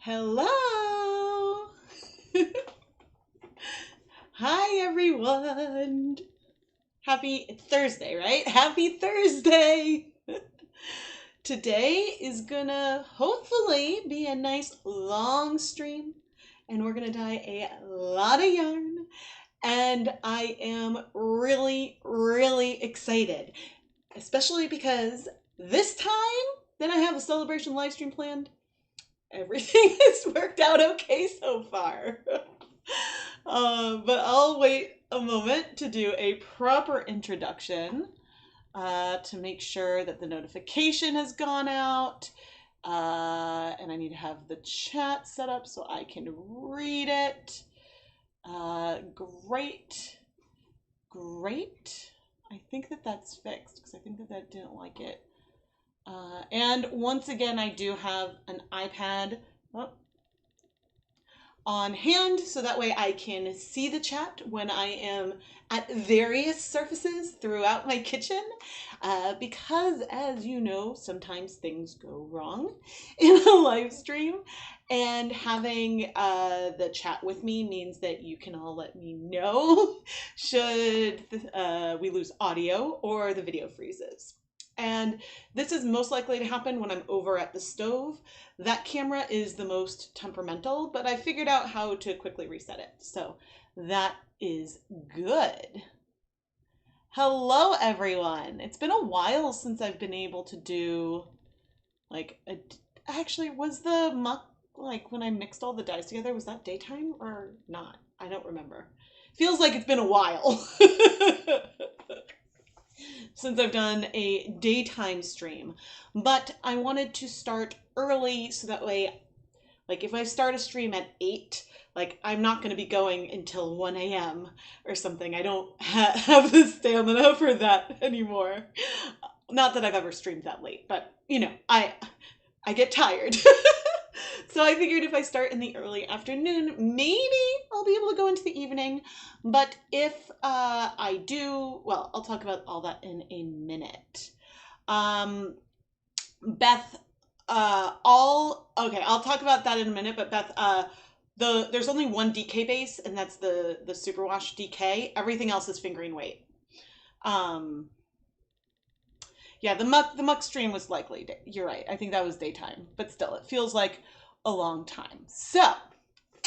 Hello! Hi everyone! It's Thursday, right? Happy Thursday! Today is gonna hopefully be a nice long stream, and we're gonna dye a lot of yarn, and I am really excited, especially because this time that I have a celebration live stream planned, everything has worked out okay so far. But I'll wait a moment to do a proper introduction to make sure that the notification has gone out. And I need to have the chat set up so I can read it. Great. I think that that's fixed because I think that that didn't like it. And once again, I do have an iPad on hand, so that way I can see the chat when I am at various surfaces throughout my kitchen, because as you know, sometimes things go wrong in a live stream, and having the chat with me means that you can all let me know should we lose audio or the video freezes. And this is most likely to happen when I'm over at the stove. That camera is the most temperamental, but I figured out how to quickly reset it. So that is good. Hello, everyone. It's been a while since I've been able to do actually, was the muck, like when I mixed all the dyes together, was that daytime or not? I don't remember. Feels like it's been a while. Since I've done a daytime stream, but I wanted to start early so that way, like if I start a stream at 8, like I'm not going to be going until 1 a.m. or something. I don't have the stamina for that anymore. Not that I've ever streamed that late, but you know, I get tired. So I figured if I start in the early afternoon, maybe I'll be able to go into the evening. But if I do, well, I'll talk about all that in a minute. Beth, I'll talk about that in a minute. But Beth, there's only one DK base, and that's the Superwash DK. Everything else is fingering weight. Yeah, the muck stream was likely. You're right. I think that was daytime, but still, it feels like a long time. So,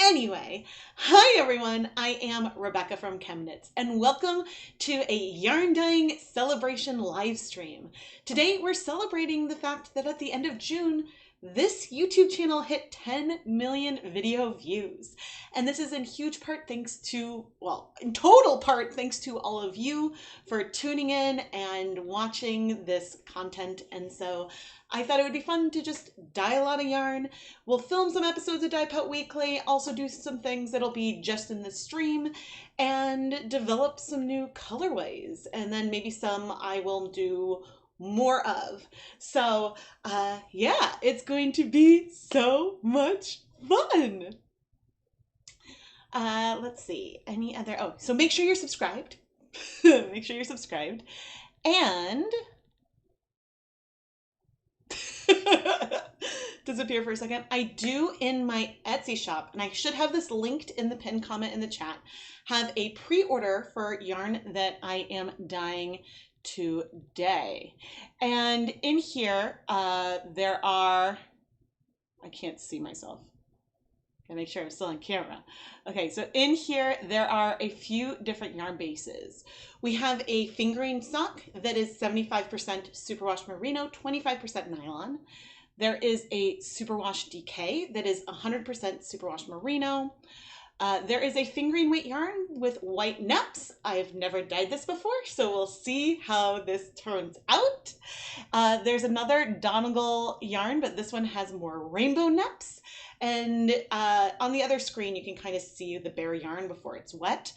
anyway, hi everyone. I am Rebecca from ChemKnits, and welcome to a yarn dyeing celebration live stream. Today, we're celebrating the fact that at the end of June, this YouTube channel hit 10 million video views. And this is in huge part thanks to, well, in total part thanks to all of you for tuning in and watching this content. And so I thought it would be fun to just dye a lot of yarn. We'll film some episodes of Dyepot Weekly, also do some things that'll be just in the stream, and develop some new colorways. And then maybe some I will do more of. So yeah, it's going to be so much fun. Let's see, any other, so make sure you're subscribed. Make sure you're subscribed. And disappear for a second. I do in my Etsy shop, and I should have this linked in the pinned comment in the chat, have a pre-order for yarn that I am dyeing today. And in here there are, I can't see myself, gotta make sure I'm still on camera. Okay, so in here there are a few different yarn bases. We have a fingering sock that is 75% superwash merino, 25% nylon. There is a superwash DK that is 100% superwash merino. There is a fingering weight yarn with white neps. I've never dyed this before, so we'll see how this turns out. There's another Donegal yarn, but this one has more rainbow neps. And on the other screen, you can kind of see the bare yarn before it's wet.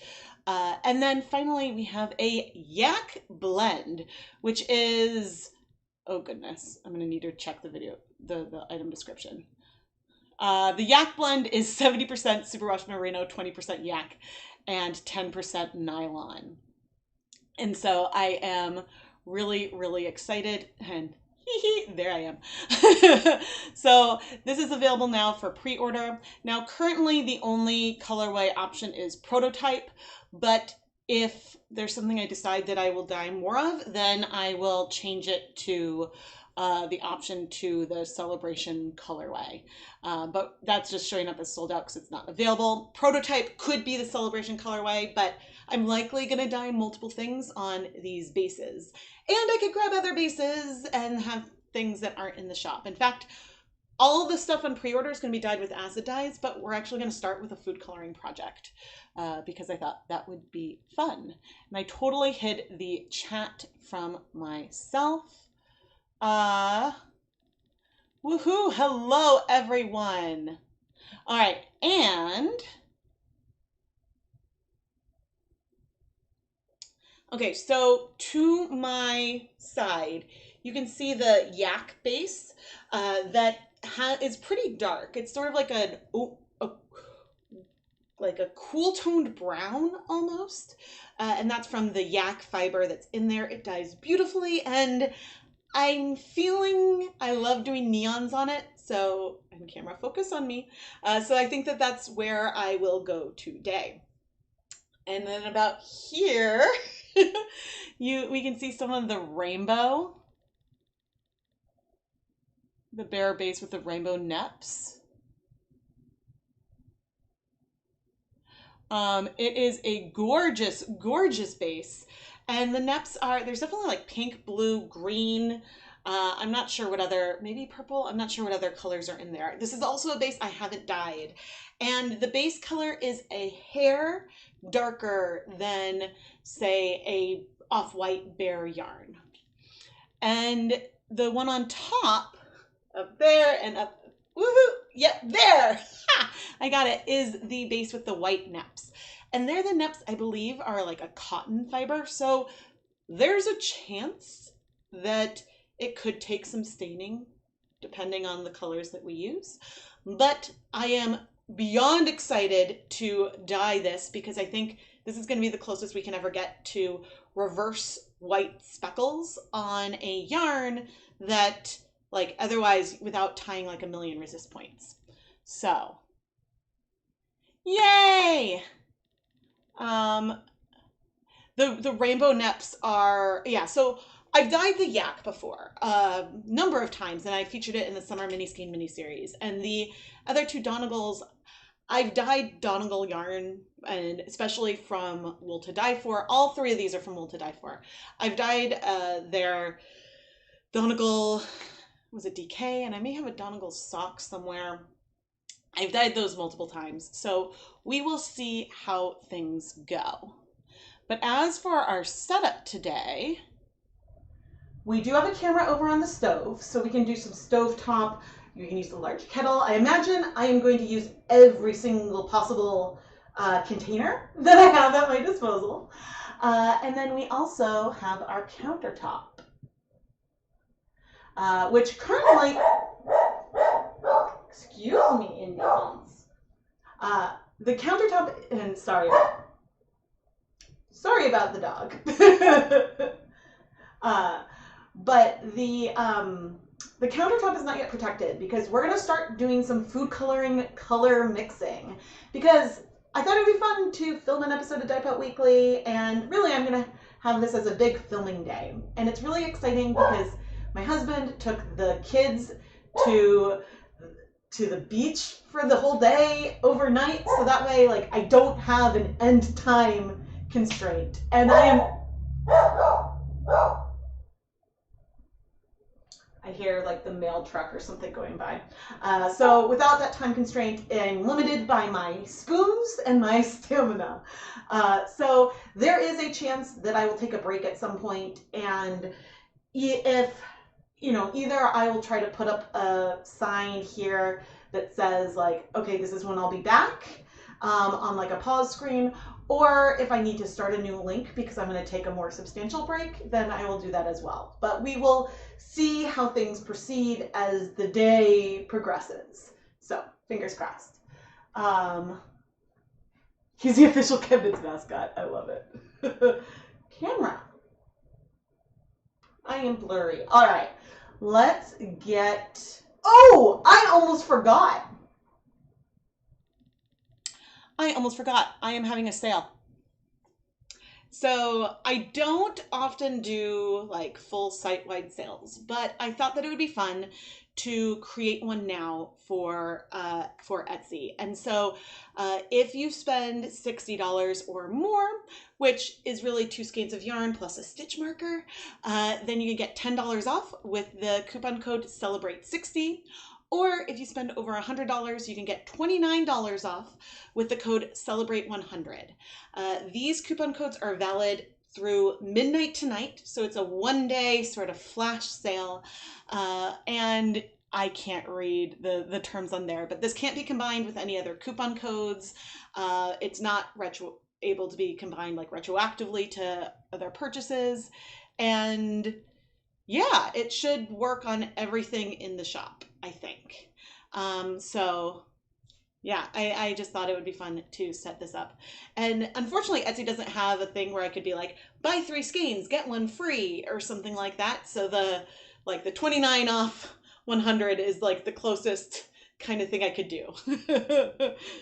And then finally, we have a yak blend, which is, oh goodness, I'm gonna need to check the video, the item description. The yak blend is 70% superwash merino, 20% yak, and 10% nylon. And so I am really excited, and There I am. So this is available now for pre-order. Now currently the only colorway option is prototype, but if there's something I decide that I will dye more of, then I will change it to the option to the celebration colorway. But that's just showing up as sold out because it's not available. Prototype could be the celebration colorway, but I'm likely going to dye multiple things on these bases. And I could grab other bases and have things that aren't in the shop. In fact, all of the stuff on pre-order is going to be dyed with acid dyes, but we're actually going to start with a food coloring project because I thought that would be fun. And I totally hid the chat from myself. Woohoo! Hello, everyone. All right, and okay, so to my side, you can see the yak base that is pretty dark. It's sort of like a cool toned brown almost, and that's from the yak fiber that's in there. It dyes beautifully, and I'm feeling I love doing neons on it. So, and camera focus on me. So I think that that's where I will go today. And then about here, we can see some of the rainbow. The bare base with the rainbow neps. It is a gorgeous, gorgeous base. And the neps there's definitely like pink, blue, green. I'm not sure what other, maybe purple. I'm not sure what other colors are in there. This is also a base I haven't dyed. And the base color is a hair darker than, say, a off-white bare yarn. And the one on top, up there and up, woohoo, yep, there, ha, I got it, is the base with the white neps. And there the neps, I believe, are like a cotton fiber. So there's a chance that it could take some staining depending on the colors that we use. But I am beyond excited to dye this because I think this is going to be the closest we can ever get to reverse white speckles on a yarn that, like, otherwise without tying like a million resist points. So, yay! The rainbow neps are, yeah, so I've dyed the yak before a number of times, and I featured it in the Summer Mini Skein mini-series. And the other two Donegals, I've dyed Donegal yarn, and especially from Wool to Dye For. All three of these are from Wool to Dye For. I've dyed their Donegal, was it DK? And I may have a Donegal sock somewhere. I've dyed those multiple times, so we will see how things go. But as for our setup today, we do have a camera over on the stove, so we can do some stovetop. You can use the large kettle. I imagine I am going to use every single possible container that I have at my disposal. And then we also have our countertop, which currently, excuse me, Indians. The countertop, and sorry about the dog. But the countertop is not yet protected because we're going to start doing some food coloring color mixing, because I thought it would be fun to film an episode of Dyepot Weekly, and really I'm going to have this as a big filming day. And it's really exciting because my husband took the kids to the beach for the whole day overnight, so that way, like, I don't have an end time constraint. And I hear like the mail truck or something going by. So without that time constraint, I'm limited by my spoons and my stamina. So there is a chance that I will take a break at some point, and if, you know, either I will try to put up a sign here that says like, okay, this is when I'll be back, on like a pause screen, or if I need to start a new link because I'm going to take a more substantial break, then I will do that as well. But we will see how things proceed as the day progresses. So, fingers crossed. He's the official ChemKnits mascot. I love it. Camera. I am blurry. All right. let's get, oh, I almost forgot. I am having a sale. So I don't often do like full site-wide sales, but I thought that it would be fun to create one now for Etsy. And so if you spend $60 or more, which is really 2 skeins of yarn plus a stitch marker, then you can get $10 off with the coupon code CELEBRATE60. Or if you spend over $100, you can get $29 off with the code CELEBRATE100. These coupon codes are valid through midnight tonight, so it's a one-day sort of flash sale, and I can't read the terms on there, but this can't be combined with any other coupon codes. It's not able to be combined like retroactively to other purchases, and yeah, it should work on everything in the shop, I think. So yeah, I just thought it would be fun to set this up. And unfortunately, Etsy doesn't have a thing where I could be like, buy 3 skeins, get 1 free or something like that. So the 29 off 100 is like the closest kind of thing I could do.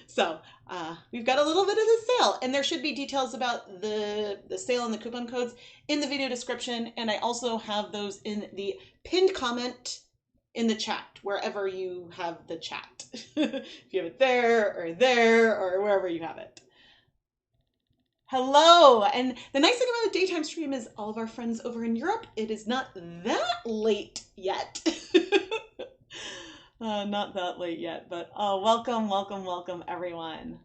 So we've got a little bit of the sale, and there should be details about the sale and the coupon codes in the video description. And I also have those in the pinned comment in the chat, wherever you have the chat. If you have it there or wherever you have it. Hello, and the nice thing about a daytime stream is all of our friends over in Europe, it is not that late yet. Not that late yet, but welcome, welcome, welcome everyone.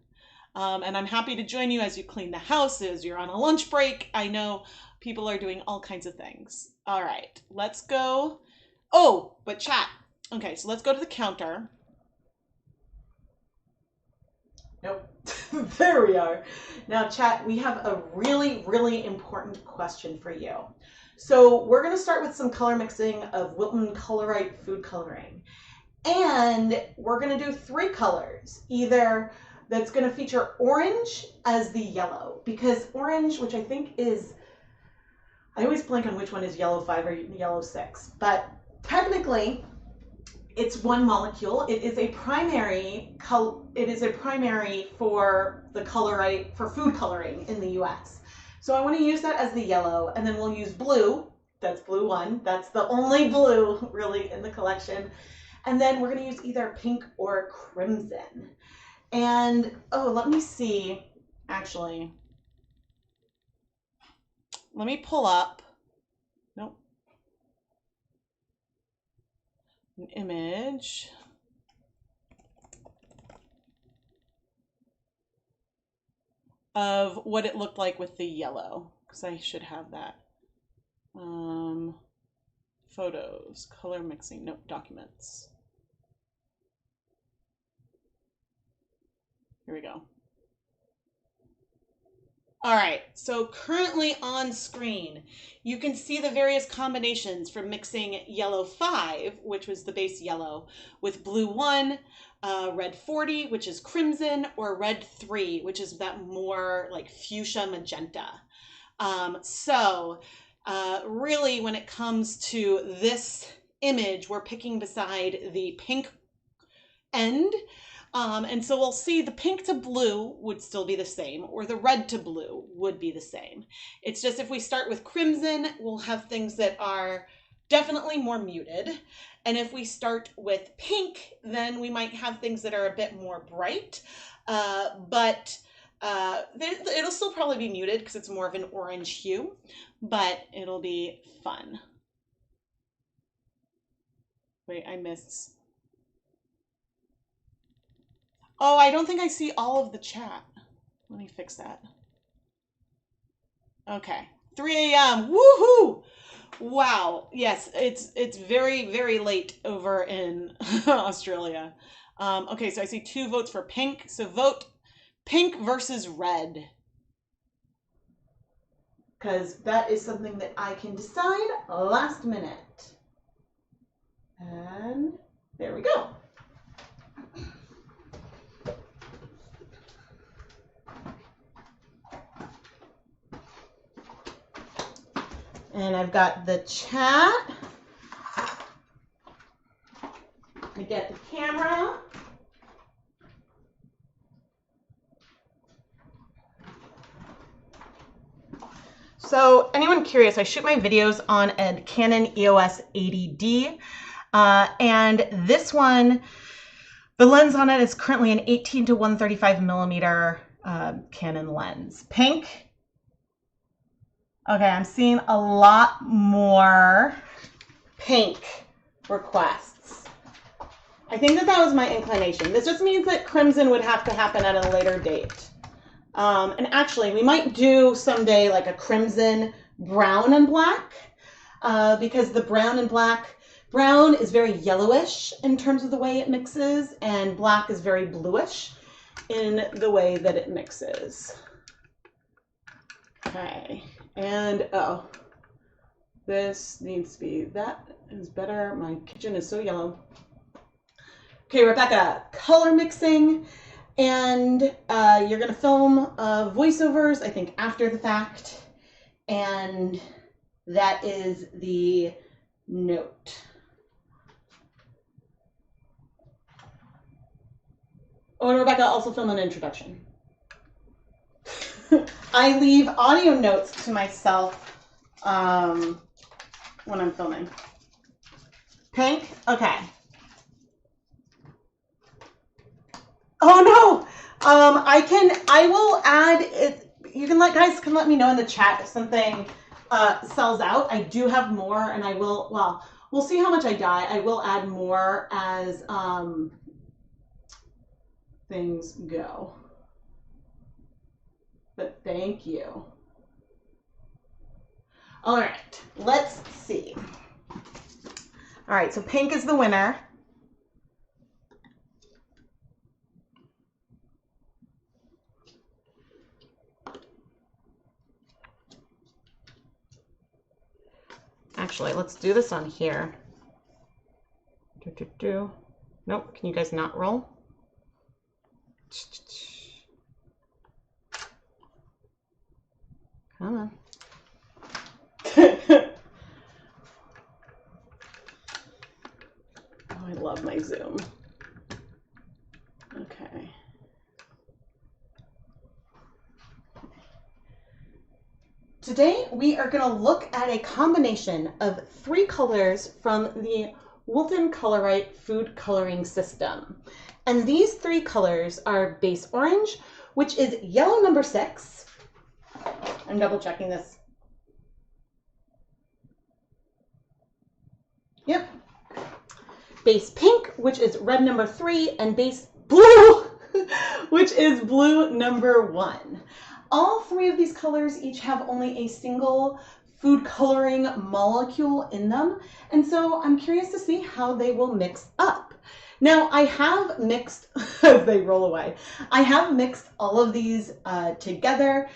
And I'm happy to join you as you clean the house, as you're on a lunch break. I know people are doing all kinds of things. All right, let's go. Oh, but chat. Okay, so let's go to the counter. Nope. There we are. Now, chat, we have a really, really important question for you. So we're going to start with some color mixing of Wilton Colorite food coloring. And we're going to do 3 colors. Either that's going to feature orange as the yellow, because orange, which I think is, I always blank on which one is yellow 5 or yellow 6, but technically it's one molecule. It is a primary for the colorite, for food coloring in the US. So I want to use that as the yellow, and then we'll use blue. That's blue 1. That's the only blue really in the collection. And then we're going to use either pink or crimson. And oh, let me see, actually. Let me pull up. Nope. An image of what it looked like with the yellow, because I should have that. Photos, color mixing, nope, documents. Here we go. All right, so currently on screen, you can see the various combinations for mixing yellow 5, which was the base yellow, with blue 1, red 40, which is crimson, or red 3, which is that more like fuchsia magenta. Really, when it comes to this image, we're picking beside the pink end. And so we'll see the pink to blue would still be the same, or the red to blue would be the same. It's just if we start with crimson, we'll have things that are definitely more muted. And if we start with pink, then we might have things that are a bit more bright, but it'll still probably be muted because it's more of an orange hue, but it'll be fun. Wait, I missed. Oh, I don't think I see all of the chat. Let me fix that. Okay, 3 a.m. Woohoo! Wow. Yes, it's very, very late over in Australia. Okay, so I see 2 votes for pink. So vote pink versus red, because that is something that I can decide last minute. And there we go. And I've got the chat me get the camera. So anyone curious, I shoot my videos on a Canon EOS 80D, and this one, the lens on it is currently an 18 to 135 millimeter Canon lens. Pink. Okay, I'm seeing a lot more pink requests. I think that was my inclination. This just means that crimson would have to happen at a later date. And actually, we might do someday like a crimson, brown, and black, because the brown and black, brown is very yellowish in terms of the way it mixes, and black is very bluish in the way that it mixes. Okay, and oh, this needs to be, that is better. My kitchen is so yellow. Okay, Rebecca, color mixing. And you're going to film voiceovers, I think, after the fact. And that is the note. Oh, and Rebecca, also film an introduction. I leave audio notes to myself when I'm filming. Pink? Okay. Oh no! I will add it. You can guys can let me know in the chat if something sells out. I do have more, and I will. Well, we'll see how much I dye. I will add more as things go. But thank you. All right, let's see. All right, so pink is the winner. Actually, let's do this on here. Nope, can you guys not roll? Come on. Oh, I love my Zoom. Okay. Today, we are going to look at a combination of 3 colors from the Wilton Colorite food coloring system. And these 3 colors are base orange, which is yellow number 6. I'm double checking this. Yep. Base pink, which is red number 3, and base blue, which is blue number 1. All 3 of these colors each have only a single food coloring molecule in them, and so I'm curious to see how they will mix up. Now, I have mixed, as they roll away, I have mixed all of these together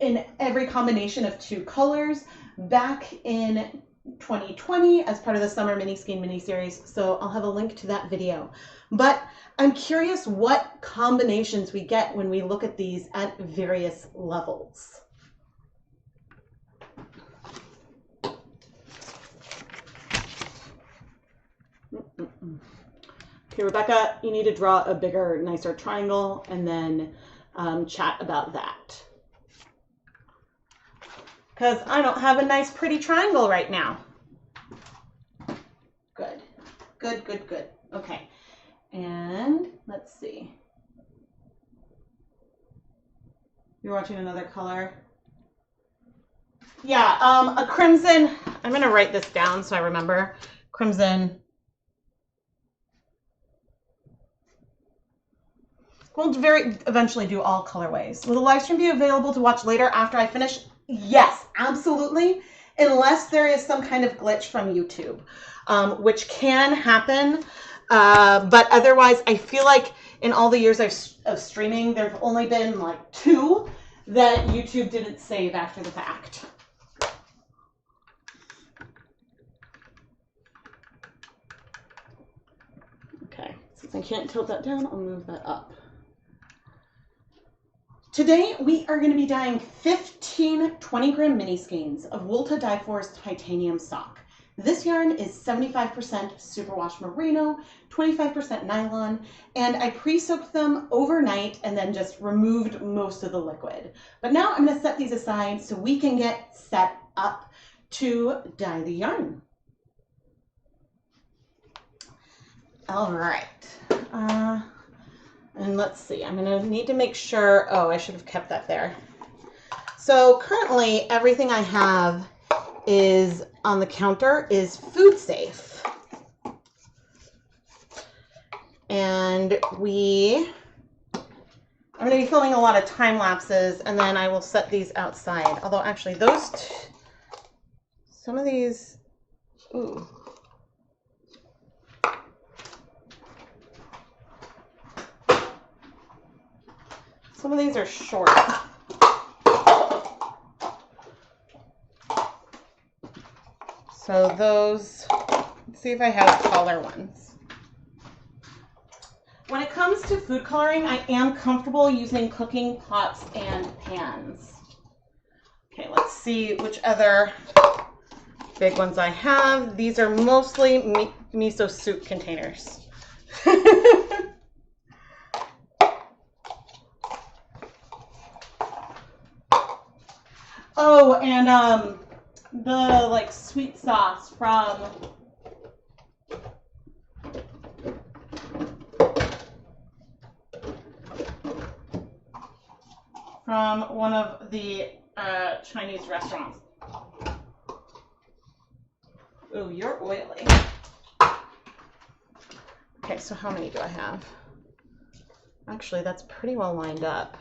in every combination of 2 colors back in 2020 as part of the Summer Mini Skein mini series, so I'll have a link to that video. But I'm curious what combinations we get when we look at these at various levels. Okay, Rebecca, you need to draw a bigger, nicer triangle and then chat about that. Because I don't have a nice, pretty triangle right now. Good, good, good, good. Okay. And let's see. You're watching another color. Yeah, a crimson. I'm going to write this down so I remember. Crimson. We'll eventually do all colorways. Will the live stream be available to watch later after I finish? Yes, absolutely. Unless there is some kind of glitch from YouTube, which can happen. But otherwise, I feel like in all the years of streaming, there have only been like 2 that YouTube didn't save after the fact. Okay, since I can't tilt that down, I'll move that up. Today, we are going to be dyeing 15 20-gram mini skeins of Wilta Dye Force titanium sock. This yarn is 75% superwash merino, 25% nylon, and I pre-soaked them overnight and then just removed most of the liquid. But now I'm going to set these aside so we can get set up to dye the yarn. All right. And let's see, I'm going to need to make sure, oh, I should have kept that there. So currently everything I have is on the counter is food safe. And I'm going to be filming a lot of time lapses, and then I will set these outside. Although actually some of these, ooh. Some of these are short. So those, let's see if I have taller ones. When it comes to food coloring, I am comfortable using cooking pots and pans. Okay, let's see which other big ones I have. These are mostly miso soup containers. Oh, and the like sweet sauce from one of the Chinese restaurants. Ooh, you're oily. Okay, so how many do I have? Actually, that's pretty well lined up.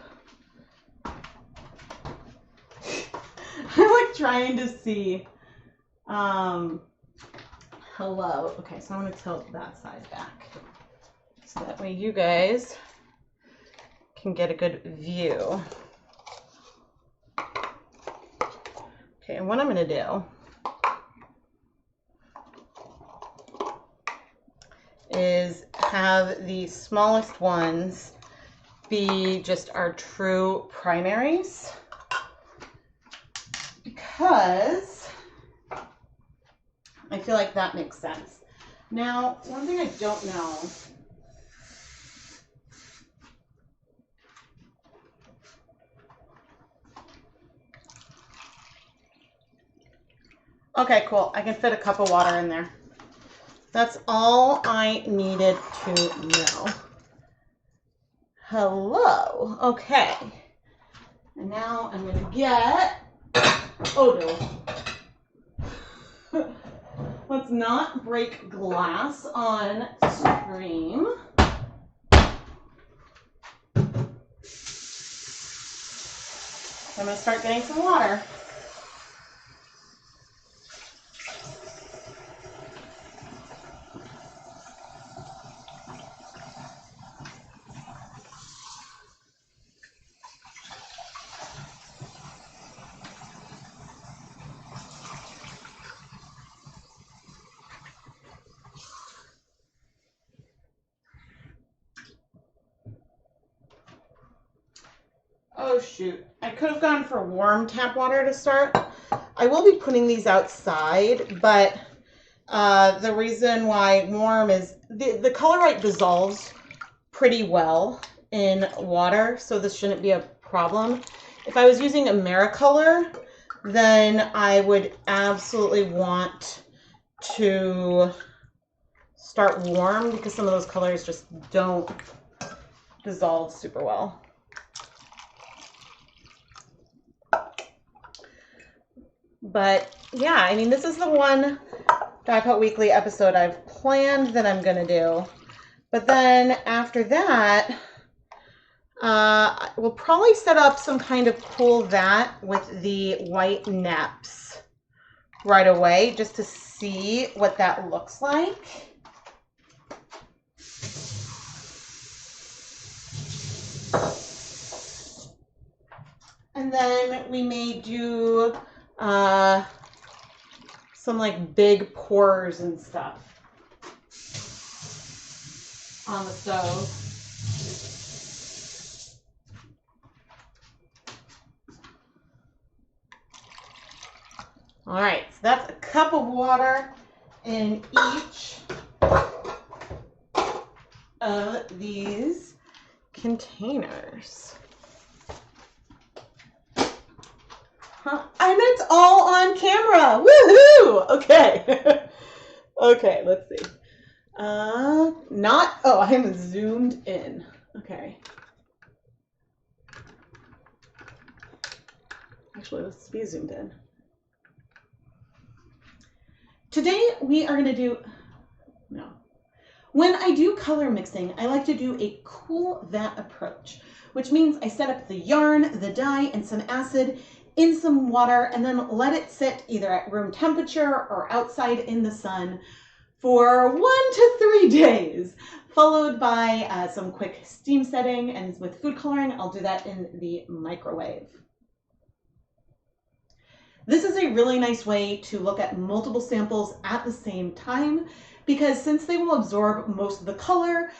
I'm like trying to see. Hello. Okay, so I'm going to tilt that side back so that way you guys can get a good view. Okay, and what I'm going to do is have the smallest ones be just our true primaries, because I feel like that makes sense. Now, one thing I don't know, okay, cool, I can fit a cup of water in there. That's all I needed to know. Hello, okay. And now I'm gonna get, oh no. Let's not break glass on stream. I'm gonna start getting some water. Oh shoot, I could have gone for warm tap water to start. I will be putting these outside, but the reason why warm is the Colorite dissolves pretty well in water, so this shouldn't be a problem. If I was using AmeriColor, then I would absolutely want to start warm because some of those colors just don't dissolve super well. But yeah, I mean, this is the one Dyepot Weekly episode I've planned that I'm going to do. But then after that, we'll probably set up some kind of cool vat with the white neps right away just to see what that looks like. And then we may do some like big pours and stuff on the stove. All right, so that's a cup of water. in each of these containers. Huh? And it's all on camera. Woohoo! Okay. Okay, let's see. I'm zoomed in. Okay. Actually, let's be zoomed in. Today we are going to do, when I do color mixing, I like to do a cool vat approach, which means I set up the yarn, the dye, and some acid in some water and then let it sit either at room temperature or outside in the sun for 1 to 3 days, followed by some quick steam setting. And with food coloring, I'll do that in the microwave. This is a really nice way to look at multiple samples at the same time, because since they will absorb most of the color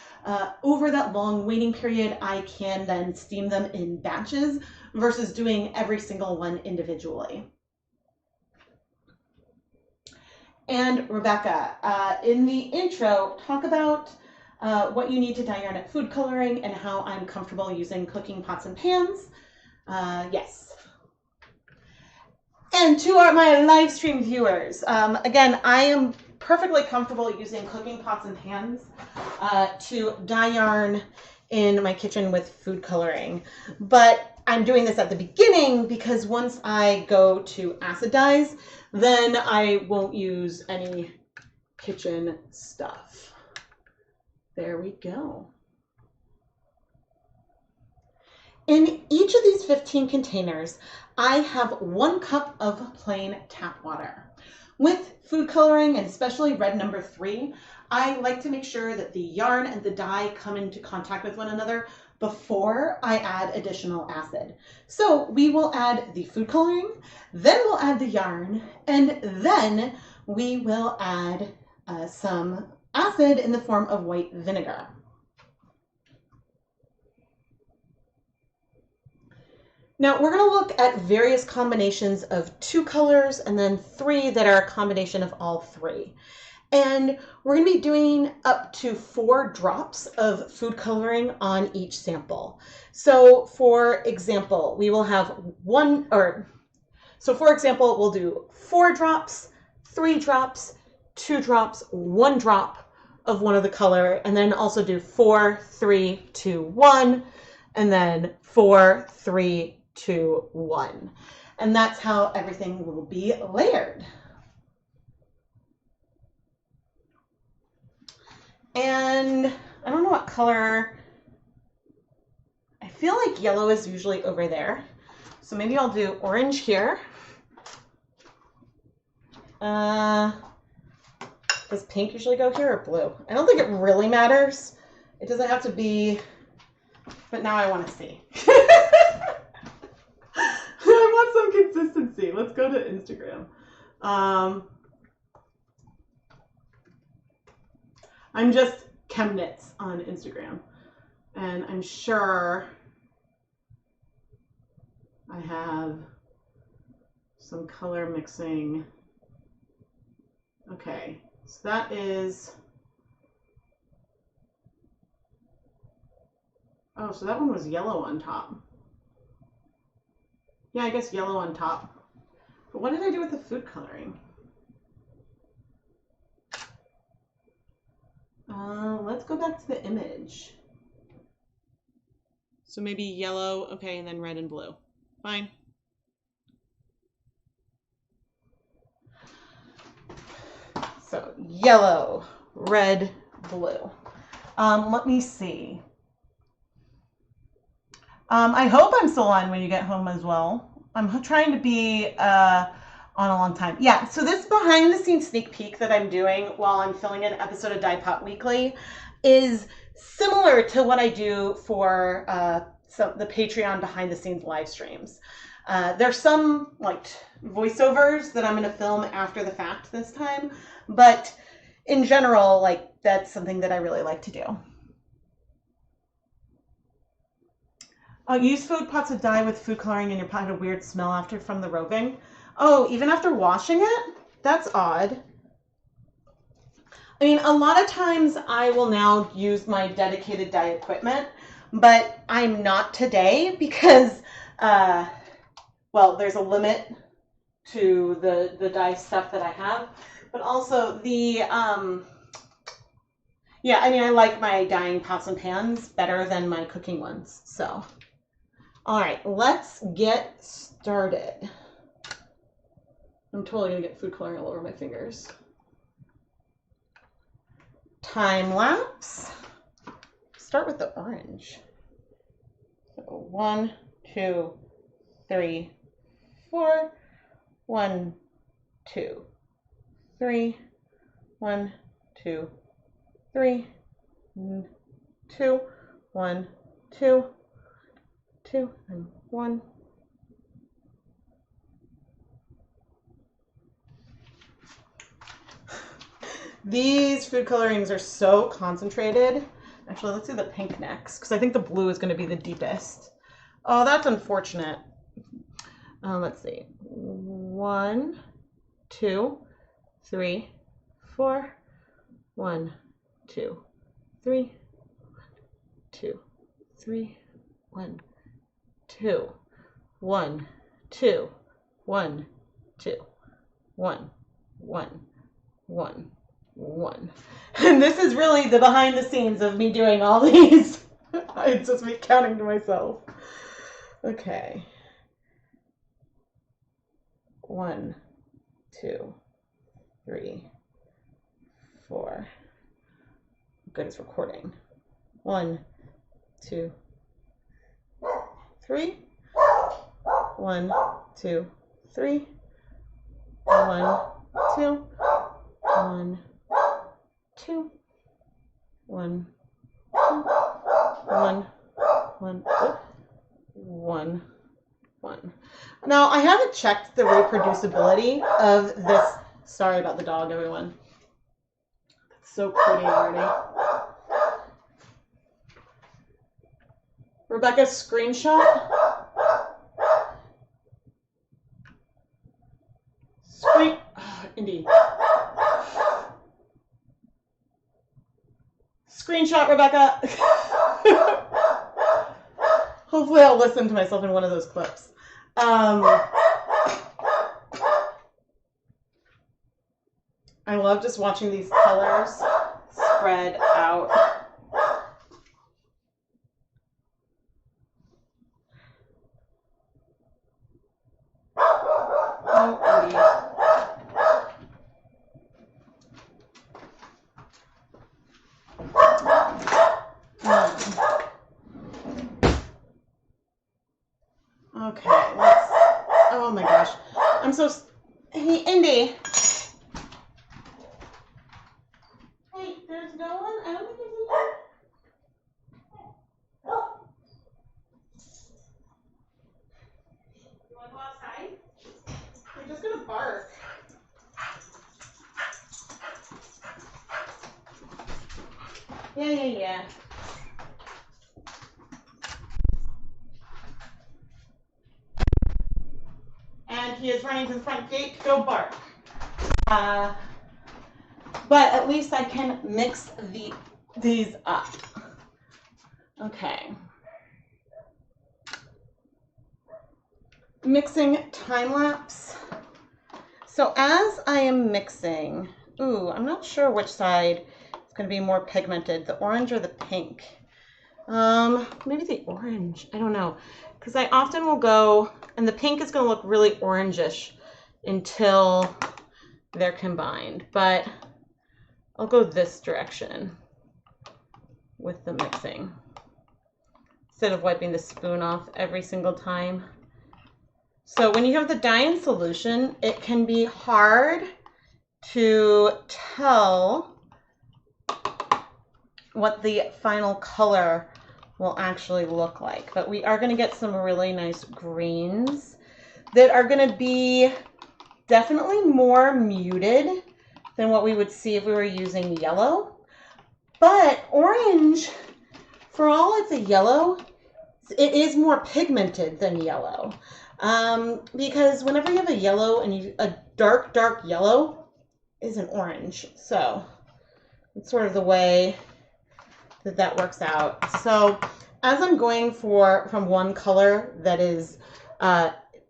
over that long waiting period, I can then steam them in batches versus doing every single one individually. And Rebecca, in the intro, talk about what you need to dye yarn at food coloring and how I'm comfortable using cooking pots and pans. Yes. And to my live stream viewers, again, I am perfectly comfortable using cooking pots and pans to dye yarn in my kitchen with food coloring. But I'm doing this at the beginning because once I go to acid dyes, then I won't use any kitchen stuff. There we go. In each of these 15 containers, I have 1 cup of plain tap water. With food coloring, and especially red number 3, I like to make sure that the yarn and the dye come into contact with one another before I add additional acid. So we will add the food coloring, then we'll add the yarn, and then we will add some acid in the form of white vinegar. Now we're going to look at various combinations of 2 colors and then 3 that are a combination of all 3. And we're going to be doing up to 4 drops of food coloring on each sample. So for example, we will have for example, we'll do 4 drops, 3 drops, 2 drops, 1 drop of one of the color, and then also do 4, 3, 2, 1, and then 4, 3, 2, 1. And that's how everything will be layered. And I don't know what color. I feel like yellow is usually over there. So maybe I'll do orange here. Does pink usually go here or blue? I don't think it really matters. It doesn't have to be, but now I want to see. I want some consistency. Let's go to Instagram. I'm just ChemKnits on Instagram, and I'm sure I have some color mixing. Okay, so that is, oh, so that one was yellow on top. Yeah, I guess yellow on top. But what did I do with the food coloring? Let's go back to the image. So maybe yellow, okay, and then red and blue. Fine. So yellow, red, blue. Let me see. I hope I'm still on when you get home as well. I'm trying to be on a long time. Yeah, so this behind the scenes sneak peek that I'm doing while I'm filming an episode of Dyepot Weekly is similar to what I do for the Patreon behind the scenes live streams. There's some like voiceovers that I'm going to film after the fact this time, but in general, like that's something that I really like to do. Use food pots of dye with food coloring in your pot had a weird smell after from the roving. Oh, even after washing it? That's odd. I mean, a lot of times I will now use my dedicated dye equipment, but I'm not today because, well, there's a limit to the dye stuff that I have, but also the, yeah, I mean, I like my dyeing pots and pans better than my cooking ones, so. All right, let's get started. I'm totally gonna get food coloring all over my fingers. Time lapse. Start with the orange. So 1, 2, 3, 4. 1, 2, 3. 1, 2, 3. 2. 1, 2, 2, and 1. These food colorings are so concentrated. Actually, let's do the pink next, because I think the blue is going to be the deepest. Oh, that's unfortunate. Let's see. 1, 2, 3, 4. 1, 2, 3. 2, 3. 1, 2. 1, 2. 1, 2. 1, 1, 1. 1. And this is really the behind the scenes of me doing all these. It's just me counting to myself. Okay. 1, 2, 3, 4. Good, it's recording. 1, 2, 3. 1, 2, 3. 1, 2. 1, 2, 1, 2, 1, 1, 1, 1. Now, I haven't checked the reproducibility of this. Sorry about the dog, everyone. It's so pretty already. Rebecca's screenshot. Indy. Screenshot, Rebecca. Hopefully I'll listen to myself in one of those clips. I love just watching these colors spread out. Oh, Indy. Okay, let's, oh my gosh. I'm so, hey, Indy. Hey, there's no one? I don't think there's anyone. Oh. You want to go outside? You're just going to bark. Yeah. And he is running to the front gate to go bark. But at least I can mix these up. Okay. Mixing time lapse. So as I am mixing, ooh, I'm not sure which side is going to be more pigmented, the orange or the pink. Maybe the orange, I don't know. Because I often will go, and the pink is going to look really orangish until they're combined. But I'll go this direction with the mixing instead of wiping the spoon off every single time. So when you have the dye in solution, it can be hard to tell what the final color will actually look like. But we are going to get some really nice greens that are going to be definitely more muted than what we would see if we were using yellow. But orange, for all it's a yellow, it is more pigmented than yellow. Because whenever you have a yellow and a dark yellow is an orange. So It's sort of the way that works out. So as I'm going from one color that is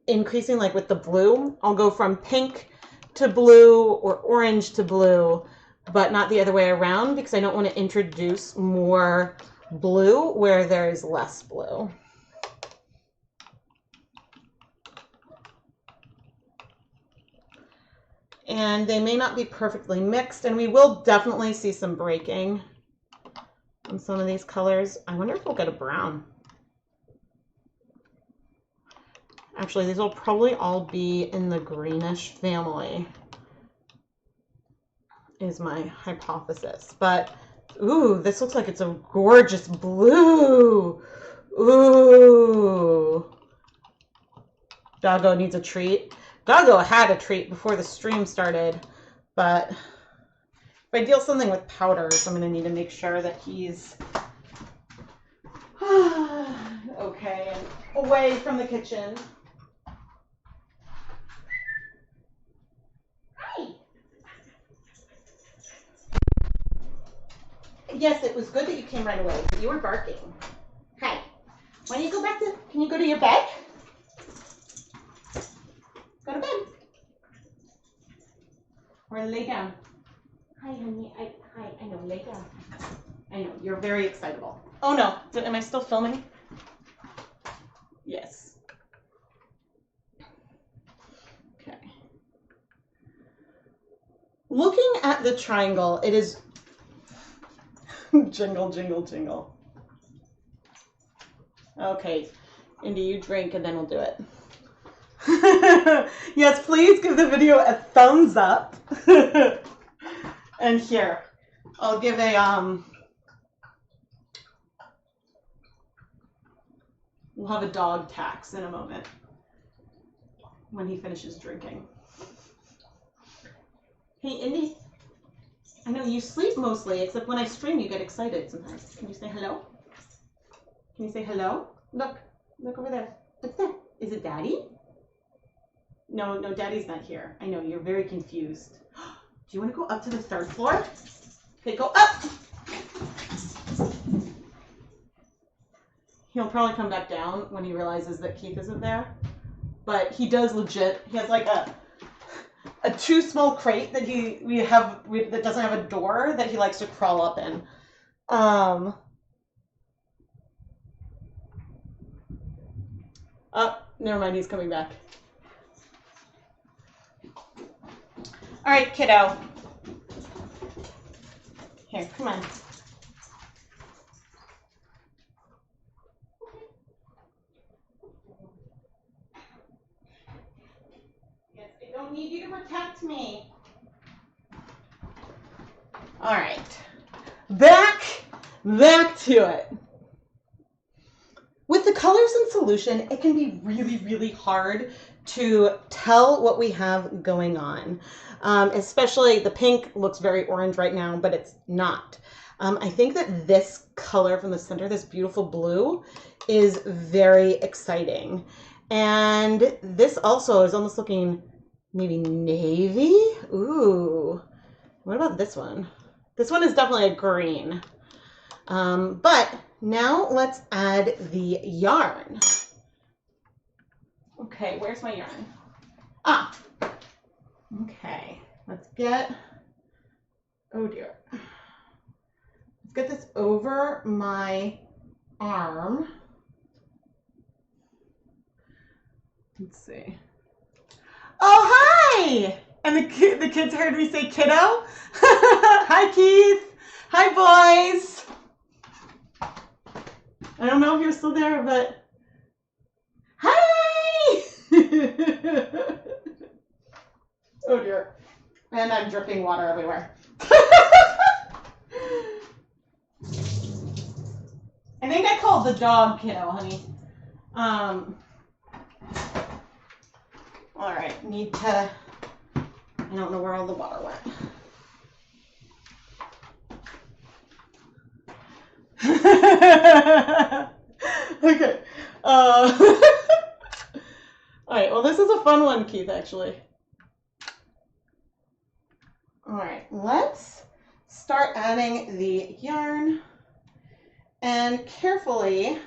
increasing, like with the blue, I'll go from pink to blue or orange to blue, but not the other way around, because I don't want to introduce more blue where there is less blue. And they may not be perfectly mixed, and we will definitely see some breaking on some of these colors. I wonder if we'll get a brown. Actually, these will probably all be in the greenish family, is my hypothesis. But, ooh, this looks like it's a gorgeous blue. Ooh. Doggo needs a treat. Doggo had a treat before the stream started, but if I deal something with powders, I'm going to need to make sure that he's okay and away from the kitchen. Hi. Yes, it was good that you came right away. You were barking. Hi. Why don't you go back to, can you go to your bed? Go to bed. Or lay down. Hi, honey. I know, lay down. I know, you're very excitable. Oh no, am I still filming? Yes. Okay. Looking at the triangle, it is jingle, jingle, jingle. Okay, Indy, you drink and then we'll do it. Yes, please give the video a thumbs up. And here, I'll give a, we'll have a dog tax in a moment when he finishes drinking. Hey, Indy, I know you sleep mostly, except when I stream you get excited sometimes. Can you say hello? Can you say hello? Look over there. What's that? Is it Daddy? No, Daddy's not here. I know, you're very confused. Do you want to go up to the third floor? Okay, go up! He'll probably come back down when he realizes that Keith isn't there. But he does legit, he has like a too small crate that that doesn't have a door that he likes to crawl up in. Oh, never mind, he's coming back. All right, kiddo. Here, come on. Yes, I don't need you to protect me. All right, back to it. With the colors in solution, it can be really, really hard to tell what we have going on. Especially the pink looks very orange right now, but it's not. I think that this color from the center, this beautiful blue, is very exciting. And this also is almost looking maybe navy. Ooh, what about this one? This one is definitely a green. But now let's add the yarn. Okay, where's my yarn? Ah, okay, let's get, oh dear. Let's get this over my arm. Let's see. Oh, hi! And the kids heard me say kiddo. Hi, Keith. Hi, boys. I don't know if you're still there, but hi! Oh dear. And I'm dripping water everywhere. I think I called the dog kiddo, honey. All right, need to, I don't know where all the water went. Okay. All right, well, this is a fun one, Keith, actually. All right, let's start adding the yarn and carefully,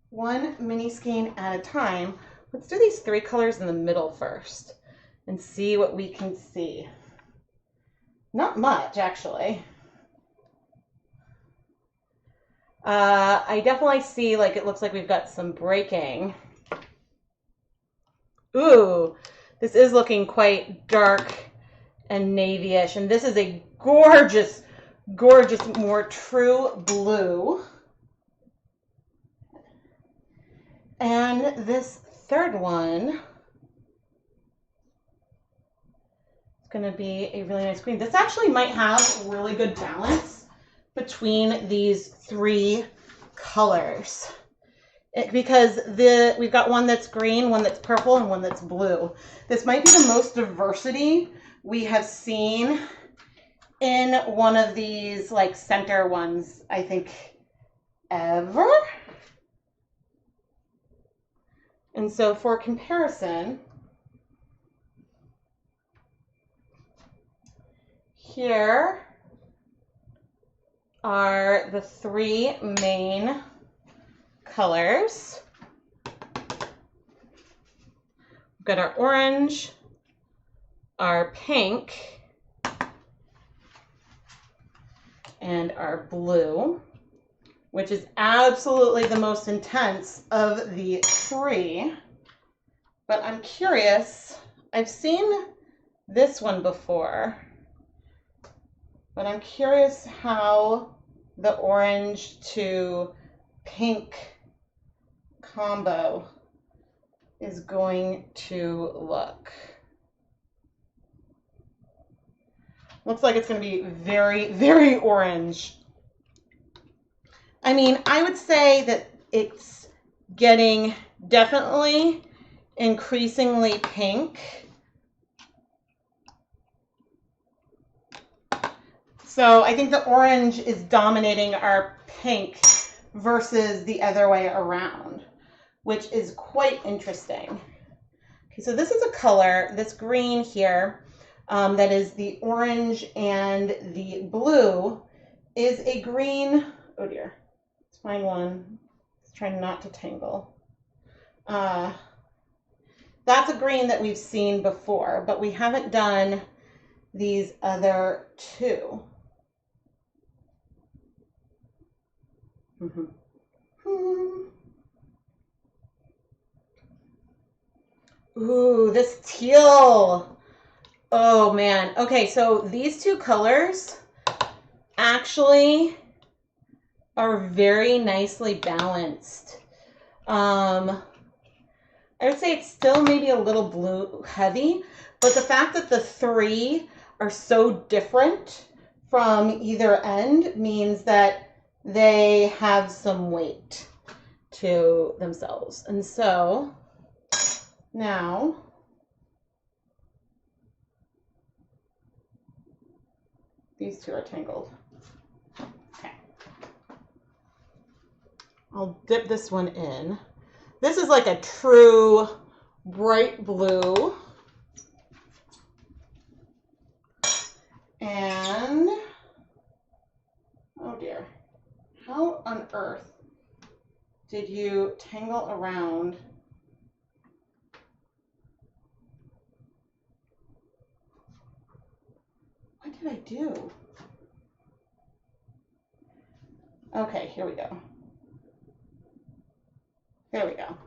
one mini skein at a time. Let's do these 3 colors in the middle first and see what we can see. Not much, actually. I definitely see, like, it looks like we've got some breaking. Ooh, this is looking quite dark and navy-ish, and this is a gorgeous, gorgeous, more true blue. And this third one is going to be a really nice green. This actually might have really good balance between these 3 colors. Because we've got one that's green, one that's purple, and one that's blue. This might be the most diversity we have seen in one of these like center ones, I think, ever. And so for comparison, here are the 3 main colors. We've got our orange, our pink, and our blue, which is absolutely the most intense of the 3. But I'm curious, I've seen this one before, but I'm curious how the orange to pink combo is going to look. Looks like it's going to be very, very orange. I mean, I would say that it's getting definitely increasingly pink. So I think the orange is dominating our pink versus the other way around, which is quite interesting. Okay, so this is a color, this green here, that is the orange and the blue is a green. Oh dear, let's find one. Let's try not to tangle. That's a green that we've seen before, but we haven't done these other 2. Ooh, this teal. Oh man. Okay, so these 2 colors actually are very nicely balanced. I would say it's still maybe a little blue heavy, but the fact that the 3 are so different from either end means that they have some weight to themselves. And so now these 2 are tangled. Okay. I'll dip this one in. This is like a true bright blue. And, oh dear, how on earth did you tangle around? What did I do? Okay, here we go. There we go.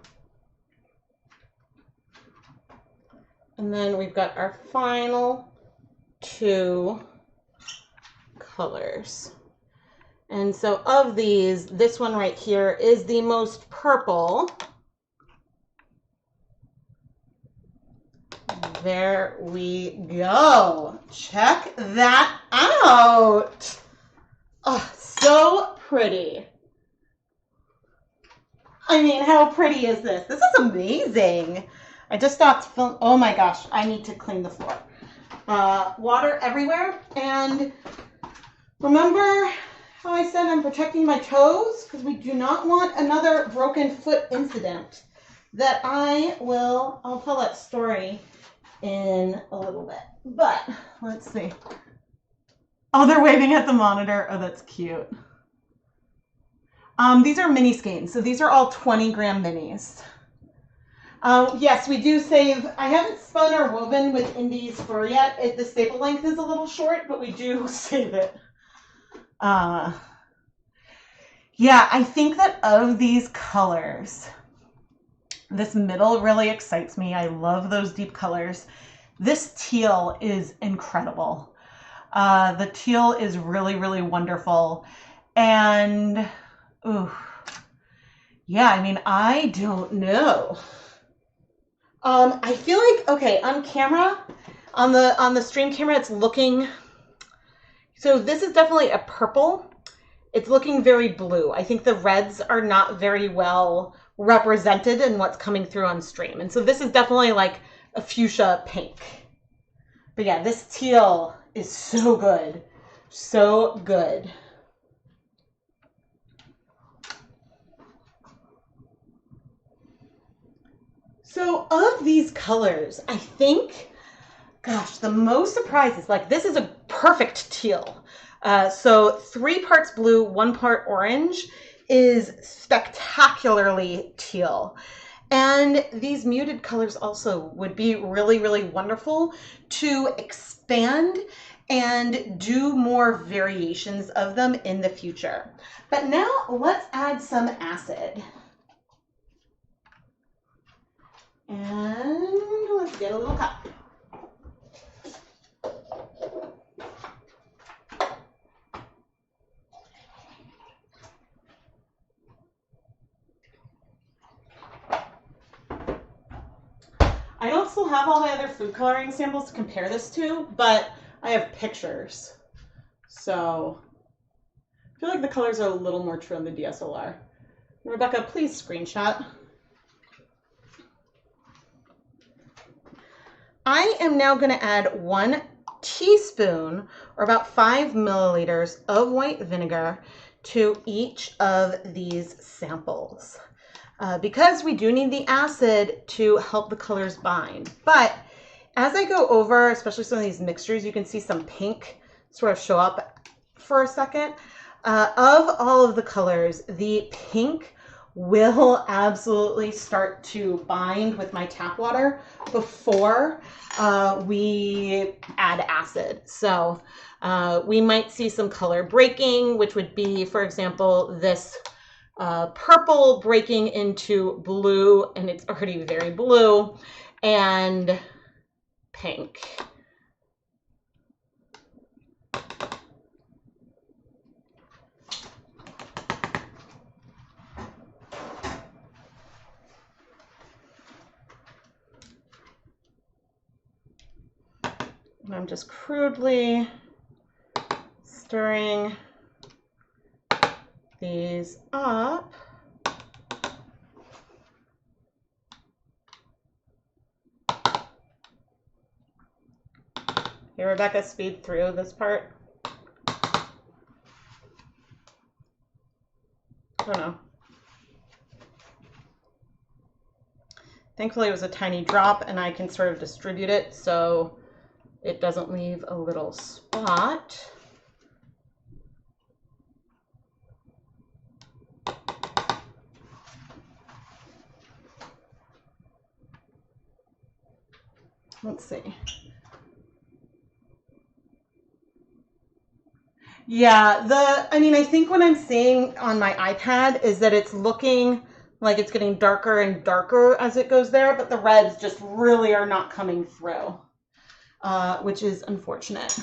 And then we've got our final 2 colors. And so of these, this one right here is the most purple. There we go. Check that out. Oh, so pretty. I mean, how pretty is this? This is amazing. I just stopped film. Oh my gosh, I need to clean the floor. Water everywhere. And remember how I said I'm protecting my toes? Because we do not want another broken foot incident. That I'll tell that story in a little bit. But let's see. Oh, they're waving at the monitor. Oh, that's cute. These are mini skeins. So these are all 20-gram minis. Yes, we do save. I haven't spun or woven with Indie's fur yet. The staple length is a little short, but we do save it. Yeah, I think that of these colors, this middle really excites me. I love those deep colors. This teal is incredible. The teal is really, really wonderful. And, ooh, yeah, I mean, I don't know. I feel like, okay, on camera, on the stream camera, it's looking, so this is definitely a purple. It's looking very blue. I think the reds are not very well represented in what's coming through on stream. And so this is definitely like a fuchsia pink. But yeah, this teal is so good. So good. So of these colors, I think, gosh, the most surprise is like, this is a perfect teal. So 3 parts blue, 1 part orange is spectacularly teal. And these muted colors also would be really, really wonderful to expand and do more variations of them in the future. But now let's add some acid. And let's get a little cup. I don't still have all my other food coloring samples to compare this to, but I have pictures. So I feel like the colors are a little more true on the DSLR. Rebecca, please screenshot. I am now going to add 1 teaspoon or about 5 milliliters of white vinegar to each of these samples. Because we do need the acid to help the colors bind. But as I go over, especially some of these mixtures, you can see some pink sort of show up for a second. Of all of the colors, the pink will absolutely start to bind with my tap water before we add acid. So we might see some color breaking, which would be, for example, this purple breaking into blue, and it's already very blue, and pink. And I'm just crudely stirring these up. Hey, Rebecca, speed through this part. I don't know. Thankfully, it was a tiny drop, and I can sort of distribute it so it doesn't leave a little spot. Let's see. Yeah, I mean, I think what I'm seeing on my iPad is that it's looking like it's getting darker and darker as it goes there, but the reds just really are not coming through, which is unfortunate.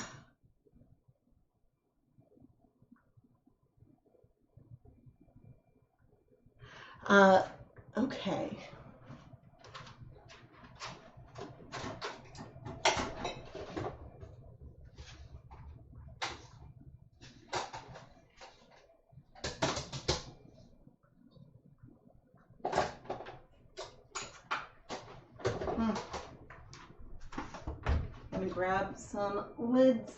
Okay. I'm gonna grab some lids.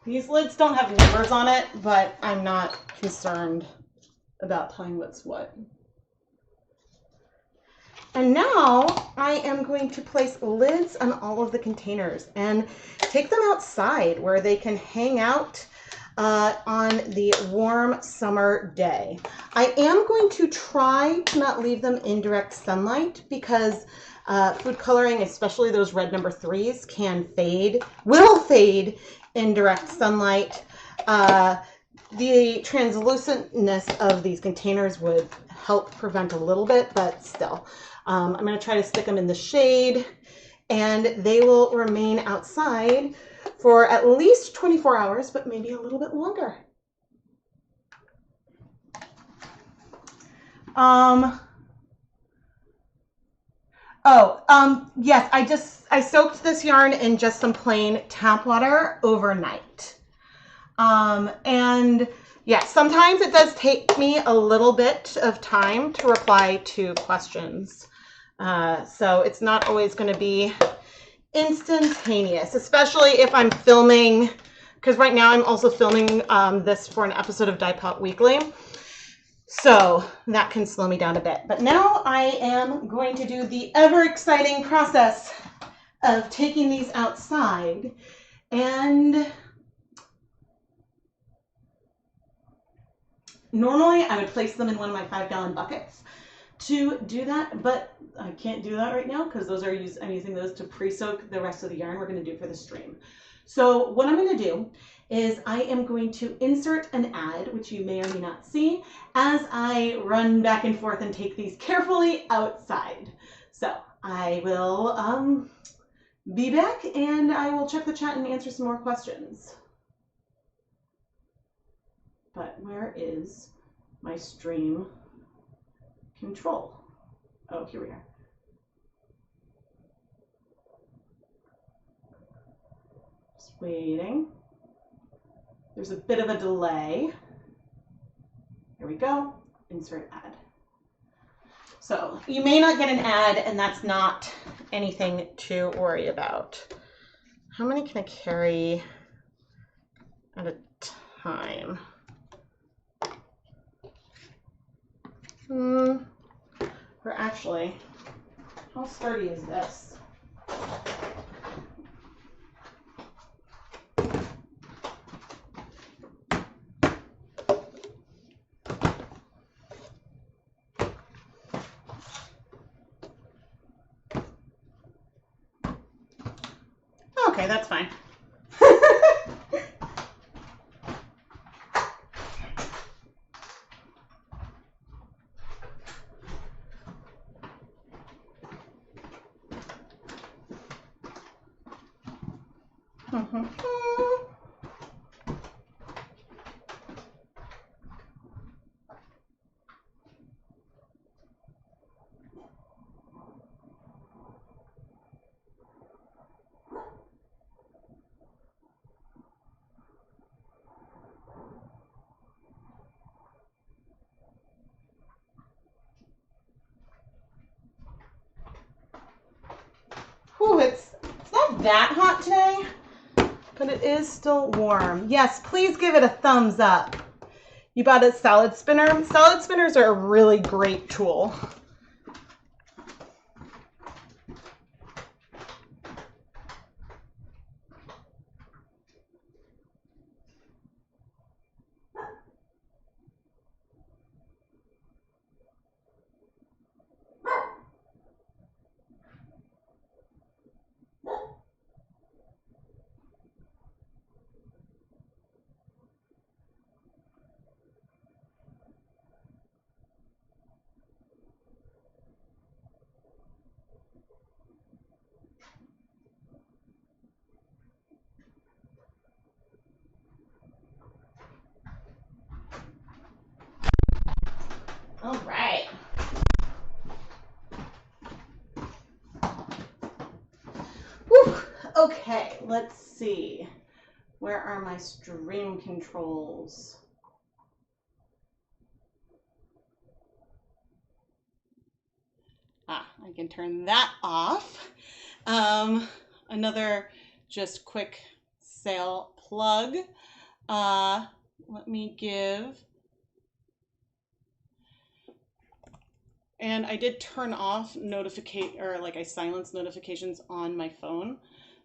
These lids don't have numbers on it, but I'm not concerned about telling what's what. And now I am going to place lids on all of the containers and take them outside where they can hang out on the warm summer day. I am going to try to not leave them in direct sunlight because food coloring, especially those red number 3s, will fade in direct sunlight. The translucentness of these containers would help prevent a little bit, but still. I'm going to try to stick them in the shade, and they will remain outside for at least 24 hours, but maybe a little bit longer. Yes, I soaked this yarn in just some plain tap water overnight. And yeah, sometimes it does take me a little bit of time to reply to questions. So it's not always going to be instantaneous, especially if I'm filming, because right now I'm also filming this for an episode of Dyepot Weekly. So that can slow me down a bit. But now I am going to do the ever exciting process of taking these outside, and normally I would place them in one of my 5-gallon buckets to do that, but I can't do that right now because I'm using those to pre-soak the rest of the yarn we're going to do for the stream. So what I'm going to do is I am going to insert an ad, which you may or may not see, as I run back and forth and take these carefully outside. So I will be back, and I will check the chat and answer some more questions. But where is my stream control? Oh, here we are. Just waiting. There's a bit of a delay. Here we go. Insert ad. So you may not get an ad, and that's not anything to worry about. How many can I carry at a time? Or actually, how sturdy is this? Okay, that's fine. Whew, it's not that hot today, but it is still warm. Yes, please give it a thumbs up. You bought a salad spinner? Salad spinners are a really great tool. All right. Whew. Okay, let's see. Where are my stream controls? I can turn that off. Another just quick sale plug. Let me give And I did turn off I silenced notifications on my phone.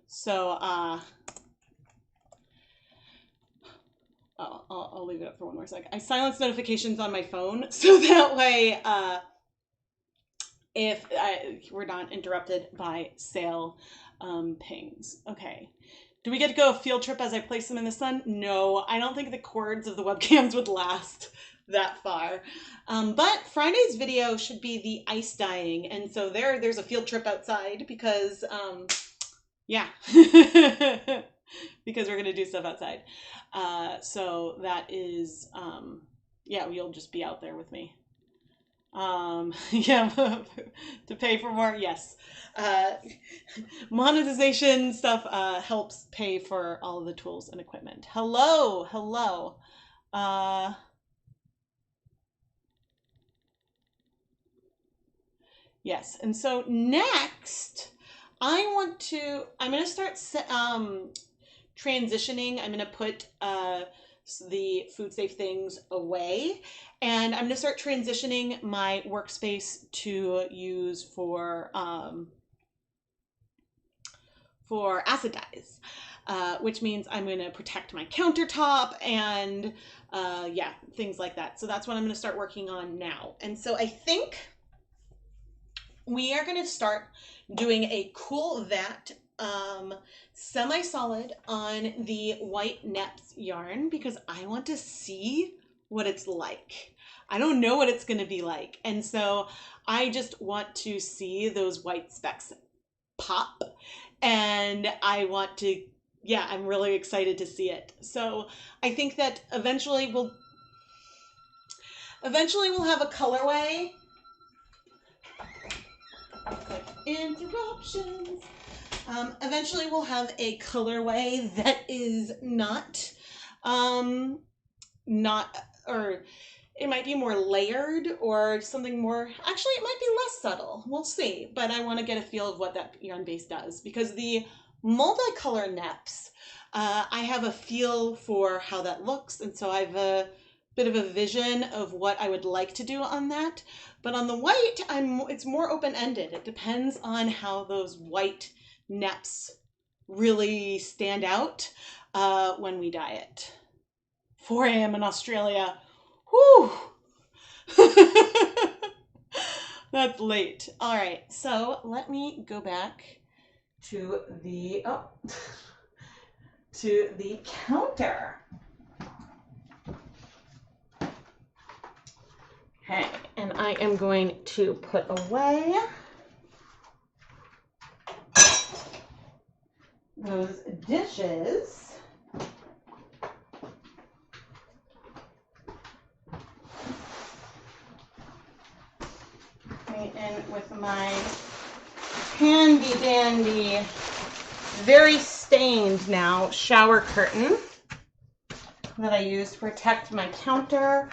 So I'll leave it up for one more sec. I silenced notifications on my phone so that way we're not interrupted by sale pings. Okay. Do we get to go a field trip as I place them in the sun? No, I don't think the cords of the webcams would last that far. But Friday's video should be the ice dyeing. And so there's a field trip outside because, yeah, because we're going to do stuff outside. So that is, yeah, you'll just be out there with me. Yeah, to pay for more, yes. Monetization stuff helps pay for all of the tools and equipment. Hello. Yes, and so next I'm going to start transitioning. I'm going to put the food safe things away, and I'm going to start transitioning my workspace to use for acid dyes, which means I'm going to protect my countertop and yeah, things like that. So that's what I'm going to start working on now. And so I think we are going to start doing a cool vat semi-solid on the white neps yarn because I want to see what it's like. I don't know what it's going to be like. And so I just want to see those white specks pop, and I want to, yeah, I'm really excited to see it. So I think that eventually we'll have a colorway. Interruptions. Eventually we'll have a colorway that is or it might be more layered or something more, actually it might be less subtle. We'll see, but I want to get a feel of what that yarn base does because the multicolor neps, I have a feel for how that looks, and so I have a bit of a vision of what I would like to do on that. But on the white, it's more open-ended. It depends on how those white neps really stand out when we dye it. 4 a.m. in Australia. Whew! That's late. All right, so let me go back to the counter. Okay, and I am going to put away those dishes. In with my handy dandy, very stained now shower curtain that I use to protect my counter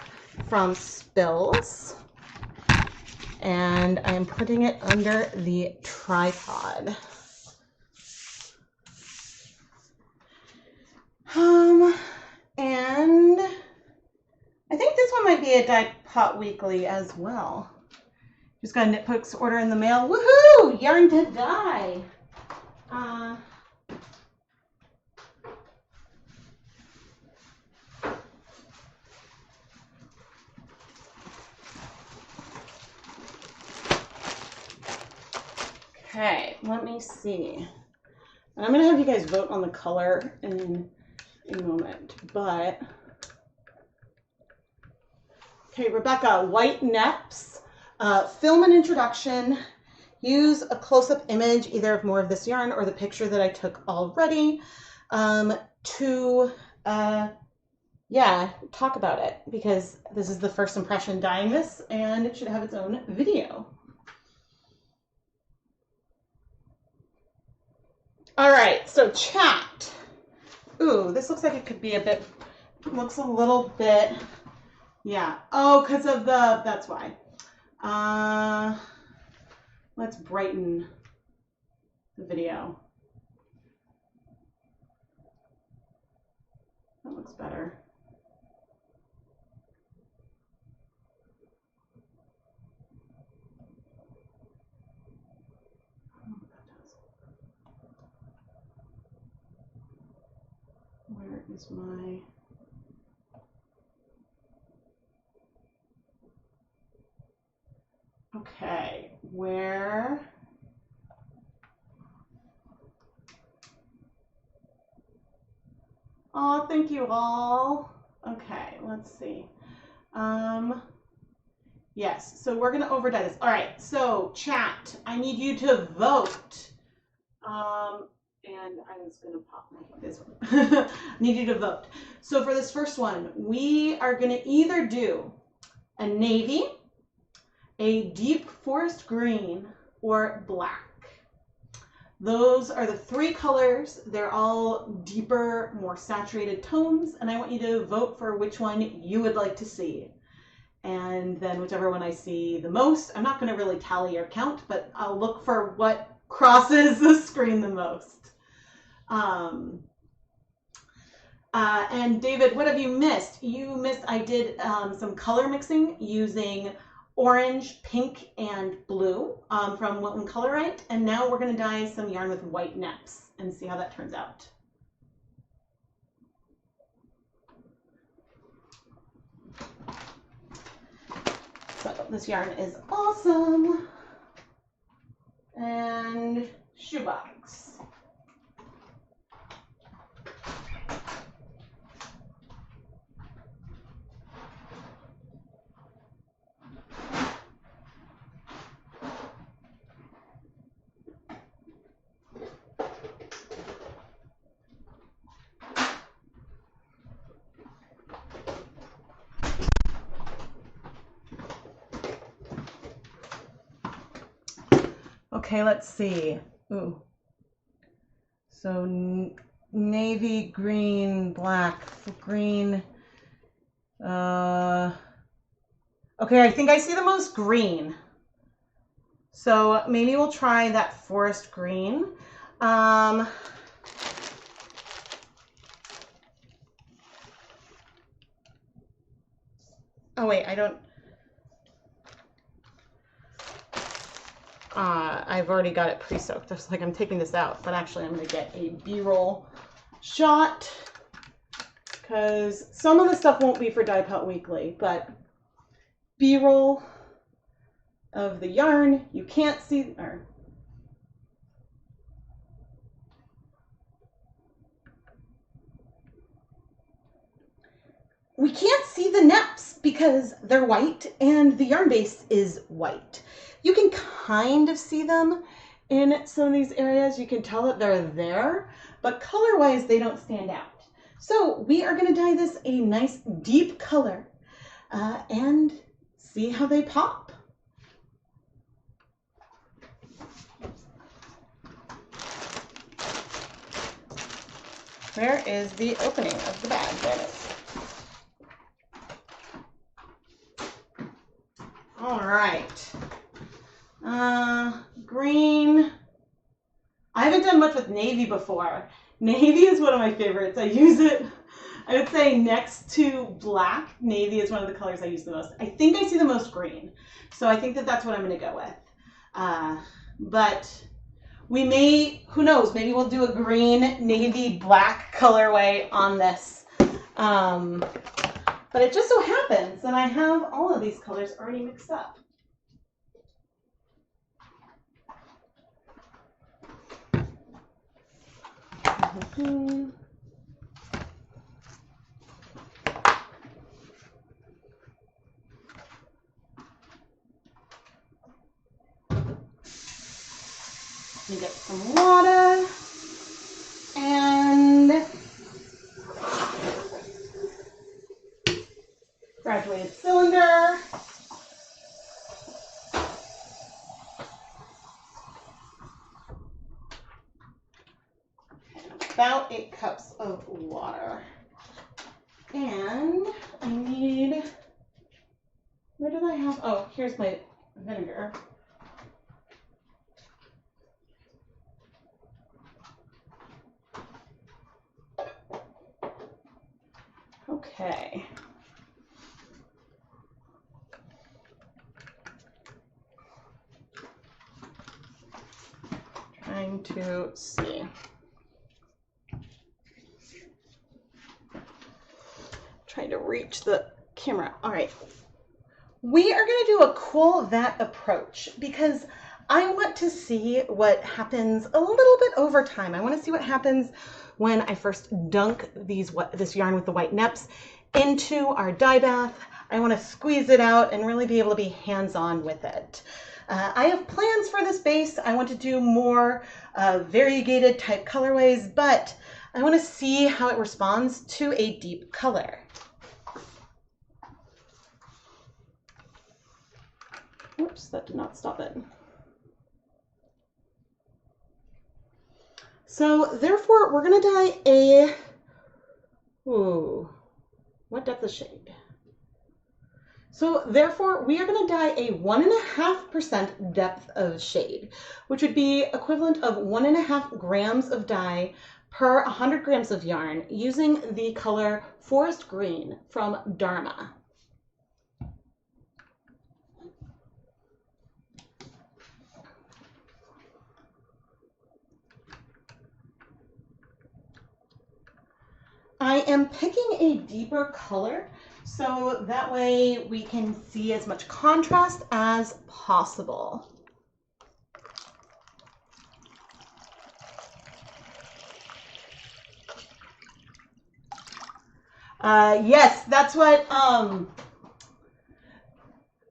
from spills. And I'm putting it under the tripod. And I think this one might be a Dyepot Weekly as well. Just got a Knit Books order in the mail. Woohoo! Yarn to dye. Okay, let me see. And I'm going to have you guys vote on the color in a moment, but okay, Rebecca, white neps, film an introduction, use a close-up image either of more of this yarn or the picture that I took already to yeah, talk about it because this is the first impression dyeing this and it should have its own video. All right, so chat. Ooh, this looks like it could be a bit, looks a little bit, yeah. Oh, because of the, that's why. Let's brighten the video. That looks better. Where is my... Okay, where... Oh, thank you all. Okay, let's see. Yes, so we're gonna overdye this. All right, so chat, I need you to vote. And I was gonna pop this one. I need you to vote. So for this first one, we are gonna either do a navy, a deep forest green, or black. Those are the three colors. They're all deeper, more saturated tones, and I want you to vote for which one you would like to see. And then whichever one I see the most, I'm not going to really tally or count, but I'll look for what crosses the screen the most. And David, what have you missed? You missed, I did some color mixing using orange, pink, and blue from Wilton Colorite. And now we're going to dye some yarn with white neps and see how that turns out. So this yarn is awesome. And shoebox. Okay, let's see. Ooh. So navy, green, black, green. Okay, I think I see the most green. So maybe we'll try that forest green. Oh wait, I don't. I've already got it pre-soaked. It's like I'm taking this out, but actually I'm going to get a B-roll shot because some of the stuff won't be for Dyepot Weekly, but B-roll of the yarn. You can't see, or we can't see the neps because they're white and the yarn base is white. You can kind of see them in some of these areas. You can tell that they're there, but color-wise, they don't stand out. So we are going to dye this a nice deep color and see how they pop. Where is the opening of the bag? There it is. All right. Green. I haven't done much with navy before. Navy is one of my favorites. I use it, I would say next to black, navy is one of the colors I use the most. I think I see the most green. So I think that that's what I'm going to go with. But we may, who knows, maybe we'll do a green, navy, black colorway on this. But it just so happens that I have all of these colors already mixed up. Let me get some water and graduated cylinder. About 8 cups of water. And I need, where did I have, oh, here's my vinegar. Okay. Trying to see. trying to reach the camera. All right. We are going to do a cool vat approach because I want to see what happens a little bit over time. I want to see what happens when I first dunk this yarn with the white neps into our dye bath. I want to squeeze it out and really be able to be hands-on with it. I have plans for this base. I want to do more variegated type colorways, but I want to see how it responds to a deep color. Oops, that did not stop it. So therefore, we're going to dye a, what depth of shade? So therefore, we are going to dye a 1.5% depth of shade, which would be equivalent of 1.5 grams of dye per 100 grams of yarn using the color Forest Green from Dharma. I am picking a deeper color so that way we can see as much contrast as possible. Yes, that's what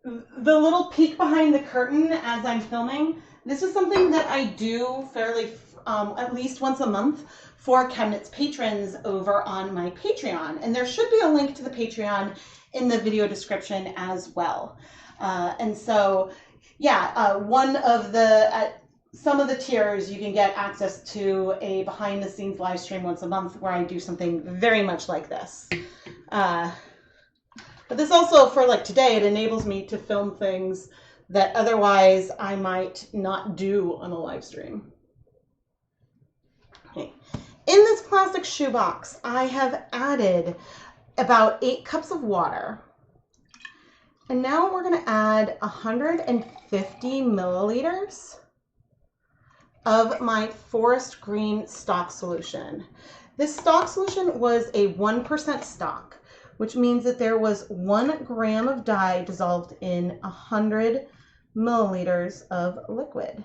the little peek behind the curtain as I'm filming. This is something that I do fairly at least once a month for ChemKnits patrons over on my Patreon. And there should be a link to the Patreon in the video description as well. And so, yeah, some of the tiers you can get access to a behind the scenes live stream once a month where I do something very much like this. But this also, for like today, it enables me to film things that otherwise I might not do on a live stream. Okay. In this plastic shoebox, I have added about 8 cups of water. And now we're going to add 150 milliliters of my Forest Green stock solution. This stock solution was a 1% stock, which means that there was 1 gram of dye dissolved in 100 milliliters of liquid.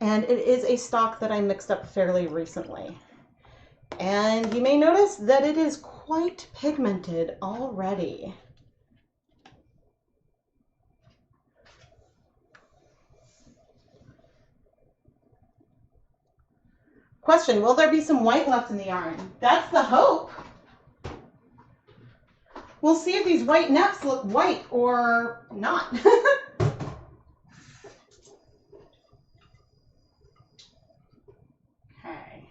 And it is a stock that I mixed up fairly recently. And you may notice that it is quite pigmented already. Question, will there be some white left in the yarn? That's the hope. We'll see if these white neps look white or not. Okay.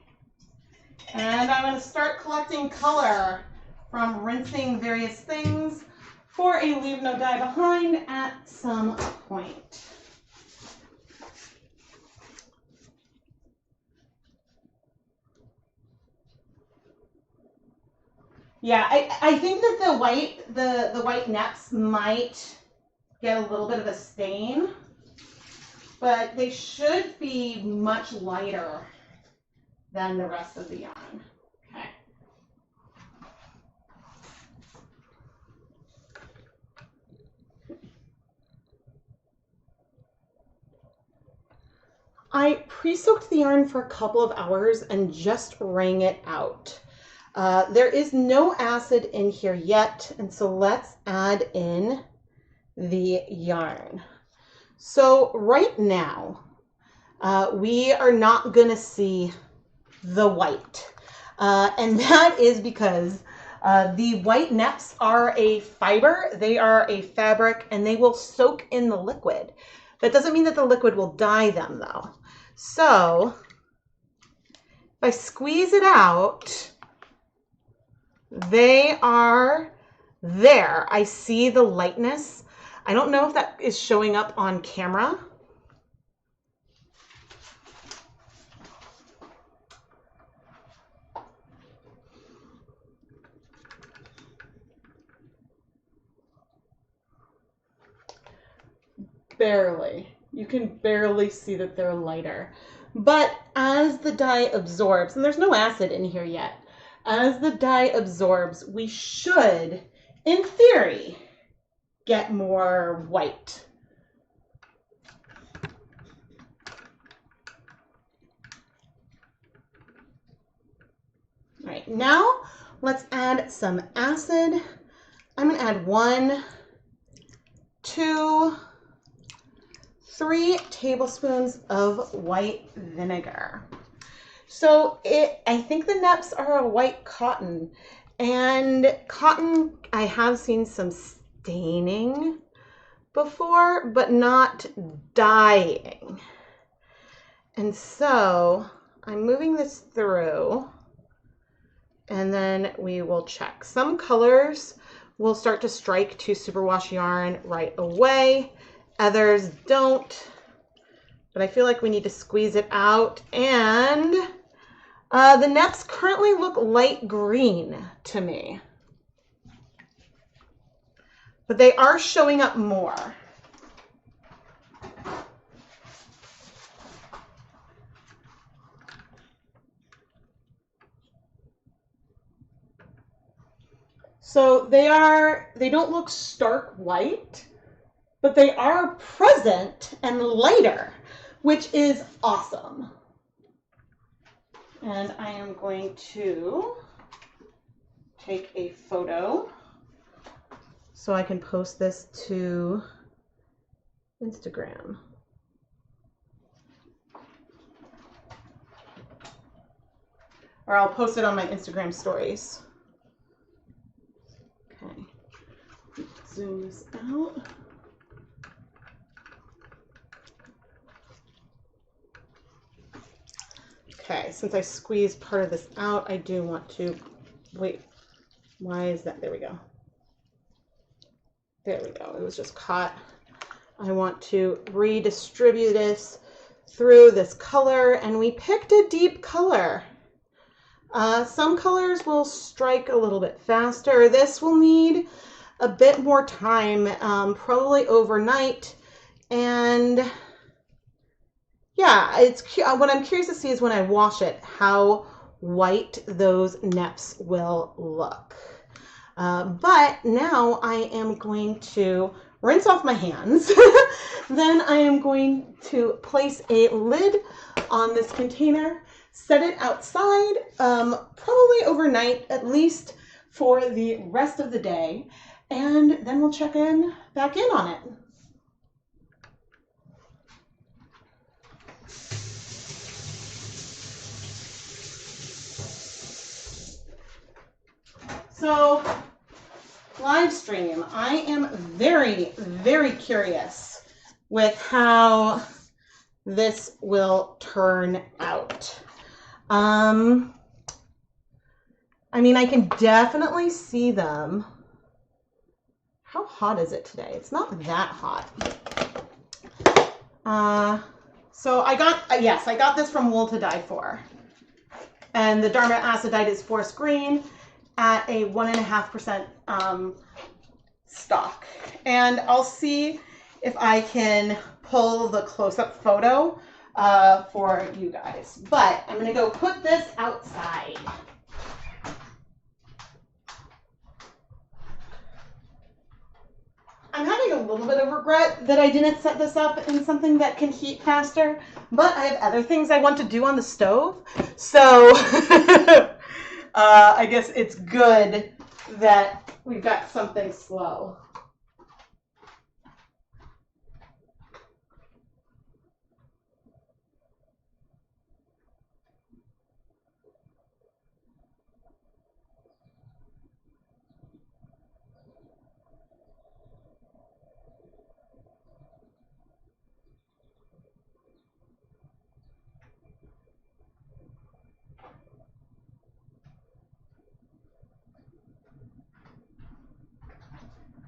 And I'm going to start collecting color from rinsing various things for a leave no dye behind at some point. Yeah, I think that the white neps might get a little bit of a stain, but they should be much lighter than the rest of the yarn. Okay. I pre-soaked the yarn for a couple of hours and just wring it out. There is no acid in here yet, and so let's add in the yarn. So right now, we are not going to see the white, and that is because the white neps are a fiber, they are a fabric, and they will soak in the liquid. That doesn't mean that the liquid will dye them, though. So if I squeeze it out, they are there. I see the lightness. I don't know if that is showing up on camera. Barely. You can barely see that they're lighter. But as the dye absorbs, and there's no acid in here yet, as the dye absorbs, we should, in theory, get more white. All right, now let's add some acid. I'm gonna add 1, 2, 3 tablespoons of white vinegar. So I think the neps are a white cotton, and cotton, I have seen some staining before, but not dyeing. And so I'm moving this through, and then we will check. Some colors will start to strike to superwash yarn right away. Others don't, but I feel like we need to squeeze it out. And the neps currently look light green to me, but they are showing up more. So they don't look stark white, but they are present and lighter, which is awesome. And I am going to take a photo so I can post this to Instagram. Or I'll post it on my Instagram stories. Okay, zoom this out. Okay, since I squeezed part of this out, I do want to, wait, why is that? There we go. There we go, it was just caught. I want to redistribute this through this color, and we picked a deep color. Some colors will strike a little bit faster. This will need a bit more time, probably overnight. And yeah, what I'm curious to see is when I wash it, how white those neps will look. But now I am going to rinse off my hands. Then I am going to place a lid on this container, set it outside, probably overnight, at least for the rest of the day, and then we'll check back in on it. So, live stream, I am very, very curious with how this will turn out. I mean, I can definitely see them. How hot is it today? It's not that hot. So I got, yes, I got this from Wool to Dye For. And the Dharma Acid dyed is forest green at a 1.5% stock. And I'll see if I can pull the close-up photo for you guys. But I'm gonna go put this outside. I'm having a little bit of regret that I didn't set this up in something that can heat faster, but I have other things I want to do on the stove. So I guess it's good that we've got something slow.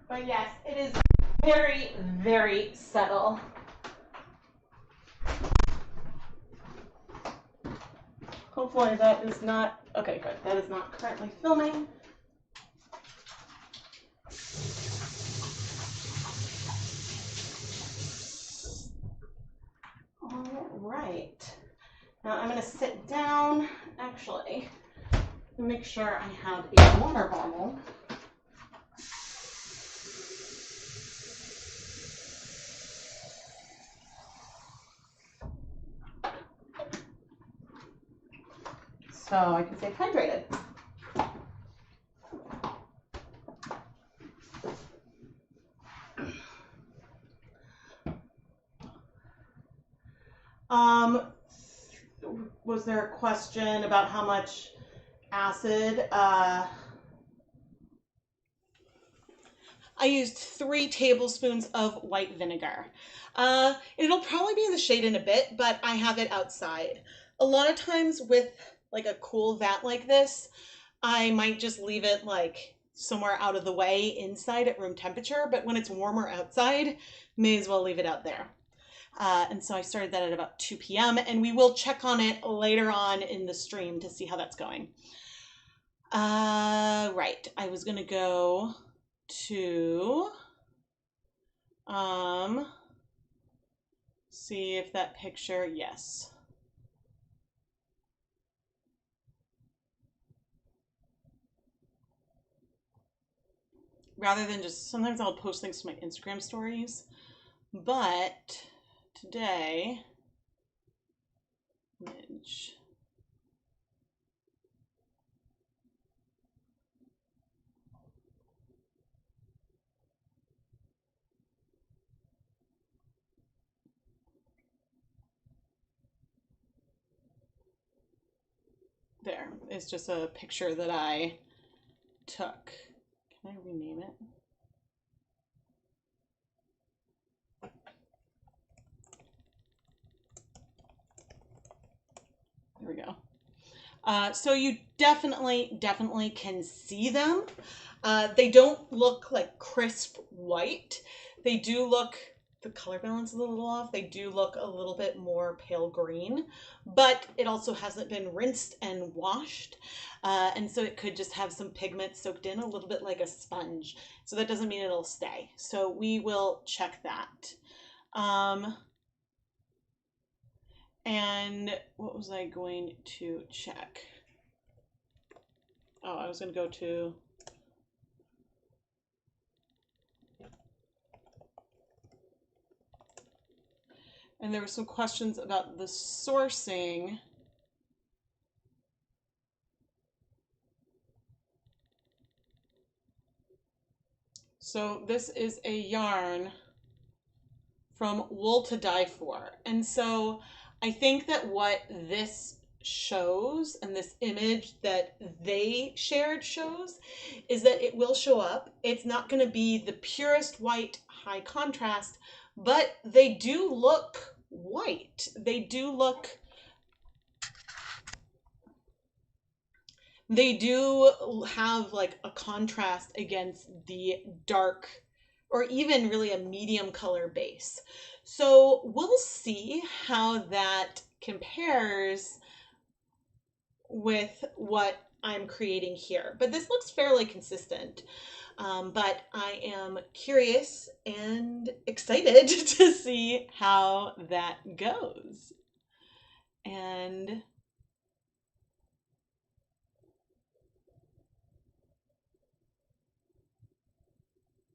But yes, it is very, very subtle. Hopefully that is not, okay, good. That is not currently filming. All right. Now I'm going to sit down. Actually, Make sure I have a water bottle. So I can stay hydrated. Was there a question about how much acid? I used 3 tablespoons of white vinegar. It'll probably be in the shade in a bit, but I have it outside. A lot of times with like a cool vat like this, I might just leave it like somewhere out of the way inside at room temperature, but when it's warmer outside, may as well leave it out there. And so I started that at about 2 p.m. and we will check on it later on in the stream to see how that's going. Right, I was gonna go to see if that picture, yes. Rather than just, sometimes I'll post things to my Instagram stories, but today, image. There is just a picture that I took. Can I rename it? There we go. So you definitely can see them. They don't look like crisp white. They do look, the color balance is a little off. They do look a little bit more pale green, but it also hasn't been rinsed and washed. And so it could just have some pigment soaked in a little bit like a sponge. So that doesn't mean it'll stay. So we will check that. And what was I going to check? Oh, I was going to go to, and there were some questions about the sourcing. So this is a yarn from Wool to Die For. And so I think that what this shows, and this image that they shared shows, is that it will show up. It's not going to be the purest white high contrast, but they do look white. They do look, they do have like a contrast against the dark or even really a medium color base. So we'll see how that compares with what I'm creating here. But this looks fairly consistent. But I am curious and excited to see how that goes. And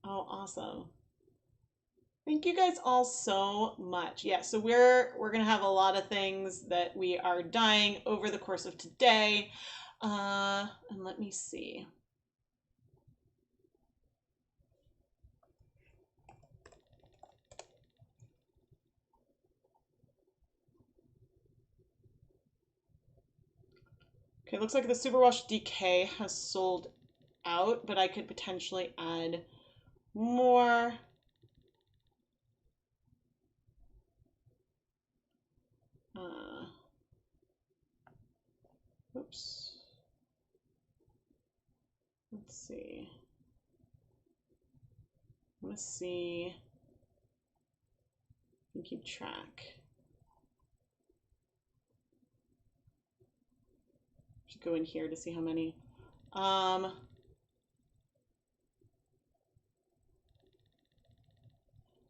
oh, awesome. Thank you guys all so much. Yeah, so we're gonna have a lot of things that we are dyeing over the course of today. And let me see. Okay, looks like the Superwash DK has sold out, but I could potentially add more. Oops. Let's see. I'm gonna see. You keep track. Should go in here to see how many.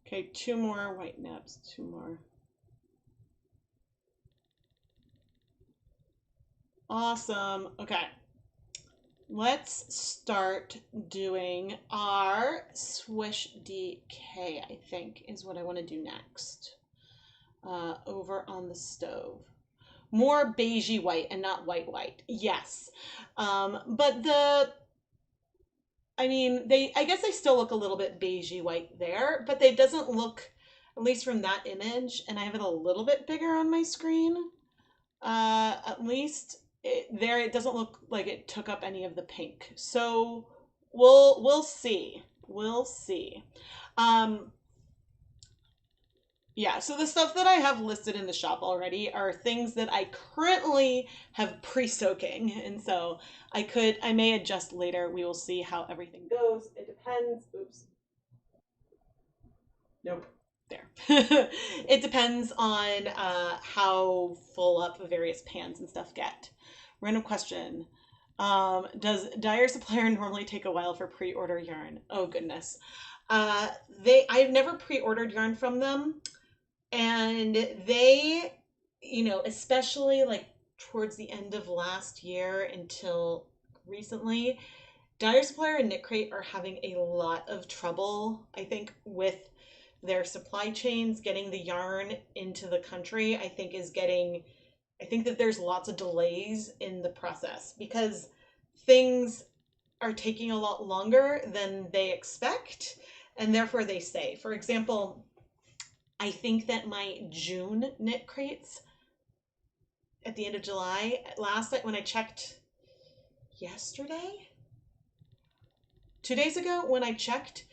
Okay, 2 more white neps, 2 more. Awesome. Okay. let's start doing our Swish DK, I think is what I want to do next. Over on the stove. More beigey white and not white. Yes. But I guess they still look a little bit beigey white there, but they doesn't look, at least from that image, and I have it a little bit bigger on my screen. At least it doesn't look like it took up any of the pink. So we'll see. We'll see. Yeah, so the stuff that I have listed in the shop already are things that I currently have pre-soaking. And so I may adjust later. We will see how everything goes. It depends. Oops. Nope. There. It depends on how full up various pans and stuff get. Random question. Does Dyer Supplier normally take a while for pre-order yarn? Oh, goodness. I've never pre-ordered yarn from them. And they, especially like towards the end of last year until recently, Dyer Supplier and Knit Crate are having a lot of trouble, I think, with their supply chains. Getting the yarn into the country, I think that there's lots of delays in the process because things are taking a lot longer than they expect, and therefore they stay. For example, I think that my June knit crates at the end of July, last night when I checked yesterday, 2 days ago when I checked,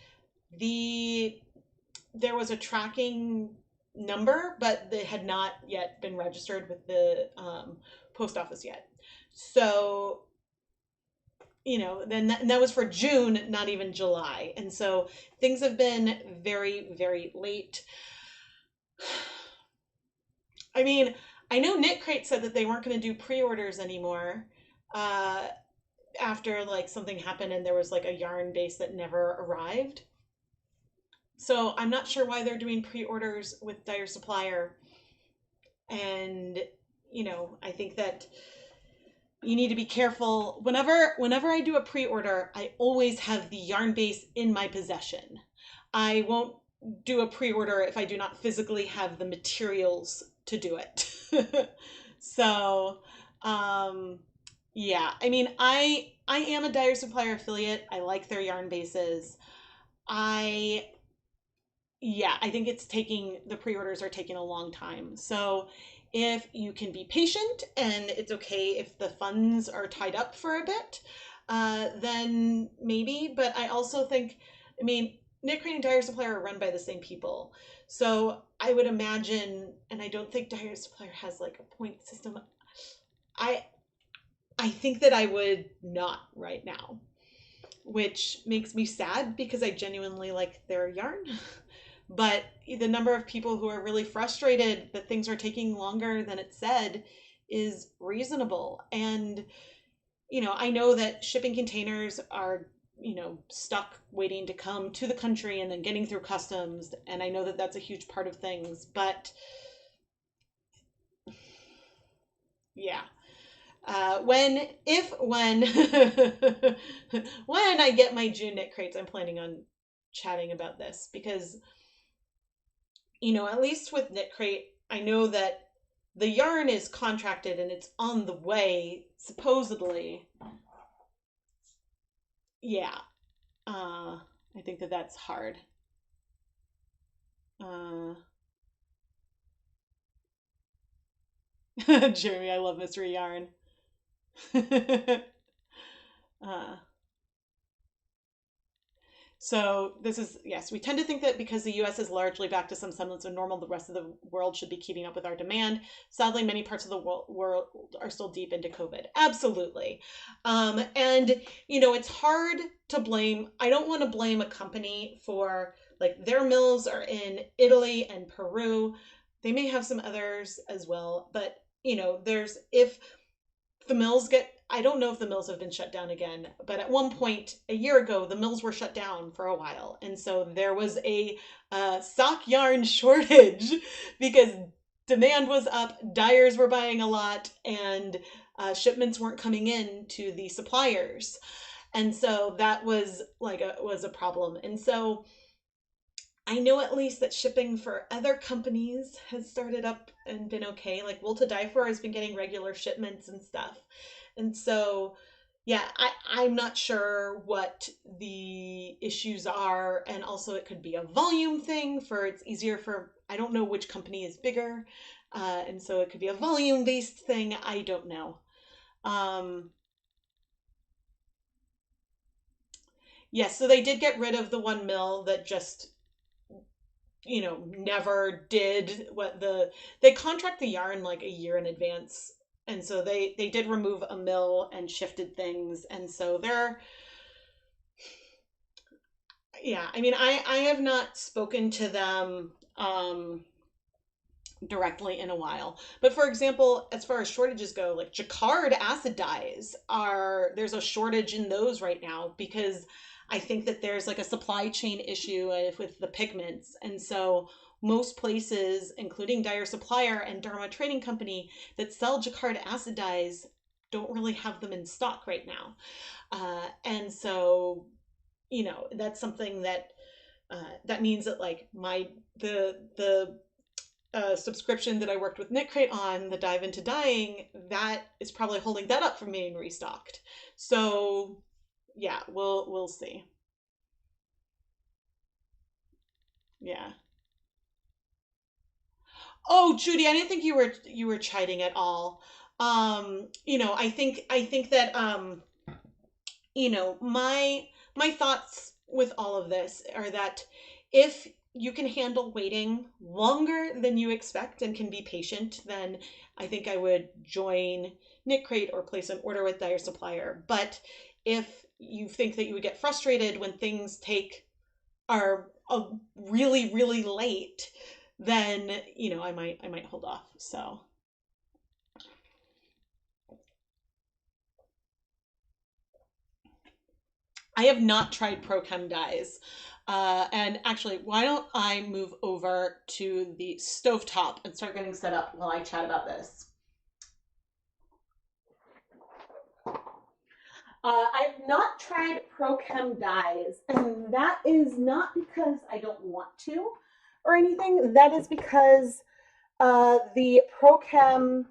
there was a tracking number, but they had not yet been registered with the post office yet. So, then that was for June, not even July. And so things have been very, very late. I mean, I know Knit Crate said that they weren't going to do pre-orders anymore after like something happened and there was like a yarn base that never arrived. So I'm not sure why they're doing pre-orders with Dyer Supplier. And, I think that you need to be careful. Whenever I do a pre-order, I always have the yarn base in my possession. I won't do a pre-order if I do not physically have the materials to do it. So, yeah, I am a Dyer Supplier affiliate. I like their yarn bases. I think the pre-orders are taking a long time. So if you can be patient and it's okay if the funds are tied up for a bit, then maybe. But I also think, Knit Crate and Dyer Supplier are run by the same people. So I would imagine, and I don't think Dyer Supplier has like a point system. I think that I would not right now, which makes me sad because I genuinely like their yarn. But the number of people who are really frustrated that things are taking longer than it said is reasonable. And, I know that shipping containers are, stuck waiting to come to the country and then getting through customs. And I know that that's a huge part of things. But yeah. When when I get my June knit crates, I'm planning on chatting about this because, at least with Knit Crate, I know that the yarn is contracted and it's on the way, supposedly. Yeah. I think that that's hard. Jeremy, I love mystery yarn. So this is, yes, we tend to think that because the US is largely back to some semblance of normal, the rest of the world should be keeping up with our demand. Sadly, many parts of the world are still deep into COVID. Absolutely. And, it's hard to blame. I don't want to blame a company for, like, their mills are in Italy and Peru. They may have some others as well. But, if the mills I don't know if the mills have been shut down again, but at one point a year ago, the mills were shut down for a while. And so there was a sock yarn shortage because demand was up, dyers were buying a lot, and shipments weren't coming in to the suppliers. And so that was was a problem. And so I know at least that shipping for other companies has started up and been okay. Like Wool to Die For has been getting regular shipments and stuff. And so, yeah, I'm not sure what the issues are. And also, it could be a volume thing for it's easier for, I don't know which company is bigger. And so it could be a volume based thing. I don't know. Yes, so they did get rid of the one mill that just never did what they contract the yarn like a year in advance. And so they did remove a mill and shifted things. And so yeah, I mean, I have not spoken to them directly in a while. But for example, as far as shortages go, like jacquard acid dyes there's a shortage in those right now because I think that there's like a supply chain issue with the pigments. And so most places, including Dyer Supplier and Dharma Trading Company that sell jacquard acid dyes, don't really have them in stock right now. And so, that's something that that means that like the subscription that I worked with Knit Crate on, the Dive Into Dyeing, that is probably holding that up from being restocked. So yeah, we'll see. Yeah. Oh, Judy, I didn't think you were chiding at all. I think that my thoughts with all of this are that if you can handle waiting longer than you expect and can be patient, then I think I would join Knit Crate or place an order with Dyer Supplier. But if you think that you would get frustrated when things are really, really late, then I might hold off. So I have not tried Prochem dyes. And actually, why don't I move over to the stovetop and start getting set up while I chat about this? I've not tried Prochem dyes, and that is not because I don't want to or anything. That is because the Prochem.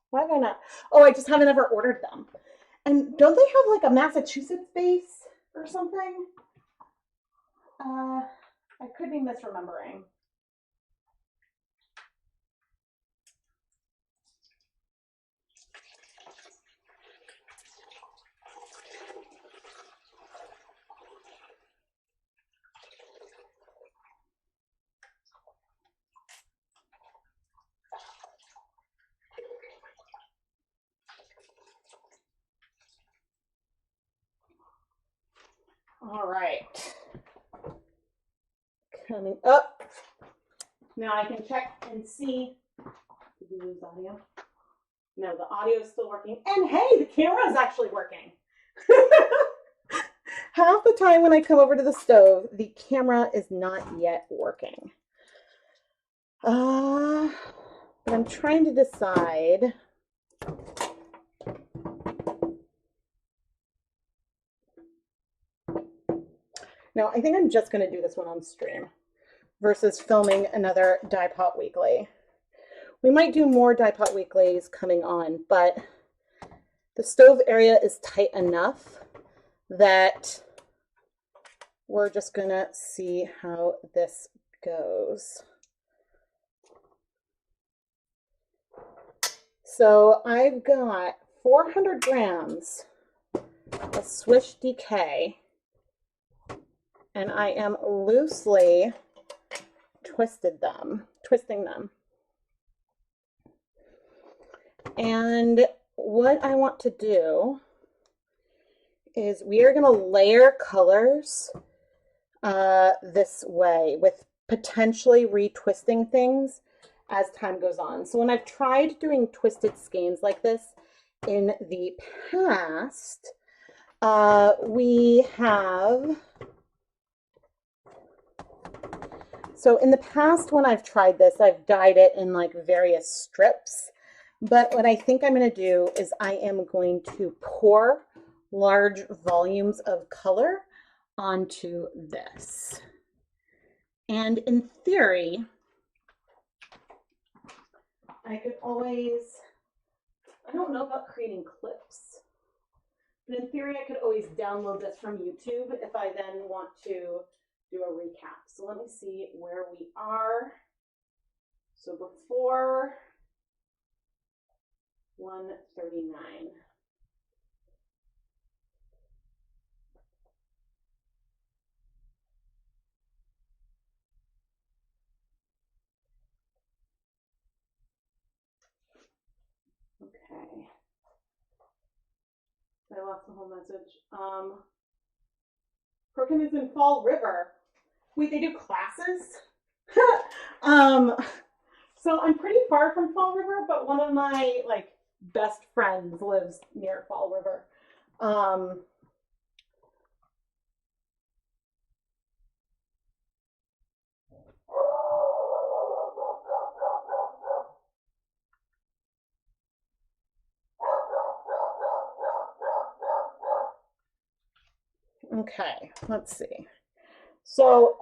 Why have I not? Oh, I just haven't ever ordered them. And don't they have like a Massachusetts base or something? I could be misremembering. All right. Coming up. Now I can check and see. Did we lose audio? No, the audio is still working. And hey, the camera is actually working. Half the time when I come over to the stove, the camera is not yet working. But I'm trying to decide. No, I think I'm just going to do this one on stream versus filming another Dyepot Weekly. We might do more Dyepot Weeklies coming on, but the stove area is tight enough that we're just going to see how this goes. So I've got 400 grams of Swish DK, and I am loosely twisting them. And what I want to do is we are going to layer colors this way with potentially retwisting things as time goes on. So when I've tried doing twisted skeins like this in the past, we have... So in the past when I've tried this, I've dyed it in like various strips. But what I think I'm going to do is I am going to pour large volumes of color onto this. And in theory, I could always, I don't know about creating clips, but in theory I could always download this from YouTube if I then want to do a recap. So let me see where we are. So before 139. Okay. I lost the whole message. Brooklyn is in Fall River. Wait, they do classes? So I'm pretty far from Fall River, but one of my best friends lives near Fall River. Okay, let's see. So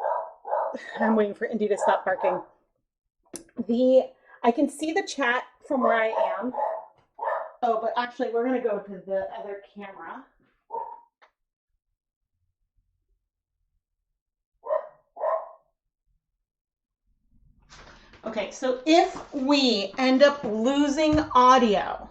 I'm waiting for Indy to stop barking. I can see the chat from where I am. Oh, but actually we're gonna go to the other camera. Okay, so if we end up losing audio,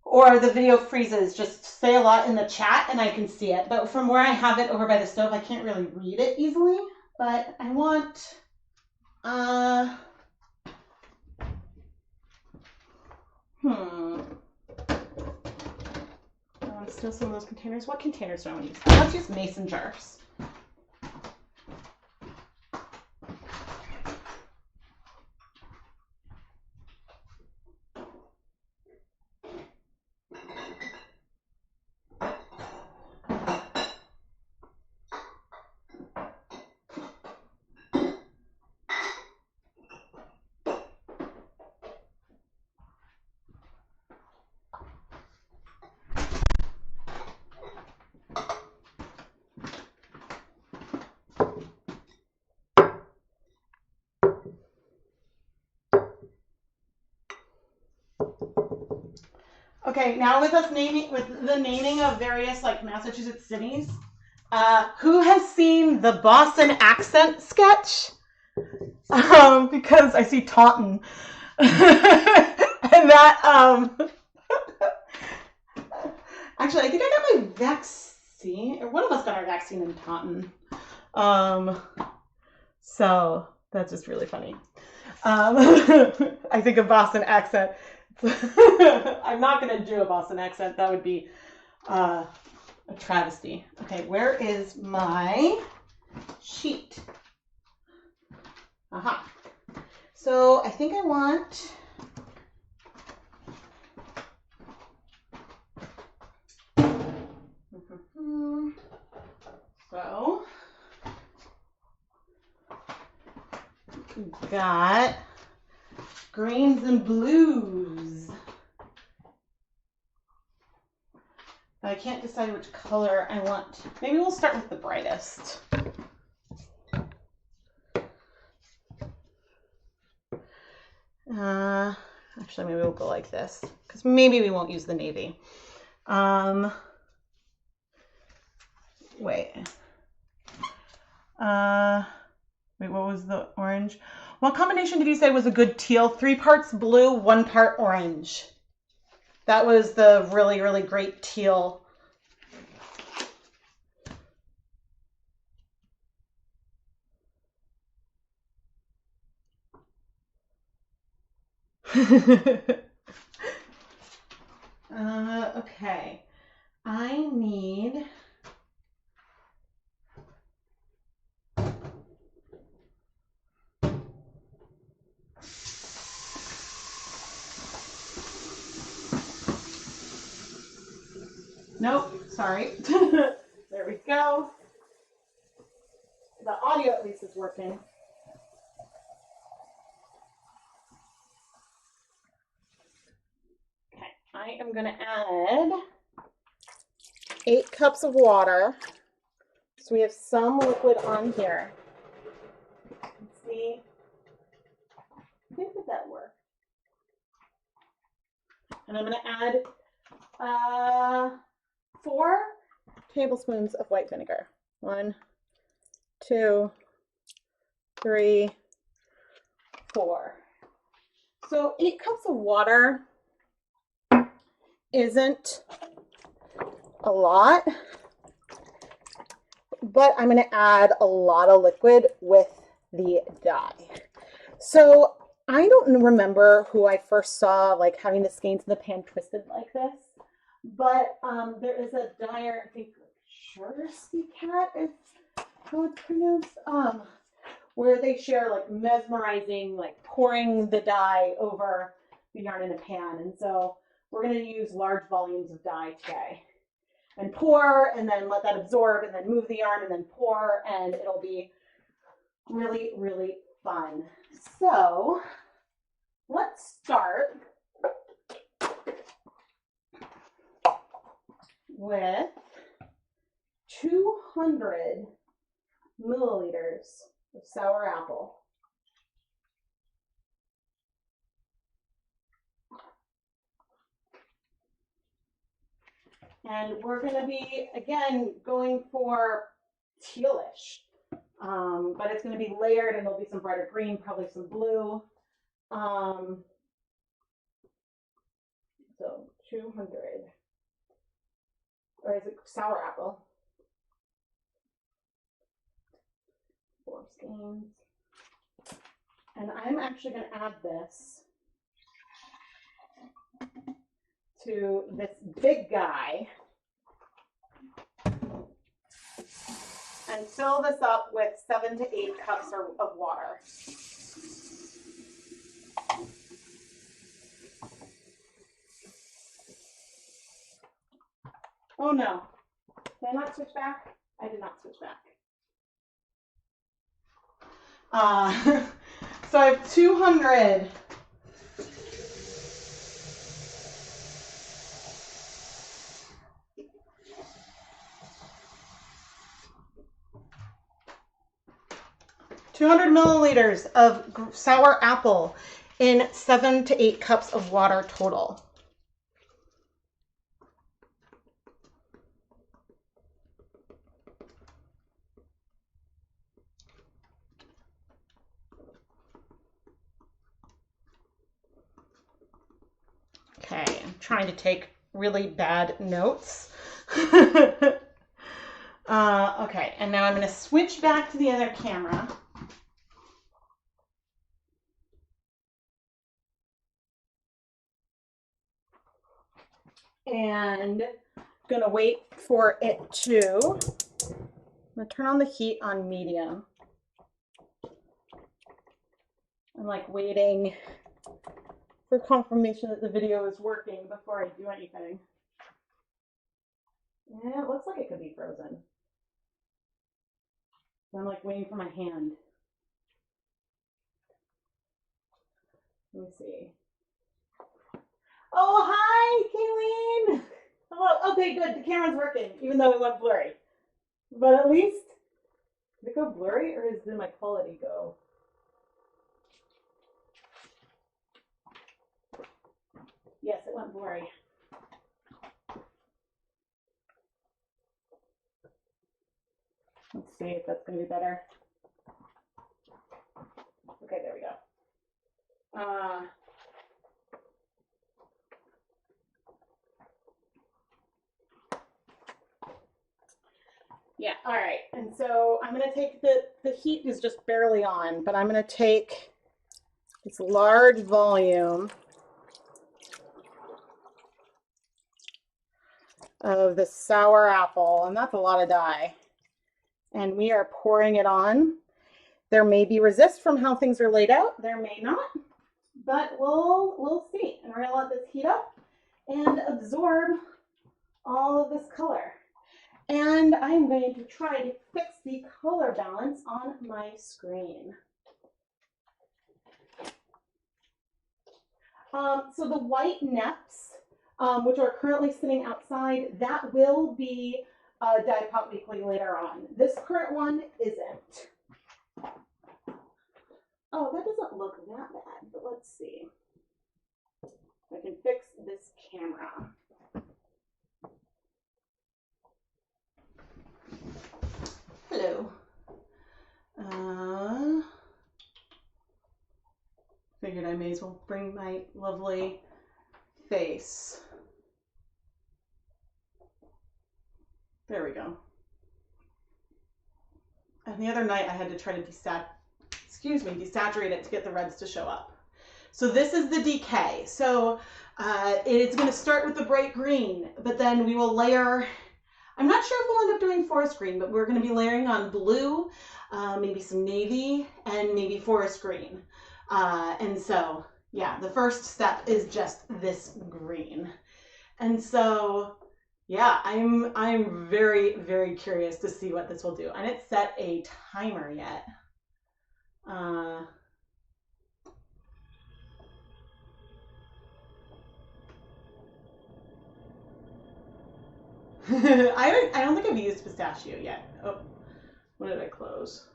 or the video freezes, just say a lot in the chat and I can see it. But from where I have it over by the stove, I can't really read it easily. But I want, I want to steal some of those containers. What containers do I want to use? Let's use mason jars. Okay, now with the naming of various Massachusetts cities, who has seen the Boston accent sketch? Because I see Taunton, and that actually I think I got my vaccine, or one of us got our vaccine in Taunton. So that's just really funny. I think a Boston accent. I'm not going to do a Boston accent. That would be a travesty. Okay, where is my sheet? Aha. So I think I want so got greens and blues. But I can't decide which color I want. Maybe we'll start with the brightest. Actually, maybe we'll go like this, because maybe we won't use the navy. Wait, what was the orange? What combination did you say was a good teal? 3 parts blue, 1 part orange. That was the really, really great teal. Okay, I need nope, sorry. There we go. The audio at least is working. I'm going to add 8 cups of water. So we have some liquid on here. Let's see. I think that works. And I'm going to add 4 tablespoons of white vinegar. 1, 2, 3, 4. So 8 cups of water isn't a lot, but I'm going to add a lot of liquid with the dye. So I don't remember who I first saw like having the skeins in the pan twisted like this, but there is a dyer, I think Sugarsky Cat is how it's pronounced, where they share like mesmerizing, like pouring the dye over the yarn in a pan. And so we're going to use large volumes of dye today and pour and then let that absorb and then move the yarn and then pour, and it'll be really, really fun. So let's start with 200 milliliters of sour apple. And we're going to be, again, going for tealish, but it's going to be layered, and there'll be some brighter green, probably some blue. So 200, or is it sour apple? 4 skeins. And I'm actually going to add this to this big guy and fill this up with 7 to 8 cups of water. Oh no, did I not switch back? I did not switch back. So I have 200 milliliters of sour apple in 7 to 8 cups of water total. Okay, I'm trying to take really bad notes. Okay, and now I'm going to switch back to the other camera. And I'm going to wait for it to, I'm going to turn on the heat on medium. I'm like waiting for confirmation that the video is working before I do anything. Yeah, it looks like it could be frozen. So I'm like waiting for my hand. Let me see. Oh, hi, Kayleen. Hello. Okay, good. The camera's working, even though it went blurry. But at least, did it go blurry, or did my quality go? Yes, it went blurry. Let's see if that's going to be better. Okay, there we go. Yeah, all right. And so I'm going to take the heat is just barely on, but I'm going to take this large volume of the sour apple, and that's a lot of dye. And we are pouring it on. There may be resist from how things are laid out. There may not, but we'll see. And we're going to let this heat up and absorb all of this color. And I'm going to try to fix the color balance on my screen. So the white neps which are currently sitting outside. That will be Dyepot Weekly later on. This current one isn't. Oh, that doesn't look that bad, but let's see. I can fix this camera. Hello. Figured I may as well bring my lovely face. There we go. And the other night I had to try to desaturate it to get the reds to show up. So this is the DK. So it's going to start with the bright green, but then we will layer, I'm not sure if we'll end up doing forest green, but we're going to be layering on blue, maybe some navy, and maybe forest green. And so, yeah, the first step is just this green. And so, yeah, I'm very, very curious to see what this will do. I didn't set a timer yet. I don't think I've used pistachio yet. Oh, what did I close?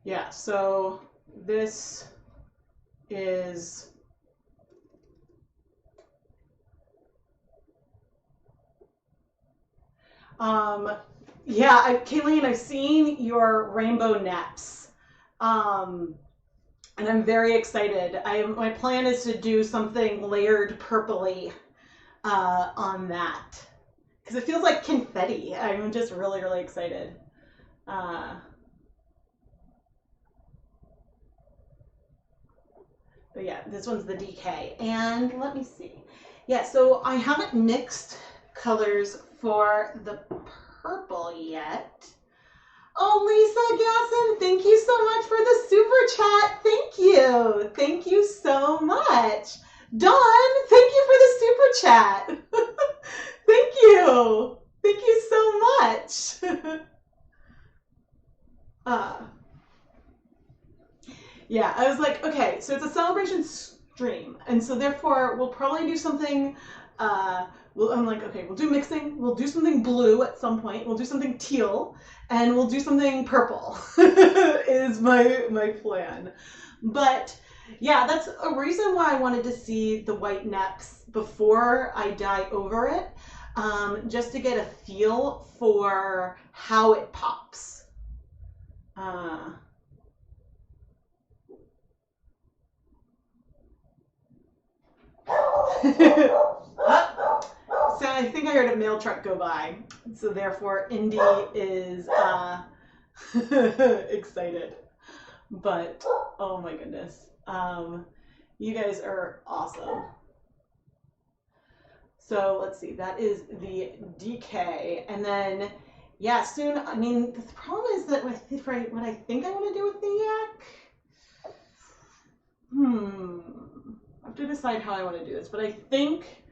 Yeah, so this is yeah, Kayleen, I've seen your rainbow neps. And I'm very excited. My plan is to do something layered purpley on that. Because it feels like confetti. I'm just really, really excited. But yeah, this one's the DK. And let me see. Yeah, so I haven't mixed colors for the purple yet. Oh, Lisa Gasson, thank you so much for the super chat. Thank you. Thank you so much. Dawn, thank you for the super chat. Thank you. Thank you so much. Yeah, I was like, okay, so it's a celebration stream, and so therefore we'll probably do something. I'm like, okay, we'll do mixing. We'll do something blue at some point. We'll do something teal, and we'll do something purple. Is my plan. But yeah, that's a reason why I wanted to see the white neps before I dye over it, just to get a feel for how it pops. So I think I heard a mail truck go by. So therefore, Indy is excited. But oh my goodness, you guys are awesome. So let's see, that is the DK, and then yeah, soon. I mean, the problem is that what I think I want to do with the yak. I have to decide how I want to do this, but I think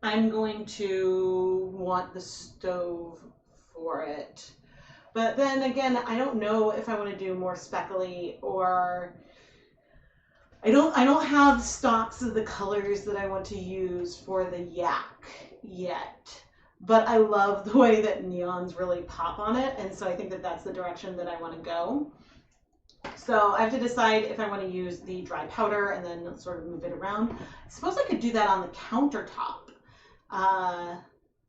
I'm going to want the stove for it. But then again, I don't know if I want to do more speckly, or I don't have stocks of the colors that I want to use for the yak yet. But I love the way that neons really pop on it, and so I think that that's the direction that I want to go. So I have to decide if I want to use the dry powder and then sort of move it around. I suppose I could do that on the countertop.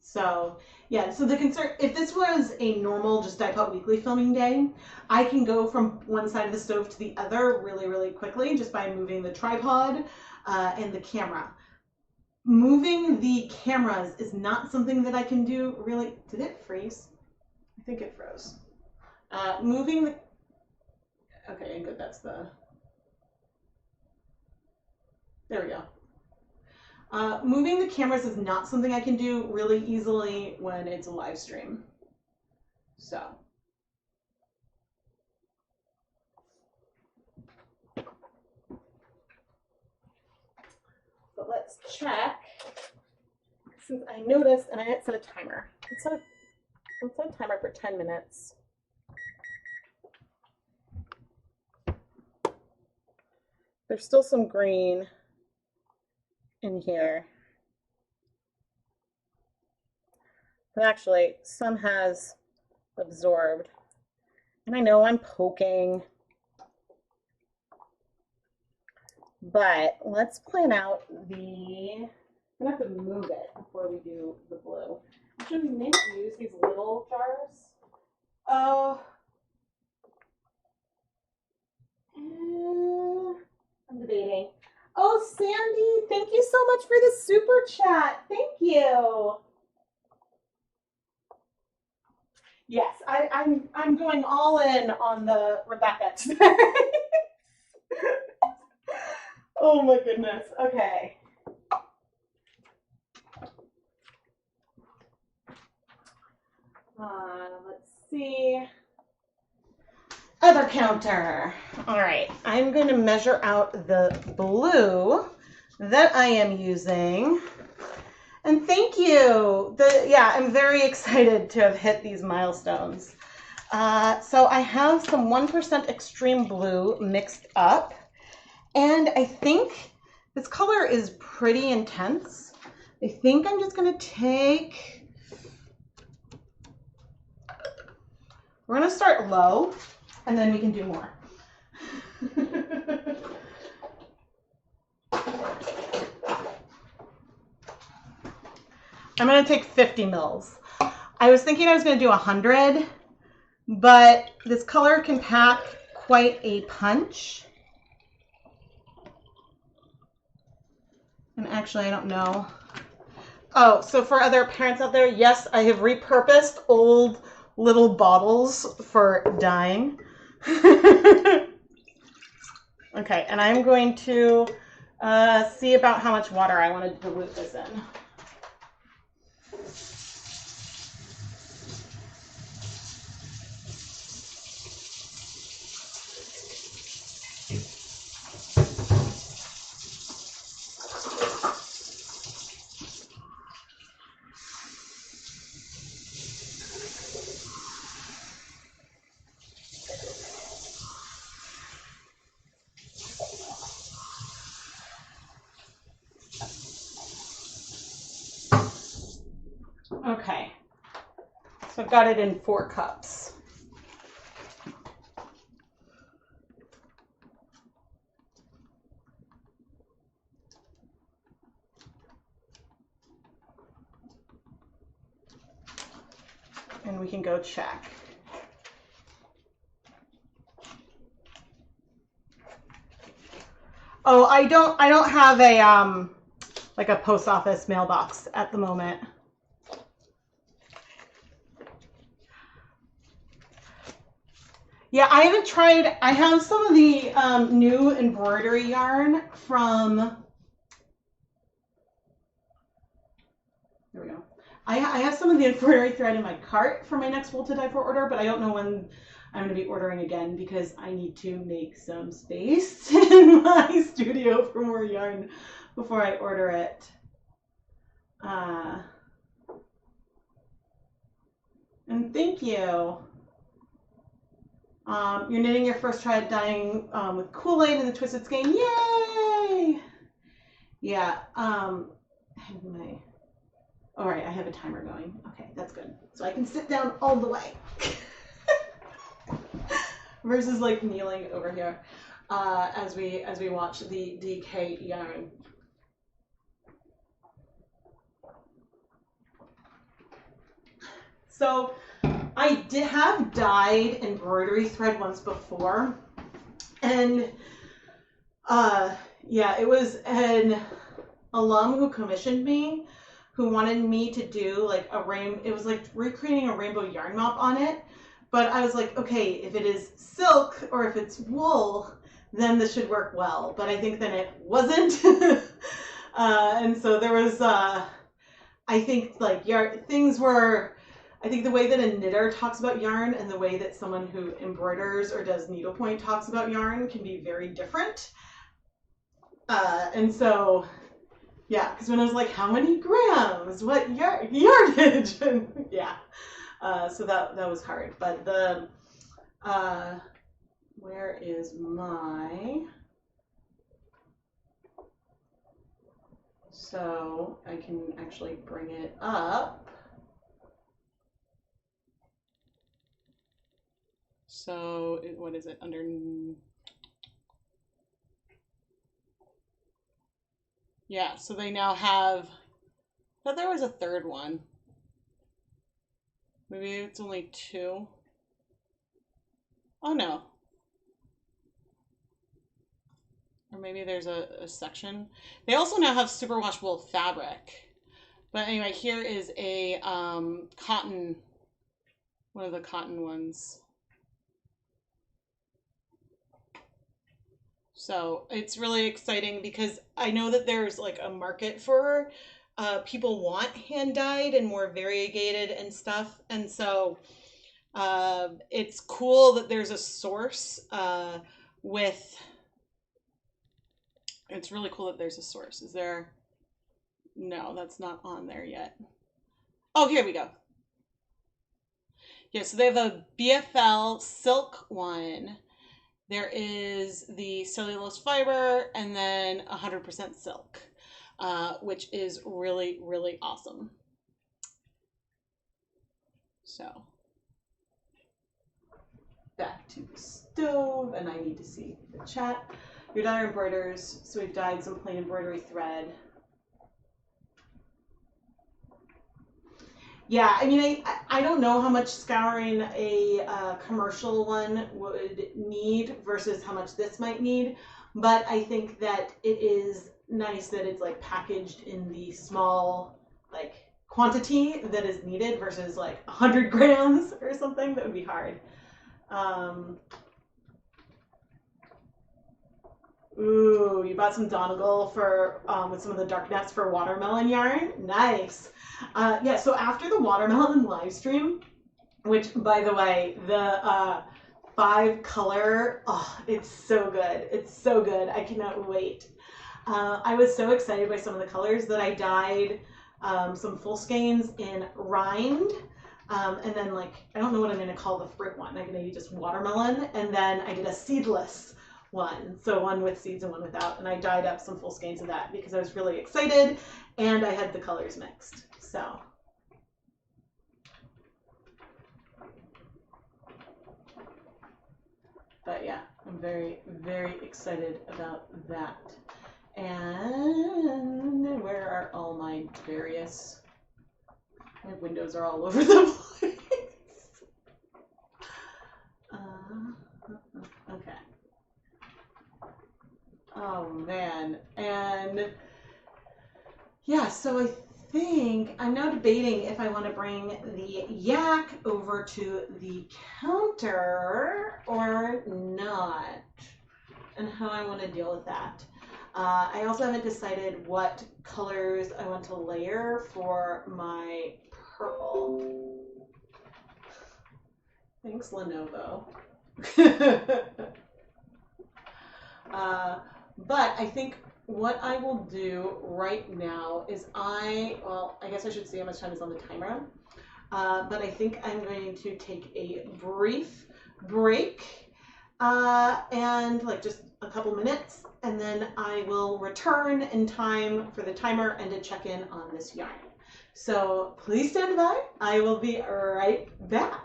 So yeah, so the concern, if this was a normal just Dyepot Weekly filming day, I can go from one side of the stove to the other really, really quickly just by moving the tripod and the camera. Moving the cameras is not something that I can do really. Did it freeze? I think it froze. Moving the, okay, good, that's the, there we go. Moving the cameras is not something I can do really easily when it's a live stream. So. But let's check. since I noticed, and I didn't set a timer. Let's set a timer for 10 minutes. There's still some green in here. But actually, some has absorbed. And I know I'm poking, but let's plan out the, I'm gonna have to move it before we do the blue. Should we maybe use these little jars? Oh, I'm debating. Oh, Sandy, thank you so much for the super chat. Thank you. Yes, I'm going all in on the Rebecca today. Oh my goodness. Okay. Let's see. Other counter. All right, I'm going to measure out the blue that I am using. And thank you. Yeah, I'm very excited to have hit these milestones. So I have some 1% extreme blue mixed up. And I think this color is pretty intense. I think I'm just going to take, we're going to start low and then we can do more. I'm going to take 50 mils. I was thinking I was going to do 100, but this color can pack quite a punch. And actually, I don't know. Oh, so for other parents out there, yes, I have repurposed old little bottles for dyeing. Okay, and I'm going to see about how much water I want to dilute this in. Okay, so I've got it in 4 cups. And we can go check. Oh, I don't have a like a post office mailbox at the moment. Yeah, I haven't tried. I have some of the new embroidery yarn from, there we go. I have some of the embroidery thread in my cart for my next wool to dye for order, but I don't know when I'm going to be ordering again because I need to make some space in my studio for more yarn before I order it. And thank you. You're knitting your first try at dyeing with Kool-Aid and the Twisted Skein. Yay! Yeah. All right, I have a timer going. Okay, that's good. So I can sit down all the way. Versus like kneeling over here as we watch the DK yarn. So I did have dyed embroidery thread once before, and yeah, it was an alum who commissioned me, who wanted me to do like it was like recreating a rainbow yarn mop on it. But I was like, okay, if it is silk or if it's wool, then this should work well. But I think then it wasn't. And so there was, I think like I think the way that a knitter talks about yarn and the way that someone who embroiders or does needlepoint talks about yarn can be very different. And so Yeah, because when I was like, how many grams? What yardage? And yeah, so that was hard. But the where is my? So I can actually bring it up. So what is it under? Yeah, so they now have. I thought there was a third one. Maybe it's only 2. Oh no. Or maybe there's a section. They also now have superwash wool fabric. But anyway, here is a cotton, one of the cotton ones. So it's really exciting because I know that there's like a market for people want hand dyed and more variegated and stuff. And so it's cool that there's a source with, it's really cool that there's a source. Is there? No, that's not on there yet. Oh, here we go. Yeah, so they have a BFL silk one. There is the cellulose fiber and then 100% silk, which is really, really awesome. So back to the stove, and I need to see the chat. Your dyer embroiders. So we've dyed some plain embroidery thread. Yeah, I mean, I don't know how much scouring a commercial one would need versus how much this might need, but I think that it is nice that it's like packaged in the small like quantity that is needed versus like 100 grams or something. That would be hard. Ooh, you bought some Donegal for with some of the dark nets for watermelon yarn. Nice. Yeah, so after the watermelon live stream, which by the way, the 5-color, oh, it's so good. It's so good. I cannot wait. I was so excited by some of the colors that I dyed some full skeins in rind. And then like, I don't know what I'm going to call the fruit one. I'm going to use just watermelon. And then I did a seedless one. So one with seeds and one without. And I dyed up some full skeins of that because I was really excited and I had the colors mixed. So. But yeah, I'm very, very excited about that. And where are all my various, my windows are all over the place. Okay. Oh man. And yeah, so I think I'm now debating if I want to bring the yak over to the counter or not, and how I want to deal with that. I also haven't decided what colors I want to layer for my purple. Thanks, Lenovo. But I think what I will do right now is I guess I should see how much time is on the timer. But I think I'm going to take a brief break and like just a couple minutes, and then I will return in time for the timer and to check in on this yarn. So please stand by. I will be right back.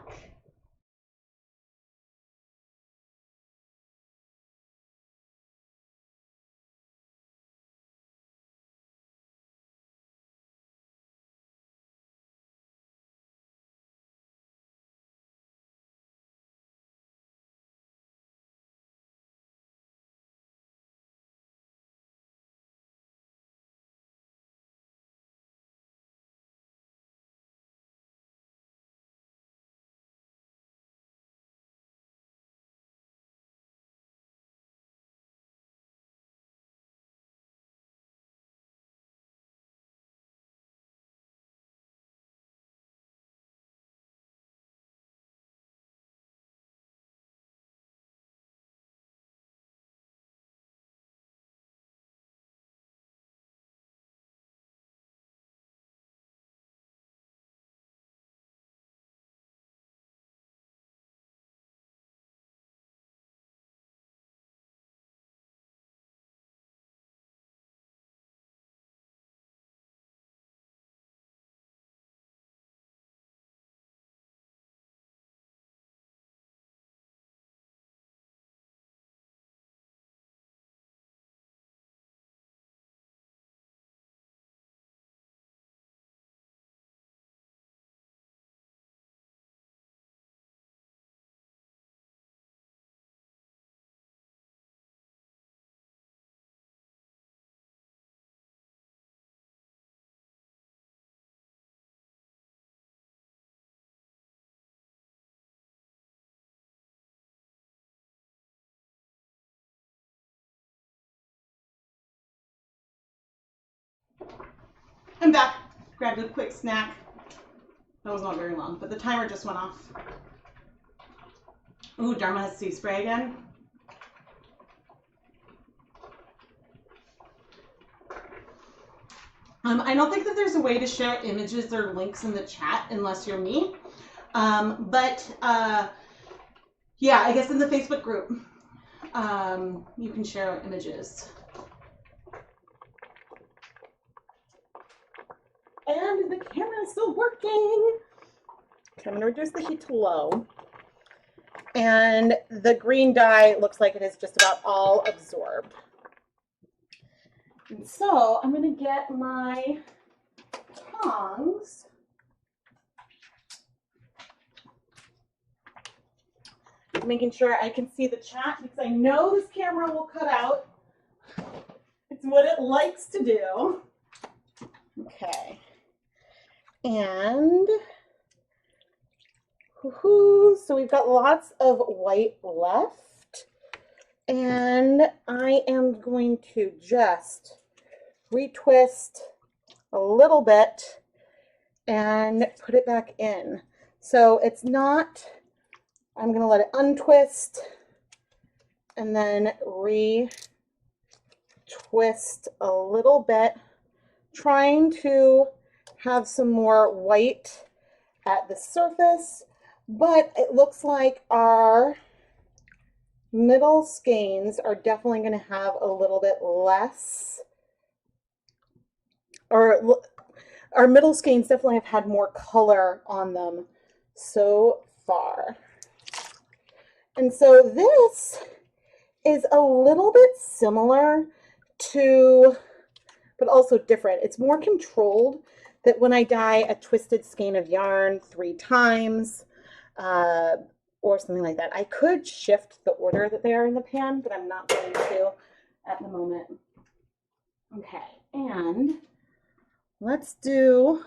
I'm back. Grabbed a quick snack. That was not very long, but the timer just went off. Ooh, Dharma has sea spray again. I don't think that there's a way to share images or links in the chat unless you're me. Yeah, I guess in the Facebook group, you can share images. And the camera is still working. Okay, I'm gonna reduce the heat to low. And the green dye looks like it is just about all absorbed. And so I'm gonna get my tongs. Making sure I can see the chat because I know this camera will cut out. It's what it likes to do. Okay. And so we've got lots of white left. And I am going to just retwist a little bit and put it back in. So it's not, I'm going to let it untwist and then retwist a little bit, trying to have some more white at the surface, but it looks like our middle skeins are definitely going to have a little bit less, or our middle skeins definitely have had more color on them so far. And so this is a little bit similar to, but also different. It's more controlled, that when I dye a twisted skein of yarn 3 times or something like that. I could shift the order that they are in the pan, but I'm not going to at the moment. Okay, and let's do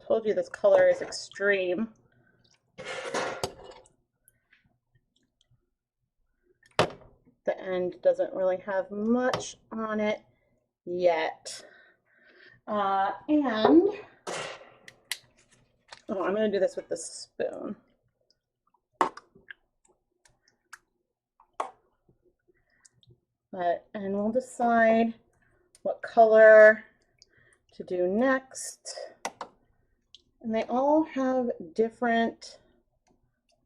told you this color is extreme. The end doesn't really have much on it yet. I'm going to do this with the spoon. And we'll decide what color to do next. And they all have different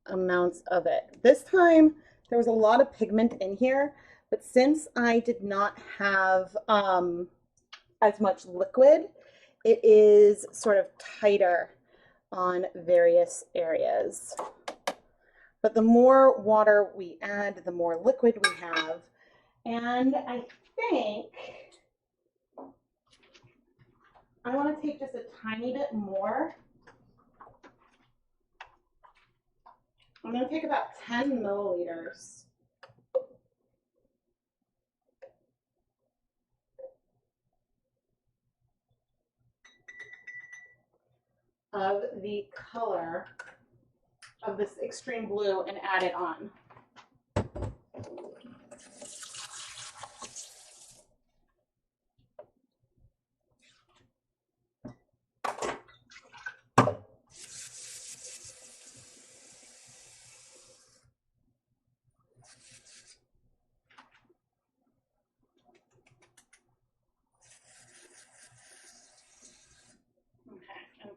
amounts of it. This time there was a lot of pigment in here, but since I did not have as much liquid, it is sort of tighter on various areas. But the more water we add, the more liquid we have. And I think I want to take just a tiny bit more. I'm going to take about 10 milliliters. Of the color of this extreme blue and add it on.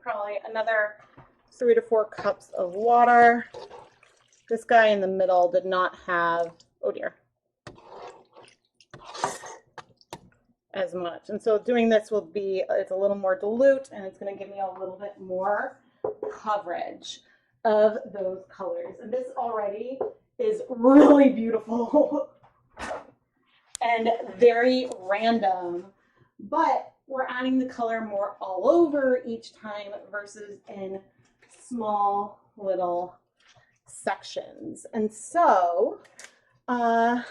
Probably another 3 to 4 cups of water. This guy in the middle did not have, oh dear, as much. And so doing this will be, it's a little more dilute and it's going to give me a little bit more coverage of those colors. And this already is really beautiful and very random, but we're adding the color more all over each time versus in small little sections. And so I'm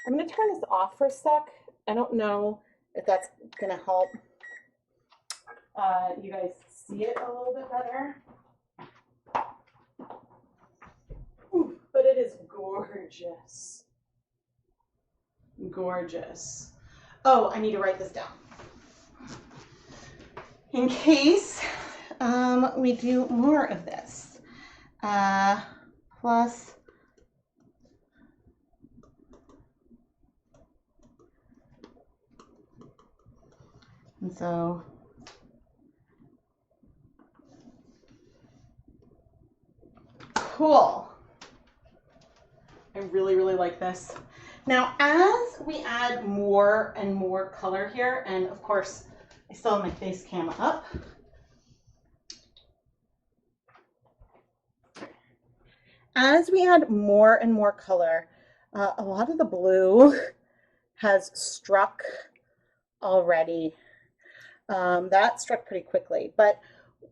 going to turn this off for a sec. I don't know if that's going to help you guys see it a little bit better. gorgeous. Gorgeous. Oh, I need to write this down. In case we do more of this. Plus and so cool. I really, really like this. Now, as we add more and more color here, and of course, I still have my face cam up. As we add more and more color, a lot of the blue has struck already. That struck pretty quickly, but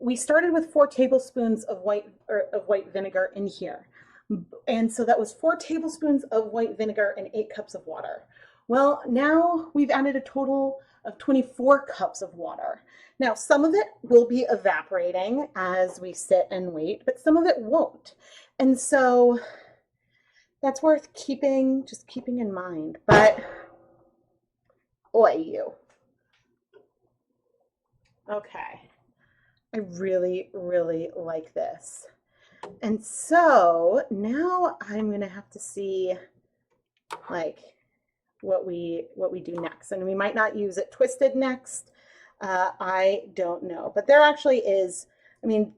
we started with 4 tablespoons of white vinegar in here. And so that was 4 tablespoons of white vinegar and 8 cups of water. Well, now we've added a total of 24 cups of water. Now, some of it will be evaporating as we sit and wait, but some of it won't. And so that's worth just keeping in mind. But, you. Okay. I really, really like this. And so now I'm going to have to see like what we do next. And we might not use it twisted next. I don't know. But there actually is, I mean,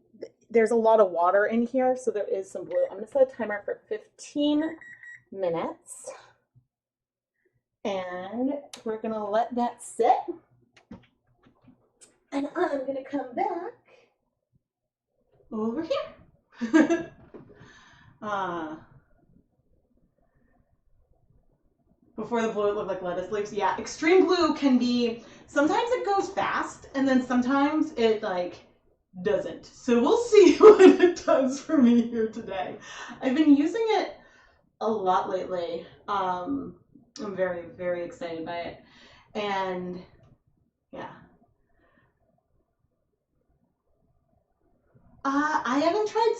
there's a lot of water in here, so there is some blue. I'm going to set a timer for 15 minutes. And we're going to let that sit. And I'm going to come back over here. Before the blue, it looked like lettuce leaves. Yeah, extreme blue can be, sometimes it goes fast, and then sometimes it like doesn't. So we'll see what it does for me here today. I've been using it a lot lately. I'm very, very excited by it. And yeah. I haven't tried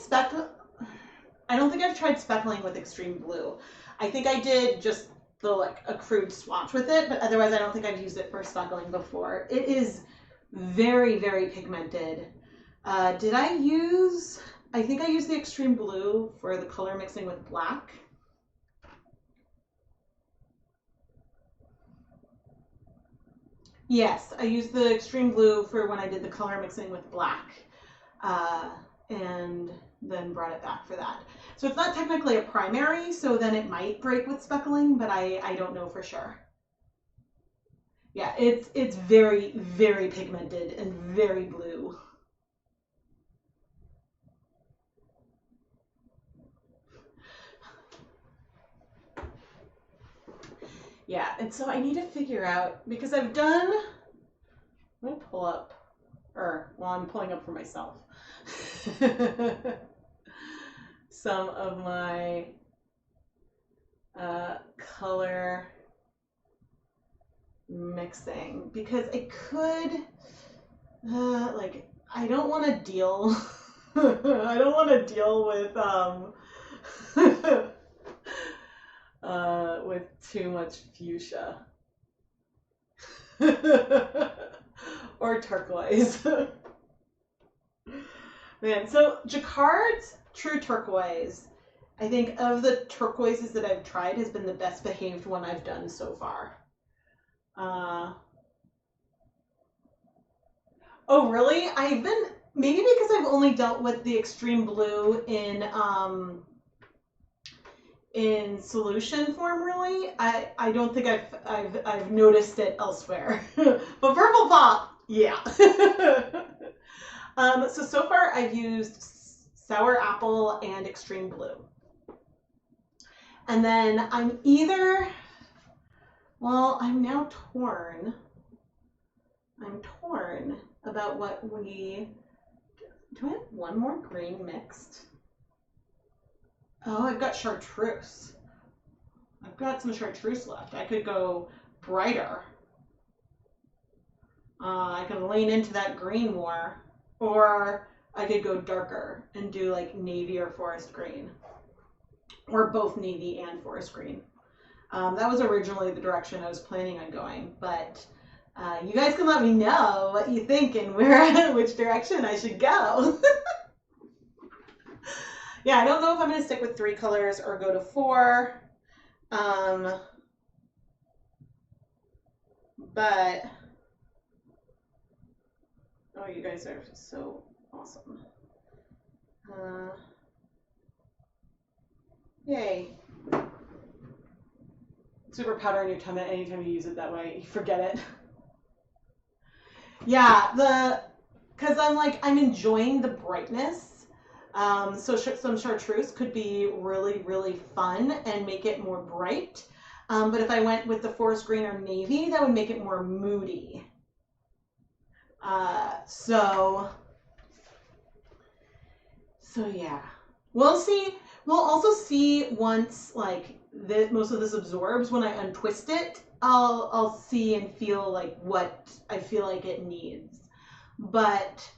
I don't think I've tried speckling with extreme blue. I think I did just a crude swatch with it, but otherwise I don't think I've used it for speckling before. It is very, very pigmented. I think I used the extreme blue for the color mixing with black. Yes, I used the extreme blue for when I did the color mixing with black. And then brought it back for that. So it's not technically a primary, so then it might break with speckling, but I don't know for sure. Yeah, it's very, very pigmented and very blue. Yeah, and so I need to figure out, because let me pull up, I'm pulling up for myself. Some of my color mixing, because I could I don't want to deal I don't want to deal with too much fuchsia or turquoise. Man, so Jacquard's True Turquoise, I think of the turquoises that I've tried, has been the best behaved one I've done so far. Oh, really? Maybe because I've only dealt with the extreme blue in solution form, really. I don't think I've noticed it elsewhere. But Purple Pop, yeah. So far I've used Sour Apple and Extreme Blue. And then I'm now torn. I'm torn about do I have one more green mixed? Oh, I've got chartreuse. I've got some chartreuse left. I could go brighter. I can lean into that green more, or I could go darker and do like navy or forest green. or both navy and forest green. That was originally the direction I was planning on going, but you guys can let me know what you think and which direction I should go. Yeah, I don't know if I'm going to stick with 3 colors or go to 4. But, oh, you guys are so awesome. Yay. Super powder in your tummy anytime you use it that way. You forget it. Yeah, because I'm enjoying the brightness. So some chartreuse could be really, really fun and make it more bright. But if I went with the forest green or navy, that would make it more moody. So yeah, we'll see. We'll also see once most of this absorbs. When I untwist it, I'll see and feel like what I feel like it needs. But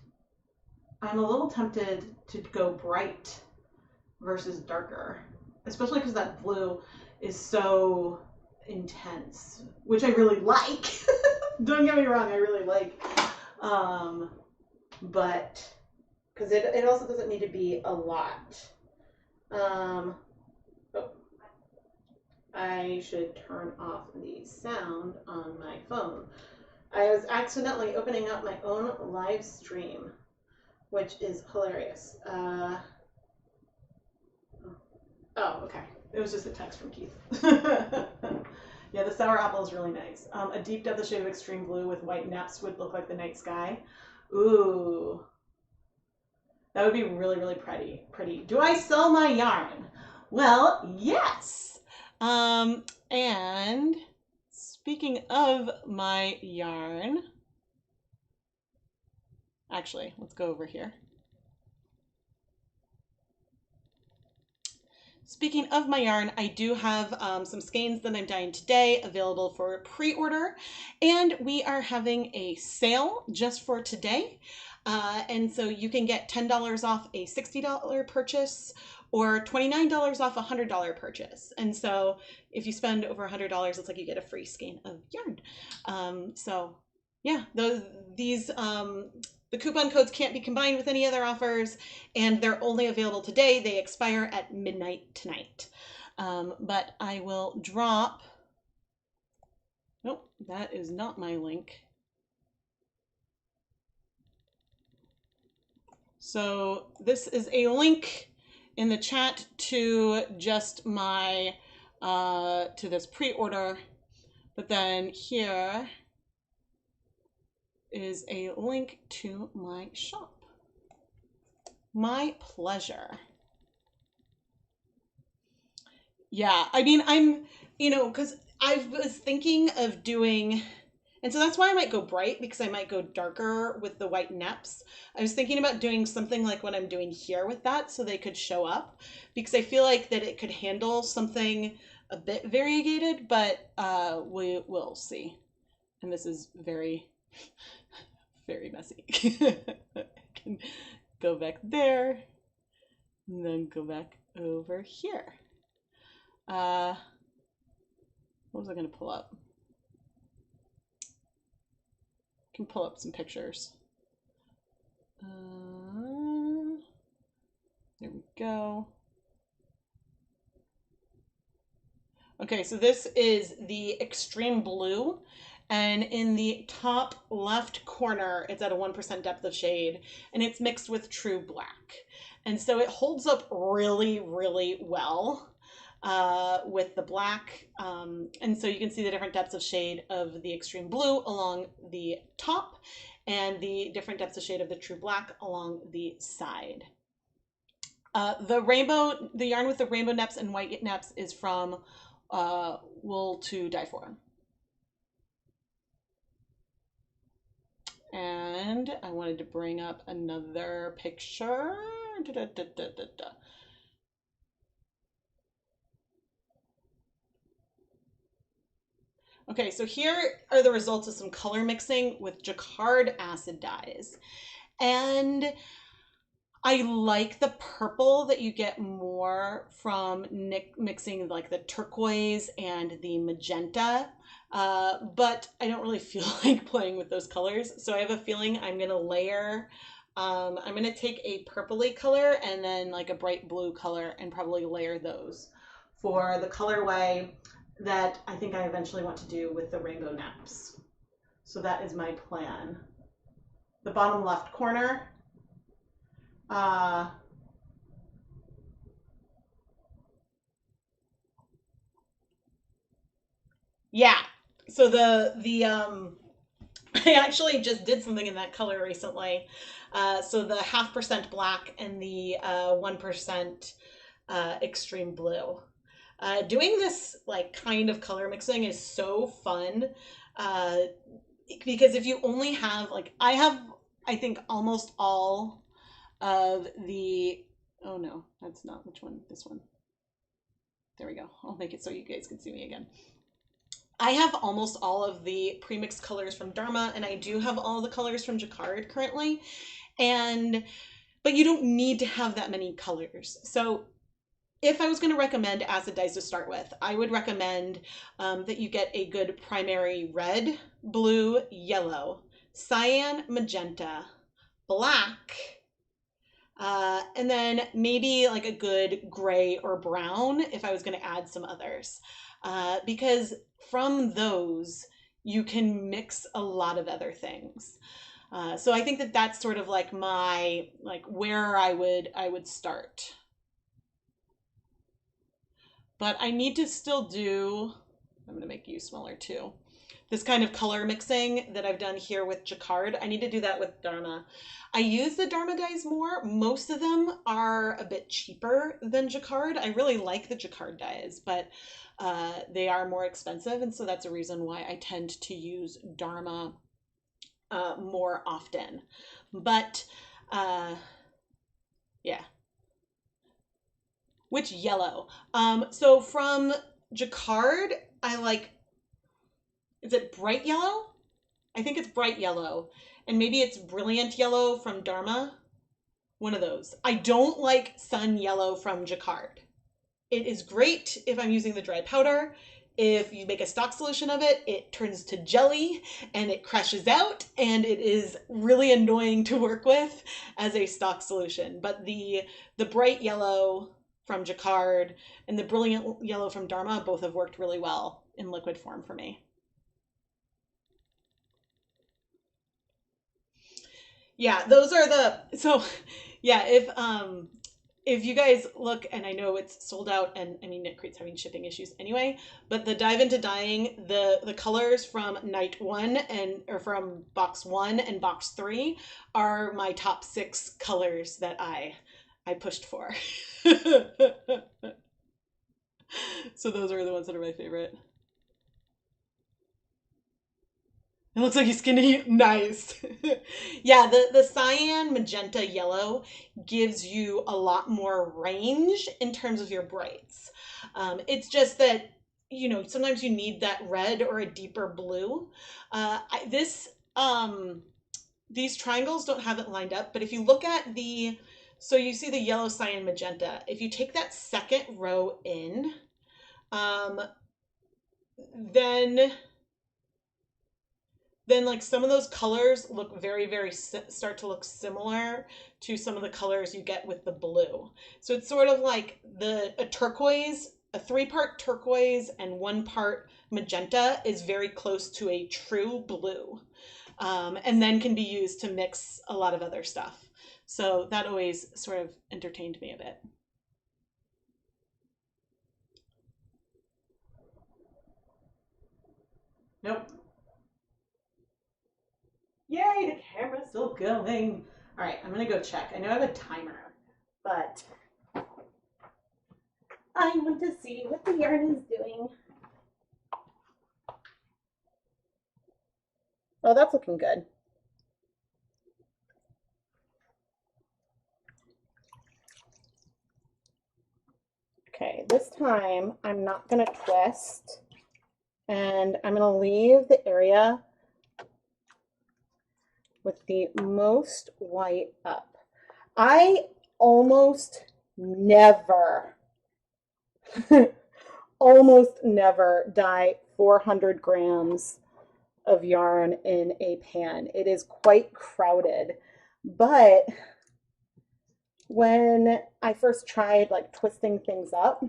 I'm a little tempted to go bright versus darker, especially because that blue is so intense, which I really like. Don't get me wrong, I really like. But because it also doesn't need to be a lot. Oh, I should turn off the sound on my phone. I was accidentally opening up my own live stream, which is hilarious. Oh, okay. It was just a text from Keith. Yeah, the sour apple is really nice. A deep depth of shade of extreme blue with white neps would look like the night sky. Ooh. That would be really, really pretty. Do I sell my yarn? Well, yes. And speaking of my yarn, actually, let's go over here. Speaking of my yarn, I do have some skeins that I'm dyeing today available for pre-order, and we are having a sale just for today. And so you can get $10 off a $60 purchase or $29 off a $100 purchase. And so if you spend over $100, it's like you get a free skein of yarn. So yeah, the coupon codes can't be combined with any other offers, and they're only available today. They expire at midnight tonight. But I will drop, nope, that is not my link. So this is a link in the chat to just my, to this pre-order, but then here is a link to my shop. My pleasure. Yeah, I mean, I'm, because I was thinking of doing, and so that's why I might go bright, because I might go darker with the white neps. I was thinking about doing something like what I'm doing here with that so they could show up, because I feel like that it could handle something a bit variegated, but we will see. And this is very, very messy. I can go back there and then go back over here. What was I going to pull up? I can pull up some pictures. There we go. Okay, so this is the extreme blue, and in the top left corner, it's at a 1% depth of shade, and it's mixed with true black. And so it holds up really, really well with the black. And so you can see the different depths of shade of the extreme blue along the top and the different depths of shade of the true black along the side. The yarn with the rainbow neps and white neps is from Wool to Dye For. And I wanted to bring up another picture. Okay, so here are the results of some color mixing with jacquard acid dyes. And I like the purple that you get more from mixing like the turquoise and the magenta, but I don't really feel like playing with those colors. So I have a feeling I'm gonna layer, I'm gonna take a purpley color and then like a bright blue color and probably layer those for the colorway that I think I eventually want to do with the rainbow neps. So that is my plan. The bottom left corner, yeah. So I actually just did something in that color recently. So the 0.5% black and the 1% extreme blue. Doing this like kind of color mixing is so fun, because if you only have like I think almost all of the, oh no, that's not, which one, this one. There we go. I'll make it so you guys can see me again. I have almost all of the premixed colors from Dharma, and I do have all the colors from Jacquard currently. But you don't need to have that many colors. So if I was going to recommend acid dyes to start with, I would recommend that you get a good primary red, blue, yellow, cyan, magenta, black, and then maybe like a good gray or brown if I was going to add some others. Because from those, you can mix a lot of other things. So I think that that's sort of like my, like where I would start. But I need to still do, I'm going to make you smaller too, this kind of color mixing that I've done here with Jacquard. I need to do that with Dharma. I use the Dharma dyes more. Most of them are a bit cheaper than Jacquard. I really like the Jacquard dyes, but they are more expensive. And so that's a reason why I tend to use Dharma more often. But yeah. Which yellow? So from Jacquard, I like, is it bright yellow? I think it's bright yellow. And maybe it's brilliant yellow from Dharma. One of those. I don't like sun yellow from Jacquard. It is great if I'm using the dry powder. If you make a stock solution of it, it turns to jelly and it crashes out, and it is really annoying to work with as a stock solution. But the bright yellow from Jacquard and the brilliant yellow from Dharma both have worked really well in liquid form for me. Yeah, those are so yeah, if you guys look, and I know it's sold out, and I mean Knitcrate's having shipping issues anyway, but the Dive Into Dyeing, the colors from Night 1 or from box 1 and box 3 are my top 6 colors that I pushed for. So those are the ones that are my favorite. It looks like he's skinny. Nice. Yeah, the cyan, magenta, yellow gives you a lot more range in terms of your brights. It's just that, you know, sometimes you need that red or a deeper blue. These triangles don't have it lined up, but if you look at so you see the yellow, cyan, magenta. If you take that second row in, then like some of those colors look start to look similar to some of the colors you get with the blue. So it's sort of like a turquoise, a 3-part turquoise and 1 part magenta is very close to a true blue, and then can be used to mix a lot of other stuff. So that always sort of entertained me a bit. Nope. Yay, the camera's still going. All right, I'm gonna go check. I know I have a timer, but I want to see what the yarn is doing. Oh, that's looking good. Okay, this time I'm not gonna twist, and I'm gonna leave the area with the most white up. I almost never, almost never dye 400 grams of yarn in a pan. It is quite crowded, but when I first tried like twisting things up,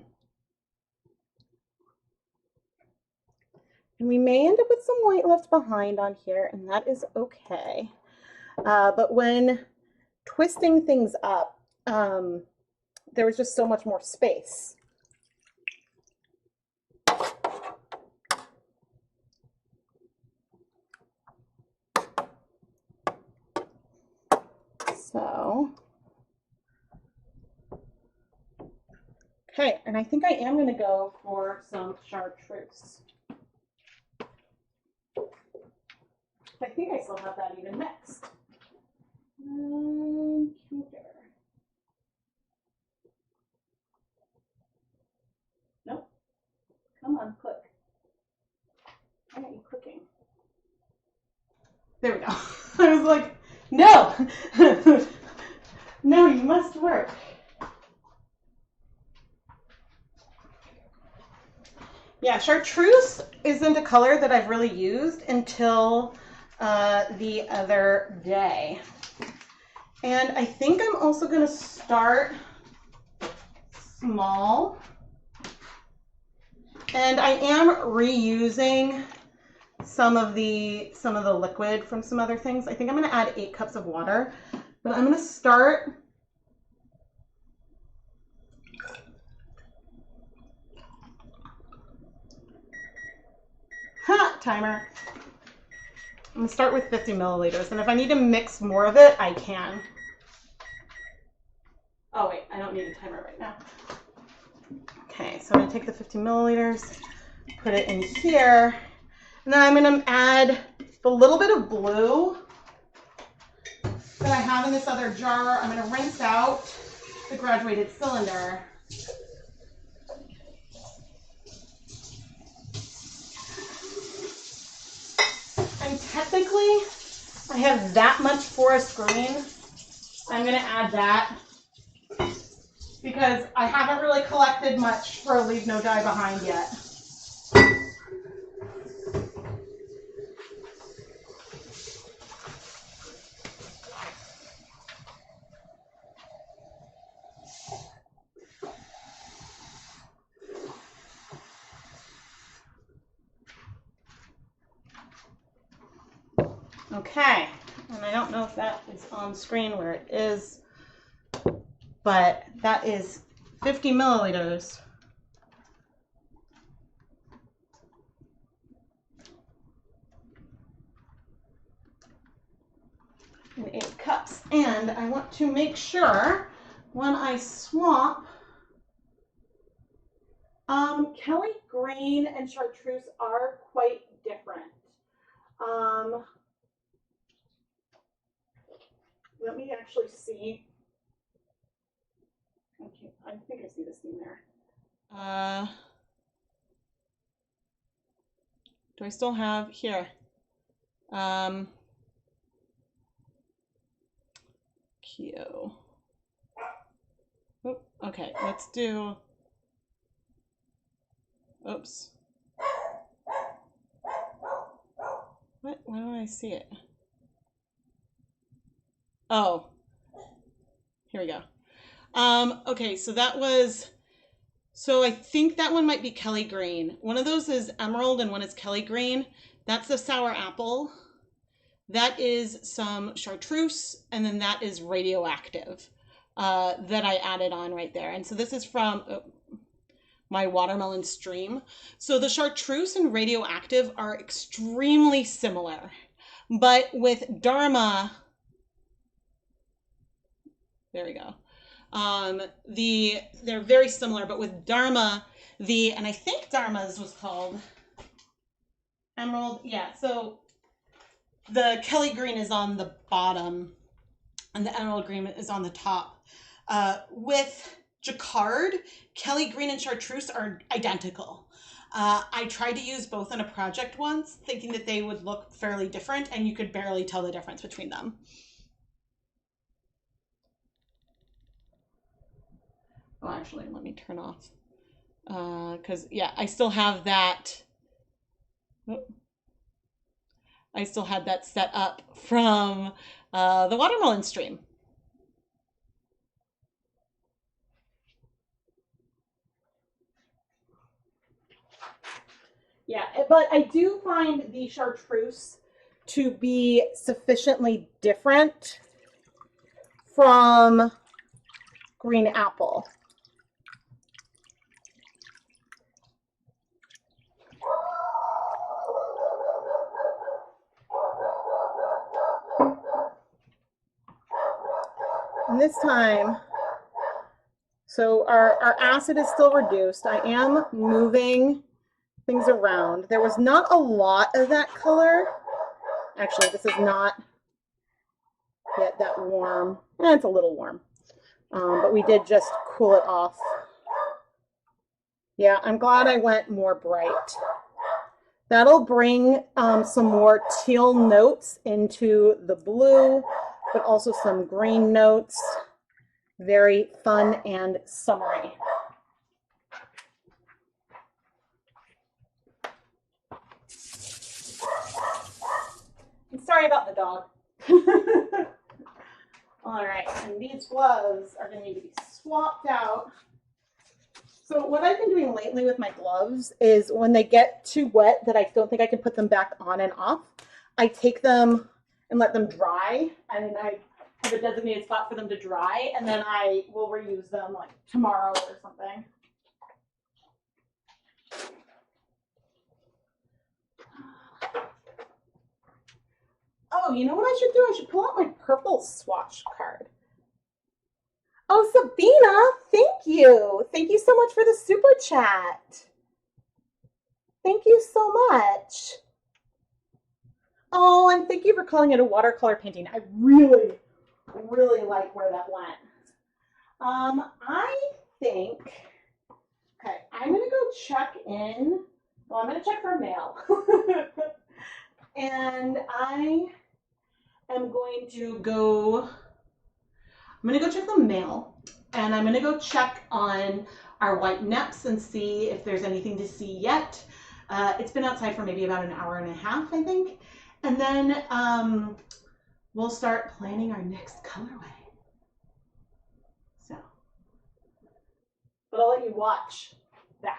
and we may end up with some white left behind on here, and that is okay. But when twisting things up, there was just so much more space. So, okay, and I think I am going to go for some chartreuse. I think I still have that even mixed. Nope. Come on, click. Why aren't you clicking? There we go. I was like, no! No, you must work. Yeah, chartreuse isn't a color that I've really used until the other day. And I think I'm also going to start small. And I am reusing some of the liquid from some other things. I think I'm going to add 8 cups of water, but I'm going to start timer. I'm going to start with 50 milliliters, and if I need to mix more of it, I can. Oh wait, I don't need a timer right now. Okay, so I'm going to take the 50 milliliters, put it in here, and then I'm going to add the little bit of blue that I have in this other jar. I'm going to rinse out the graduated cylinder. And technically, I have that much forest green. I'm going to add that because I haven't really collected much for Leave No Dye Behind yet. Okay, and I don't know if that is on screen where it is, but that is 50 milliliters. And 8 cups. And I want to make sure when I swap, Kelly Green and Chartreuse are quite different. Let me actually see. Okay, I think I see this thing there. Do I still have here? Q. Oh, okay, let's do. Oops. What? Why don't I see it? Oh, here we go. Okay, so that was, so I think that one might be Kelly Green. One of those is emerald and one is Kelly Green. That's the sour apple. That is some chartreuse, and then that is radioactive that I added on right there. And so this is from my watermelon stream. So the chartreuse and radioactive are extremely similar, but with Dharma, there we go. They're very similar, but with Dharma, and I think Dharma's was called Emerald. Yeah, so the Kelly Green is on the bottom and the Emerald Green is on the top. With Jacquard, Kelly Green and Chartreuse are identical. I tried to use both on a project once, thinking that they would look fairly different, and you could barely tell the difference between them. Oh, actually, let me turn off. Because, yeah, I still have that. Oh, I still had that set up from the watermelon stream. Yeah, but I do find the chartreuse to be sufficiently different from green apple. And this time, so our acid is still reduced. I am moving things around. There was not a lot of that color. Actually, this is not yet that warm. It's a little warm, but we did just cool it off. Yeah, I'm glad I went more bright. That'll bring some more teal notes into the blue, but also some green notes. Very fun and summery. I'm sorry about the dog. All right, and these gloves are going to need to be swapped out. So what I've been doing lately with my gloves is when they get too wet that I don't think I can put them back on and off, I take them and let them dry, and I have a designated spot for them to dry, and then I will reuse them like tomorrow or something. Oh, you know what I should do? I should pull out my purple swatch card. Oh, Sabina, thank you. Thank you so much for the super chat. Thank you so much. Oh, and thank you for calling it a watercolor painting. I really, really like where that went. I think, okay, I'm going to go check in. Well, I'm going to check for mail. And I am going to go check the mail, and I'm going to go check on our white neps and see if there's anything to see yet. It's been outside for maybe about an hour and a half, I think. And then we'll start planning our next colorway. So, but I'll let you watch that.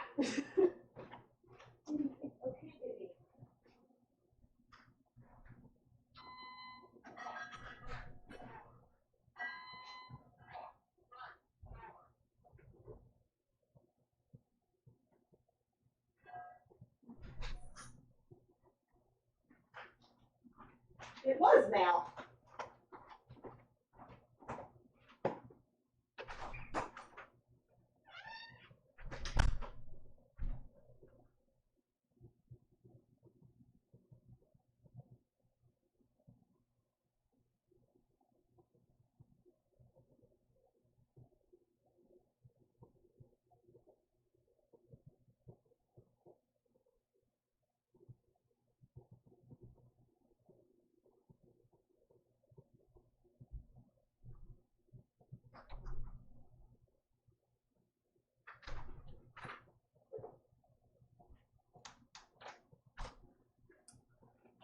It was mail.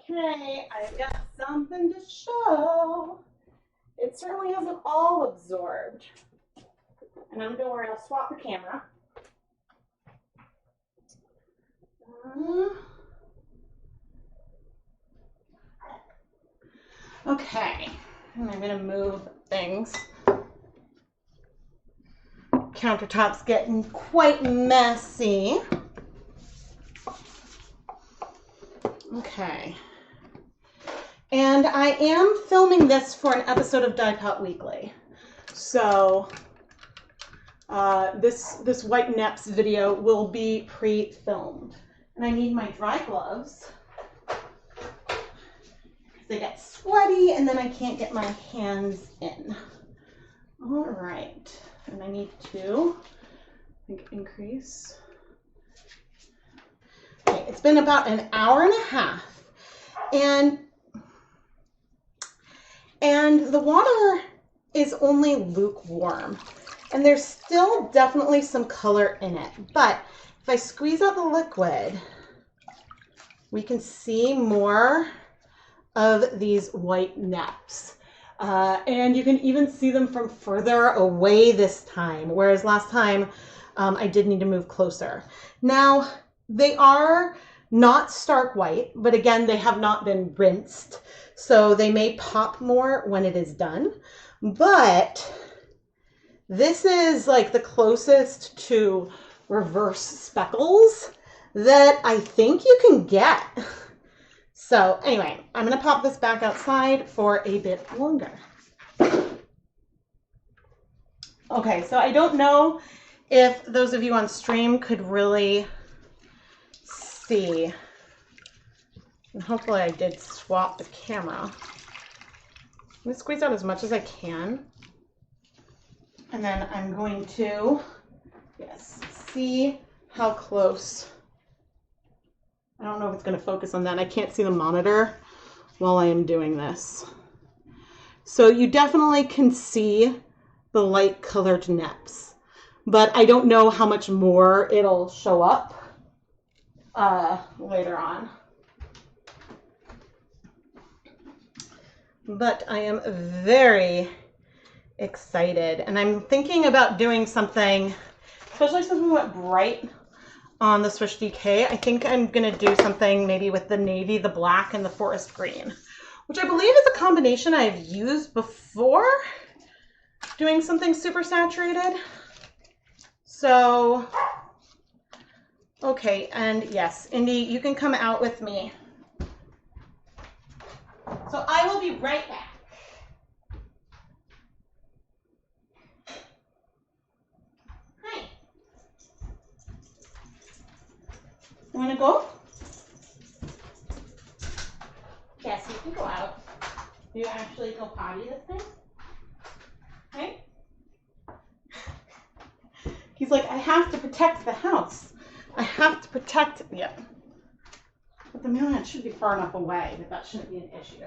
Okay, I've got something to show. It certainly hasn't all absorbed. And I'm going to swap the camera. Okay, and I'm going to move things. Countertop's getting quite messy. Okay. And I am filming this for an episode of Dyepot Weekly. So this white neps video will be pre-filmed. And I need my dry gloves. They get sweaty and then I can't get my hands in. All right. And I need to, I think, increase. Okay, it's been about an hour and a half. And the water is only lukewarm. And there's still definitely some color in it. But if I squeeze out the liquid, we can see more of these white neps. And you can even see them from further away this time, whereas last time I did need to move closer. Now, they are not stark white, but again, they have not been rinsed, so they may pop more when it is done. But this is like the closest to reverse speckles that I think you can get. So anyway, I'm gonna pop this back outside for a bit longer. Okay, so I don't know if those of you on stream could really see. And hopefully I did swap the camera. I'm gonna squeeze out as much as I can. And then I'm going to, yes, see how close. I don't know if it's going to focus on that. I can't see the monitor while I am doing this. So you definitely can see the light colored neps, but I don't know how much more it'll show up later on. But I am very excited, and I'm thinking about doing something, especially since we went bright on the Swish DK. I think I'm gonna do something maybe with the navy, the black, and the forest green, which I believe is a combination I've used before doing something super saturated. So, okay, and yes, Indy, you can come out with me. So I will be right back. Hi. You wanna go? Yes, you can go out. You actually go potty this time? Okay? He's like, I have to protect the house. I have to protect it. Yep. But the mailman should be far enough away that that shouldn't be an issue.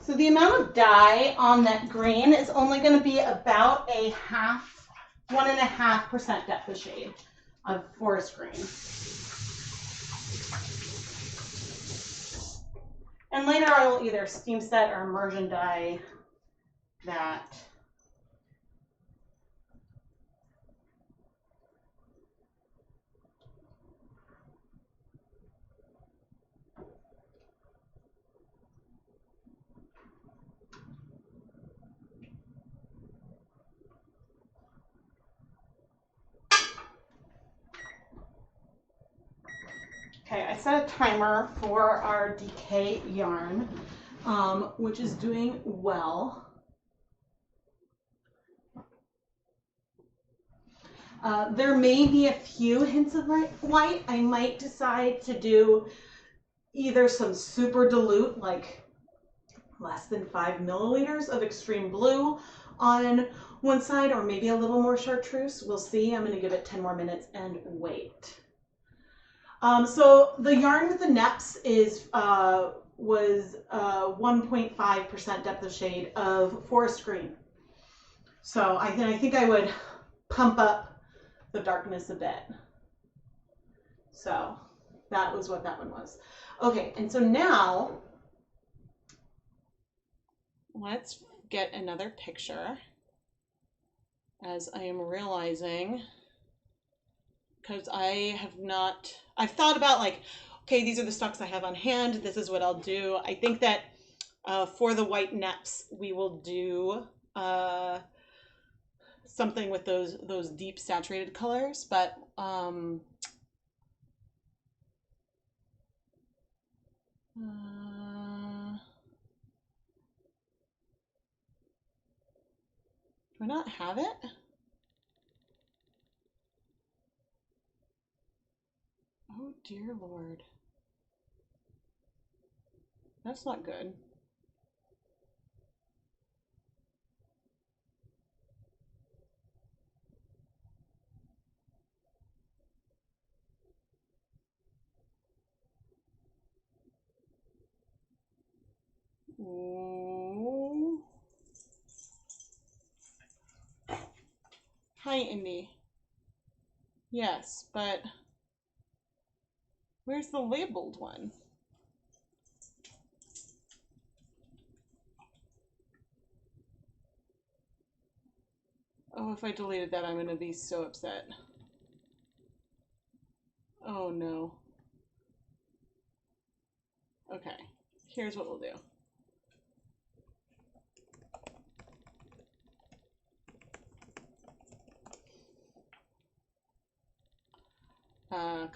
So the amount of dye on that green is only going to be about a 1.5% depth of shade of forest green. And later I will either steam set or immersion dye that. Okay, I set a timer for our DK yarn, which is doing well. There may be a few hints of white. I might decide to do either some super dilute, like less than 5 milliliters of extreme blue on one side, or maybe a little more chartreuse. We'll see. I'm going to give it 10 more minutes and wait. So the yarn with the neps is was 1.5% depth of shade of forest green. So I think I would pump up the darkness a bit. So that was what that one was. Okay, and so now let's get another picture, as I am realizing, because I've thought about like, okay, these are the stocks I have on hand. This is what I'll do. I think that for the white neps, we will do something with those deep saturated colors, but Do I not have it? Oh dear Lord. That's not good. Ooh. Hi, Indy. Yes, but where's the labeled one? Oh, if I deleted that, I'm going to be so upset. Oh, no. Okay, here's what we'll do.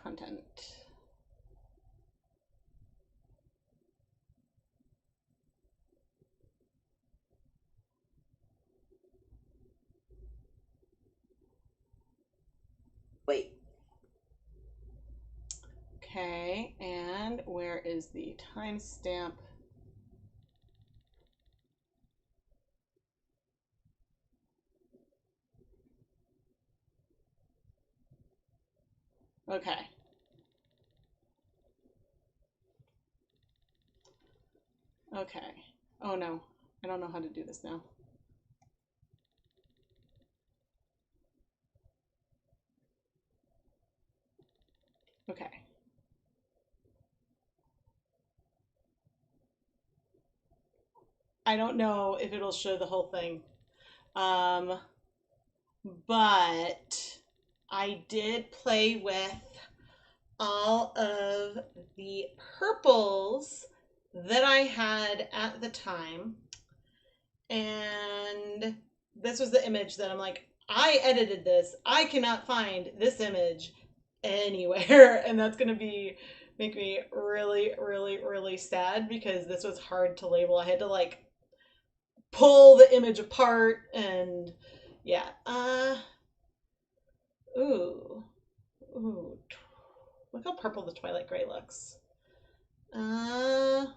Content. Wait. Okay, and where is the timestamp? Okay. Okay. Oh no, I don't know how to do this now. Okay. I don't know if it'll show the whole thing. But I did play with all of the purples that I had at the time. And this was the image that I'm like, I edited this. I cannot find this image anywhere. And that's going to make me really, really, really sad because this was hard to label. I had to like pull the image apart and yeah. Ooh. Look how purple the Twilight Gray looks.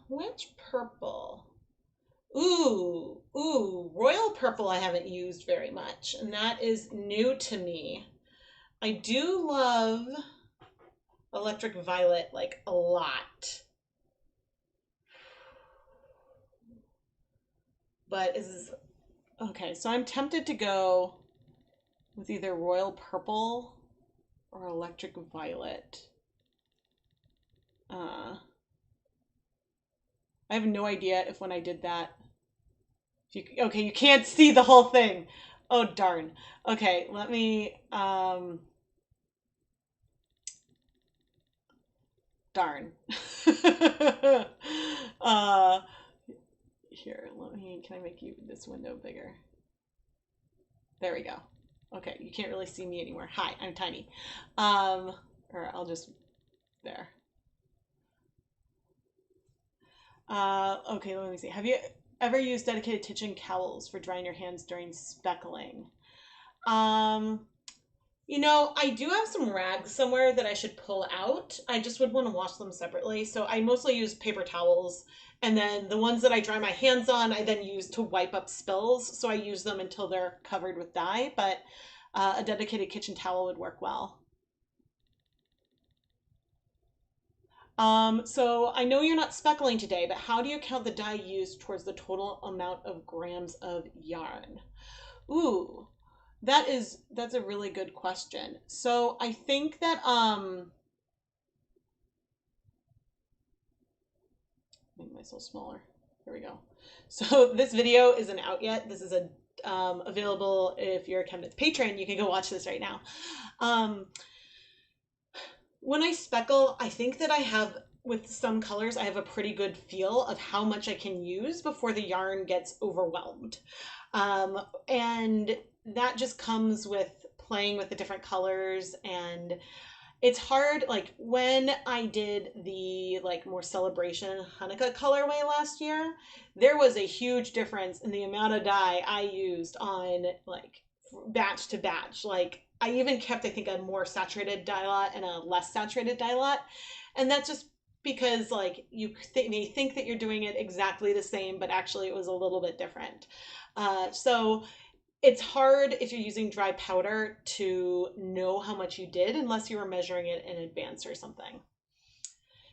Which purple? Ooh, royal purple I haven't used very much, and that is new to me. I do love electric violet like a lot. But okay, so I'm tempted to go with either royal purple or electric violet. I have no idea if when I did that, okay, you can't see the whole thing. Oh, darn. Okay, let me, darn. Here, can I make this window bigger? There we go. Okay, you can't really see me anymore. Hi, I'm tiny. Or I'll just, there. Okay, let me see. Have you ever used dedicated kitchen towels for drying your hands during speckling? You know, I do have some rags somewhere that I should pull out. I just would want to wash them separately. So I mostly use paper towels. And then the ones that I dry my hands on, I then use to wipe up spills. So I use them until they're covered with dye. But a dedicated kitchen towel would work well. So I know you're not speckling today, but how do you count the dye used towards the total amount of grams of yarn? Ooh, that's a really good question. So I think that make myself smaller. There we go. So this video isn't out yet. This is available if you're a ChemKnits patron. You can go watch this right now. When I speckle, I think that I have, with some colors, I have a pretty good feel of how much I can use before the yarn gets overwhelmed. And that just comes with playing with the different colors. And it's hard, like when I did the like more celebration Hanukkah colorway last year, there was a huge difference in the amount of dye I used on like batch to batch. Like I even kept, I think, a more saturated dye lot and a less saturated dye lot. And that's just because like you may think that you're doing it exactly the same, but actually it was a little bit different. So it's hard if you're using dry powder to know how much you did unless you were measuring it in advance or something.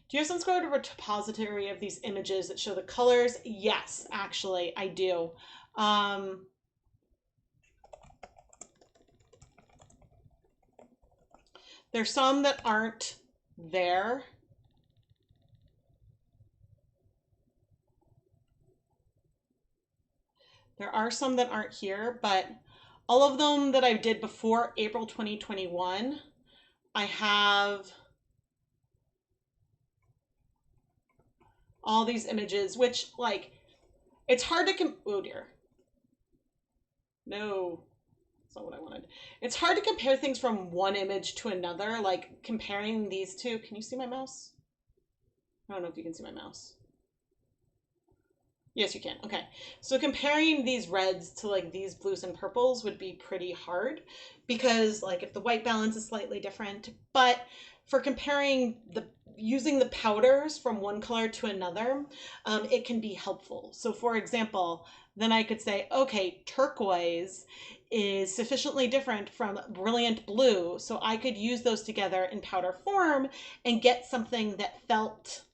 Do you have some sort of a repository of these images that show the colors? Yes, actually, I do. There's some that aren't there. There are some that aren't here, but all of them that I did before April 2021, I have all these images, which like, it's hard to, oh dear. No, that's not what I wanted. It's hard to compare things from one image to another, like comparing these two. Can you see my mouse? I don't know if you can see my mouse. Yes, you can. Okay. So comparing these reds to like these blues and purples would be pretty hard because like if the white balance is slightly different, but for comparing using the powders from one color to another, it can be helpful. So for example, then I could say, okay, turquoise is sufficiently different from brilliant blue, so I could use those together in powder form and get something that felt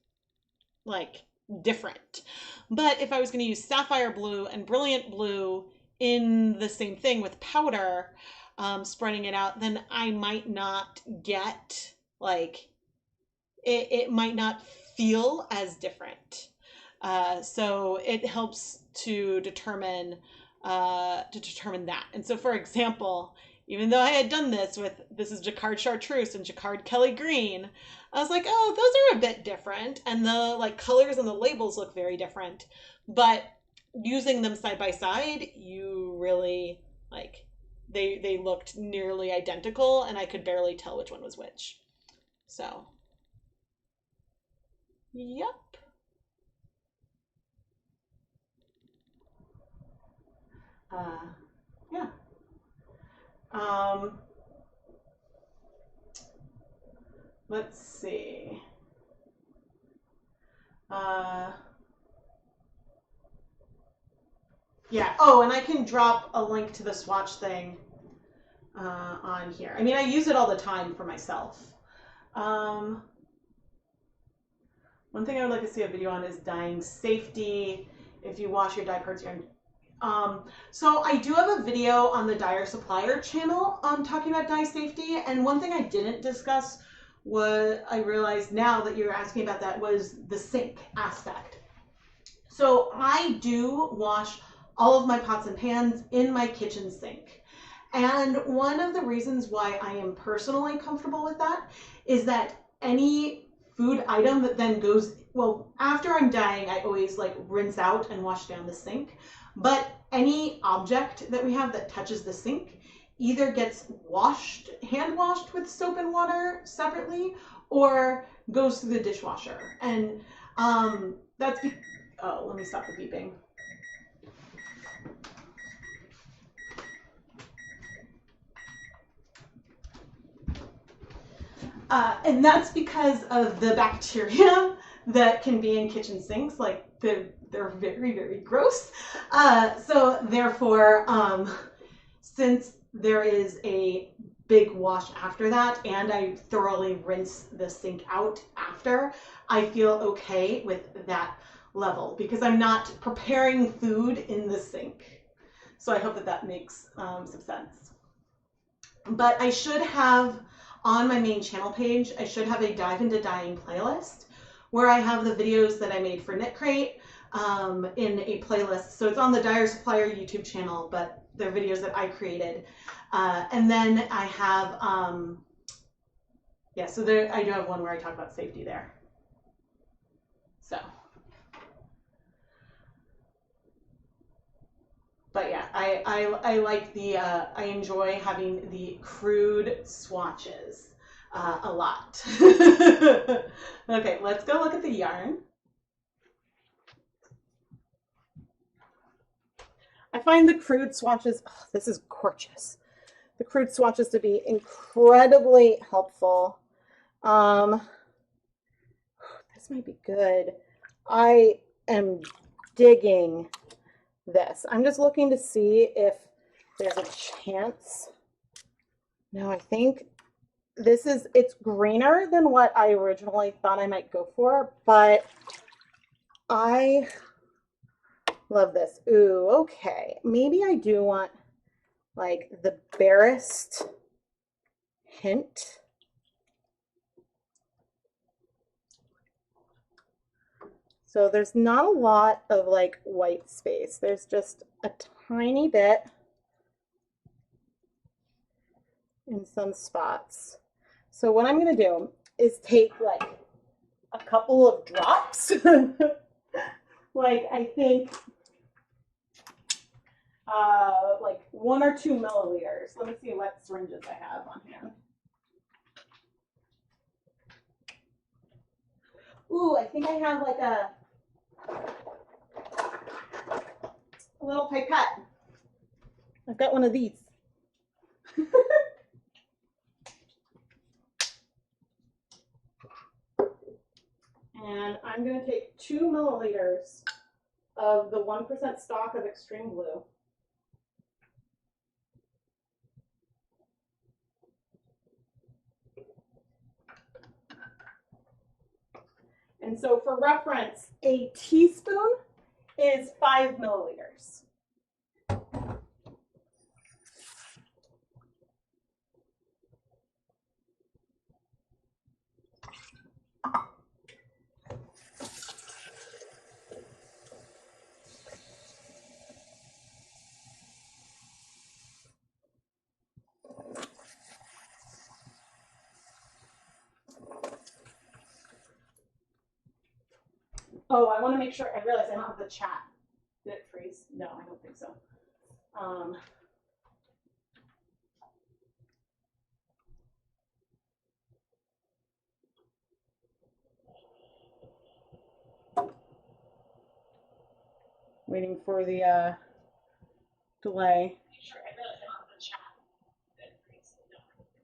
like different. But if I was going to use sapphire blue and brilliant blue in the same thing with powder, spreading it out, then I might not get like, it might not feel as different. So it helps to determine that. And so for example, even though I had done this with, this is Jacquard Chartreuse and Jacquard Kelly Green, I was like, oh, those are a bit different. And the like colors and the labels look very different. But using them side by side, you really like, they looked nearly identical and I could barely tell which one was which. So, yep. Yeah. Let's see. Yeah. Oh, and I can drop a link to the swatch thing on here. I mean, I use it all the time for myself. One thing I would like to see a video on is dyeing safety. If you wash your dye parts, you're so I do have a video on the Dyer Supplier channel talking about dye safety. And one thing I didn't discuss, what I realized now that you're asking about that, was the sink aspect. So I do wash all of my pots and pans in my kitchen sink. And one of the reasons why I am personally comfortable with that is that any food item that then goes, well, after I'm dyeing, I always like rinse out and wash down the sink. But any object that we have that touches the sink either gets washed, hand washed with soap and water separately, or goes through the dishwasher. And that's, oh, let me stop the beeping. And that's because of the bacteria that can be in kitchen sinks. Like they're very, very gross. So therefore, since there is a big wash after that and I thoroughly rinse the sink out after, I feel okay with that level because I'm not preparing food in the sink. So I hope that that makes some sense. But I should have, on my main channel page, I should have a dive into dyeing playlist where I have the videos that I made for Knit Crate in a playlist. So it's on the Dyer Supplier YouTube channel, but they're videos that I created. And then I have, yeah, so there, I do have one where I talk about safety there. So. But yeah, I like the, I enjoy having the crude swatches. a lot. Okay, let's go look at the yarn. I find the crude swatches, oh, this is gorgeous. The crude swatches to be incredibly helpful. This might be good. I am digging this. I'm just looking to see if there's a chance. No, I think this is, it's greener than what I originally thought I might go for, but I love this. Ooh, okay. Maybe I do want like the barest hint. So there's not a lot of like white space. There's just a tiny bit in some spots. So what I'm going to do is take like a couple of drops. Like I think like 1 or 2 milliliters. Let me see what syringes I have on hand. Ooh, I think I have like a little pipette. I've got one of these. And I'm going to take 2 milliliters of the 1% stock of Extreme Blue. And so for reference, a teaspoon is 5 milliliters. Oh, I want to make sure, I realize I don't have the chat. Did it freeze? No, I don't think so. Waiting for the delay. Sure, I realize I don't have the chat. Did it freeze? No, I don't think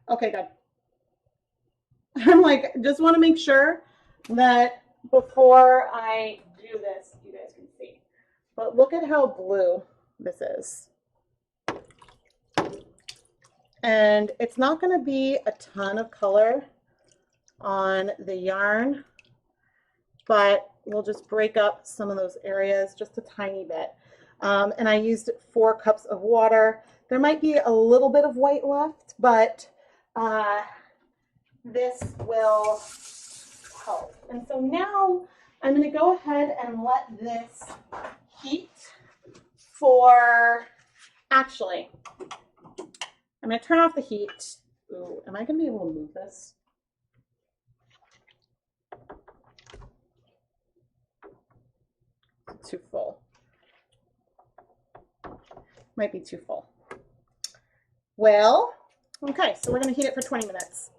so. Okay, good. I'm like, just want to make sure that before I do this, you guys can see. But look at how blue this is. And it's not going to be a ton of color on the yarn, but we'll just break up some of those areas just a tiny bit. And I used 4 cups of water. There might be a little bit of white left, but this will help. And so now I'm going to go ahead and let this heat for, actually, I'm going to turn off the heat. Ooh, am I going to be able to move this? Too full. Might be too full. Well, okay, so we're going to heat it for 20 minutes.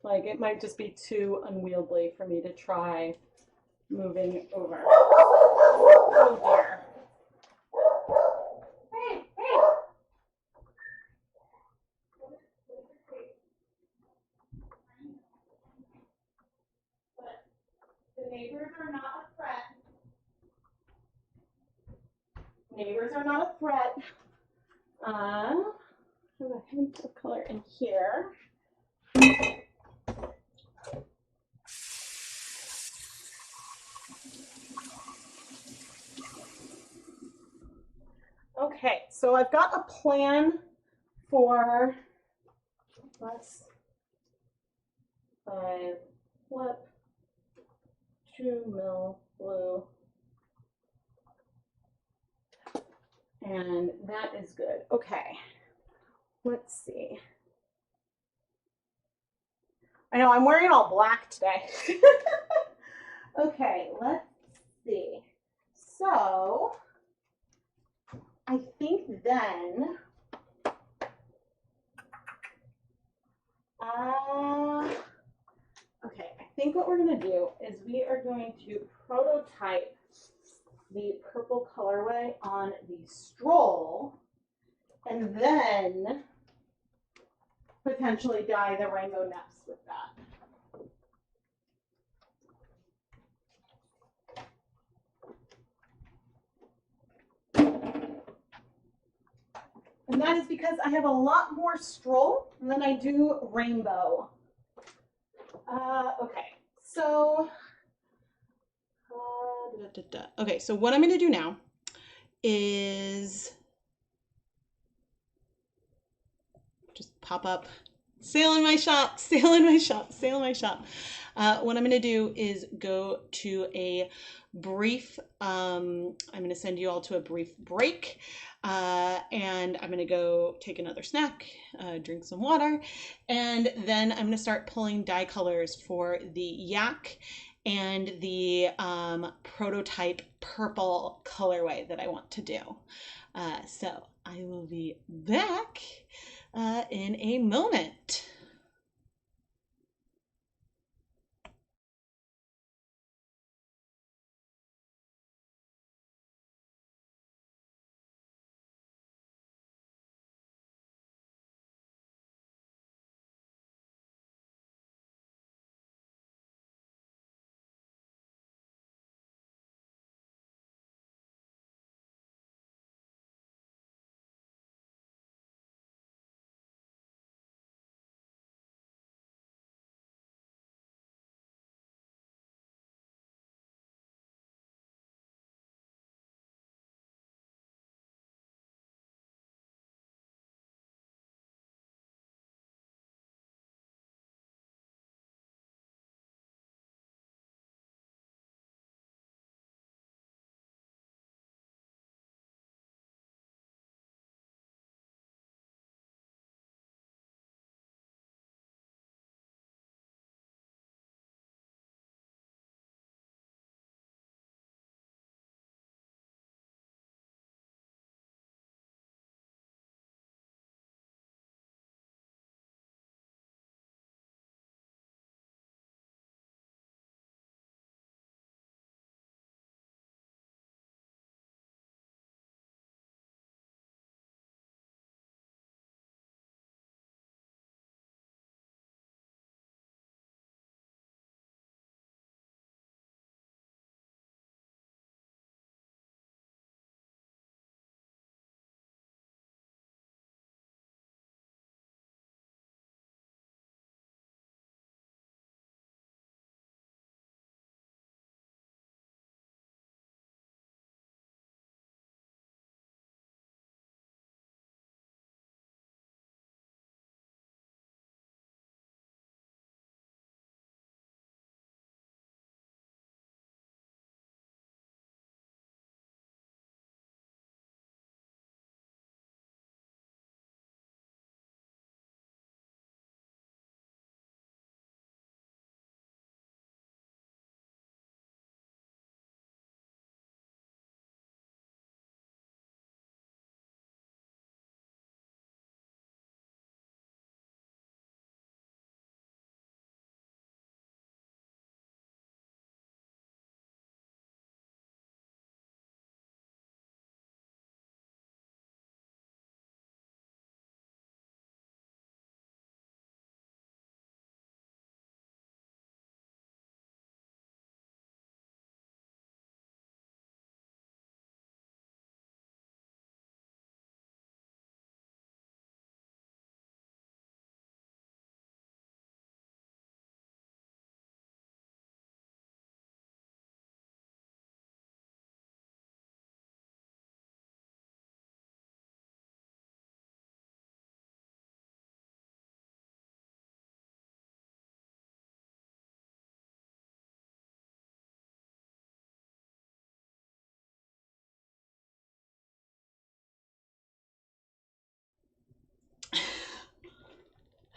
Like, it might just be too unwieldy for me to try moving over. Oh dear. Hey, hey. But the neighbors are not a threat. Neighbors are not a threat. I have a hint of color in here. Okay, so I've got a plan for let's 5 flip 2 mil blue, and that is good. Okay, let's see. I know I'm wearing all black today. Okay, let's see. So I think then, okay, I think what we're gonna do is we are going to prototype the purple colorway on the stroll and then potentially dye the rainbow neps with that. And that is because I have a lot more stroll than I do rainbow. Okay, so okay, so what I'm going to do now is just pop up, sale in my shop, sale in my shop, sale in my shop. What I'm going to do is go to a brief, I'm going to send you all to a brief break. And I'm going to go take another snack, drink some water, and then I'm going to start pulling dye colors for the yak and the prototype purple colorway that I want to do. So I will be back in a moment.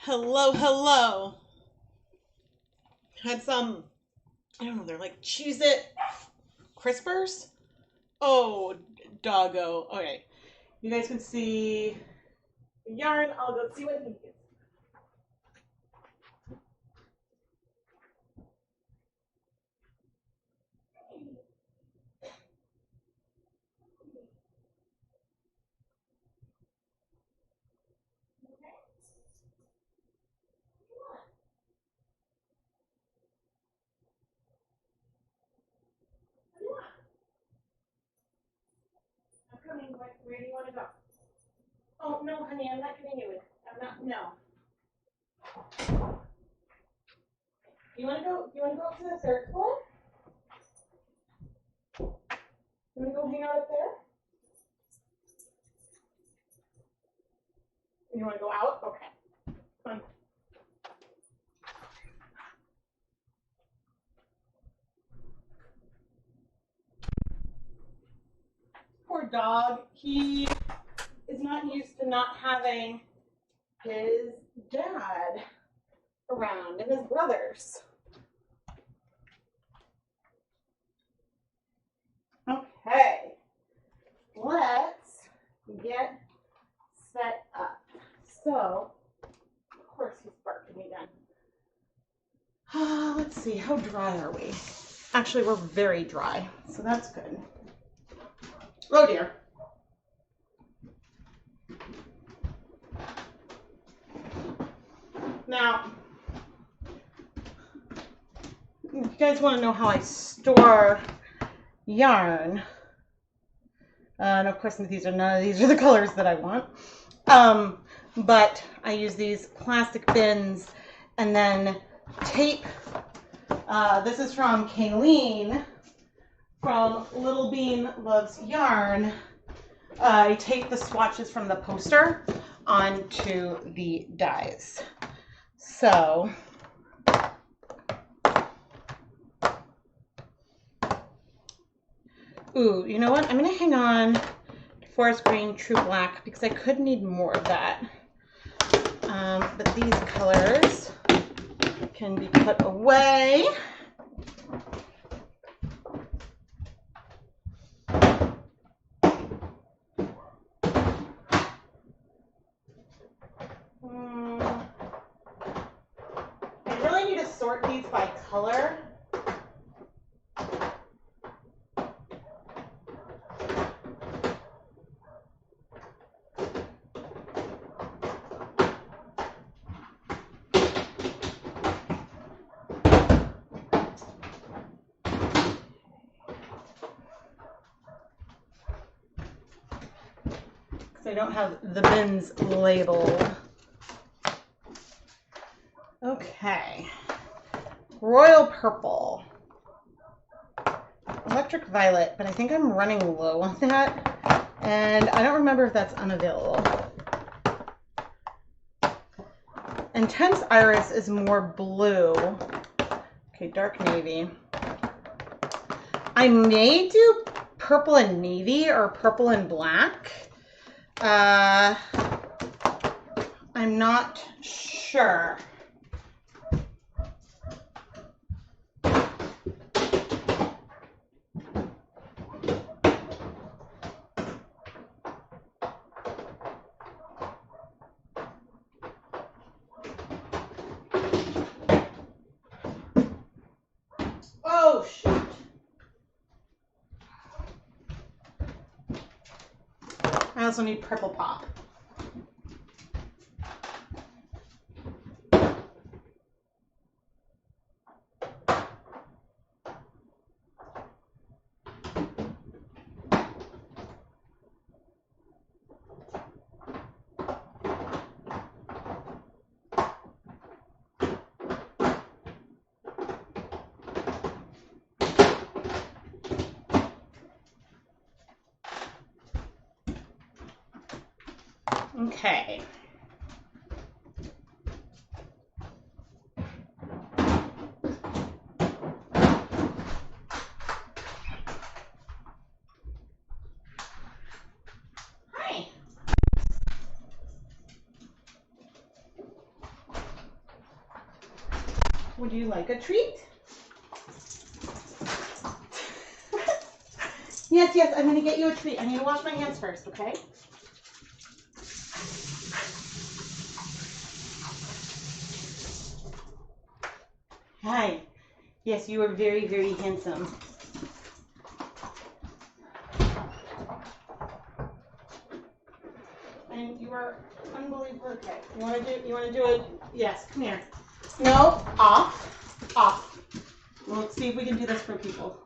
Hello, hello. Had some, I don't know, they're like Cheez-It crispers. Oh, doggo. Okay. You guys can see the yarn. I'll go see what he gets. I'm coming. Where do you want to go? Oh, no, honey, I'm not getting you in. I'm not, no. You want to go up to the third floor? You want to go hang out up there? You want to go out? Okay. Fine. Poor dog. He is not used to not having his dad around and his brothers. Okay, let's get set up. So, of course he's barking again. Let's see, how dry are we? Actually, we're very dry, so that's good. Oh dear. Now, if you guys want to know how I store yarn, and of course none of these are the colors that I want, but I use these plastic bins and then tape. This is from Kayleen from Little Bean Loves Yarn. I tape the swatches from the poster onto the dies. So ooh, you know what? I'm gonna hang on to Forest Green True Black because I could need more of that. But these colors can be put away. I really need to sort these by color. I don't have the bins labeled. Okay. Royal Purple. Electric Violet, but I think I'm running low on that. And I don't remember if that's unavailable. Intense Iris is more blue. Okay, Dark Navy. I may do purple and navy or purple and black. I'm not sure. Oh, shoot. I also need Purple Pop. Okay. Hi. Would would you like a treat? Yes, yes, I'm gonna get you a treat. I need to wash my hands first, okay? Hi. Yes, you are very, very handsome. And you are unbelievable. Okay. You wanna do it? Yes, come here. No, off. Off. Well, let's see if we can do this for people.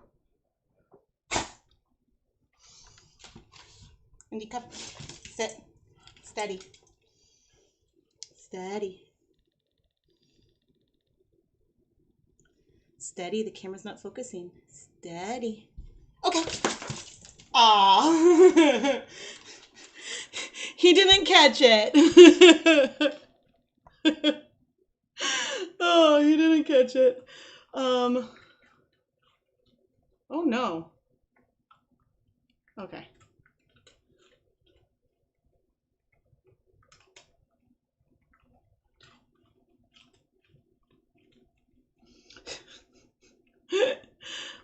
Andy, come. Sit. Steady. Steady. Steady. The camera's not focusing. Steady. Okay. Aw. He didn't catch it. Oh, he didn't catch it. Oh no. Okay.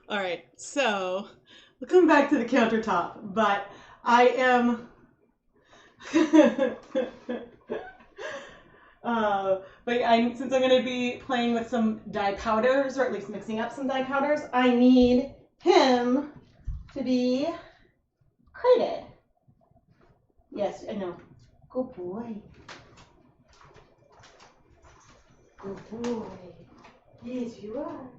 All right, so we'll come back to the countertop, but I am since I'm going to be playing with some dye powders, or at least mixing up some dye powders, I need him to be crated. Yes, I know. Good boy. Good boy. Yes, you are.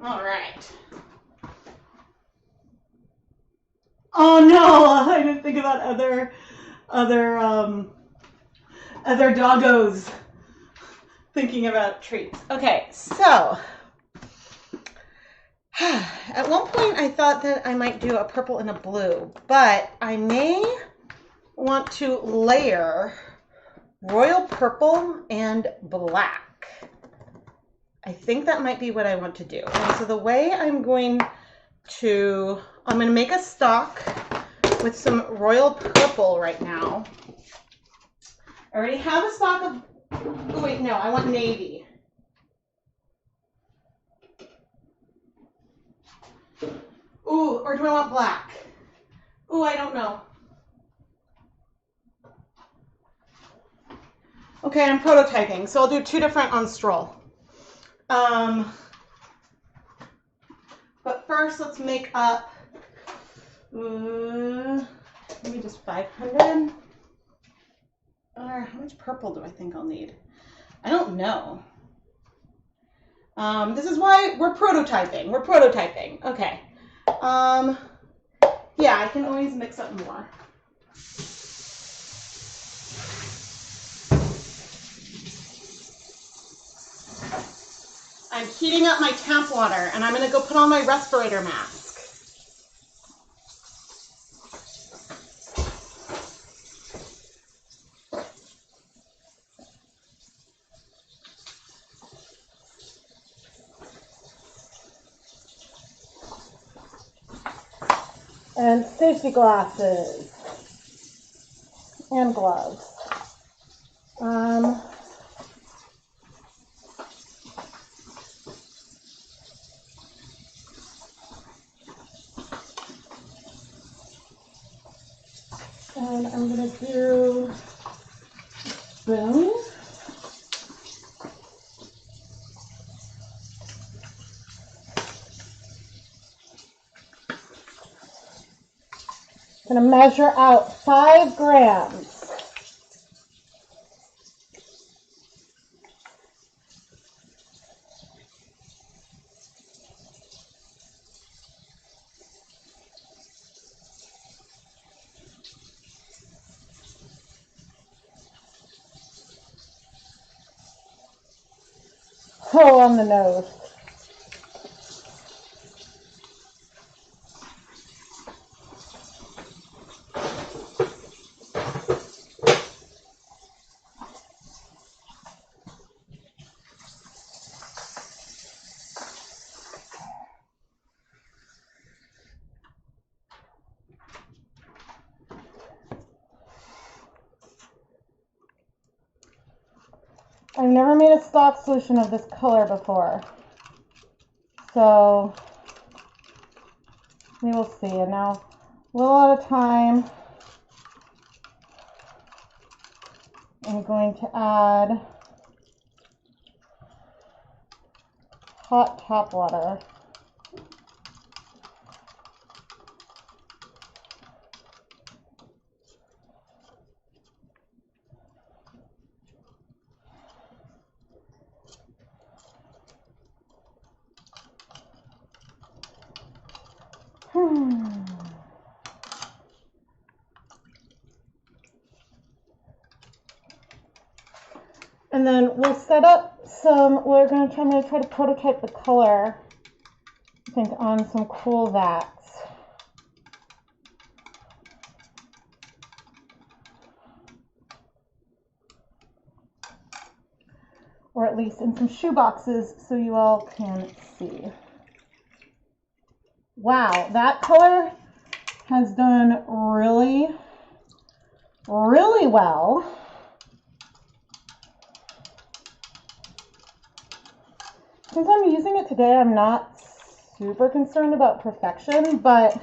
All right. Oh no, I didn't think about other doggos thinking about treats. Okay, so at one point I thought that I might do a purple and a blue, but I may want to layer royal purple and black. I think that might be what I want to do. And so the way I'm going to make a stock with some royal purple right now. I already have a stock of, oh wait, no, I want navy. Ooh, or do I want black? Ooh, I don't know. Okay, I'm prototyping, so I'll do two different on Stroll. But first, let's make up, maybe just 500. Or how much purple do I think I'll need? I don't know. This is why we're prototyping. We're prototyping. Okay. Yeah, I can always mix up more. I'm heating up my tap water, and I'm going to go put on my respirator mask. And safety glasses and gloves. And I'm going to do a spoon. I'm going to measure out 5 grams. Oh, on the nose. I've never made a stock solution of this color before, so we will see. And now, a little at a time, I'm going to add hot tap water. And then we'll set up some, I'm going to try to prototype the color, I think, on some cool vats. Or at least in some shoe boxes so you all can see. Wow, that color has done really, really well. Since I'm using it today, I'm not super concerned about perfection, but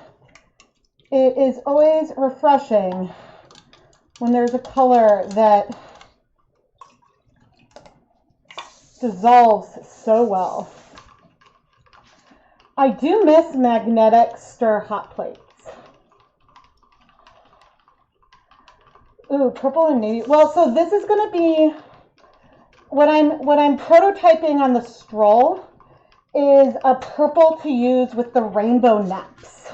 it is always refreshing when there's a color that dissolves so well. I do miss magnetic stir hot plates. Ooh, purple and navy. Well, so this is going to be what I'm prototyping on the stroll is a purple to use with the rainbow neps.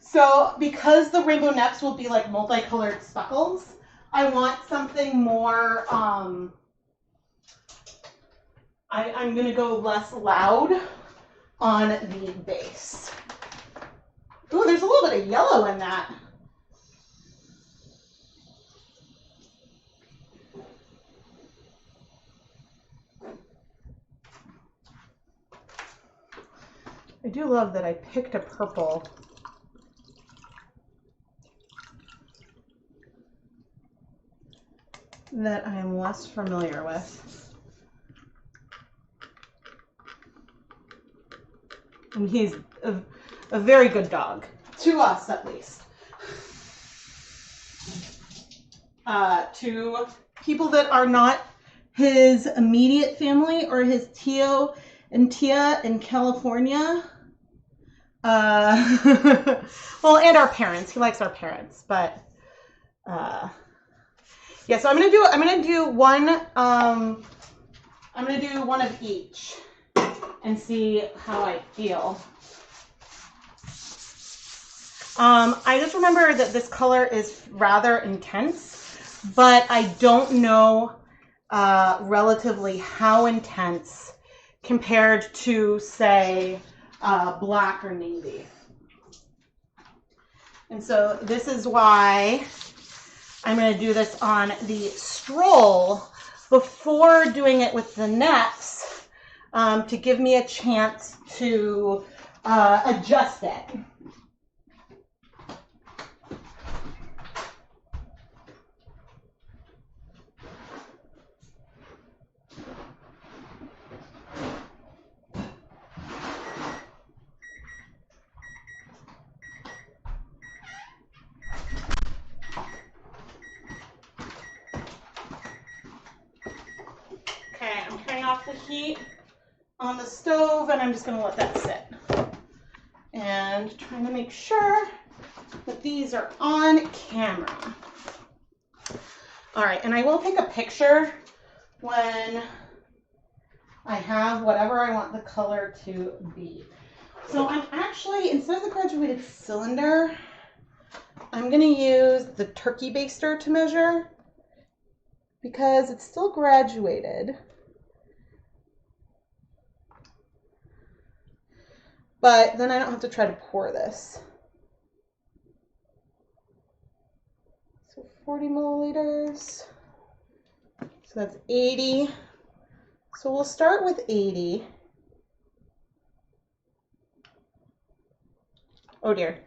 So because the rainbow neps will be like multicolored speckles, I want something more, I'm going to go less loud on the base. Ooh, there's a little bit of yellow in that. I do love that I picked a purple that I am less familiar with. And he's a very good dog, to us at least. To people that are not his immediate family or his Tio and Tia in California. Well, and our parents. He likes our parents, but yeah. So I'm gonna do one of each and see how I feel. I just remember that this color is rather intense, but I don't know relatively how intense compared to, say, black or navy. And so this is why I'm going to do this on the stroll before doing it with the neps, to give me a chance to adjust it. Okay, I'm turning off the heat on the stove and I'm just going to let that sit. And trying to make sure that these are on camera. All right, and I will take a picture when I have whatever I want the color to be. So I'm actually, instead of the graduated cylinder, I'm going to use the turkey baster to measure because it's still graduated. But then I don't have to try to pour this. So 40 milliliters. So that's 80. So we'll start with 80. Oh dear.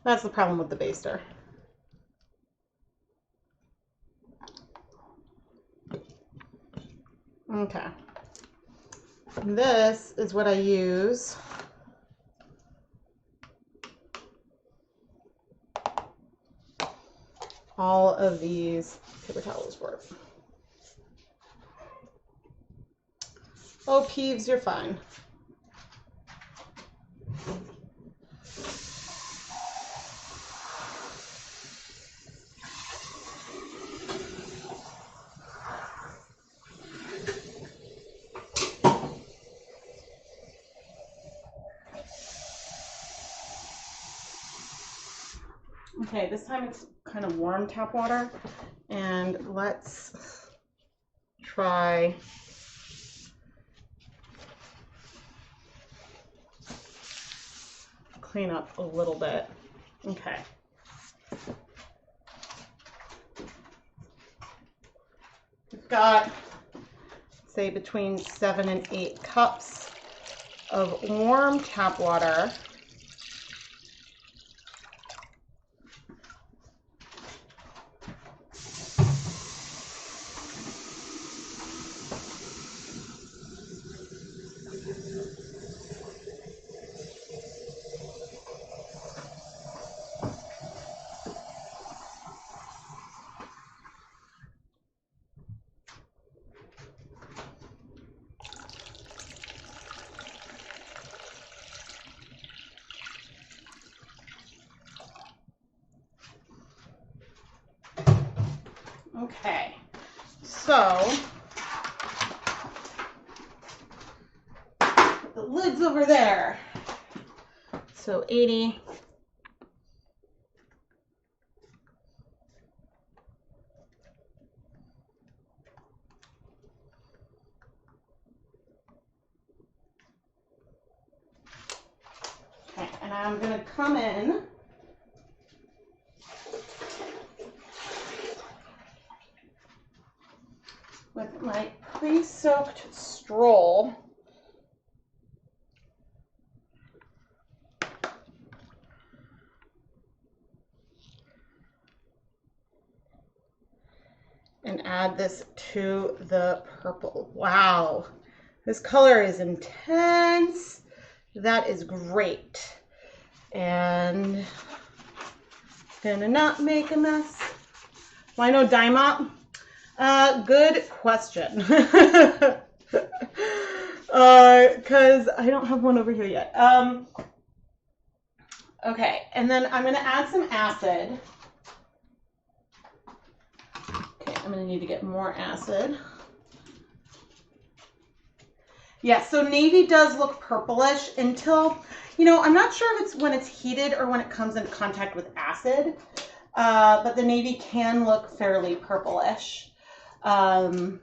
That's the problem with the baster. Okay. This is what I use. All of these paper towels for. Oh, Peeves, you're fine. Okay, this time it's kind of warm tap water, and let's try clean up a little bit. Okay. We've got, say, between 7 and 8 cups of warm tap water. Okay, so the lid's over there. So 80. Okay, and I'm going to come in with my pre-soaked stroll. And add this to the purple. Wow, this color is intense. That is great. And gonna not make a mess. Why no dye mop? Good question. Because I don't have one over here yet. Okay, and then I'm gonna add some acid. Okay, I'm gonna need to get more acid. Yeah, so navy does look purplish until, you know, I'm not sure if it's when it's heated or when it comes into contact with acid, but the navy can look fairly purplish. And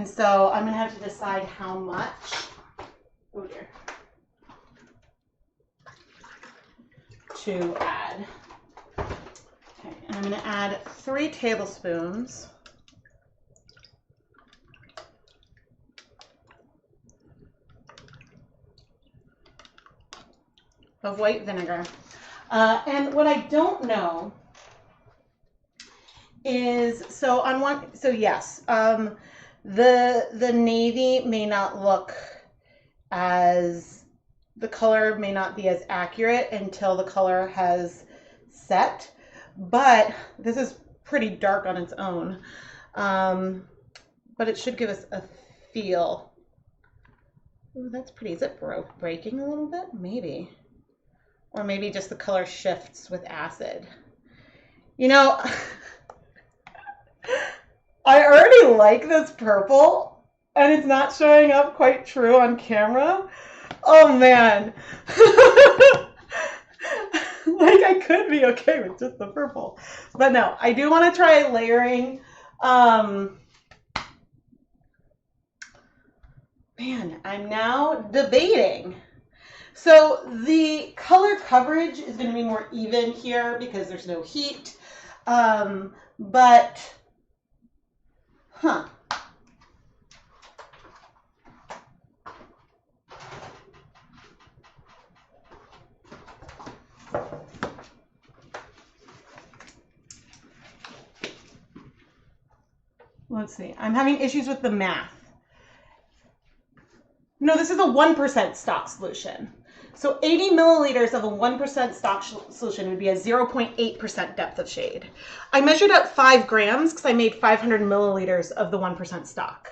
so I'm gonna have to decide how much. Oh dear. To add. Okay, and I'm gonna add 3 tablespoons of white vinegar. And what I don't know is, yes, the navy may not look as, the color may not be as accurate until the color has set, but this is pretty dark on its own. But it should give us a feel. Ooh, that's pretty. Is it breaking a little bit? Maybe. Or maybe just the color shifts with acid. You know, I already like this purple, and it's not showing up quite true on camera. Oh man. Like, I could be okay with just the purple. But no, I do want to try layering. Man, I'm now debating. So the color coverage is going to be more even here because there's no heat. But, huh. Let's see. I'm having issues with the math. No, this is a 1% stock solution. So 80 milliliters of a 1% stock solution would be a 0.8% depth of shade. I measured out 5 grams because I made 500 milliliters of the 1% stock.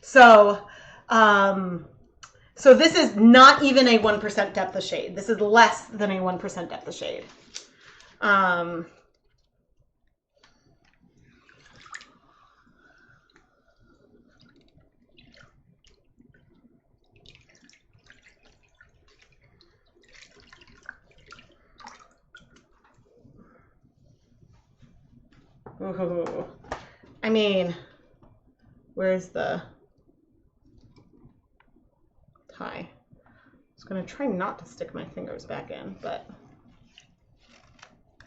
So, so this is not even a 1% depth of shade. This is less than a 1% depth of shade. Ooh. I mean, where's the tie? I was going to try not to stick my fingers back in, but...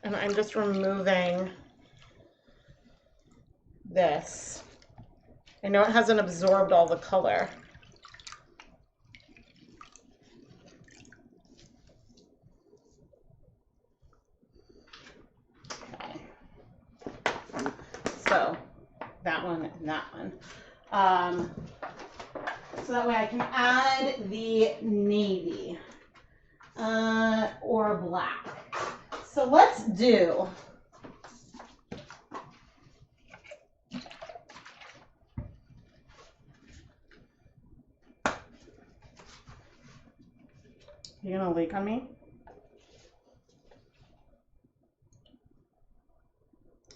And I'm just removing this. I know it hasn't absorbed all the color. Okay. So that one and that one. So that way I can add the navy or black. So let's do You gonna leak on me?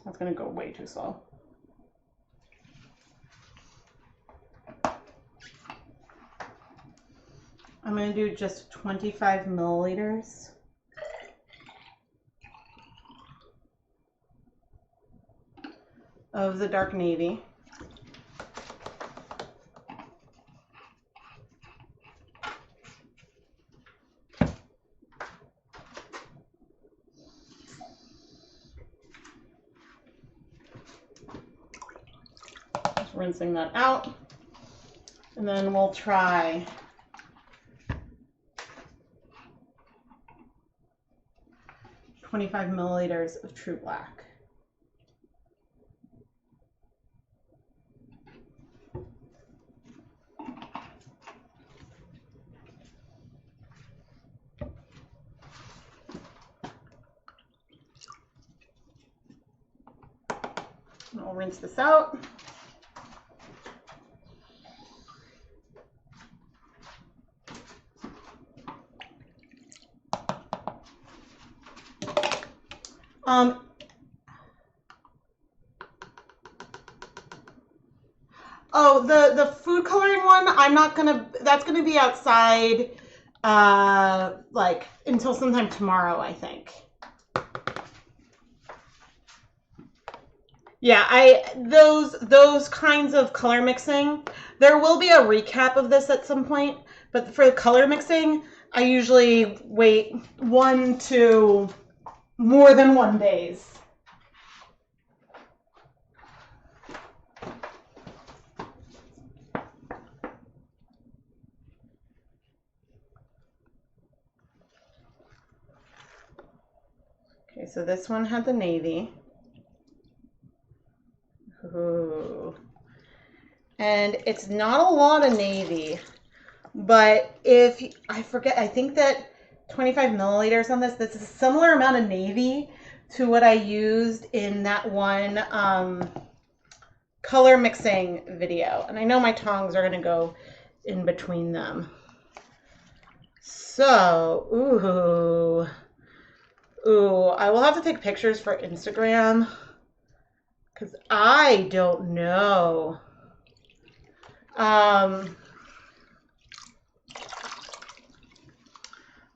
That's gonna go way too slow. I'm gonna do just 25 milliliters. Of the dark navy. Just rinsing that out. And then we'll try .25 milliliters of True Black. I'll rinse this out. Oh, the food coloring one, I'm not gonna, that's gonna be outside like until sometime tomorrow, I think. Yeah, those kinds of color mixing, there will be a recap of this at some point, but for the color mixing, I usually wait 1 to more than 1 days. Okay, so this one had the navy. Ooh. And it's not a lot of navy, but if I forget, I think that 25 milliliters on this is a similar amount of navy to what I used in that one color mixing video. And I know my tongs are going to go in between them. So, ooh, I will have to take pictures for Instagram because I don't know. I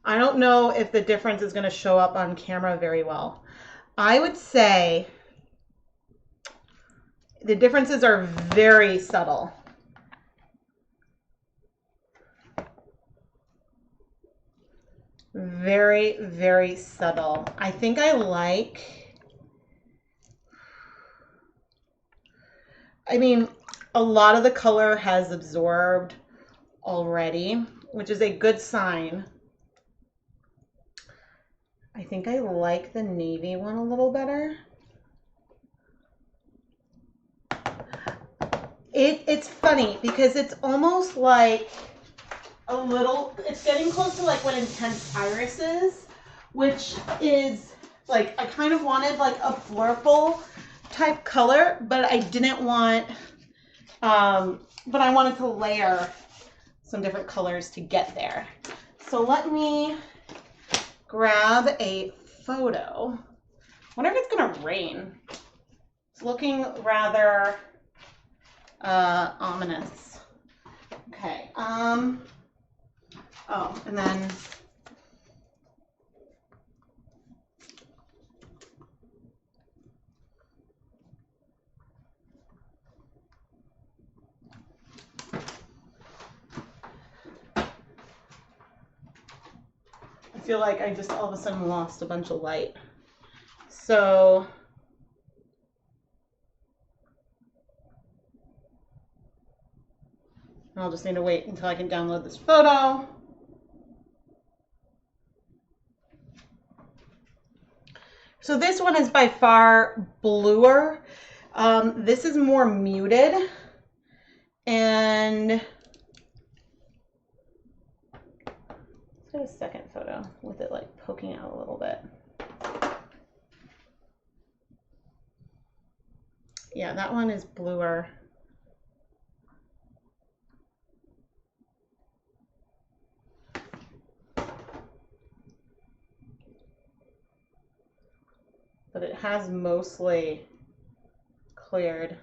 don't know if the difference is going to show up on camera very well. I would say the differences are very subtle. Very, very subtle. I think I like, I mean, a lot of the color has absorbed already, which is a good sign. I think I like the navy one a little better. It's funny because it's almost like a little, it's getting close to like what Intense Iris is, which is like, I kind of wanted like a flurple type color, but I didn't want, but I wanted to layer some different colors to get there. So let me grab a photo. I wonder if it's gonna rain. It's looking rather ominous. Okay, oh, and then I feel like I just all of a sudden lost a bunch of light. So I'll just need to wait until I can download this photo. So this one is by far bluer. This is more muted. And let's get a second photo with it like poking out a little bit. Yeah, that one is bluer. But it has mostly cleared.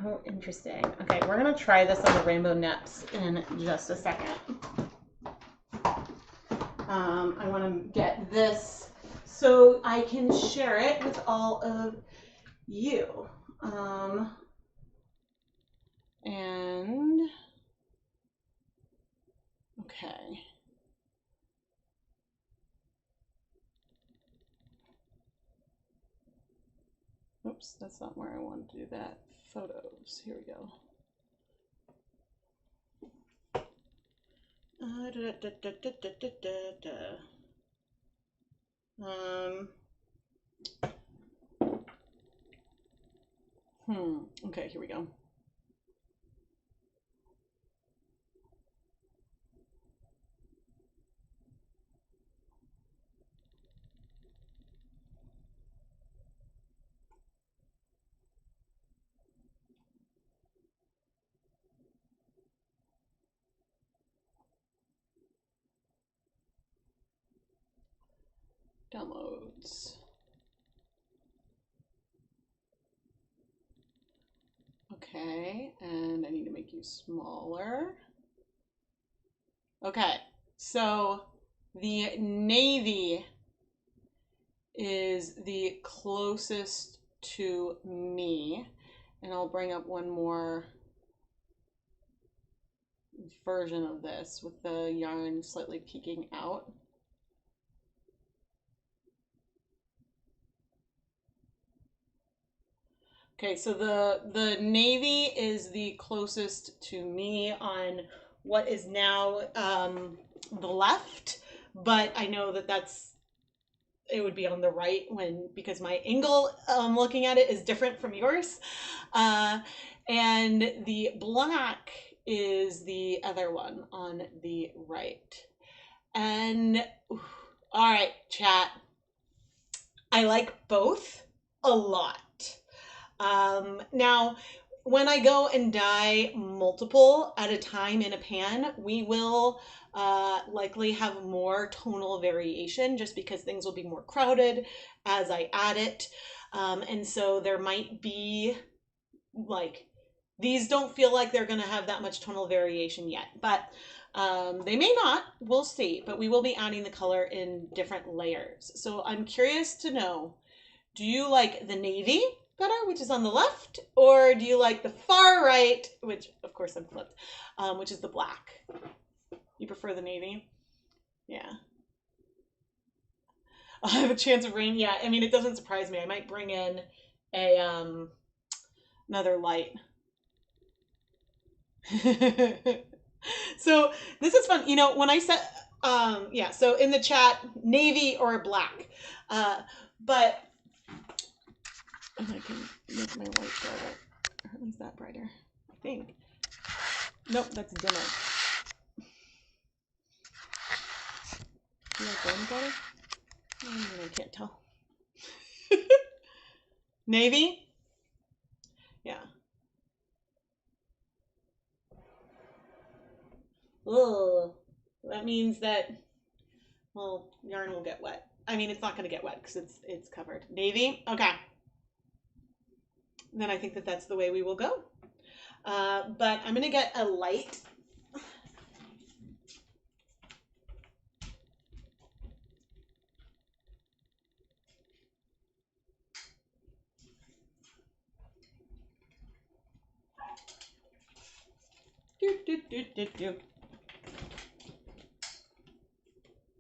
Oh, interesting. Okay, we're gonna try this on the rainbow neps in just a second. I want to get this so I can share it with all of you. And okay. Oops, that's not where I want to do that. Photos. Here we go. Okay, here we go. Downloads. Okay, and I need to make you smaller. Okay, so the navy is the closest to me, and I'll bring up one more version of this with the yarn slightly peeking out. Okay, so the navy is the closest to me on what is now the left, but I know that it would be on the right because my angle looking at it is different from yours. And the black is the other one on the right. And all right, chat. I like both a lot. Now, when I go and dye multiple at a time in a pan, we will likely have more tonal variation just because things will be more crowded as I add it. And so there might be like, these don't feel like they're going to have that much tonal variation yet, but they may not, we'll see, but we will be adding the color in different layers. So I'm curious to know, do you like the navy better, which is on the left, or do you like the far right, which of course I'm flipped, which is the black? You prefer the navy? Yeah. I'll have a chance of rain. Yeah, I mean, it doesn't surprise me. I might bring in a another light. So this is fun. You know, when I said Yeah, so in the chat, navy or black. But and I can make my white brighter, or at least that brighter, I think. Nope, that's dimmer. You like golden brighter? I can't tell. Navy? Yeah. Ugh. That means that, well, yarn will get wet. I mean, it's not going to get wet because it's covered. Navy? Okay. Then I think that that's the way we will go. But I'm going to get a light.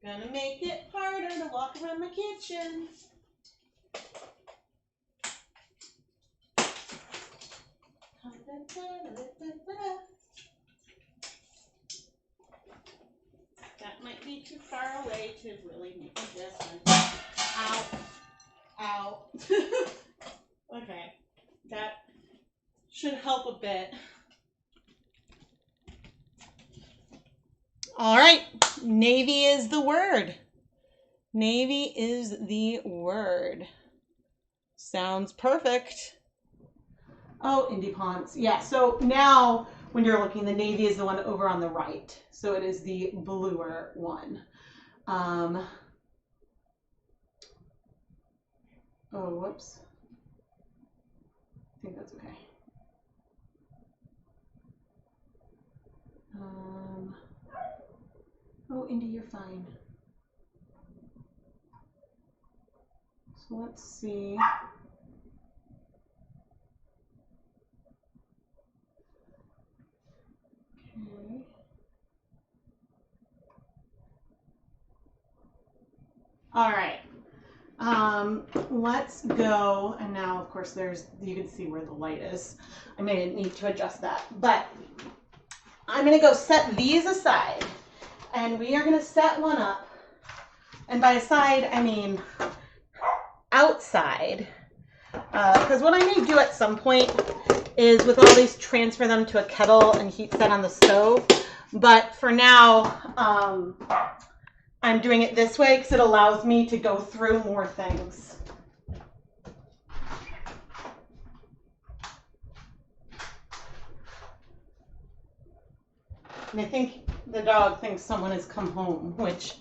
Gonna make it harder to walk around my kitchen. That might be too far away to really make a difference. Ow. Ow. Okay. That should help a bit. All right. Navy is the word. Navy is the word. Sounds perfect. Oh, Indie Ponds. Yeah, so now when you're looking, the navy is the one over on the right. So it is the bluer one. Oh, whoops. I think that's okay. Oh, Indy, you're fine. So let's see. Okay. All right. Let's go. And now, of course, you can see where the light is. I may need to adjust that, but I'm going to go set these aside, and we are going to set one up. And by aside, I mean outside, because what I may do at some point is with all these transfer them to a kettle and heat set on the stove. But for now, I'm doing it this way because it allows me to go through more things. And I think the dog thinks someone has come home, which,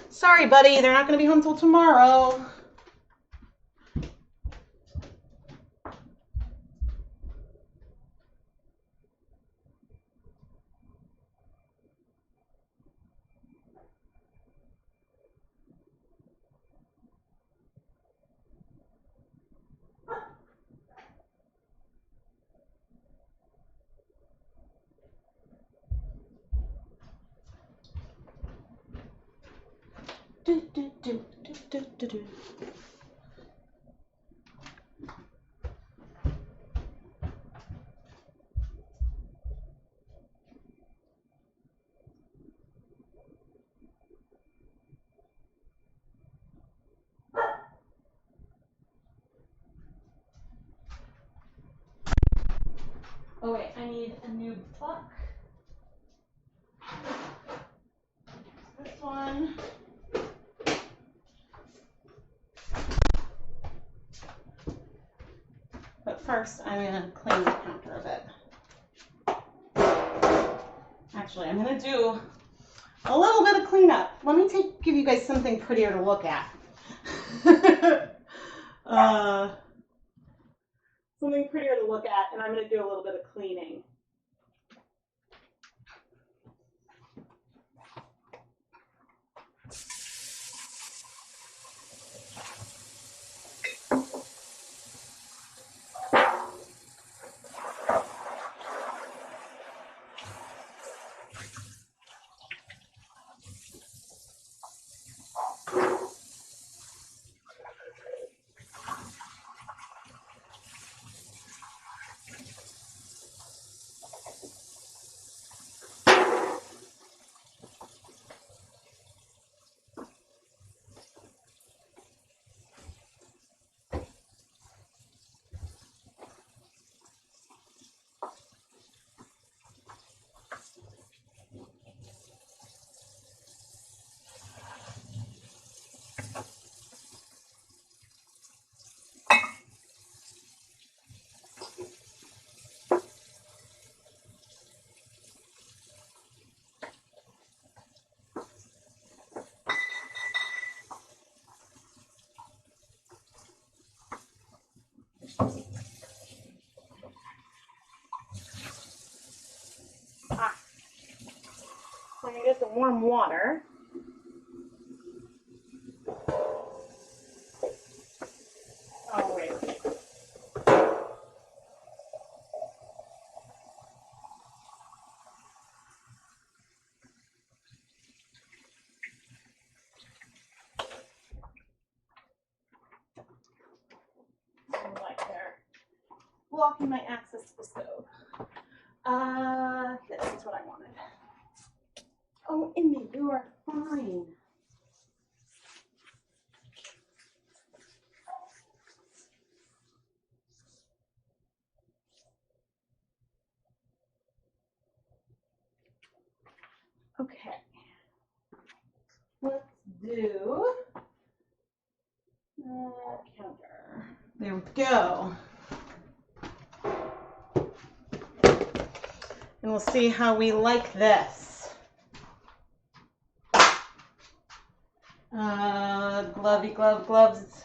sorry, buddy, they're not going to be home till tomorrow. Oh wait, I need a new pluck. This one. But first, I'm going to clean the counter a bit. Actually, I'm going to do a little bit of cleanup. Let me give you guys something prettier to look at. Something prettier to look at, and I'm going to do a little bit of cleaning. So I'm going to get the warm water. Oh, wait. Like they're blocking my access to the stove. This is what I wanted. Oh, Indy, you are fine. Okay. Let's do counter. There we go. And we'll see how we like this. Gloves.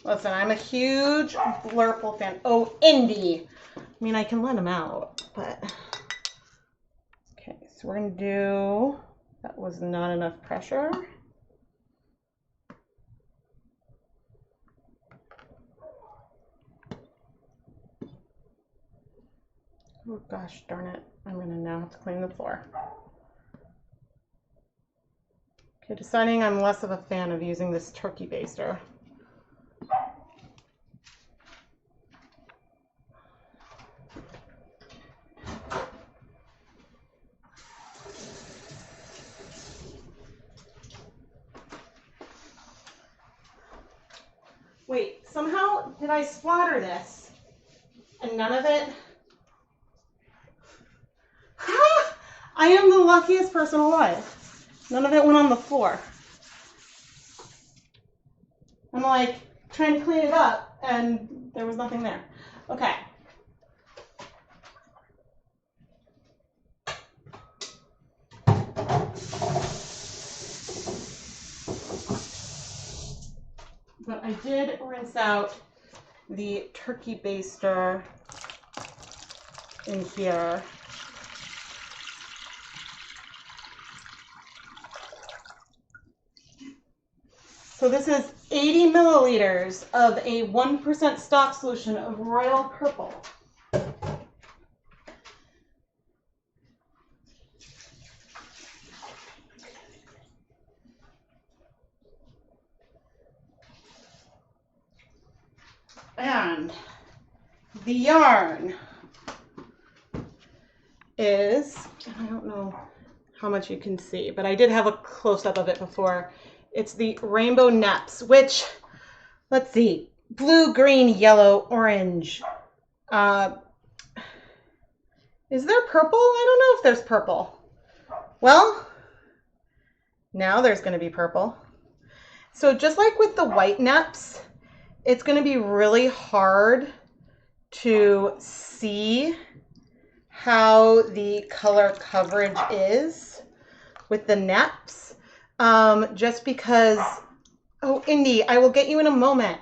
Listen, I'm a huge Blurple fan. Oh, Indy. I mean, I can let him out, but... Okay, so we're going to do... That was not enough pressure. Oh, gosh darn it. I'm going to now have to clean the floor. Okay, deciding I'm less of a fan of using this turkey baster. Wait, somehow did I splatter this and none of it? I am the luckiest person alive. None of it went on the floor. I'm like trying to clean it up and there was nothing there. Okay. But I did rinse out the turkey baster in here. So this is 80 milliliters of a 1% stock solution of royal purple. And the yarn is, I don't know how much you can see, but I did have a close-up of it before. It's the Rainbow Neps, which, let's see, blue, green, yellow, orange. Is there purple? I don't know if there's purple. Well, now there's going to be purple. So just like with the white neps, it's going to be really hard to see how the color coverage is with the neps, just because, oh, Indy, I will get you in a moment.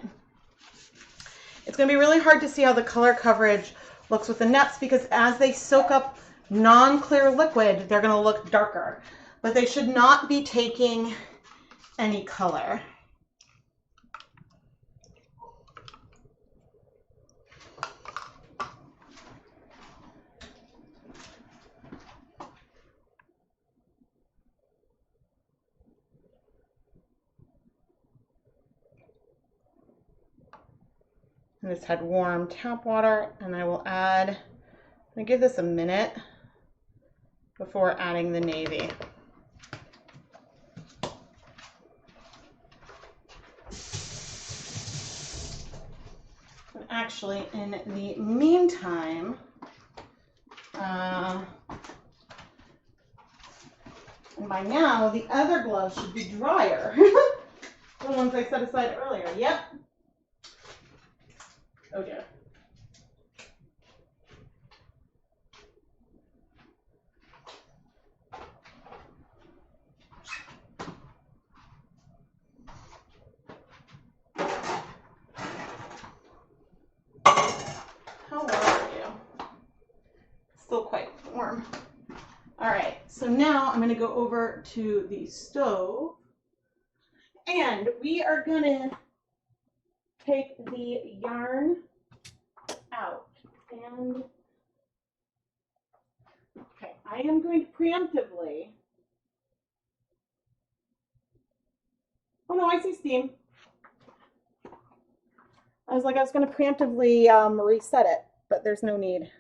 It's going to be really hard to see how the color coverage looks with the neps because as they soak up non-clear liquid, they're going to look darker, but they should not be taking any color. I just had warm tap water and I will add, I'm going to give this a minute before adding the navy. And actually, in the meantime, and by now the other gloves should be drier. The ones I set aside earlier. Yep. Oh dear. All right, so now I'm going to go over to the stove, and we are going to take the yarn out. And okay, I am going to preemptively. Oh no, I see steam. I was going to preemptively reset it, but there's no need.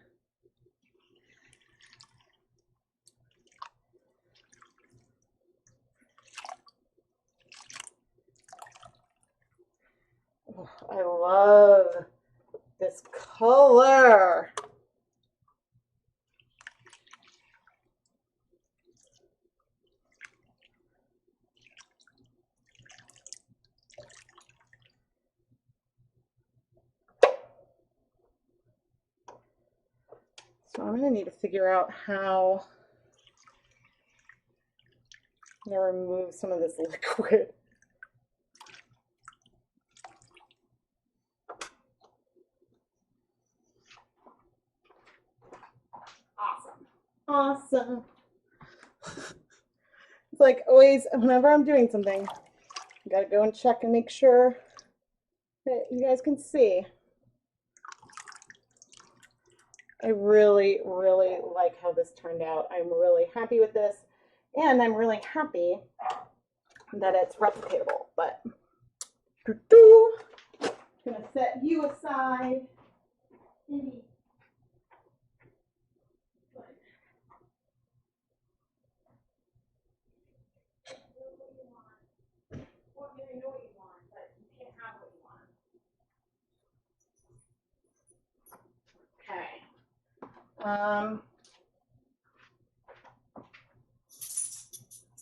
Oh, I love this color. So I'm going to need to figure out how I'm going to remove some of this liquid. Awesome. It's like always, whenever I'm doing something, I gotta go and check and make sure that you guys can see. I really, really like how this turned out. I'm really happy with this, and I'm really happy that it's replicatable. But I'm gonna set you aside.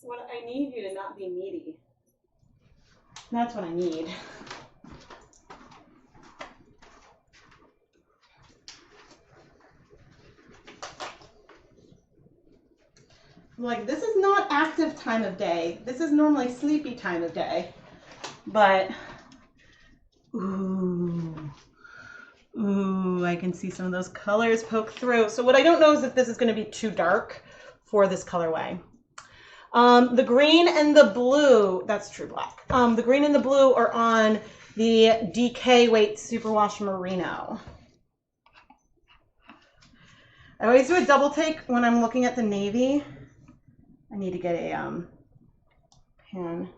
What I need you to not be needy. That's what I need. Like, this is not active time of day. This is normally sleepy time of day. But, ooh, I can see some of those colors poke through. So what I don't know is if this is going to be too dark for this colorway. The green and the blue, that's true black. The green and the blue are on the DK Weight Superwash Merino. I always do a double take when I'm looking at the navy. I need to get a pan.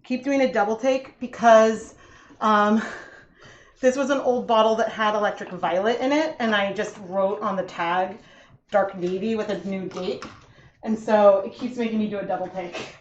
Keep doing a double take because this was an old bottle that had electric violet in it, and I just wrote on the tag dark navy with a new date, and so it keeps making me do a double take.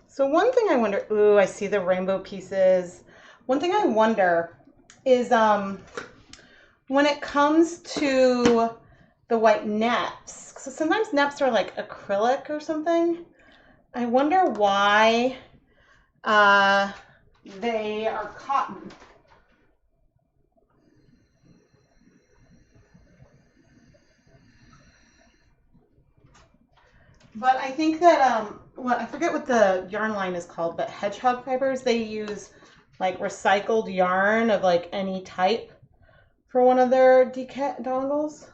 So one thing I wonder, ooh, I see the rainbow pieces. One thing I wonder is when it comes to the white neps, so sometimes neps are like acrylic or something. I wonder why they are cotton. But I think that, well, I forget what the yarn line is called, but hedgehog fibers, they use like recycled yarn of like any type for one of their dongles.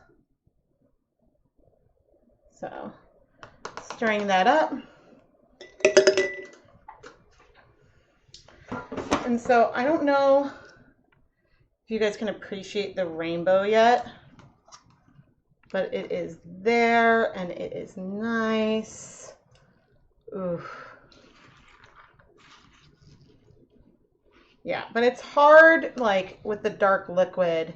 So, stirring that up. And so I don't know if you guys can appreciate the rainbow yet, but it is there and it is nice. Oof. Yeah, but it's hard, like with the dark liquid,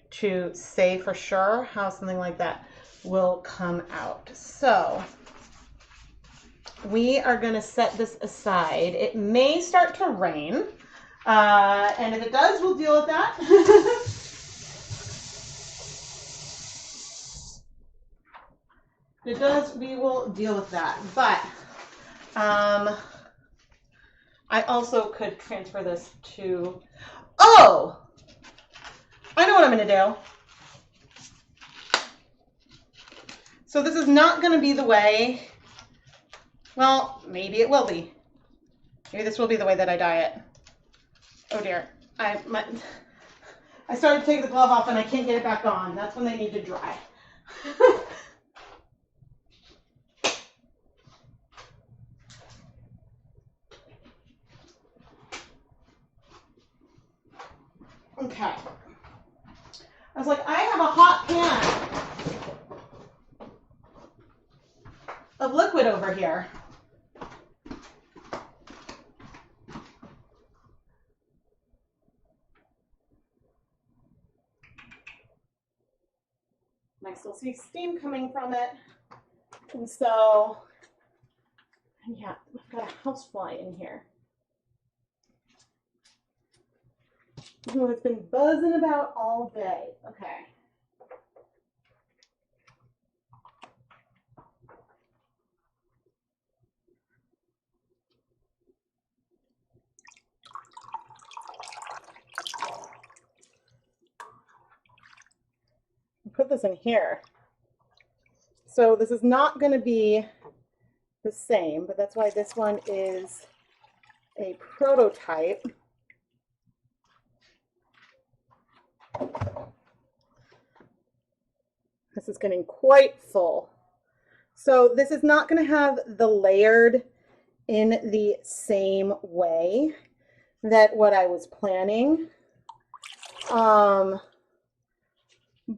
to say for sure how something like that will come out. So we are going to set this aside. It may start to rain, and if it does, we'll deal with that. If it does, we will deal with that. But I also could transfer this to, oh, I know what I'm going to do. So this is not going to be the way, well, maybe it will be. Maybe this will be the way that I dye it. Oh dear. I started to take the glove off and I can't get it back on. That's when they need to dry. Okay. I was like, I have a hot pan of liquid over here. And I still see steam coming from it. And so, yeah, I've got a housefly in here. Oh, it's been buzzing about all day. Okay. Put this in here. So this is not going to be the same, but that's why this one is a prototype. This is getting quite full. So this is not going to have the layered in the same way that what I was planning.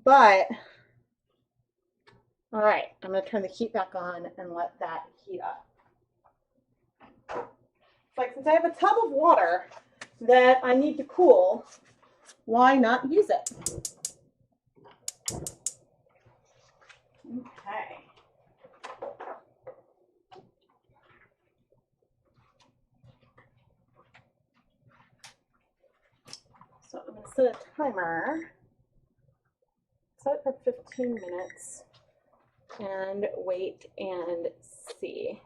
But, all right, I'm going to turn the heat back on and let that heat up. Like, since I have a tub of water that I need to cool, why not use it? Okay. So I'm going to set a timer. Set it for 15 minutes and wait and see.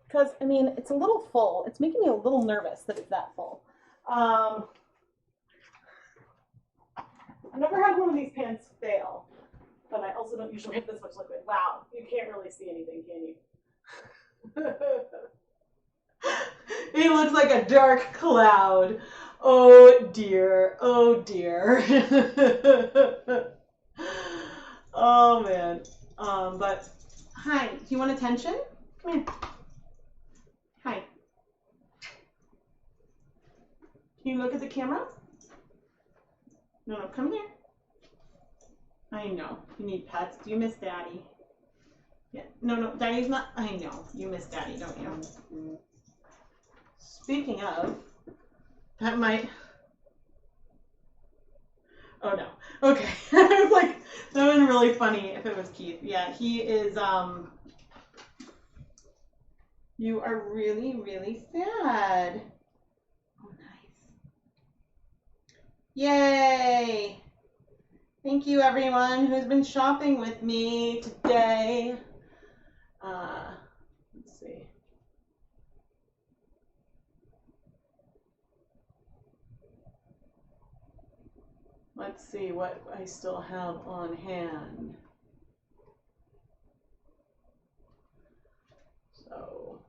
Because, I mean, it's a little full. It's making me a little nervous that it's that full. I've never had one of these pans fail, but I also don't usually have this much liquid. Wow, you can't really see anything, can you? It looks like a dark cloud. Oh dear, oh dear. Oh man. But hi, do you want attention? Come here. Hi. Can you look at the camera? No, no, come here. I know, you need pets. Do you miss Daddy? Yeah, no, no, Daddy's not, I know, you miss Daddy, don't you? Speaking of, that might, oh no, okay. I was like, that would have been really funny if it was Keith. Yeah, he is, you are really, really sad. Oh, nice. Yay! Thank you everyone who's been shopping with me today. Let's see. Let's see what I still have on hand. So,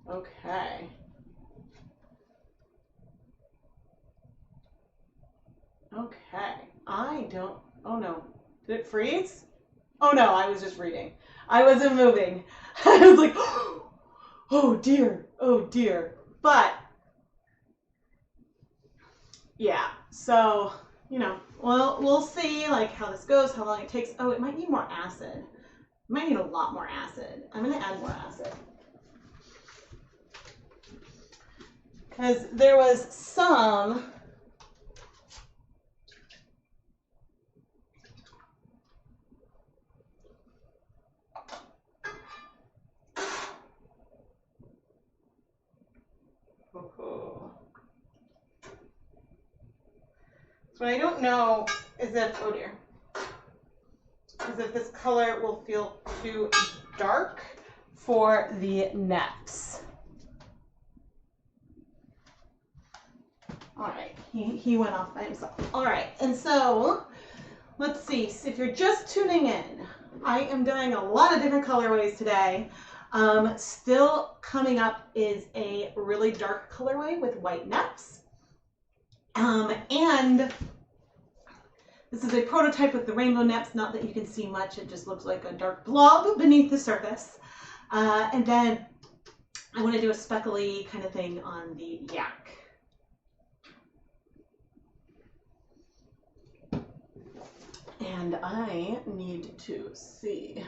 okay. Okay. I don't, oh no. Did it freeze? Oh no, I was just reading. I wasn't moving. I was like, oh dear, oh dear. But, yeah, so, you know, we'll see like how this goes, how long it takes. Oh, it might need more acid. It might need a lot more acid. I'm gonna add more acid. Because there was some, So I don't know is if, oh dear, is if this color will feel too dark for the neps. All right, he went off by himself. All right, and so let's see. So if you're just tuning in, I am doing a lot of different colorways today. Still coming up is a really dark colorway with white neps. And this is a prototype with the rainbow neps, not that you can see much, it just looks like a dark blob beneath the surface. And then I want to do a speckly kind of thing on the yak. And I need to see.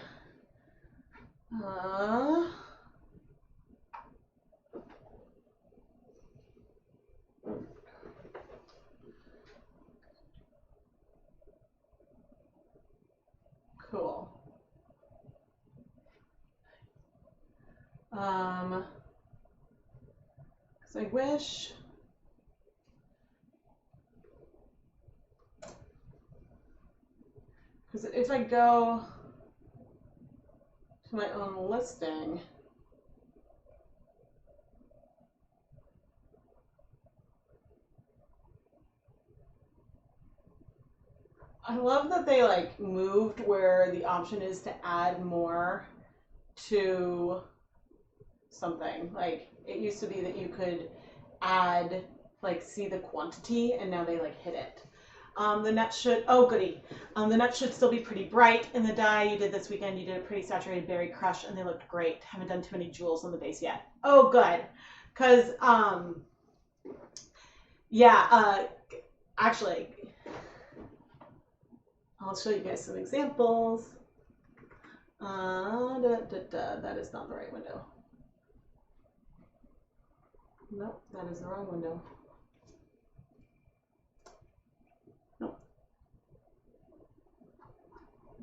Cool. Because I wish. Because if I go to my own listing, I love that they like moved where the option is to add more to something. Like it used to be that you could add, like see the quantity, and now they like hit it. The net should, oh goody, the net should still be pretty bright in the dye you did this weekend. You did a pretty saturated berry crush and they looked great. Haven't done too many jewels on the base yet. Oh good, because yeah, actually, I'll show you guys some examples. That is not the right window. Nope, that is the wrong window. Nope.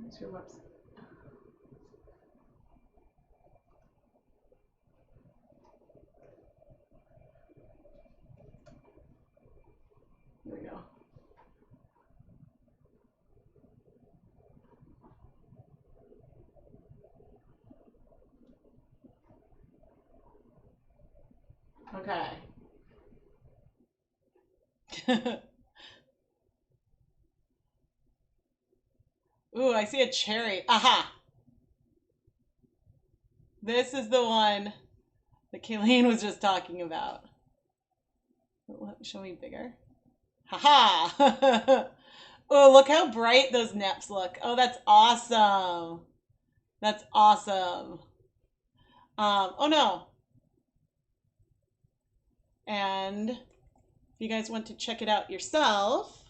That's your website. There we go. Okay. Ooh, I see a cherry. Aha! This is the one that Kayleen was just talking about. Show me bigger. Haha! Oh, look how bright those neps look. Oh, that's awesome. That's awesome. Oh no. And if you guys want to check it out yourself.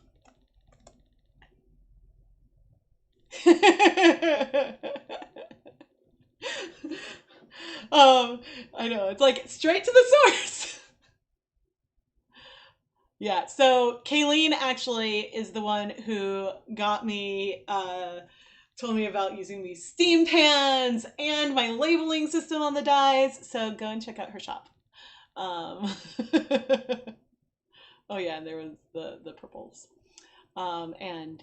I know, it's like straight to the source. Yeah, so Kayleen actually is the one who got me, told me about using these steam pans and my labeling system on the dyes. So go and check out her shop. Oh yeah, and there was the purples. And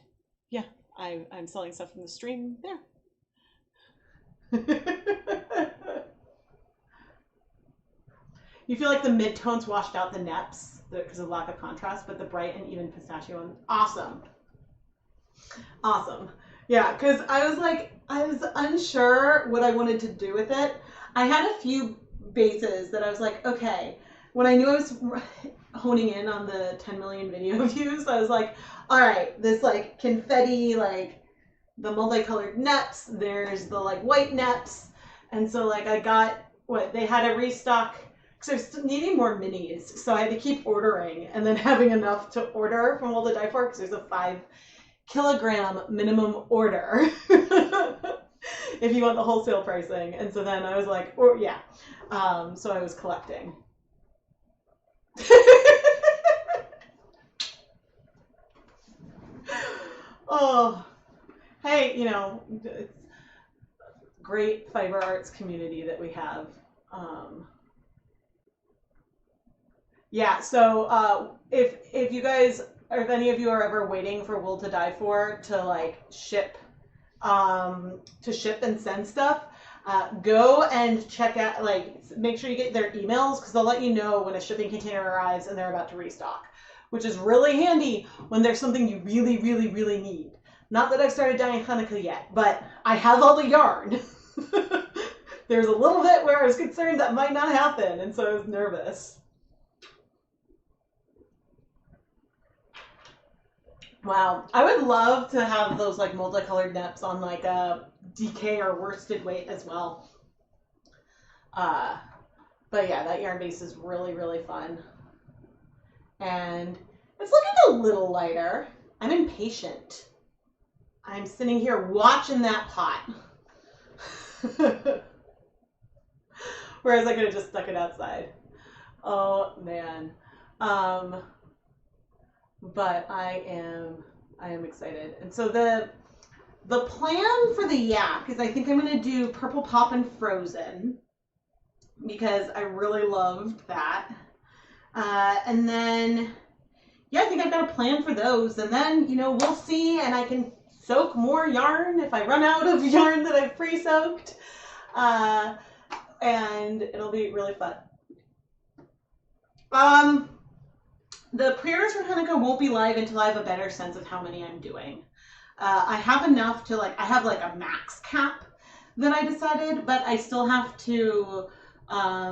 yeah, I'm selling stuff from the stream there. You feel like the mid-tones washed out the neps because of lack of contrast, but the bright and even pistachio one, awesome. Awesome. Yeah, because I was unsure what I wanted to do with it. I had a few bases that I was like, okay, when I knew I was honing in on the 10 million video views, I was like, all right, this like confetti, like the multicolored neps, there's the like white neps. And so like I got what they had a restock because I was needing more minis. So I had to keep ordering and then having enough to order from all the Dyepot because there's a 5-kilogram minimum order if you want the wholesale pricing. And so then I was like, or yeah. So I was collecting. Oh, hey, you know, it's great fiber arts community that we have. Yeah, so if you guys if any of you are ever waiting for Wool to Die For to like ship and send stuff, go and check out, like, make sure you get their emails, because they'll let you know when a shipping container arrives and they're about to restock, which is really handy when there's something you really, really, really need. Not that I've started dyeing Hanukkah yet, but I have all the yarn. There's a little bit where I was concerned that might not happen, and so I was nervous. Wow, I would love to have those like multicolored neps on like a DK or worsted weight as well. But yeah, that yarn base is really, really fun. And it's looking a little lighter. I'm impatient. I'm sitting here watching that pot. Whereas I could have just stuck it outside. Oh man. But I am excited. And so the plan for the yak is I think I'm going to do Purple Pop and Frozen, because I really loved that. And then, yeah, I think I've got a plan for those. And then, you know, we'll see, and I can soak more yarn if I run out of yarn that I've pre-soaked. And it'll be really fun. The pre-orders for Hanukkah won't be live until I have a better sense of how many I'm doing. I have enough to, like, I have like a max cap that I decided, but I still have to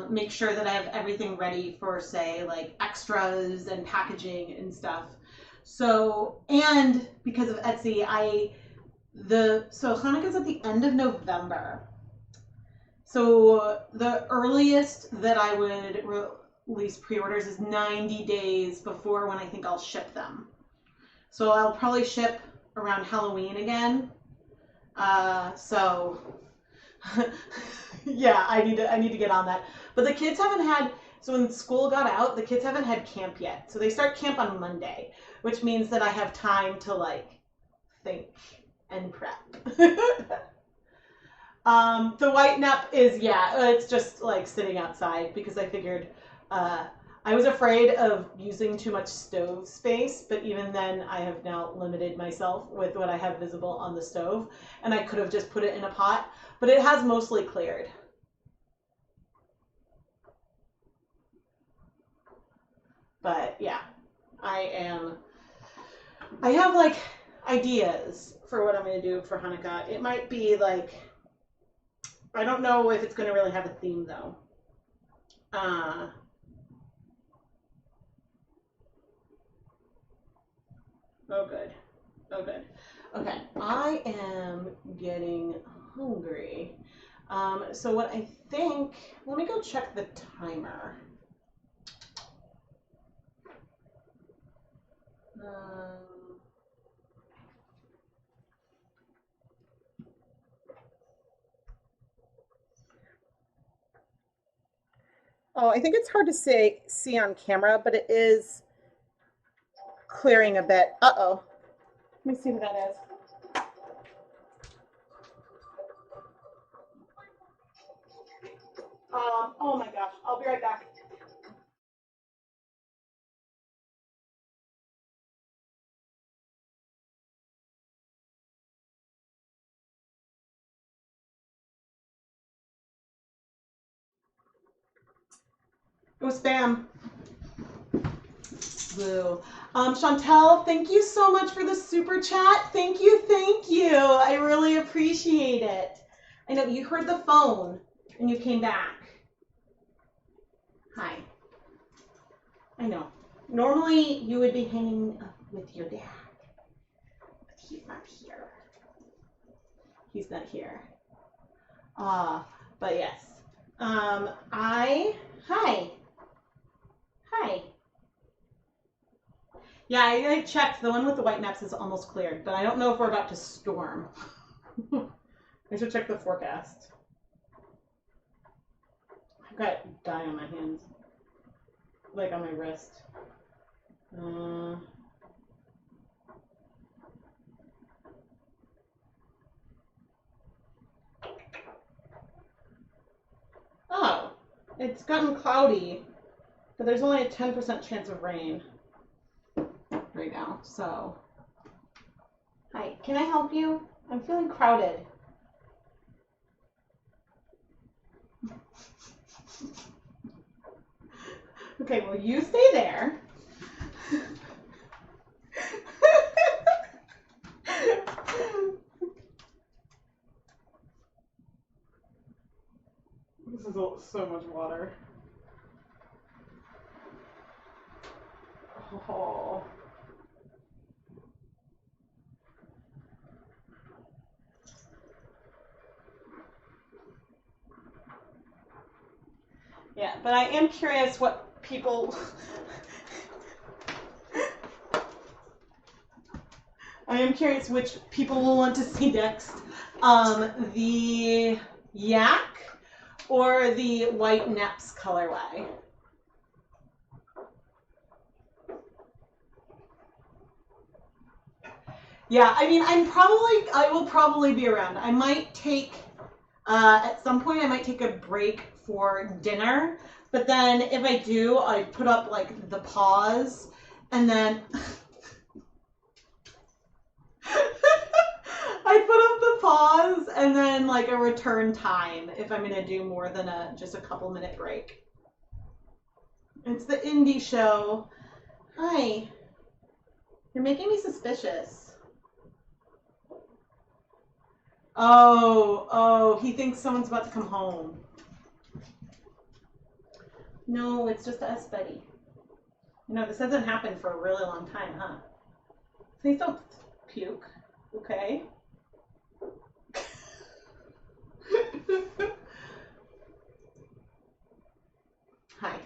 make sure that I have everything ready for, say, like extras and packaging and stuff. So, and because of Etsy, so Hanukkah's at the end of November. So the earliest that I would release pre-orders is 90 days before when I think I'll ship them. So I'll probably ship around Halloween again. So yeah, I need to get on that. But the kids haven't had, so when school got out, the kids haven't had camp yet. So they start camp on Monday, which means that I have time to like think and prep. The white nap is, yeah, it's just like sitting outside because I figured, I was afraid of using too much stove space, but even then I have now limited myself with what I have visible on the stove, and I could have just put it in a pot, but it has mostly cleared. But yeah, I have like ideas for what I'm going to do for Hanukkah. It might be like, I don't know if it's going to really have a theme though. Oh good. Oh good. Okay, I am getting hungry. So what I think, let me go check the timer. Oh, I think it's hard to see on camera, but it is clearing a bit. Uh-oh. Let me see who that is. Oh my gosh, I'll be right back. It was spam. Boo. Chantel, thank you so much for the super chat. Thank you, thank you. I really appreciate it. I know you heard the phone and you came back. Hi. I know. Normally you would be hanging up with your dad, but he's not here. He's not here. But yes. Hi. Hi. Yeah, I checked. The one with the white naps is almost cleared, but I don't know if we're about to storm. I should check the forecast. I've got dye on my hands. Like on my wrist. Oh, it's gotten cloudy, but there's only a 10% chance of rain. right now. So, hi, can I help you? I'm feeling crowded. Okay, well, you stay there. This is so much water. Oh. Yeah, but I am curious what people... I am curious which people will want to see next. The yak or the white neps colorway. Yeah, I mean, I will probably be around. I might take, at some point, I might take a break for dinner. But then if I do, I put up like the pause and then I put up the pause and then like a return time if I'm gonna do more than just a couple minute break. It's the indie show. Hi. You're making me suspicious. Oh, he thinks someone's about to come home. No, it's just us, buddy. You know, this hasn't happened for a really long time, huh? Please don't puke, okay? Hi.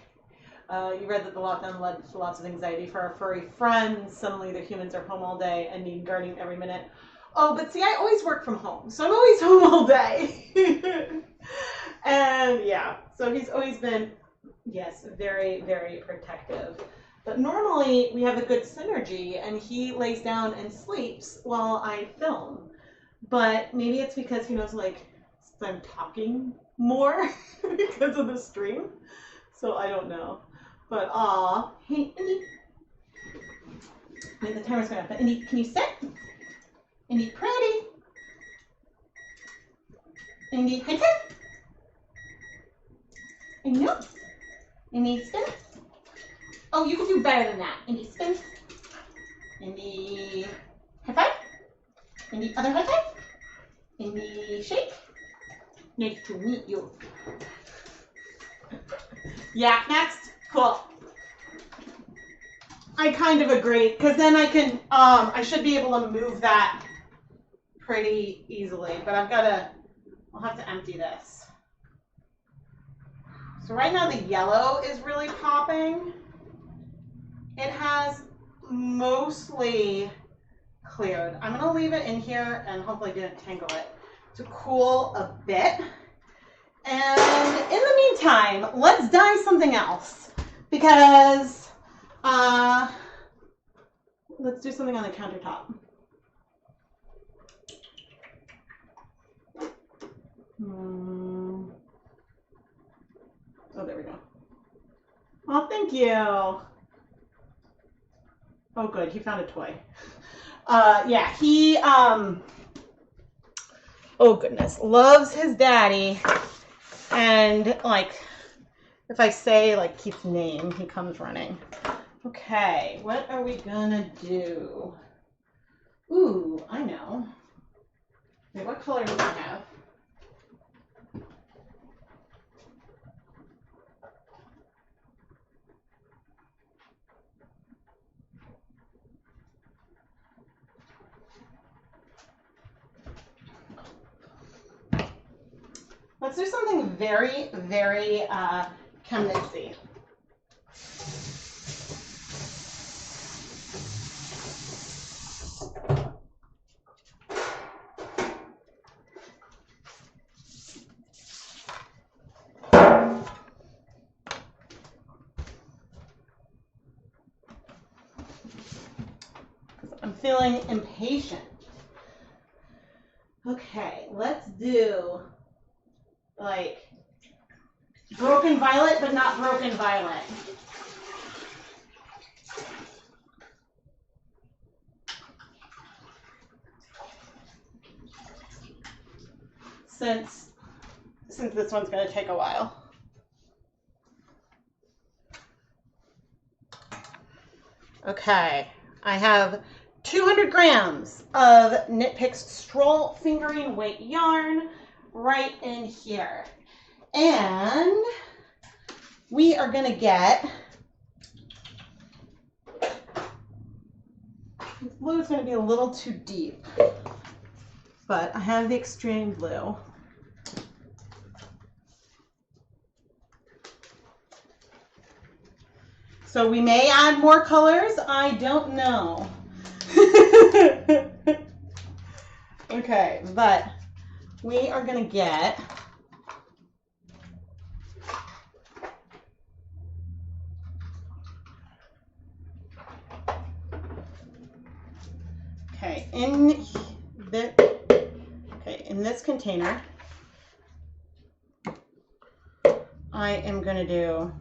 You read that the lockdown led to lots of anxiety for our furry friends. Suddenly the humans are home all day and need guarding every minute. Oh, but see, I always work from home, so I'm always home all day. And yeah, so he's always been, yes, very, very protective. But normally we have a good synergy and he lays down and sleeps while I film. But maybe it's because he knows like I'm talking more because of the stream. So I don't know. But hey, Indy. Wait, the timer's going up. But Indy, can you sit? Indy, pretty. Indy, hi, sit. And no. Indy, spin. Oh, you can do better than that. Indy, spin. Indy, high five. Indy, other high five. Indy, shake. Nice to meet you. Yeah, next. Cool. I kind of agree, because then I can, I should be able to move that pretty easily, but I'll have to empty this. So right now the yellow is really popping. It has mostly cleared. I'm gonna leave it in here and hopefully didn't tangle it to cool a bit. And in the meantime, let's dye something else because let's do something on the countertop. Oh, there we go. Oh, thank you. Oh, good. He found a toy. Yeah, he, oh goodness, loves his daddy. And like, if I say like Keith's name, he comes running. Okay, what are we gonna do? Ooh, I know. Wait, what color do we have? Let's do something very, very ChemKnitsy. I'm feeling impatient. Okay, let's do like broken violet, but not broken violet. since this one's going to take a while. Okay, I have 200 grams of Knit Picks Stroll Fingering Weight yarn right in here. And we are going to get, this blue is going to be a little too deep, but I have the extreme blue. So we may add more colors, I don't know. Okay, but we are gonna get in this container, I am gonna do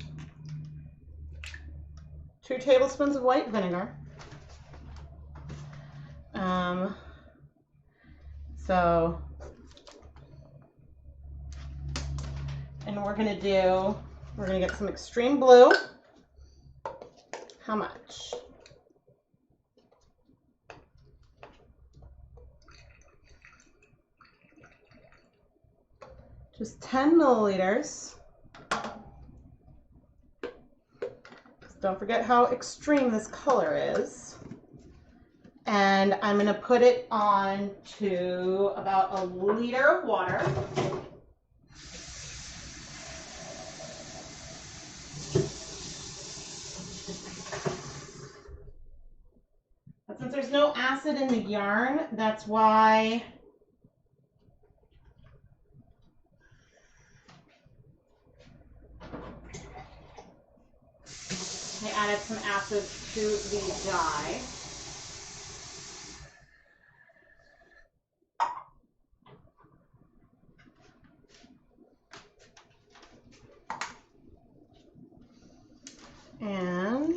2 tablespoons of white vinegar. And we're gonna get some extreme blue. How much? Just 10 milliliters. Don't forget how extreme this color is. And I'm going to put it on to about a liter of water. But since there's no acid in the yarn, that's why I added some acid to the dye. And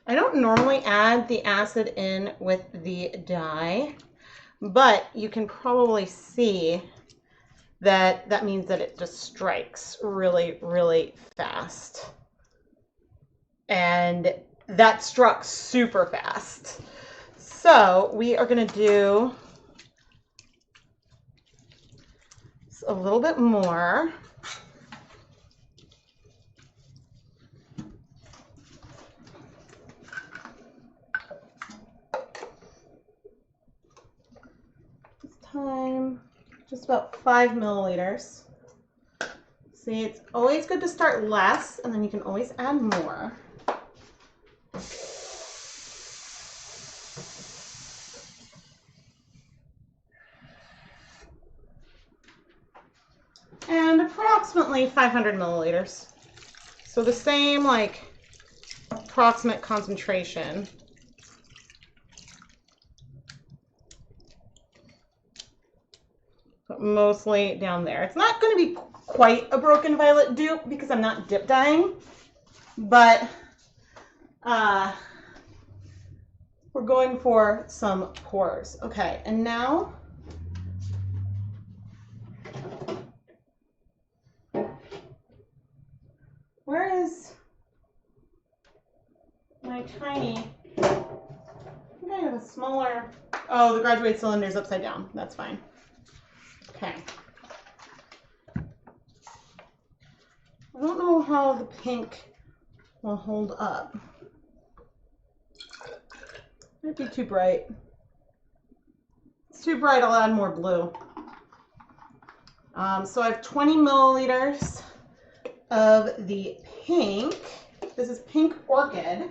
I don't normally add the acid in with the dye, but you can probably see that means that it just strikes really, really fast. And that struck super fast. So we are going to do a little bit more. This time, just about 5 milliliters. See, it's always good to start less, and then you can always add more. And approximately 500 milliliters. So the same, like, approximate concentration. But mostly down there. It's not going to be quite a broken violet dupe because I'm not dip dyeing, but we're going for some pores. Okay, and now where is my tiny, I think I have a smaller, oh, the graduate cylinder's upside down. That's fine. Okay. I don't know how the pink will hold up. Might be too bright. It's too bright, I'll add more blue. So I have 20 milliliters of the pink. This is Pink Orchid.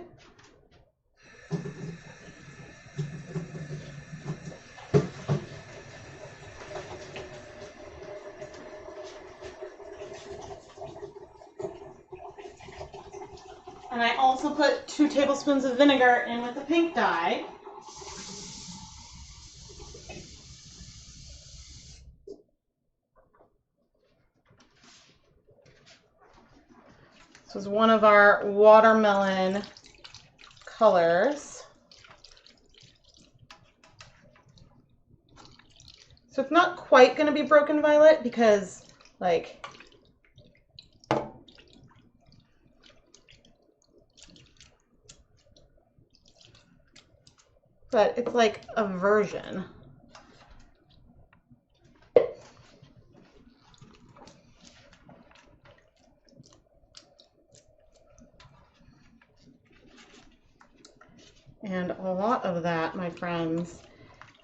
And I also put 2 tablespoons of vinegar in with the pink dye. This is one of our watermelon colors. So it's not quite going to be broken violet because like but it's like a version. And a lot of that, my friends,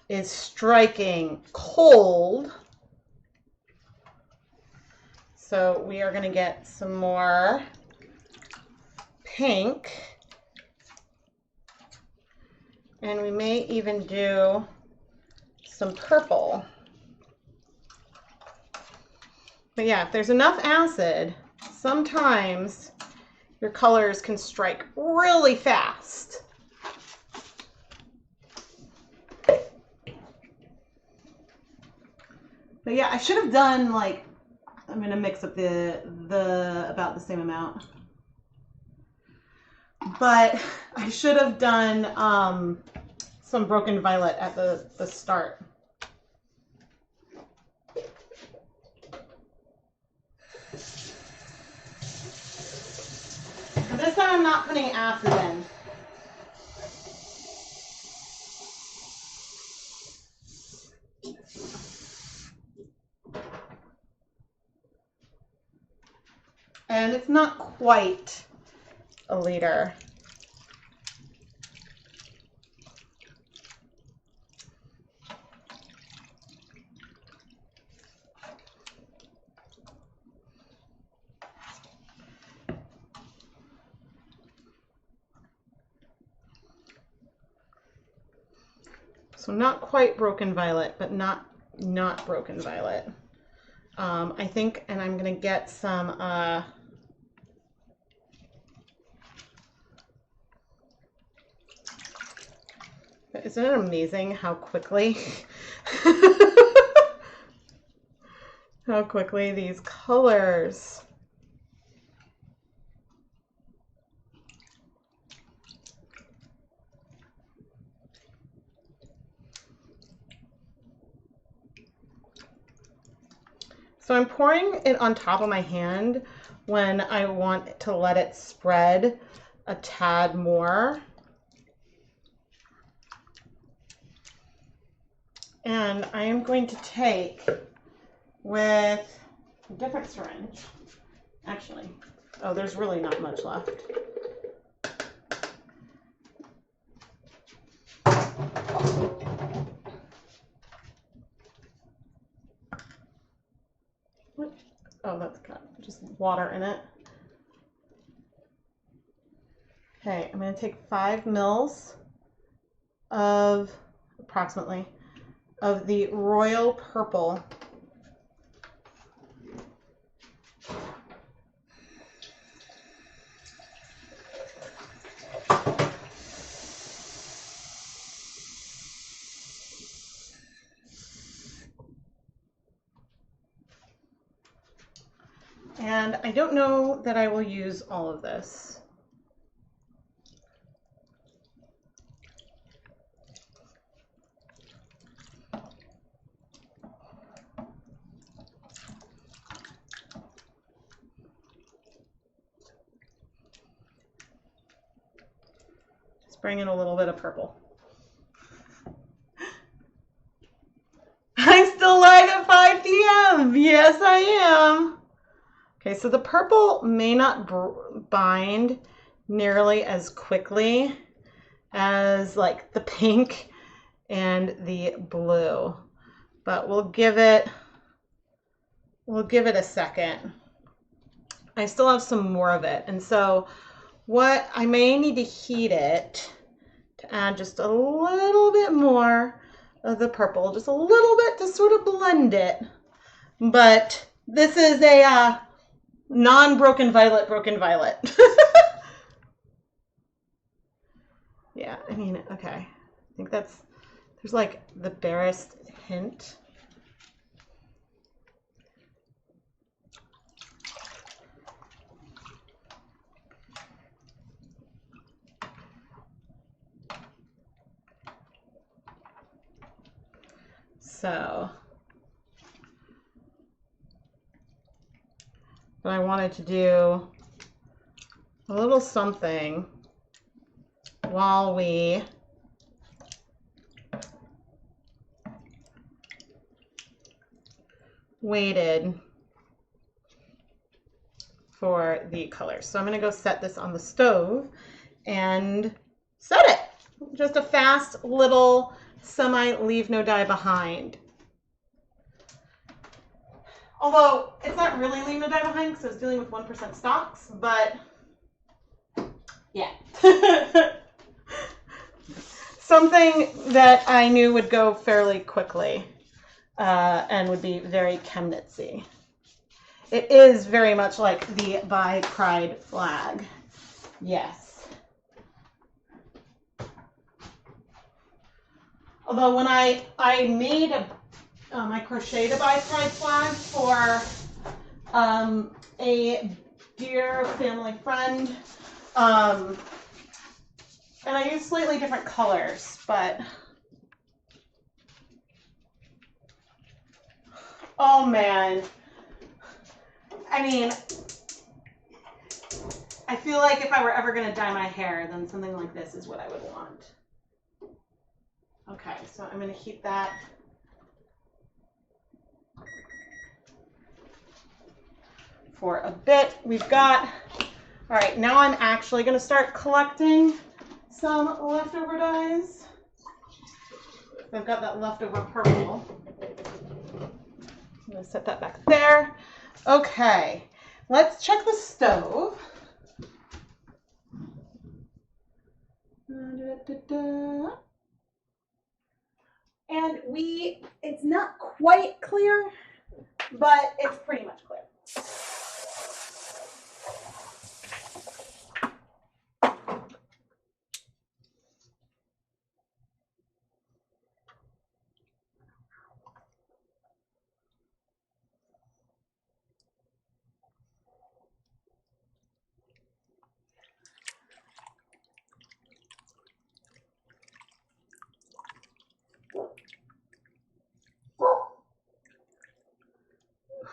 is striking cold. So we are going to get some more pink. And we may even do some purple. But yeah, if there's enough acid, sometimes your colors can strike really fast. But yeah, I should have done like, I'm gonna mix up the about the same amount. But I should have done some broken violet at the start. But this time I'm not putting acid in. And it's not quite a liter. So not quite broken violet, but not broken violet. I think, and I'm gonna get some isn't it amazing how quickly how quickly these colors So I'm pouring it on top of my hand when I want to let it spread a tad more. And I am going to take with a different syringe, actually. Oh, there's really not much left. What? Oh, that's got just water in it. Okay, I'm going to take 5 mils of, approximately, of the royal purple. And I don't know that I will use all of this. Just bring in a little bit of purple. I'm still live at 5 p.m. Yes, I am. Okay, so the purple may not bind nearly as quickly as like the pink and the blue, but we'll give it a second. I still have some more of it, and so what I may need to heat it to add just a little bit more of the purple, just a little bit to sort of blend it. But this is a non-broken violet, broken violet. Yeah, I mean, okay. I think there's like the barest hint. So but I wanted to do a little something while we waited for the colors. So I'm going to go set this on the stove and set it. Just a fast little semi leave no dye behind. Although it's not really leave no dye behind because I was dealing with 1% stocks, but yeah. Something that I knew would go fairly quickly and would be very ChemKnitsy. It is very much like the Buy Pride flag. Yes. Although when I made I crocheted a Buy Pride flag for a dear family friend, and I used slightly different colors, but oh man. I mean, I feel like if I were ever going to dye my hair, then something like this is what I would want. Okay, so I'm going to heat that. For a bit. We've got, all right, now I'm actually going to start collecting some leftover dyes. I've got that leftover purple. I'm going to set that back there. Okay, let's check the stove. And it's not quite clear, but it's pretty much clear.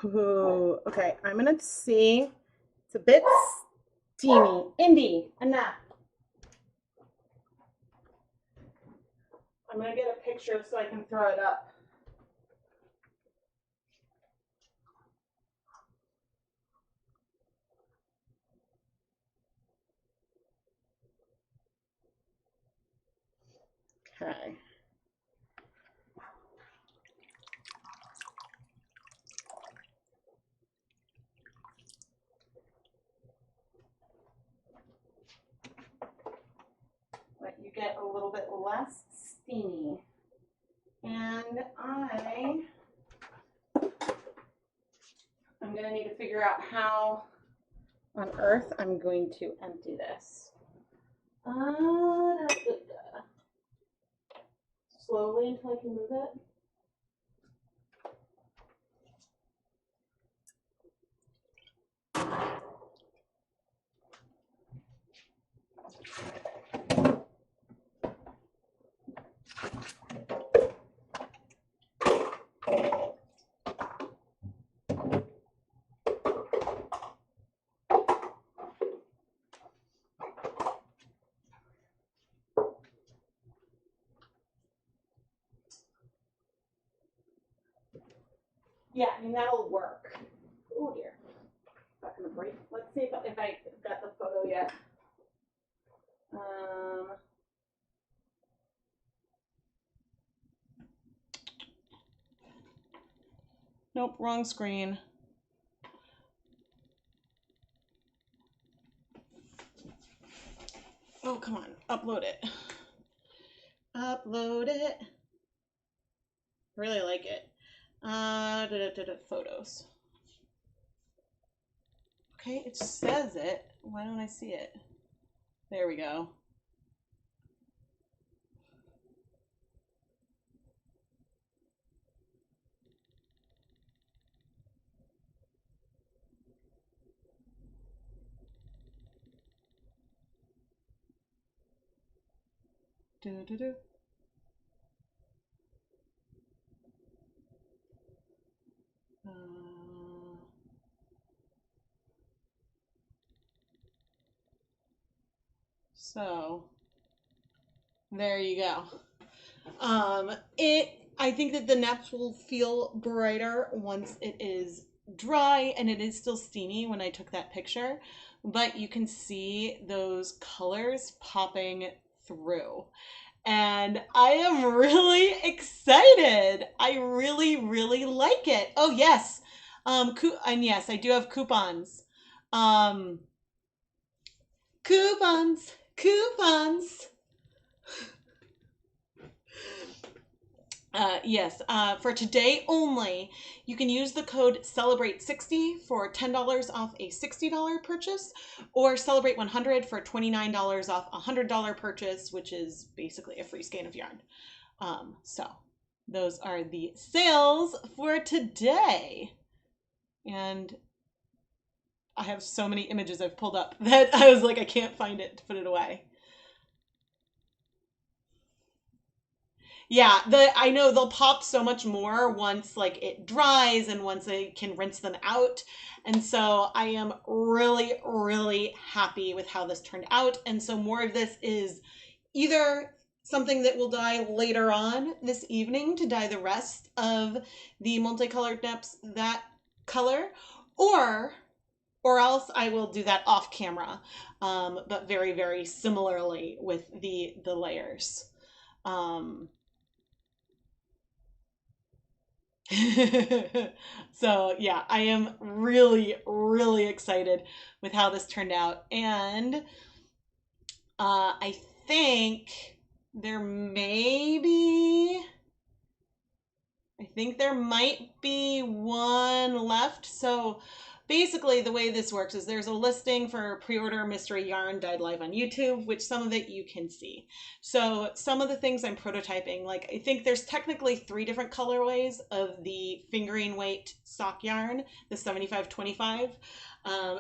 Ooh, okay, I'm gonna see. It's a bit steamy. Indy, enough. I'm gonna get a picture so I can throw it up. Okay. Let you get a little bit less steamy. And I'm going to need to figure out how on earth I'm going to empty this. Slowly until I can move it. Yeah, I mean, that'll work. Oh dear. Not gonna break. Let's see if I got the photo yet. Nope, wrong screen. Oh, come on, upload it. Upload it. Really like it. Photos. Okay, it says it. Why don't I see it? There we go. Do-do-do. So there you go. I think that the neps will feel brighter once it is dry, and it is still steamy when I took that picture, but you can see those colors popping through. And I am really excited. I really, really like it. Oh yes. And yes, I do have coupons. Coupons. Yes, for today only, you can use the code CELEBRATE60 for $10 off a $60 purchase, or CELEBRATE100 for $29 off a $100 purchase, which is basically a free skein of yarn. So those are the sales for today. And I have so many images I've pulled up that I was like, I can't find it to put it away. Yeah, I know they'll pop so much more once like it dries and once I can rinse them out. And so I am really, really happy with how this turned out. And so more of this is either something that will dye later on this evening to dye the rest of the multicolored neps that color, or else I will do that off camera, but very, very similarly with the layers. So yeah, I am really, really excited with how this turned out. And I think there might be one left. So basically the way this works is there's a listing for pre-order mystery yarn dyed live on YouTube, which some of it you can see. So some of the things I'm prototyping, like I think there's technically 3 different colorways of the fingering weight sock yarn, the 75-25,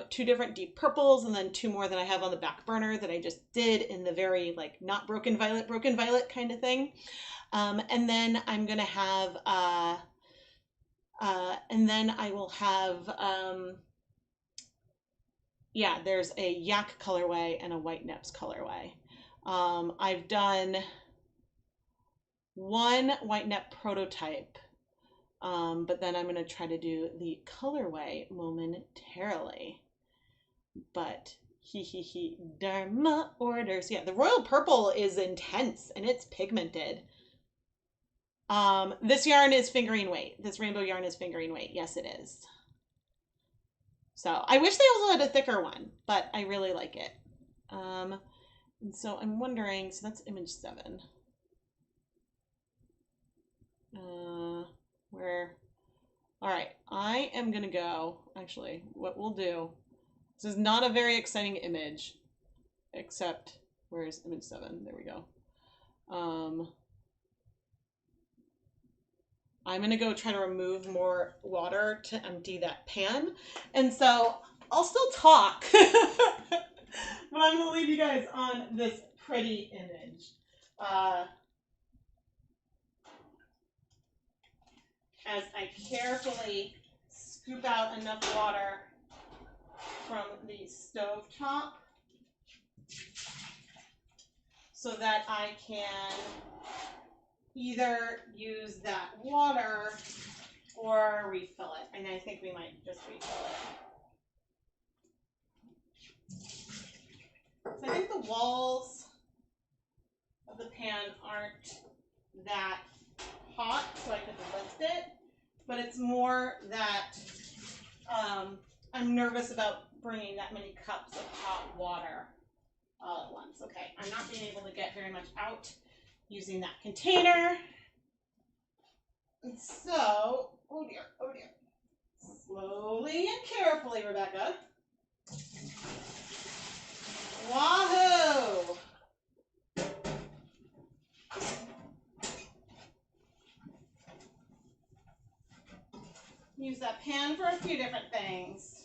2 different deep purples, and then 2 more that I have on the back burner that I just did in the very like not broken violet kind of thing. And then I'm gonna have and then I will have, yeah, there's a yak colorway and a white neps colorway. I've done 1 white nep prototype, but then I'm going to try to do the colorway momentarily. But Dharma orders. Yeah, the royal purple is intense and it's pigmented. This yarn is fingering weight. This rainbow yarn is fingering weight. Yes, it is. So I wish they also had a thicker one, but I really like it. And so I'm wondering, so that's image 7. All right, I am gonna go, actually, what we'll do, this is not a very exciting image, except, where's image 7? There we go. I'm gonna go try to remove more water to empty that pan. And so I'll still talk, but I'm gonna leave you guys on this pretty image. As I carefully scoop out enough water from the stove top so that I can either use that water or refill it. And I think we might just refill it. So I think the walls of the pan aren't that hot, so I could lift it, but it's more that I'm nervous about bringing that many cups of hot water all at once. Okay, I'm not being able to get very much out using that container. And so, oh dear, slowly and carefully, Rebecca. Wahoo! Use that pan for a few different things.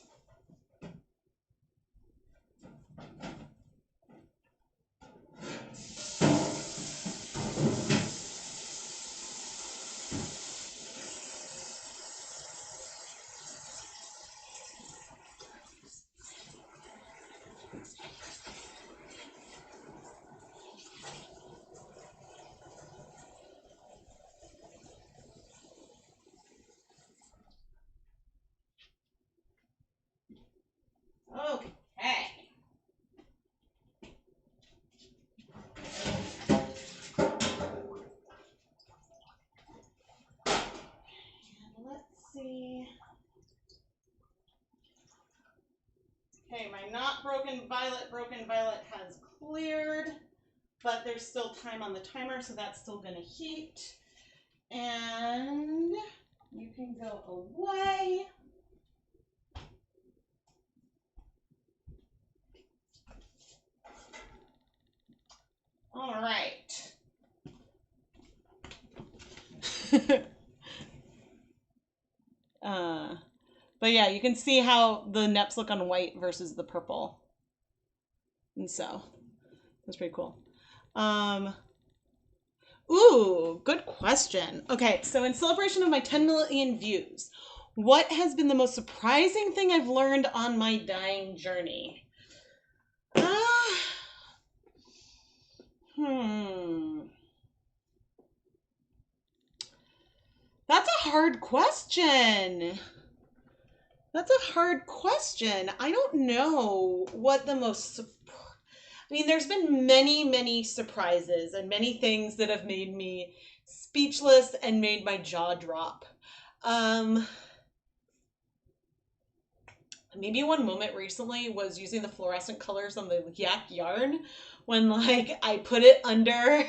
not broken violet. Broken violet has cleared, but there's still time on the timer, so that's still gonna heat. And you can go away. All right. But yeah, you can see how the neps look on white versus the purple. And so that's pretty cool. Ooh, good question. Okay, so in celebration of my 10 million views, what has been the most surprising thing I've learned on my dyeing journey? That's a hard question. That's a hard question. I don't know what the most... I mean, there's been many, many surprises and many things that have made me speechless and made my jaw drop. Maybe one moment recently was using the fluorescent colors on the yak yarn when like I put it under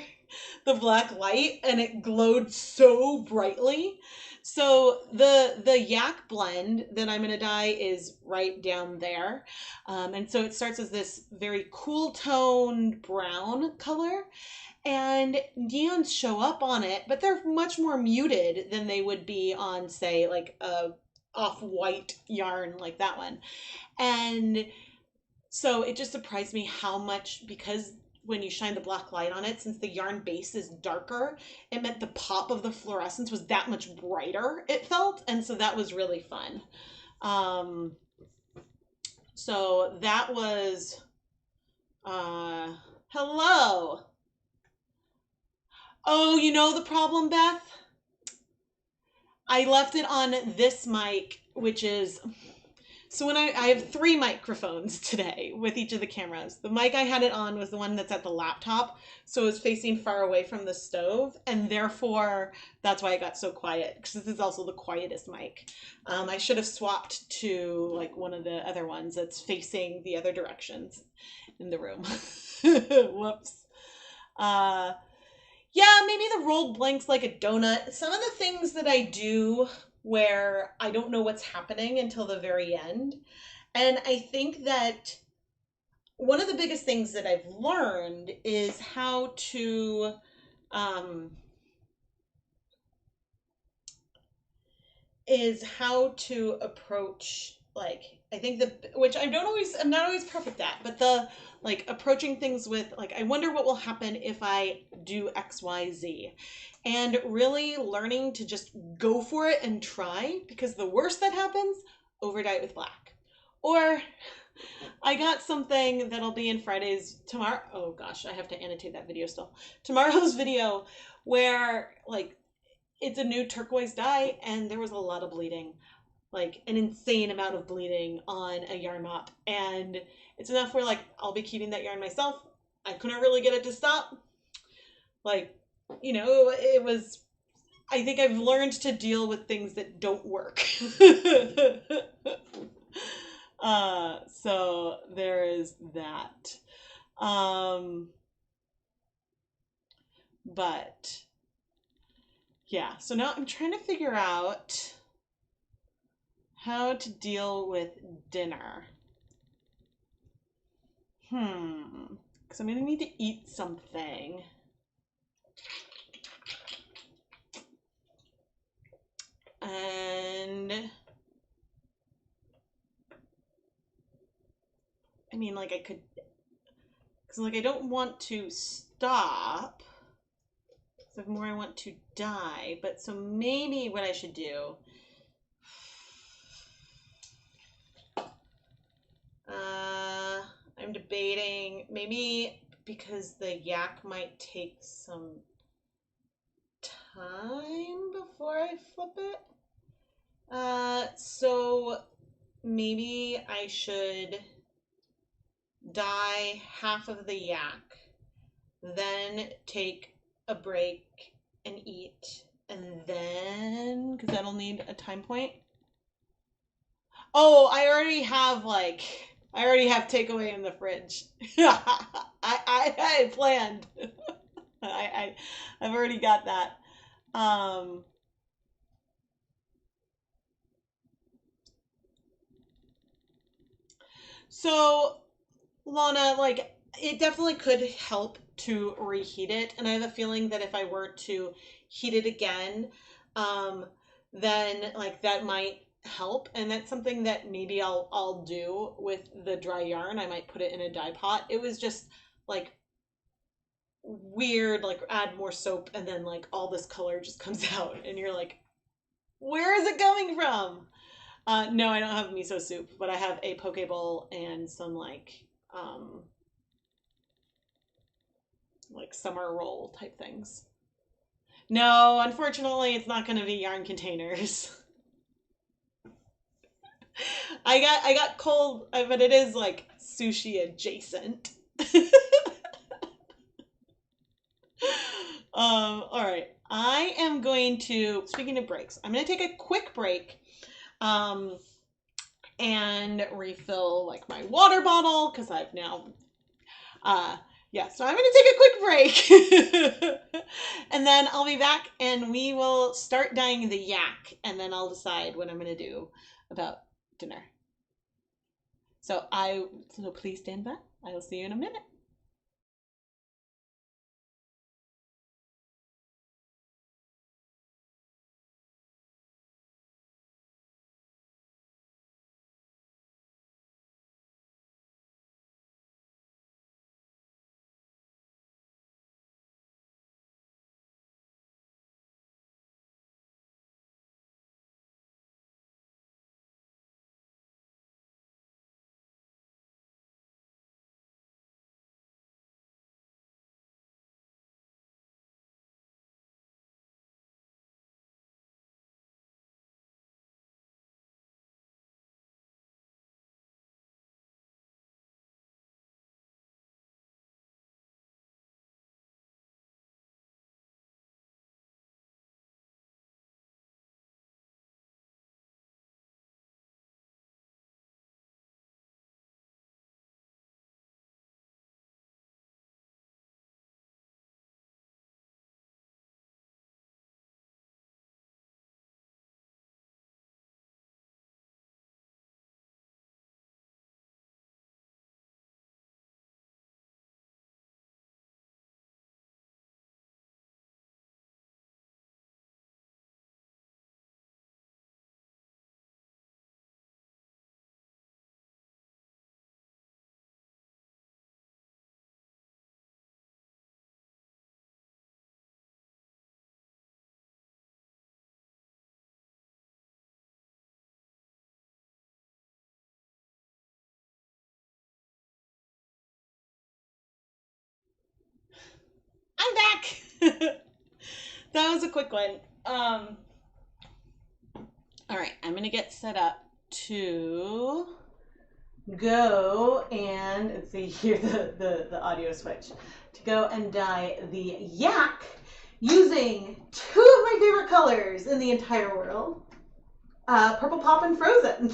the black light and it glowed so brightly. So the yak blend that I'm going to dye is right down there. And so it starts as this very cool toned brown color. And neons show up on it, but they're much more muted than they would be on, say, like a off-white yarn like that one. And so it just surprised me how much, because when you shine the black light on it, since the yarn base is darker, it meant the pop of the fluorescence was that much brighter, it felt. And so that was really fun. So that was, hello. Oh, you know the problem, Beth? I left it on this mic, which is, so when I have 3 microphones today with each of the cameras. The mic I had it on was the one that's at the laptop, so it was facing far away from the stove, and therefore that's why it got so quiet, because this is also the quietest mic. I should have swapped to like one of the other ones that's facing the other directions in the room. Whoops. Yeah, maybe the rolled blanks like a donut. Some of the things that I do where I don't know what's happening until the very end. And I think that one of the biggest things that I've learned is how to approach, like, I think which I'm not always perfect at, but the like approaching things with like, I wonder what will happen if I do X, Y, Z, and really learning to just go for it and try, because the worst that happens, over dye it with black. Or I got something that'll be in Friday's tomorrow. Oh gosh, I have to annotate that video still. Tomorrow's video where like it's a new turquoise dye and there was a lot of bleeding. Like an insane amount of bleeding on a yarn mop, and it's enough where like I'll be keeping that yarn myself. I couldn't really get it to stop. Like, you know, it was, I think I've learned to deal with things that don't work. So there is that. But yeah, so now I'm trying to figure out how to deal with dinner. Because I'm going to need to eat something. And I mean, like I could, because like I don't want to stop. So more I want to dye, but so maybe what I should do, I'm debating maybe, because the yak might take some time before I flip it. So maybe I should dye half of the yak, then take a break and eat, and then, because that'll need a time point. Oh, I already have like I already have takeaway in the fridge. I had planned. I've already got that. Um, so Lana, like, it definitely could help to reheat it, and I have a feeling that if I were to heat it again, um, then like that might help, and that's something that maybe I'll do with the dry yarn. I might put it in a dye pot. It was just like weird, like add more soap, and then like all this color just comes out, and you're like, where is it coming from? No, I don't have miso soup, but I have a poke bowl and some like summer roll type things. No, unfortunately, it's not going to be yarn containers. I got cold, but it is like sushi adjacent. All right. I am going to, speaking of breaks, I'm going to take a quick break and refill like my water bottle because I've now yeah, so I'm going to take a quick break. And then I'll be back and we will start dyeing the yak, and then I'll decide what I'm going to do about dinner. So please stand by. I will see you in a minute. I'm back. That was a quick one. All right, I'm going to get set up to go and let's see here the audio switch to go and dye the yak using two of my favorite colors in the entire world, Purple Pop and Frozen.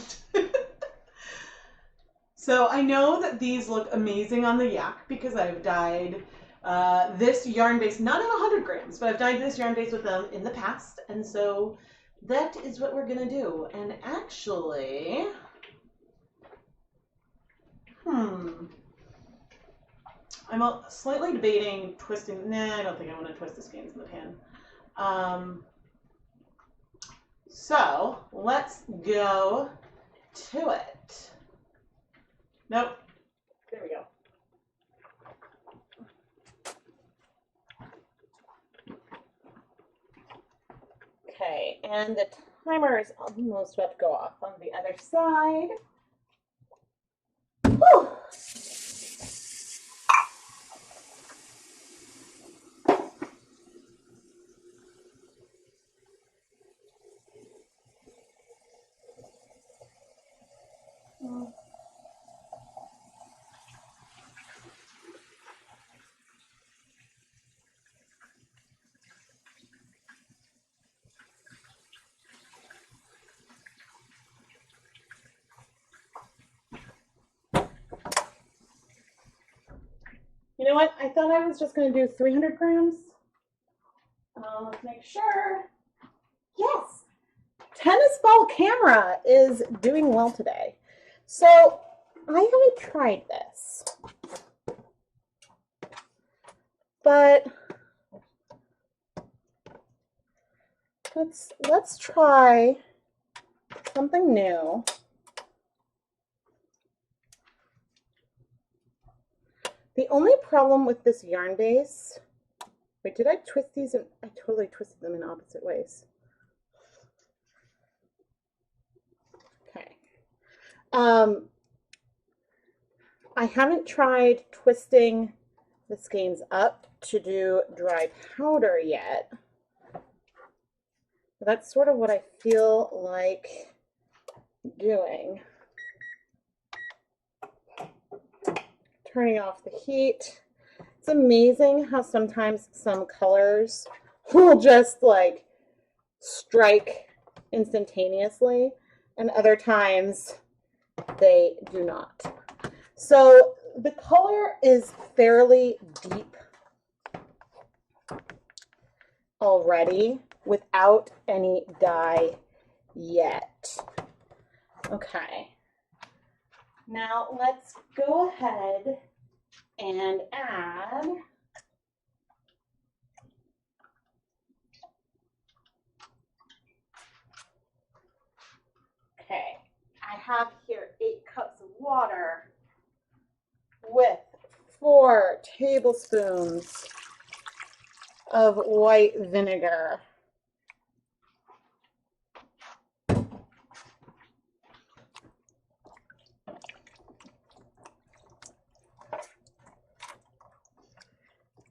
So I know that these look amazing on the yak because I've dyed this yarn base, not in 100 grams, but I've dyed this yarn base with them in the past, and so that is what we're gonna do. And actually, I'm slightly debating twisting. Nah, I don't think I want to twist the skeins in the pan. So let's go to it. Nope. There we go. Okay, and the timer is almost about to go off on the other side. Whew. You know what? I thought I was just going to do 300 grams. Let's make sure. Yes, tennis ball camera is doing well today. So I haven't tried this, but let's try something new. The only problem with this yarn base, wait, did I twist these? I totally twisted them in opposite ways. Okay. I haven't tried twisting the skeins up to do dry powder yet. That's sort of what I feel like doing. Turning off the heat. It's amazing how sometimes some colors will just like strike instantaneously, and other times they do not. So the color is fairly deep already without any dye yet. Okay. Now let's go ahead and add okay, I have here 8 cups of water with 4 tablespoons of white vinegar.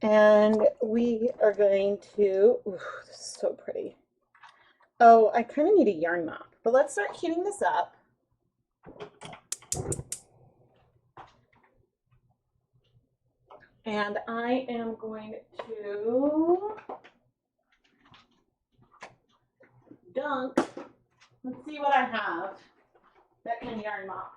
And we are going to, ooh, this is so pretty. Oh, I kind of need a yarn mop, but let's start heating this up. And I am going to dunk, let's see what I have that can yarn mop.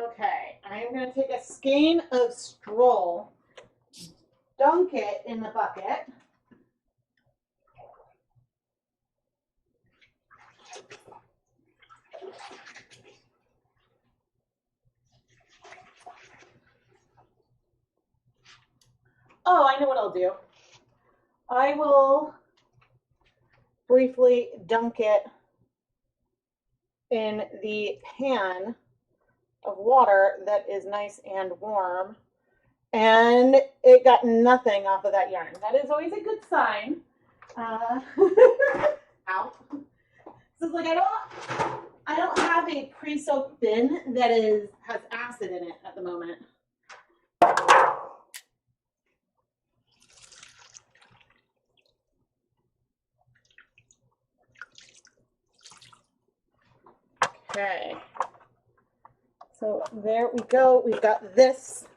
Okay, I'm going to take a skein of Stroll, dunk it in the bucket. Oh, I know what I'll do. I will briefly dunk it in the pan of water that is nice and warm, and it got nothing off of that yarn. That is always a good sign. Ow. So it's like I don't have a pre-soaked bin that has acid in it at the moment. Okay, so there we go. We've got this,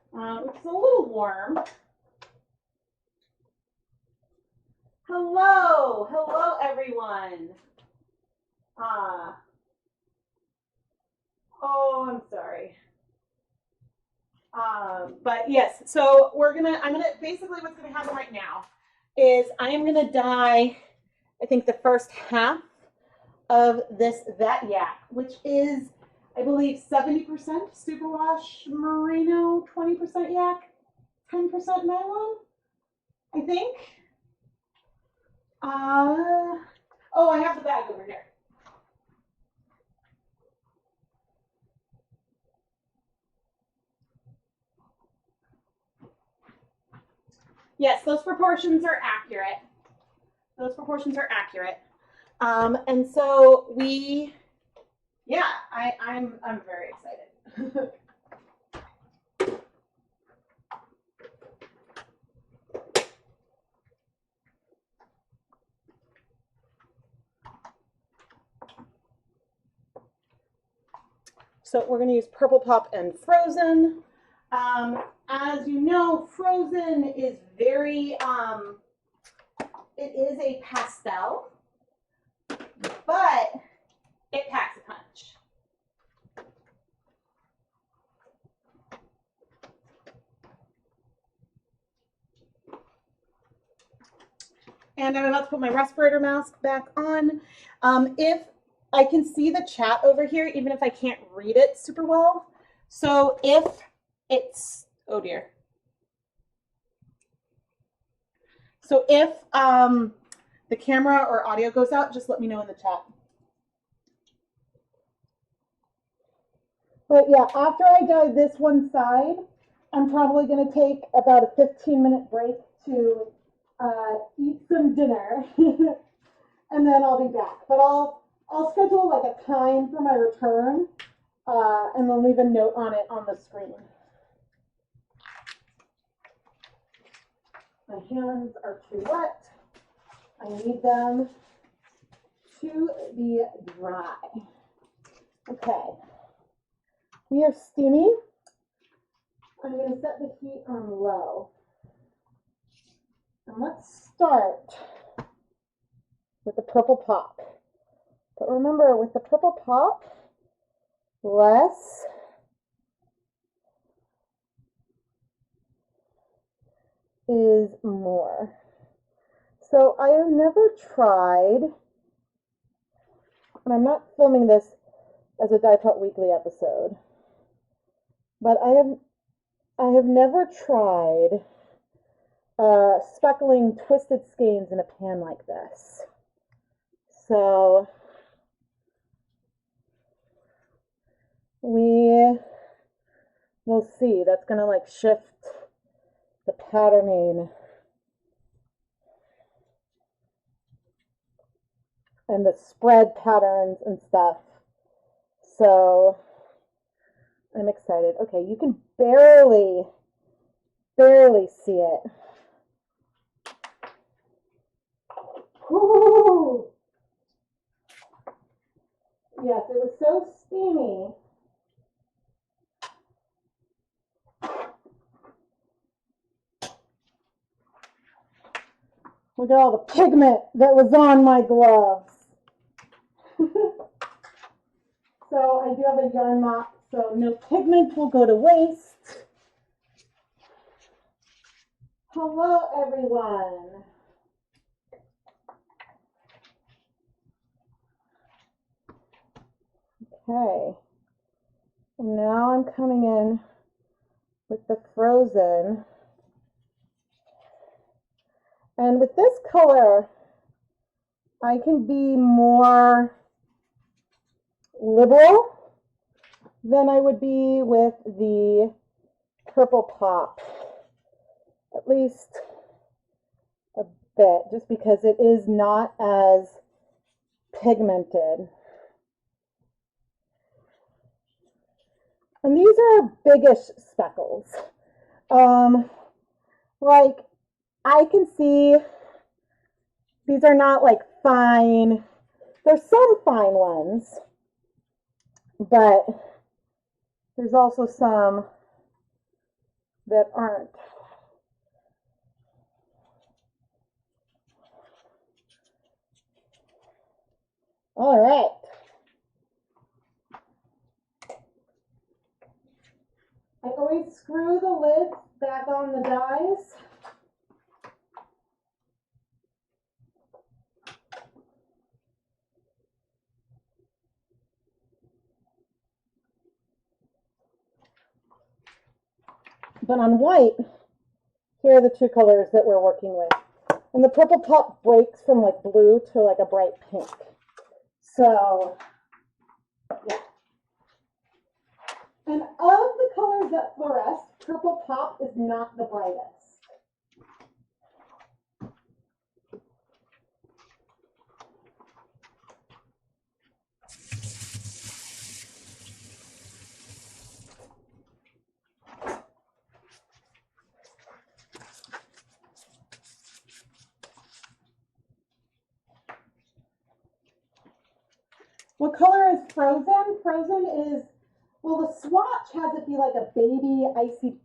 which is a little warm. Hello, hello everyone. Oh, I'm sorry. But yes, so I'm gonna, basically what's gonna happen right now is I am gonna dye, I think the first half of that yak, which is, I believe, 70% superwash merino, 20% yak, 10% nylon, I think. Oh, I have the bag over here. Yes, those proportions are accurate. Those proportions are accurate. And so yeah, I'm very excited. So we're going to use Purple Pop and Frozen. As you know, Frozen is very, it is a pastel, but it packs a punch. And I'm about to put my respirator mask back on. If I can see the chat over here, even if I can't read it super well. So if it's, oh dear. So if the camera or audio goes out, just let me know in the chat. But yeah, after I dye this one side, I'm probably going to take about a 15-minute break to eat some dinner, and then I'll be back. But I'll schedule like a time for my return, and then leave a note on it on the screen. My hands are too wet. I need them to be dry. Okay. We are steamy. I'm going to set the heat on low. And let's start with the Purple Pop. But remember, with the Purple Pop, less is more. So I have never tried, and I'm not filming this as a Dyepot Weekly episode, but I have never tried speckling twisted skeins in a pan like this. So we will see. That's going to like shift the patterning and the spread patterns and stuff. So I'm excited. Okay, you can barely see it. Ooh. Yes, it was so steamy. Look at all the pigment that was on my gloves. So I do have a yarn mop, so no pigment will go to waste. Hello, everyone. Okay, and now I'm coming in with the Frozen. And with this color, I can be more liberal than I would be with the Purple Pop. At least a bit, just because it is not as pigmented. And these are biggish speckles. Like, I can see these are not like fine. There's some fine ones, but there's also some that aren't. All right. I always screw the lid back on the dies. But on white, here are the two colors that we're working with. And the Purple Pop breaks from like blue to like a bright pink. So, yeah. And of the colors that fluoresce, Purple Pop is not the brightest. What color is Frozen? Frozen is Well, the swatch has it be like a baby icy.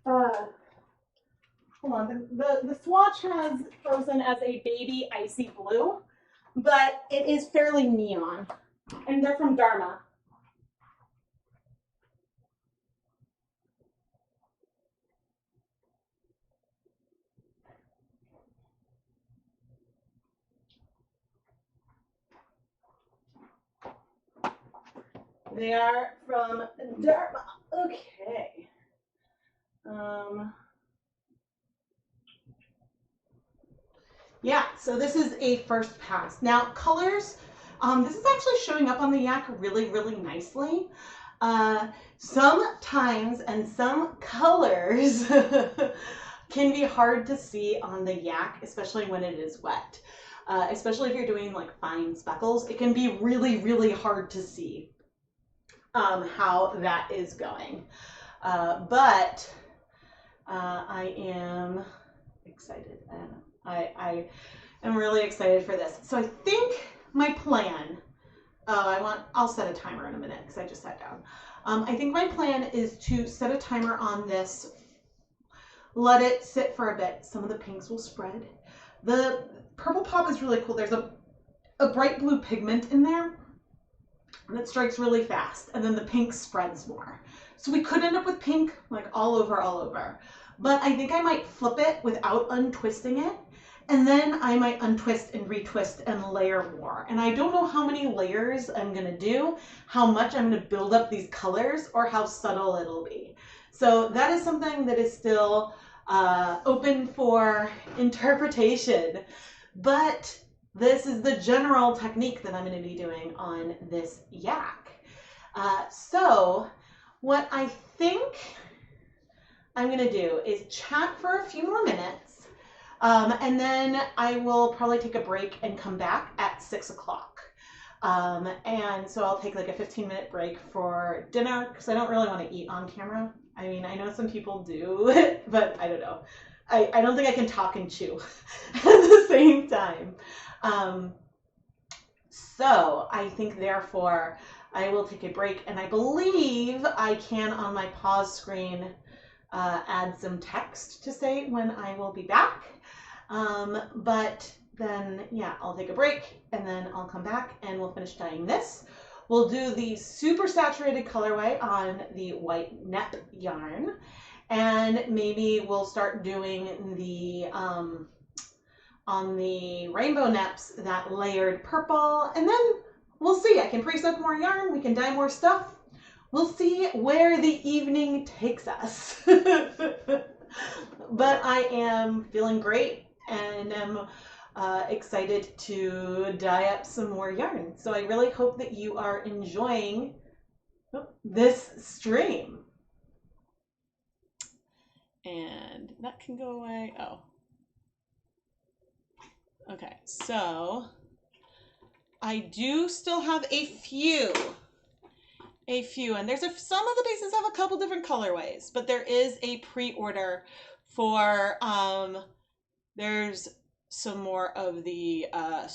Hold on. The swatch has frozen as a baby icy blue, but it is fairly neon, and they're from Dharma. They are from Dharma. Okay. Yeah, so this is a first pass. Now, colors, this is actually showing up on the yak really, really nicely. Sometimes, and some colors can be hard to see on the yak, especially when it is wet. Especially if you're doing like fine speckles, it can be really, really hard to see how that is going. But I am excited. I am really excited for this. So I think my plan, I'll set a timer in a minute because I just sat down. I think my plan is to set a timer on this, let it sit for a bit. Some of the pinks will spread. The purple pop is really cool. There's a bright blue pigment in there that strikes really fast, and then the pink spreads more. So we could end up with pink like all over. But I think I might flip it without untwisting it, and then I might untwist and retwist and layer more. And I don't know how many layers I'm gonna do, how much I'm gonna build up these colors, or how subtle it'll be. So that is something that is still open for interpretation. But this is the general technique that I'm going to be doing on this yak. So what I think I'm going to do is chat for a few more minutes, and then I will probably take a break and come back at 6 o'clock. And so I'll take like a 15-minute break for dinner because I don't really want to eat on camera. I mean, I know some people do, but I don't know. I don't think I can talk and chew at the same time. So I think therefore I will take a break, and I believe I can on my pause screen add some text to say when I will be back. But then, yeah, I'll take a break and then I'll come back and we'll finish dyeing this. We'll do the super saturated colorway on the white nep yarn, and maybe we'll start doing the on the rainbow neps, that layered purple, and then we'll see. I can pre-soak more yarn, we can dye more stuff. We'll see where the evening takes us. But I am feeling great and am excited to dye up some more yarn. So I really hope that you are enjoying this stream. And that can go away. Oh. Okay, so I do still have a few, and there's some of the bases have a couple different colorways, but there is a pre-order for, there's some more of the, I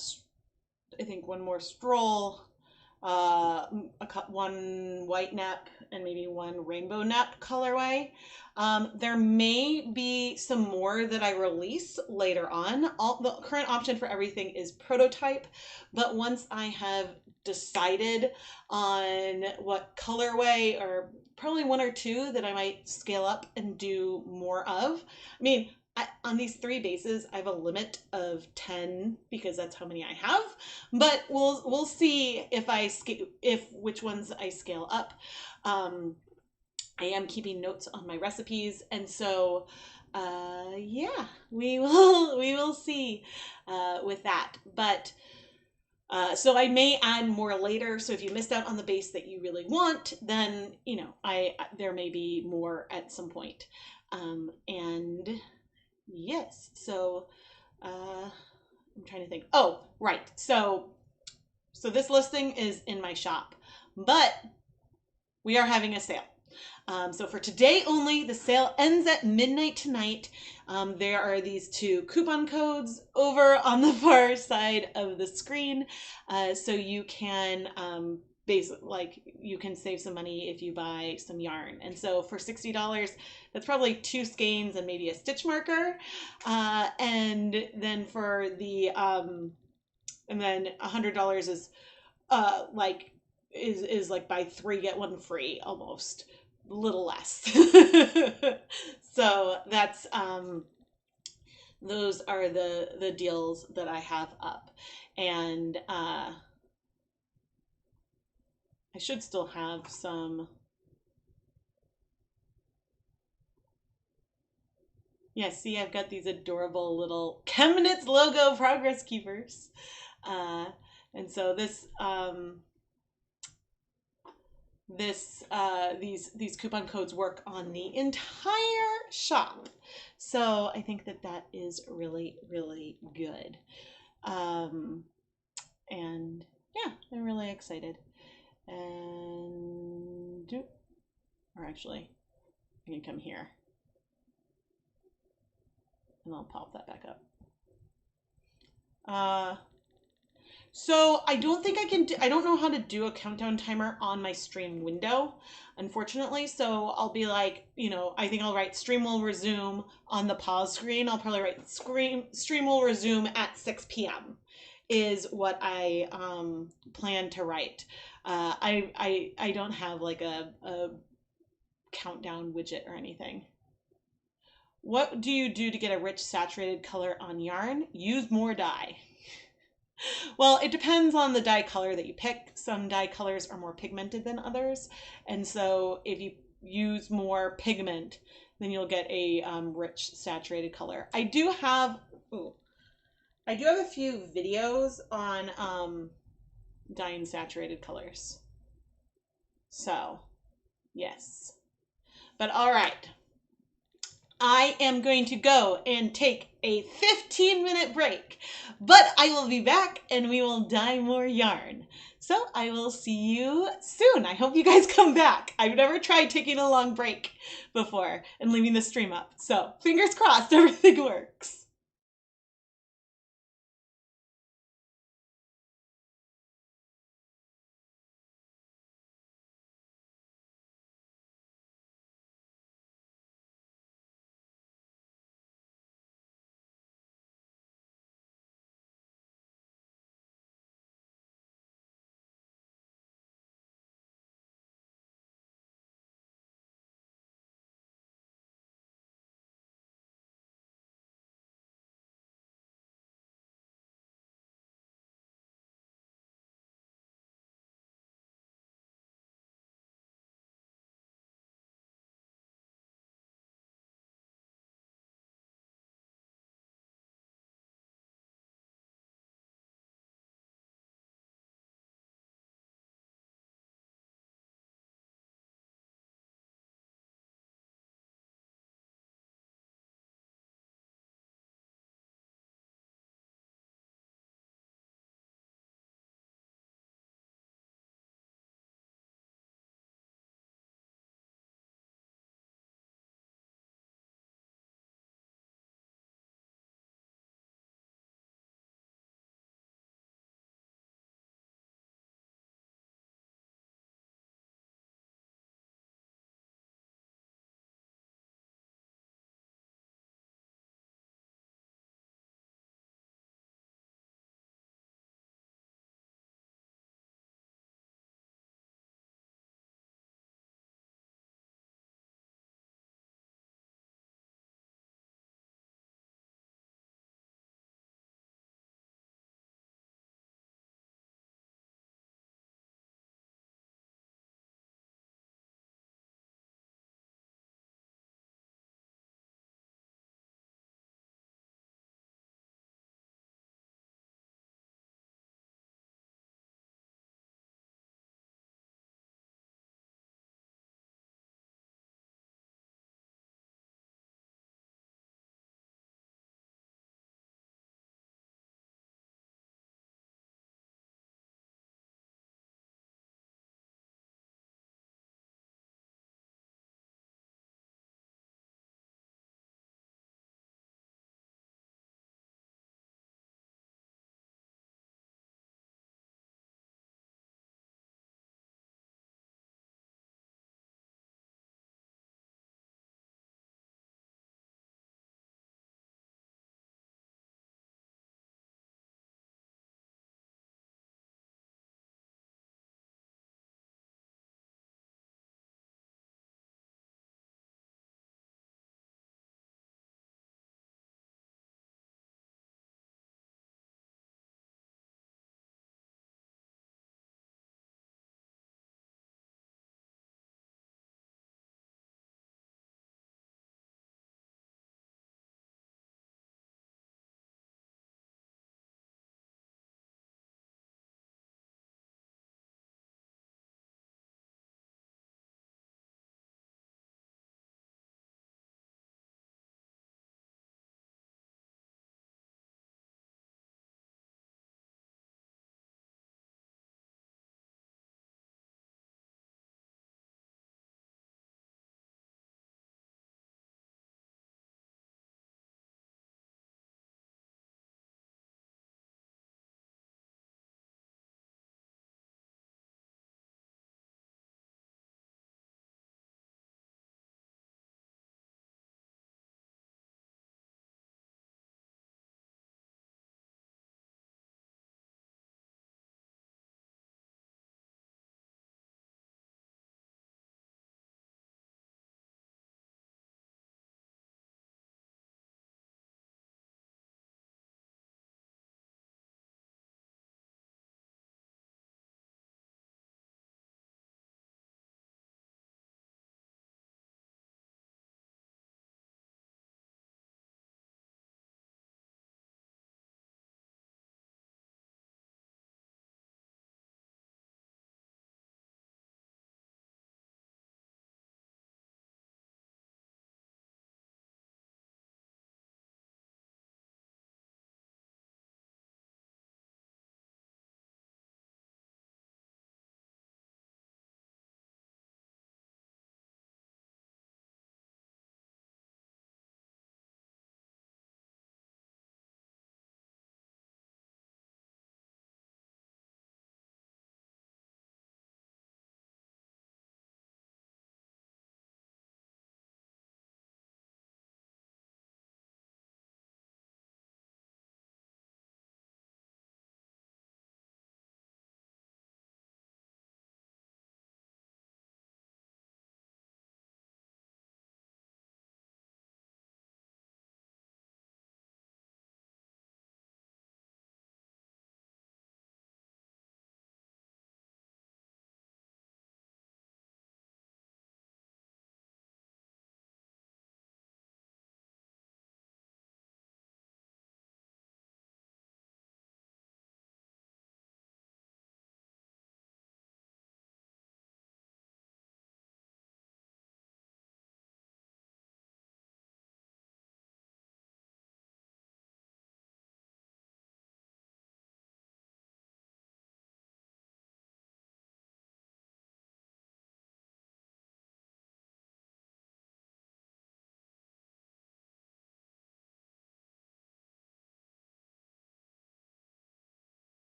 think one more stroll, one white nep, and maybe one rainbow nep colorway. There may be some more that I release later on. The current option for everything is prototype, but once I have decided on what colorway, or probably one or two that I might scale up and do more of. I mean, on these 3 bases, I have a limit of 10 because that's how many I have. But we'll see if which ones I scale up. I am keeping notes on my recipes, and so yeah, we will see with that. But so I may add more later. So if you missed out on the base that you really want, then you know there may be more at some point. And yes, so I'm trying to think. Oh, right. So this listing is in my shop, but we are having a sale. So for today only, the sale ends at midnight tonight. There are these 2 coupon codes over on the far side of the screen. So you can you can save some money if you buy some yarn. And so for $60, that's probably 2 skeins and maybe a stitch marker. And then for the and then $100 is is like buy 3 get 1 free, almost a little less. So that's those are the deals that I have up. And I should still have some. Yeah, see, I've got these adorable little ChemKnits logo progress keepers. And so these coupon codes work on the entire shop. So I think that is really, really good. And yeah, I'm really excited. And or actually, I can come here and I'll pop that back up. So I don't think I can I don't know how to do a countdown timer on my stream window, unfortunately. So I'll be like, I think I'll write stream will resume on the pause screen. I'll probably write stream will resume at 6 p.m. is what I plan to write. I don't have like a countdown widget or anything. What do you do to get a rich saturated color on yarn? Use more dye. Well, it depends on the dye color that you pick. Some dye colors are more pigmented than others. And so if you use more pigment, then you'll get a rich saturated color. I do have a few videos on dyeing saturated colors. So, yes. But all right. I am going to go and take a 15-minute break, but I will be back and we will dye more yarn. So I will see you soon. I hope you guys come back. I've never tried taking a long break before and leaving the stream up. So fingers crossed everything works.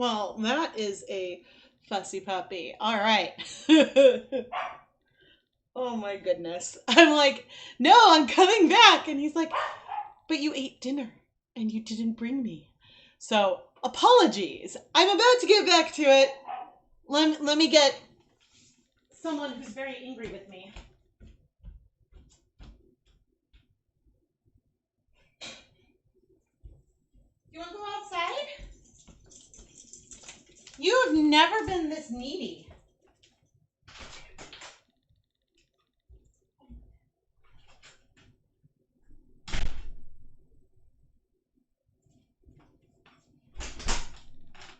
Well, that is a fussy puppy. All right. Oh my goodness. I'm like, no, I'm coming back. And he's like, but you ate dinner and you didn't bring me. So apologies. I'm about to get back to it. Let me get someone who's very angry with me. You want to go outside? You have never been this needy.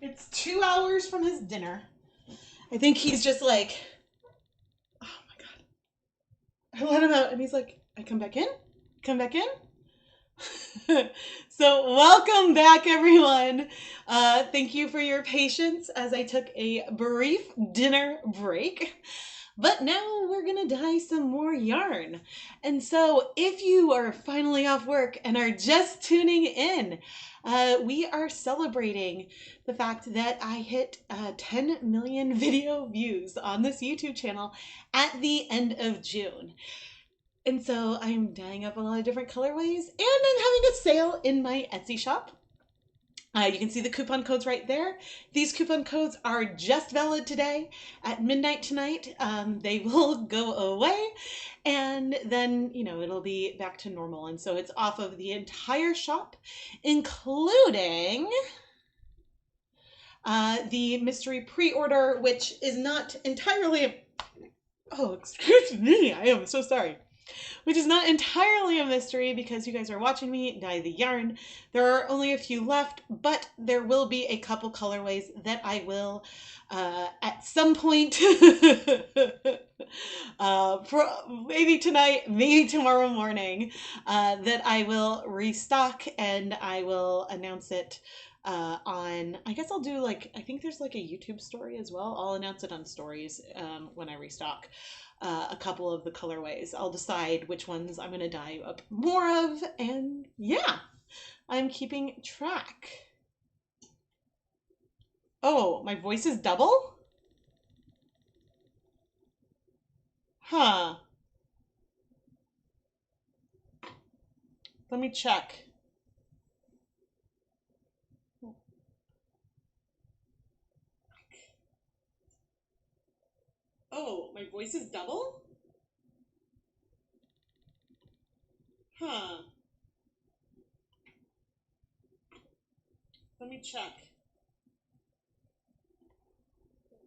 It's 2 hours from his dinner. I think he's just like, oh my God. I let him out and he's like, I come back in? Come back in? So welcome back, everyone. Thank you for your patience as I took a brief dinner break. But now we're gonna dye some more yarn. And so if you are finally off work and are just tuning in, we are celebrating the fact that I hit 10 million video views on this YouTube channel at the end of June. And so I'm dyeing up a lot of different colorways, and I'm having a sale in my Etsy shop. You can see the coupon codes right there. These coupon codes are just valid today at midnight tonight. They will go away, and then, you know, it'll be back to normal. And so it's off of the entire shop, including the mystery pre-order, which is not entirely, oh, excuse me, I am so sorry. Which is not entirely a mystery because you guys are watching me dye the yarn. There are only a few left, but there will be a couple colorways that I will at some point, maybe tonight, maybe tomorrow morning, that I will restock, and I will announce it on, I guess I'll do like, I think there's like a YouTube story as well. I'll announce it on stories when I restock. A couple of the colorways. I'll decide which ones I'm going to dye up more of, and yeah, I'm keeping track. Oh, my voice is double? Huh. Let me check. Oh, my voice is double? Huh. Let me check.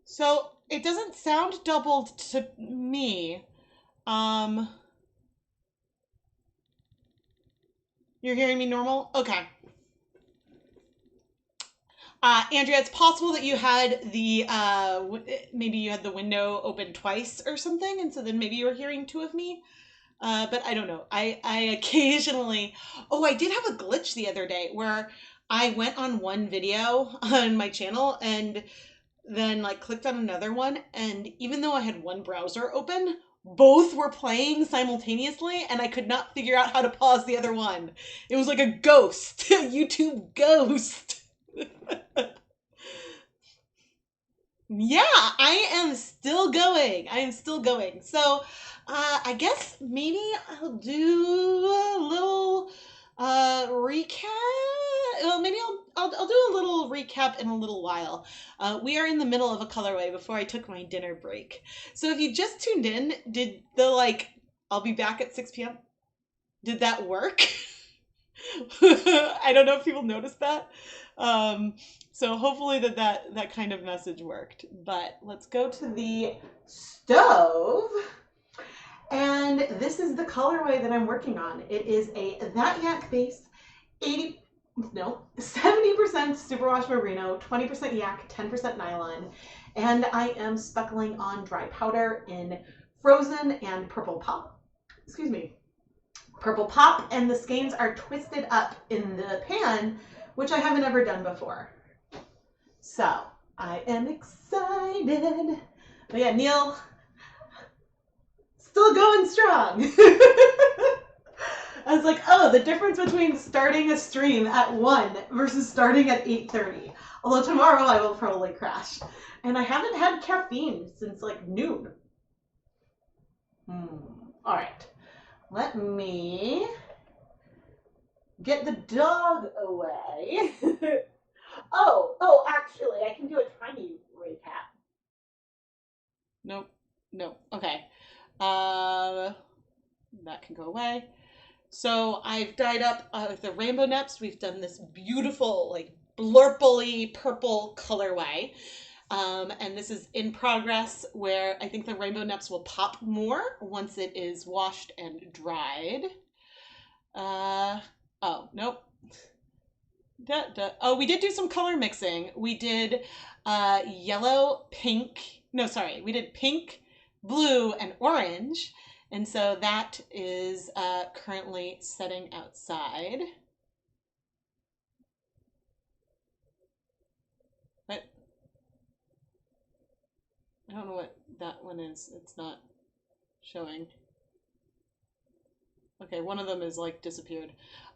So it doesn't sound doubled to me. You're hearing me normal? Okay. Andrea, it's possible that you had the, maybe you had the window open twice or something, and so then maybe you were hearing two of me. But I don't know. I occasionally, oh, I did have a glitch the other day where I went on one video on my channel and then like clicked on another one, and even though I had one browser open, both were playing simultaneously, and I could not figure out how to pause the other one. It was like a ghost, YouTube ghost. Yeah, I am still going. I am still going. So, I guess maybe I'll do a little recap. Well, maybe I'll do a little recap in a little while. We are in the middle of a colorway before I took my dinner break. So if you just tuned in, did the like I'll be back at 6 p.m. Did that work? I don't know if people noticed that. So hopefully that kind of message worked. But let's go to the stove. And this is the colorway that I'm working on. It is a That Yak base, 70% superwash merino, 20% yak, 10% nylon. And I am speckling on dry powder in frozen and purple pop. Excuse me. Purple pop, and the skeins are twisted up in the pan, which I haven't ever done before. So I am excited. But yeah, Neil, still going strong. I was like, oh, the difference between starting a stream at 1 versus starting at 8:30. Although tomorrow I will probably crash. And I haven't had caffeine since like noon. All right. Let me get the dog away. Actually, I can do a tiny recap. Nope. Okay. That can go away. So I've dyed up with the rainbow neps. We've done this beautiful, like blurply purple colorway. And this is in progress where I think the rainbow neps will pop more once it is washed and dried. Oh, nope. Oh, we did do some color mixing. We did yellow, pink. No, sorry. We did pink, blue, and orange. And so that is currently setting outside. But I don't know what that one is. It's not showing. Okay, one of them is like disappeared.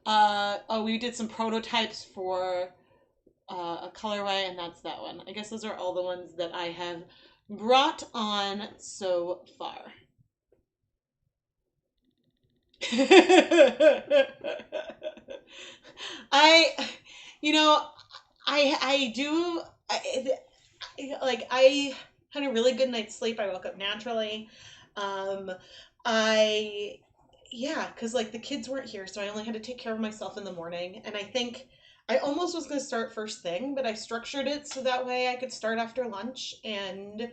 Oh, we did some prototypes for a colorway, and that's that one. I guess those are all the ones that I have brought on so far. I had a really good night's sleep. I woke up naturally. Because like the kids weren't here, so I only had to take care of myself in the morning. And I think I almost was going to start first thing, but I structured it so that way I could start after lunch, and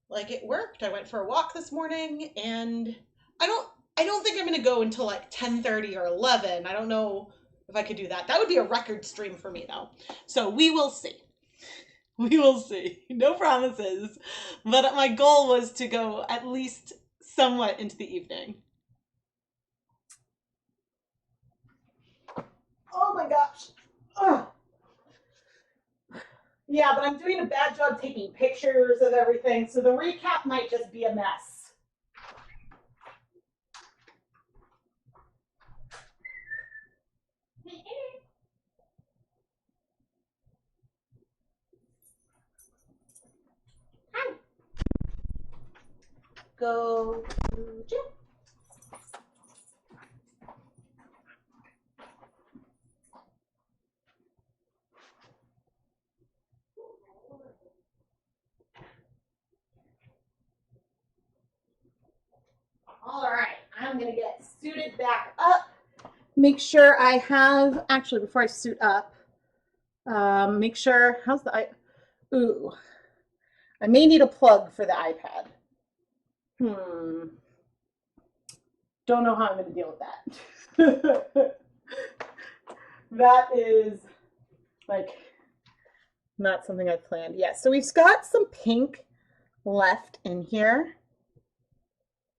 like it worked. I went for a walk this morning, and I don't think I'm going to go until like 10:30 or 11. I don't know if I could do that. That would be a record stream for me though. So we will see. We will see. No promises. But my goal was to go at least somewhat into the evening. Oh my gosh. Ugh. Yeah, but I'm doing a bad job taking pictures of everything, so the recap might just be a mess. Hi. Go to gym. All right, I'm gonna get suited back up. Make sure I have, actually before I suit up, make sure, how's the, ooh, I may need a plug for the iPad. Don't know how I'm gonna deal with that. That is like not something I've planned yet. So we've got some pink left in here.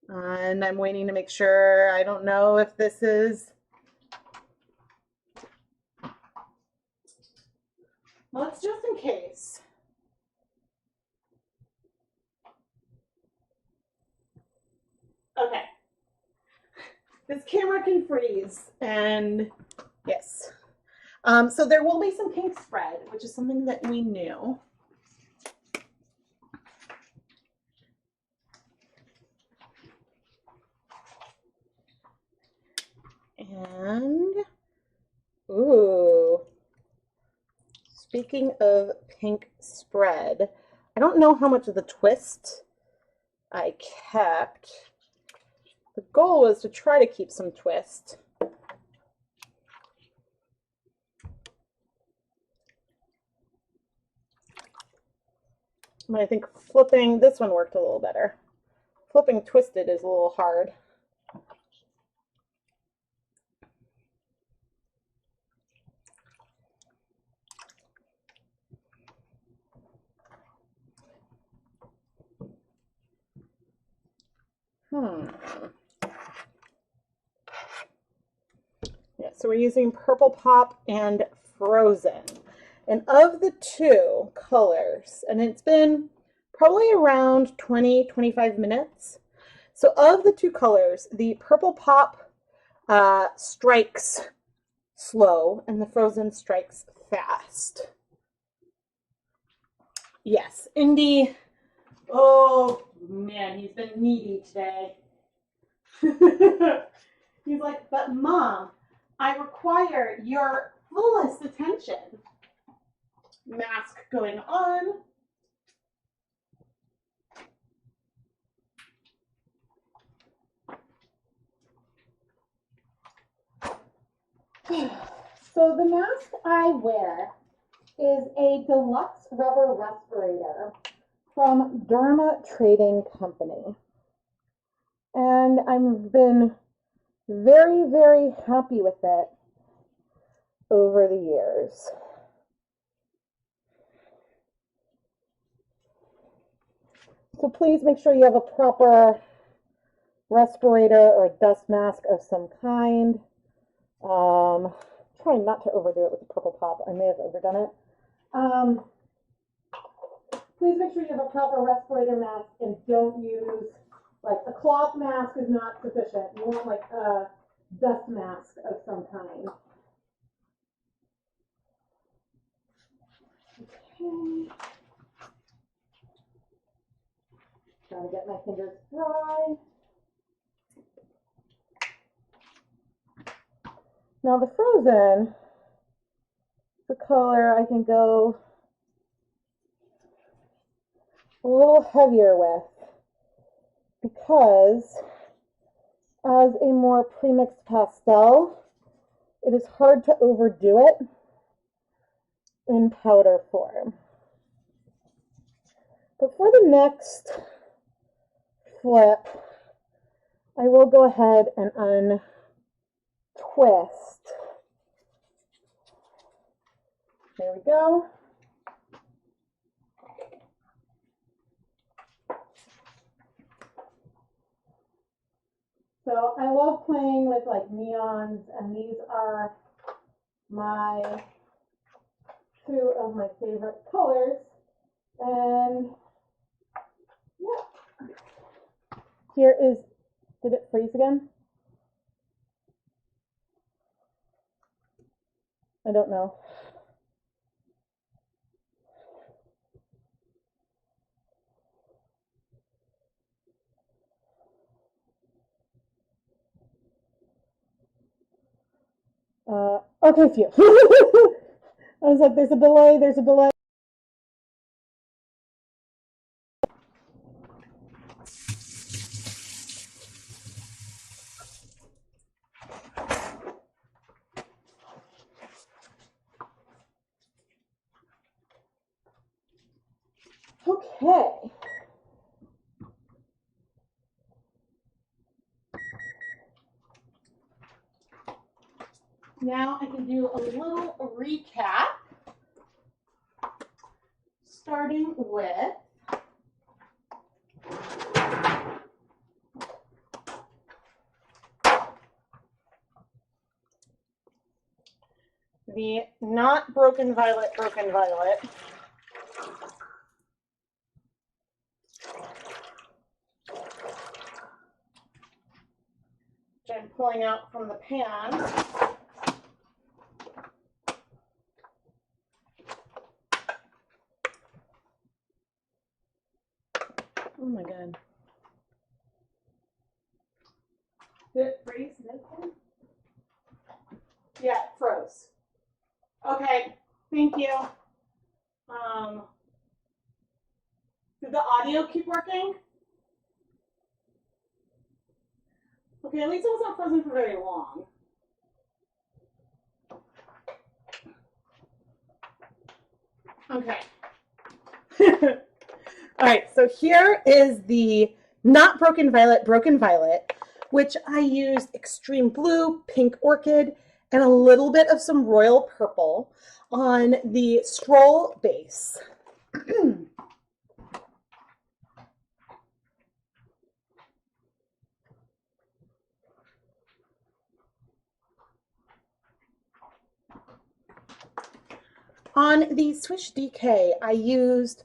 And I'm waiting to make sure. I don't know if this is, well, it's just in case. Okay. This camera can freeze, and yes. So there will be some pink spread, which is something that we knew. And, ooh, speaking of pink spread, I don't know how much of the twist I kept. The goal was to try to keep some twist. But I think flipping, this one worked a little better. Flipping twisted is a little hard. Yeah, so we're using Purple Pop and Frozen. And of the two colors, and it's been probably around 20-25 minutes. So of the two colors, the Purple Pop strikes slow and the frozen strikes fast. Yes, Indy. Oh man, he's been needy today. He's like, but Mom, I require your fullest attention. Mask going on. So the mask I wear is a deluxe rubber respirator from Dharma Trading Company. And I've been very, very happy with it over the years. So please make sure you have a proper respirator or dust mask of some kind. Try not to overdo it with the purple pop. I may have overdone it. Please make sure you have a proper respirator mask and don't use, like, a cloth mask is not sufficient. You want like a dust mask of some kind. Okay. Gotta get my fingers dry. Now the frozen, the color I can go a little heavier with because as a more premixed pastel, it is hard to overdo it in powder form. But for the next flip, I will go ahead and untwist. There we go. So I love playing with like neons, and these are two of my favorite colors. And yeah, here is, did it freeze again? I don't know. Okay, phew. I was like, there's a delay, there's a delay. Okay. Now I can do a little recap, starting with the not broken violet, broken violet. Which I'm pulling out from the pan. Oh my God. Did it freeze this one? Yeah, it froze. Okay, thank you. Did the audio keep working? Okay, at least it wasn't frozen for very long. Okay. All right, so here is the not broken violet, which I used extreme blue, pink orchid, and a little bit of some royal purple on the stroll base. On the Swish DK, I used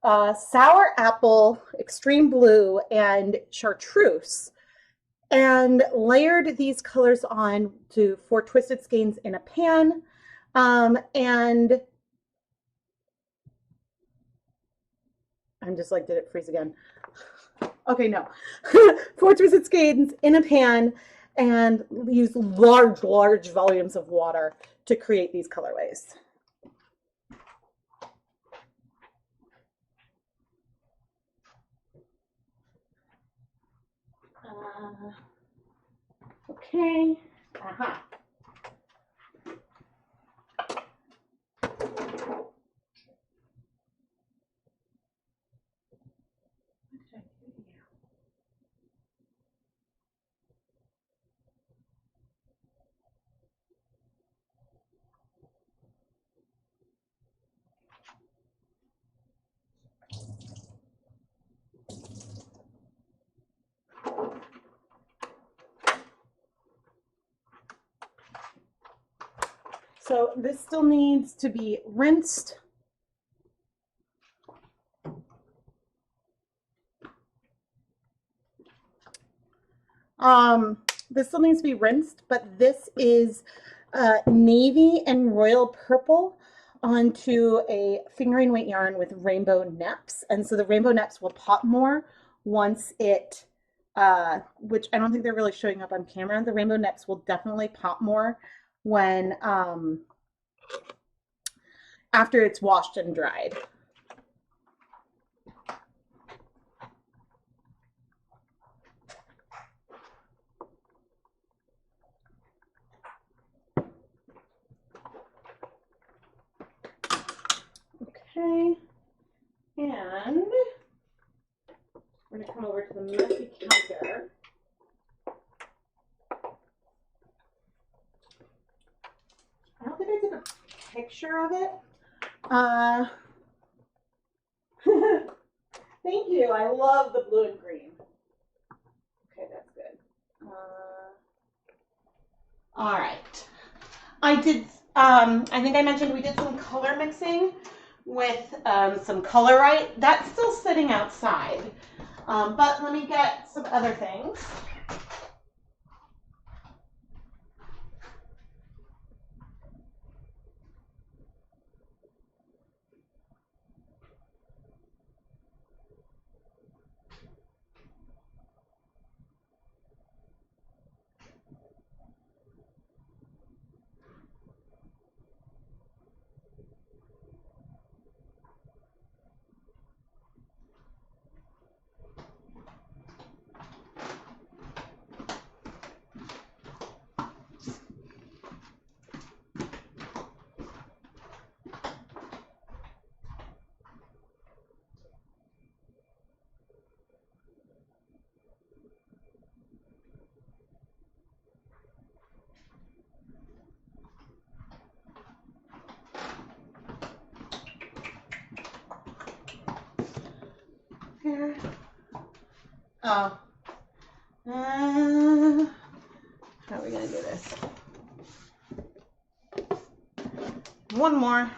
sour apple, extreme blue, and chartreuse. and layered these colors on for twisted skeins in a pan. And I'm just like, did it freeze again? Okay, no. 4 twisted skeins in a pan and use large volumes of water to create these colorways. Okay. Aha. So this still needs to be rinsed. This still needs to be rinsed, but this is navy and royal purple onto a fingering weight yarn with rainbow neps. And so the rainbow neps will pop more once it, which I don't think they're really showing up on camera. The rainbow neps will definitely pop more when, after it's washed and dried. Okay, and we're gonna come over to the messy counter. I don't think I took a picture of it. Thank you. I love the blue and green. Okay, that's good. All right. I did, I think I mentioned we did some color mixing with some Colorite. That's still sitting outside. But let me get some other things. Here. Oh. How are we going to do this? One more.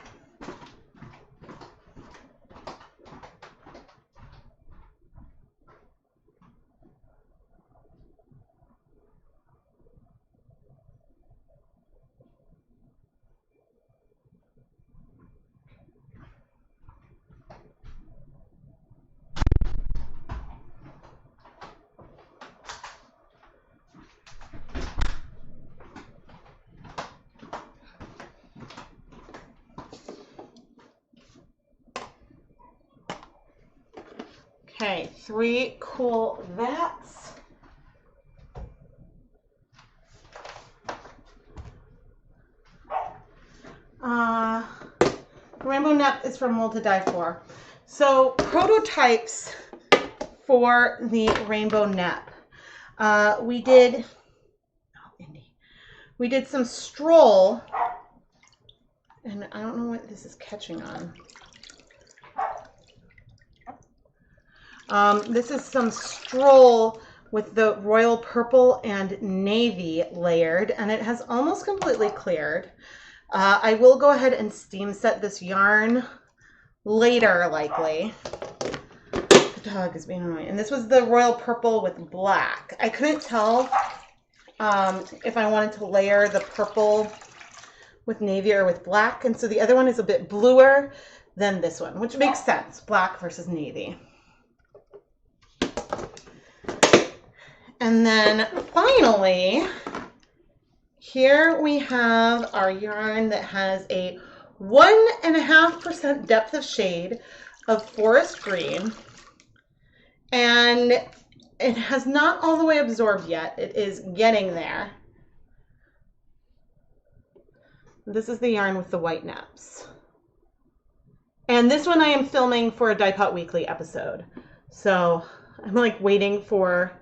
Okay, 3 cool vats. Rainbow nep is from Mold to Die For. So prototypes for the rainbow nep. We did some stroll, and I don't know what this is catching on. This is some stroll with the royal purple and navy layered, and it has almost completely cleared. I will go ahead and steam set this yarn later, likely. But dog is being annoying. And this was the royal purple with black. I couldn't tell if I wanted to layer the purple with navy or with black. And so the other one is a bit bluer than this one, which makes sense. Black versus navy. And then finally, here we have our yarn that has a 1.5% depth of shade of forest green. And it has not all the way absorbed yet. It is getting there. This is the yarn with the white neps. And this one I am filming for a Dyepot Weekly episode. So I'm like waiting for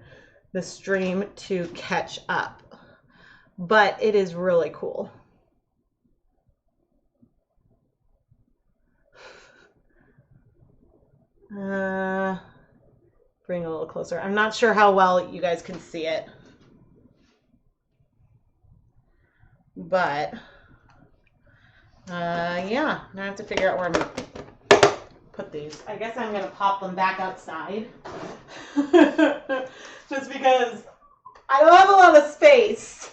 the stream to catch up. But it is really cool. Bring a little closer. I'm not sure how well you guys can see it. But yeah, now I have to figure out where I'm going to put these. I guess I'm going to pop them back outside. Just because I don't have a lot of space.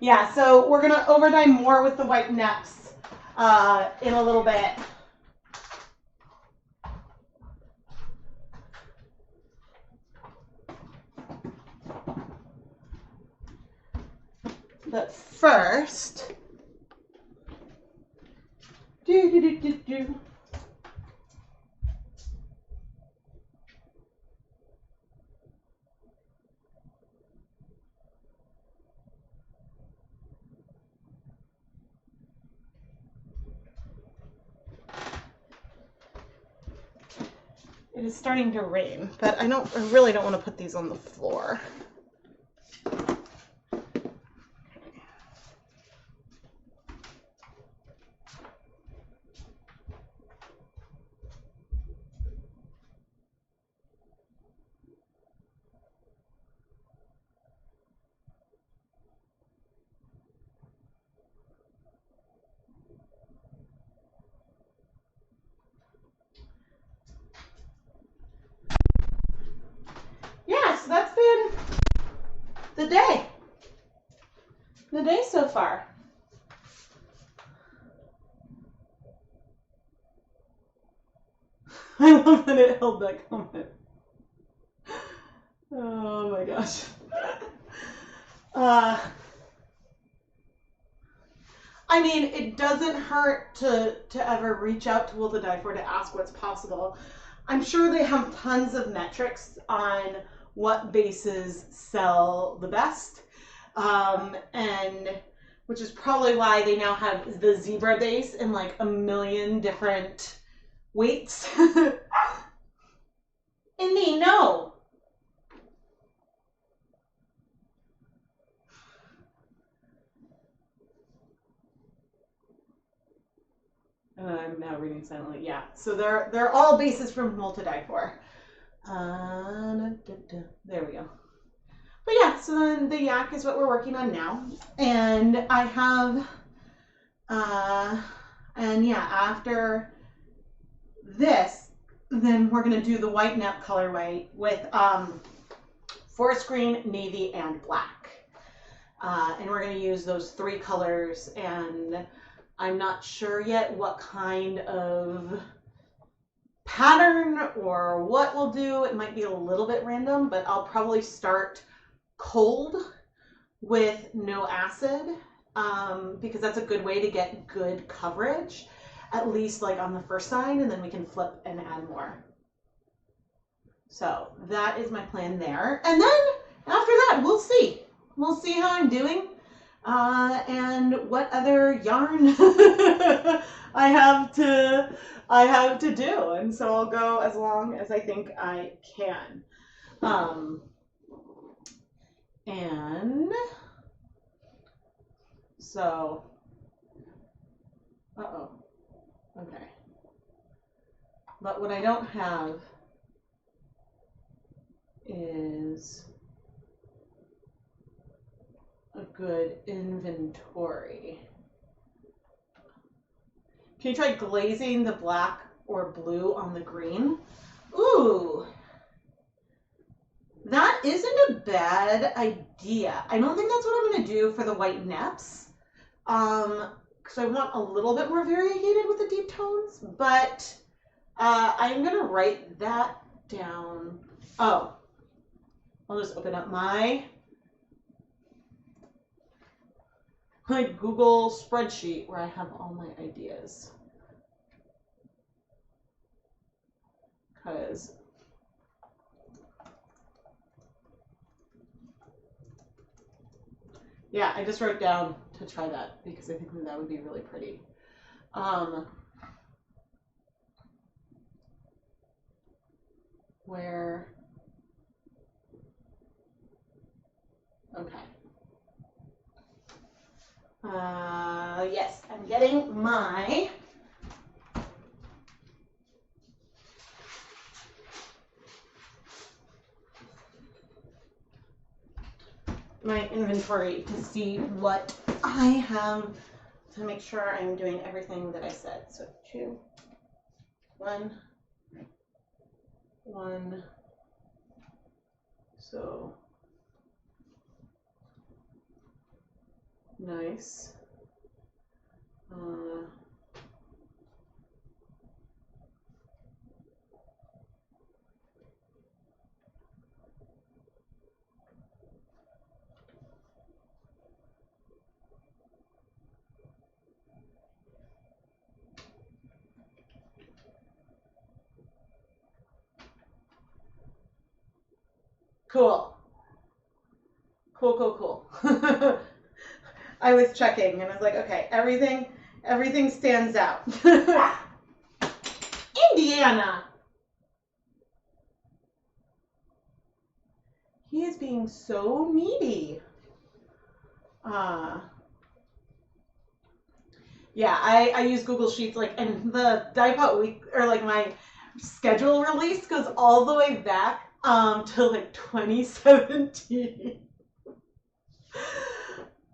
Yeah, so we're going to overdye more with the white neps in a little bit. But first, it is starting to rain, but I really don't want to put these on the floor. Yeah, so that's been the day. The day so far. I love that it held that comment. Oh my gosh. I mean, it doesn't hurt to ever reach out to Will the Dye For to ask what's possible. I'm sure they have tons of metrics on what bases sell the best, and which is probably why they now have the zebra base in like a million different weights. Indy, no. I'm now reading silently. Yeah, so they're all bases from Will to Dye For. There we go. But yeah, so then the yak is what we're working on now, and I have, and yeah, after this, then we're gonna do the white nep colorway with forest green, navy, and black, and we're gonna use those 3 colors. And I'm not sure yet what kind of pattern or what we'll do. It might be a little bit random, but I'll probably start cold with no acid, because that's a good way to get good coverage, at least like on the first side, and then we can flip and add more. So that is my plan there. And then after that, we'll see. We'll see how I'm doing, and what other yarn I have to do. And so I'll go as long as I think I can. And so, okay. But what I don't have is a good inventory. Can you try glazing the black or blue on the green. Ooh, that isn't a bad idea. I don't think that's what I'm going to do for the white neps, because I want a little bit more variegated with the deep tones, but I'm going to write that down. Oh, I'll just open up my Google spreadsheet where I have all my ideas. Because yeah, I just wrote down to try that because I think that would be really pretty. Where, okay. Yes, I'm getting my inventory to see what I have to make sure I'm doing everything that I said. So 2, 1, 1. So nice. Cool. Cool. I was checking and I was like, okay, everything stands out. Indiana. He is being so needy. Yeah, I use Google Sheets, like, and the Dyepot Week, or like my schedule release goes all the way back to like 2017.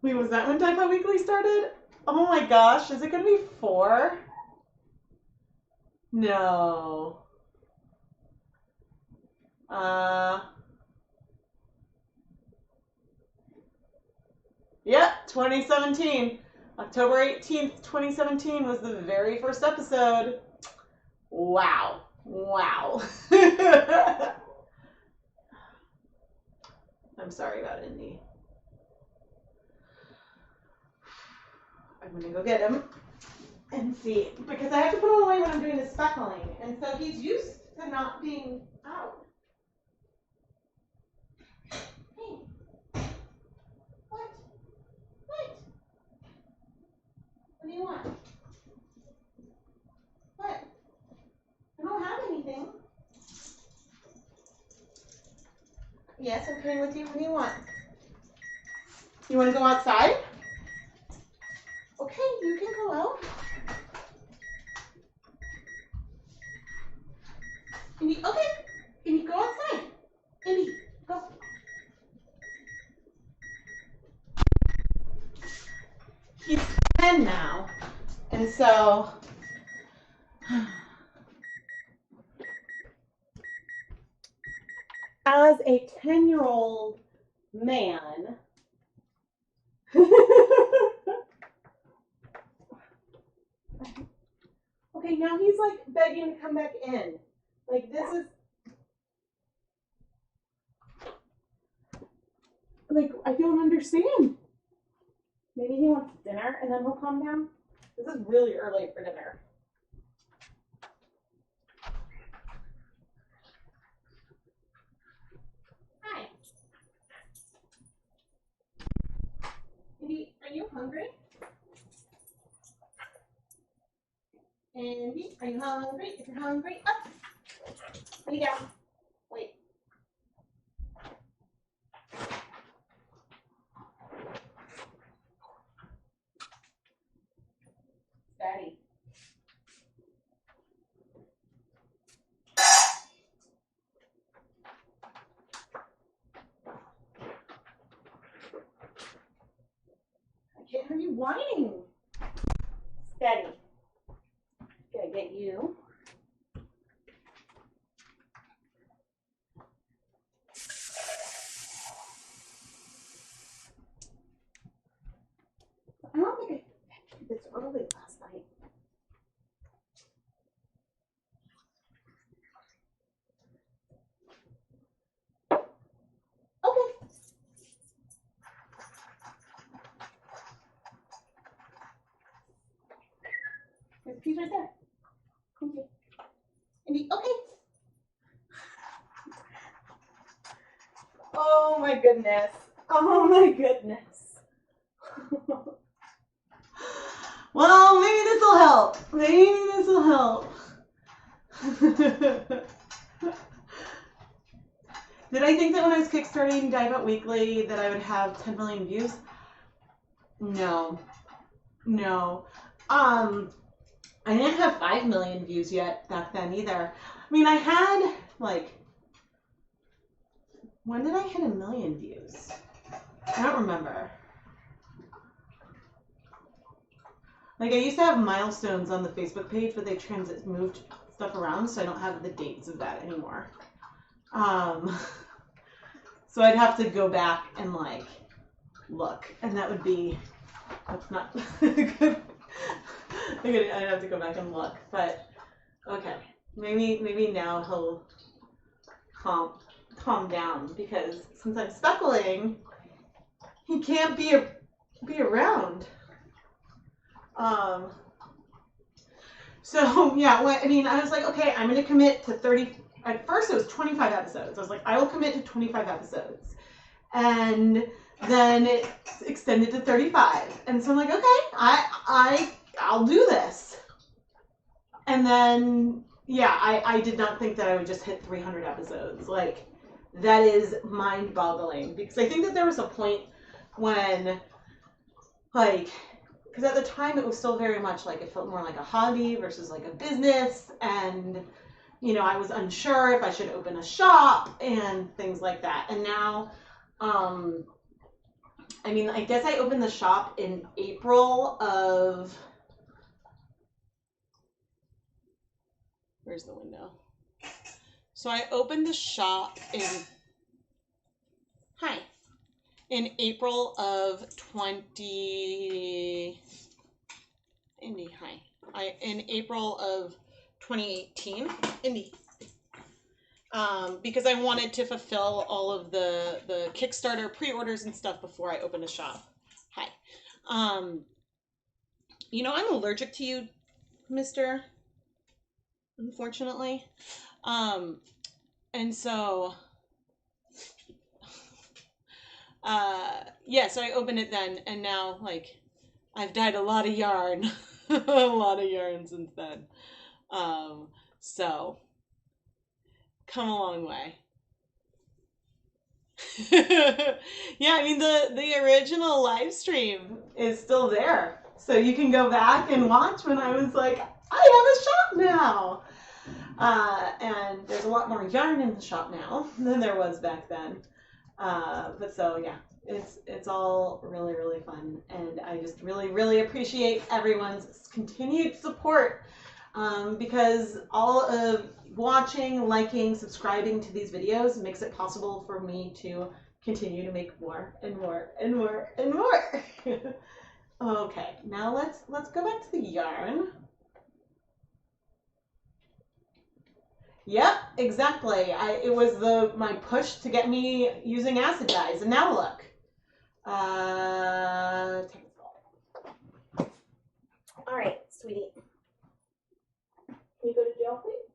Wait, was that when Dyepot Weekly started? Oh my gosh, is it gonna be 4? No. Yeah, 2017. October 18th, 2017 was the very first episode. Wow. I'm sorry about Indy. I'm gonna go get him and see, because I have to put him away when I'm doing the speckling, and so he's used to not being out. Hey. What? What do you want? What? I don't have anything. Yes, I'm coming with you. What do you want? You want to go outside? Okay, you can go out. Indy, okay. Indy, go outside. Indy, go. He's 10 now, and so as a 10-year-old man, okay, now he's like begging to come back in. Like, this is, like, I don't understand. Maybe he wants dinner and then he'll calm down. This is really early for dinner. Hi. Andy, are you hungry? Andy, are you hungry? If you're hungry, up. Lay down. Wait. Daddy. I can't hear you whining. Steady. Gotta get you probably last night. Okay. There's a piece right there. Thank you. Indy, okay. Oh my goodness. Oh my goodness. Well, maybe this will help. Maybe this will help. Did I think that when I was kickstarting Dyepot Weekly that I would have 10 million views? No. No. I didn't have 5 million views yet back then either. I mean, I had, like, when did I hit 1 million views? I don't remember. Like, I used to have milestones on the Facebook page, but they moved stuff around, so I don't have the dates of that anymore. So I'd have to go back and, like, look, and that would be, that's not good. I'd have to go back and look, but okay, maybe now he'll calm down, because since I'm speckling, he can't be around. So yeah, I mean, I was like, okay, I'm gonna commit to 30. At first, it was 25 episodes. I was like, I will commit to 25 episodes, and then it extended to 35. And so I'm like, okay, I'll do this. And then yeah, I did not think that I would just hit 300 episodes. Like, that is mind-boggling, because I think that there was a point when, like, because at the time it was still very much like, it felt more like a hobby versus like a business, and you know, I was unsure if I should open a shop and things like that. And now, I mean, I guess I opened the shop in April of, where's the window? So I opened the shop in April of in April of 2018, because I wanted to fulfill all of the Kickstarter pre-orders and stuff before I opened a shop. You know, I'm allergic to you, mister, unfortunately. And so, yeah, so I opened it then, and now, like, I've dyed a lot of yarn, a lot of yarn since then. So, come a long way. Yeah, I mean, the original live stream is still there, so you can go back and watch when I was like, I have a shop now. And there's a lot more yarn in the shop now than there was back then. But so yeah, it's all really, really fun, and I just really, really appreciate everyone's continued support, because all of watching, liking, subscribing to these videos makes it possible for me to continue to make more and more and more and more. Okay, now let's go back to the yarn. Yep, exactly. It was my push to get me using acid dyes, and now look. All right, sweetie. Can you go to jail, please?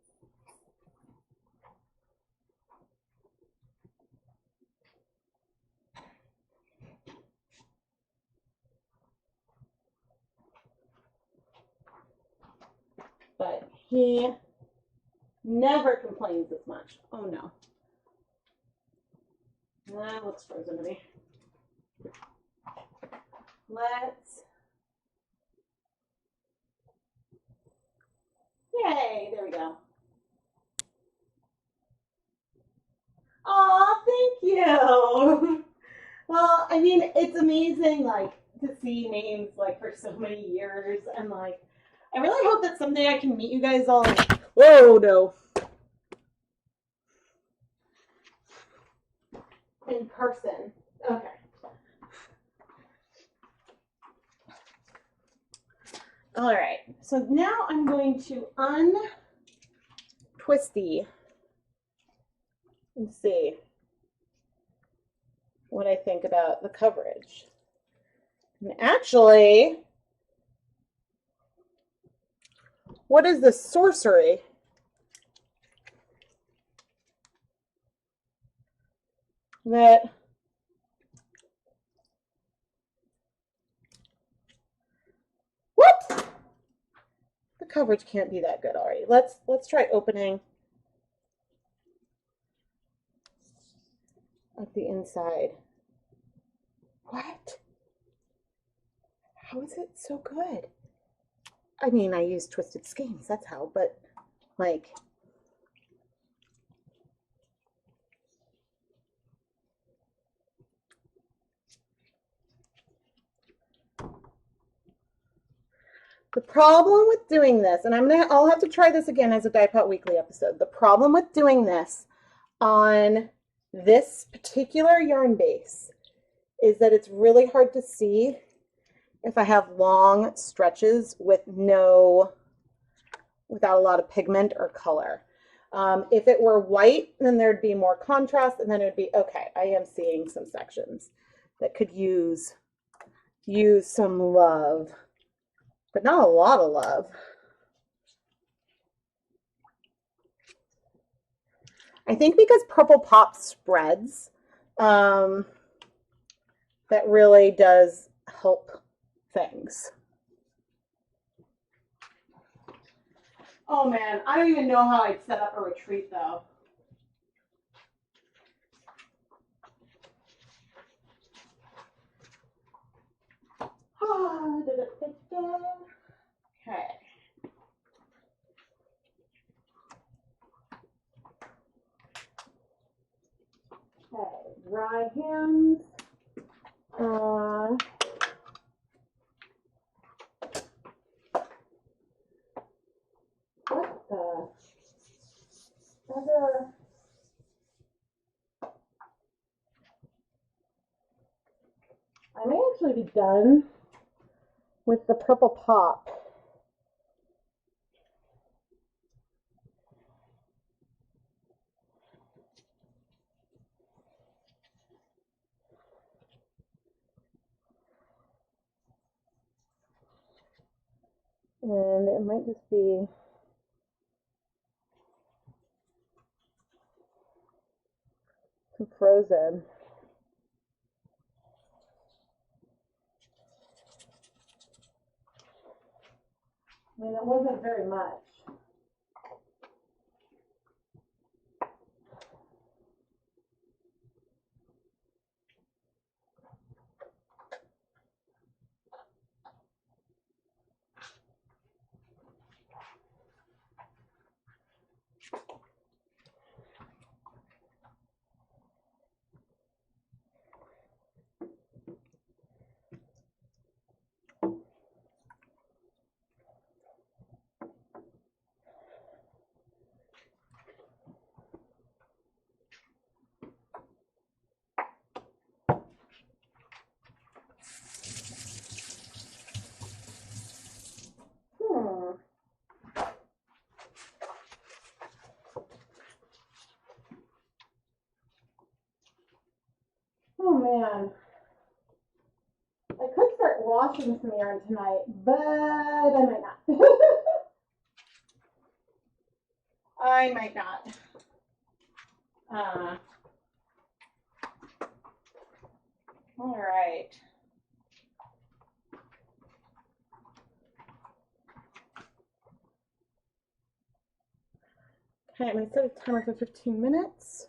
But he never complains as much. Oh no. That looks frozen to me. Yay, there we go. Aw, thank you. Well, I mean, it's amazing, like, to see names, like, for so many years, and, like, I really hope that someday I can meet you guys all. Whoa, no. In person. Okay. All right, so now I'm going to untwisty and see what I think about the coverage. And actually, what is this sorcery? That what? The coverage can't be that good already. Let's try opening at the inside. What? How is it so good? I mean, I use twisted skeins, that's how, but like, the problem with doing this, and I'll have to try this again as a Dyepot Weekly episode. The problem with doing this on this particular yarn base is that it's really hard to see if I have long stretches without a lot of pigment or color. If it were white, then there'd be more contrast, and then it would be okay. I am seeing some sections that could use some love, but not a lot of love. I think because Purple Pop spreads, that really does help things. Oh man, I don't even know how I'd set up a retreat though. Okay. Okay, dry hands. What the other? I may actually be done with the Purple Pop. And it might just be some frozen. I mean, it wasn't very much. Oh man. I could start washing some yarn tonight, but I might not. I might not. All right. Okay, I'm going to set a timer for 15 minutes.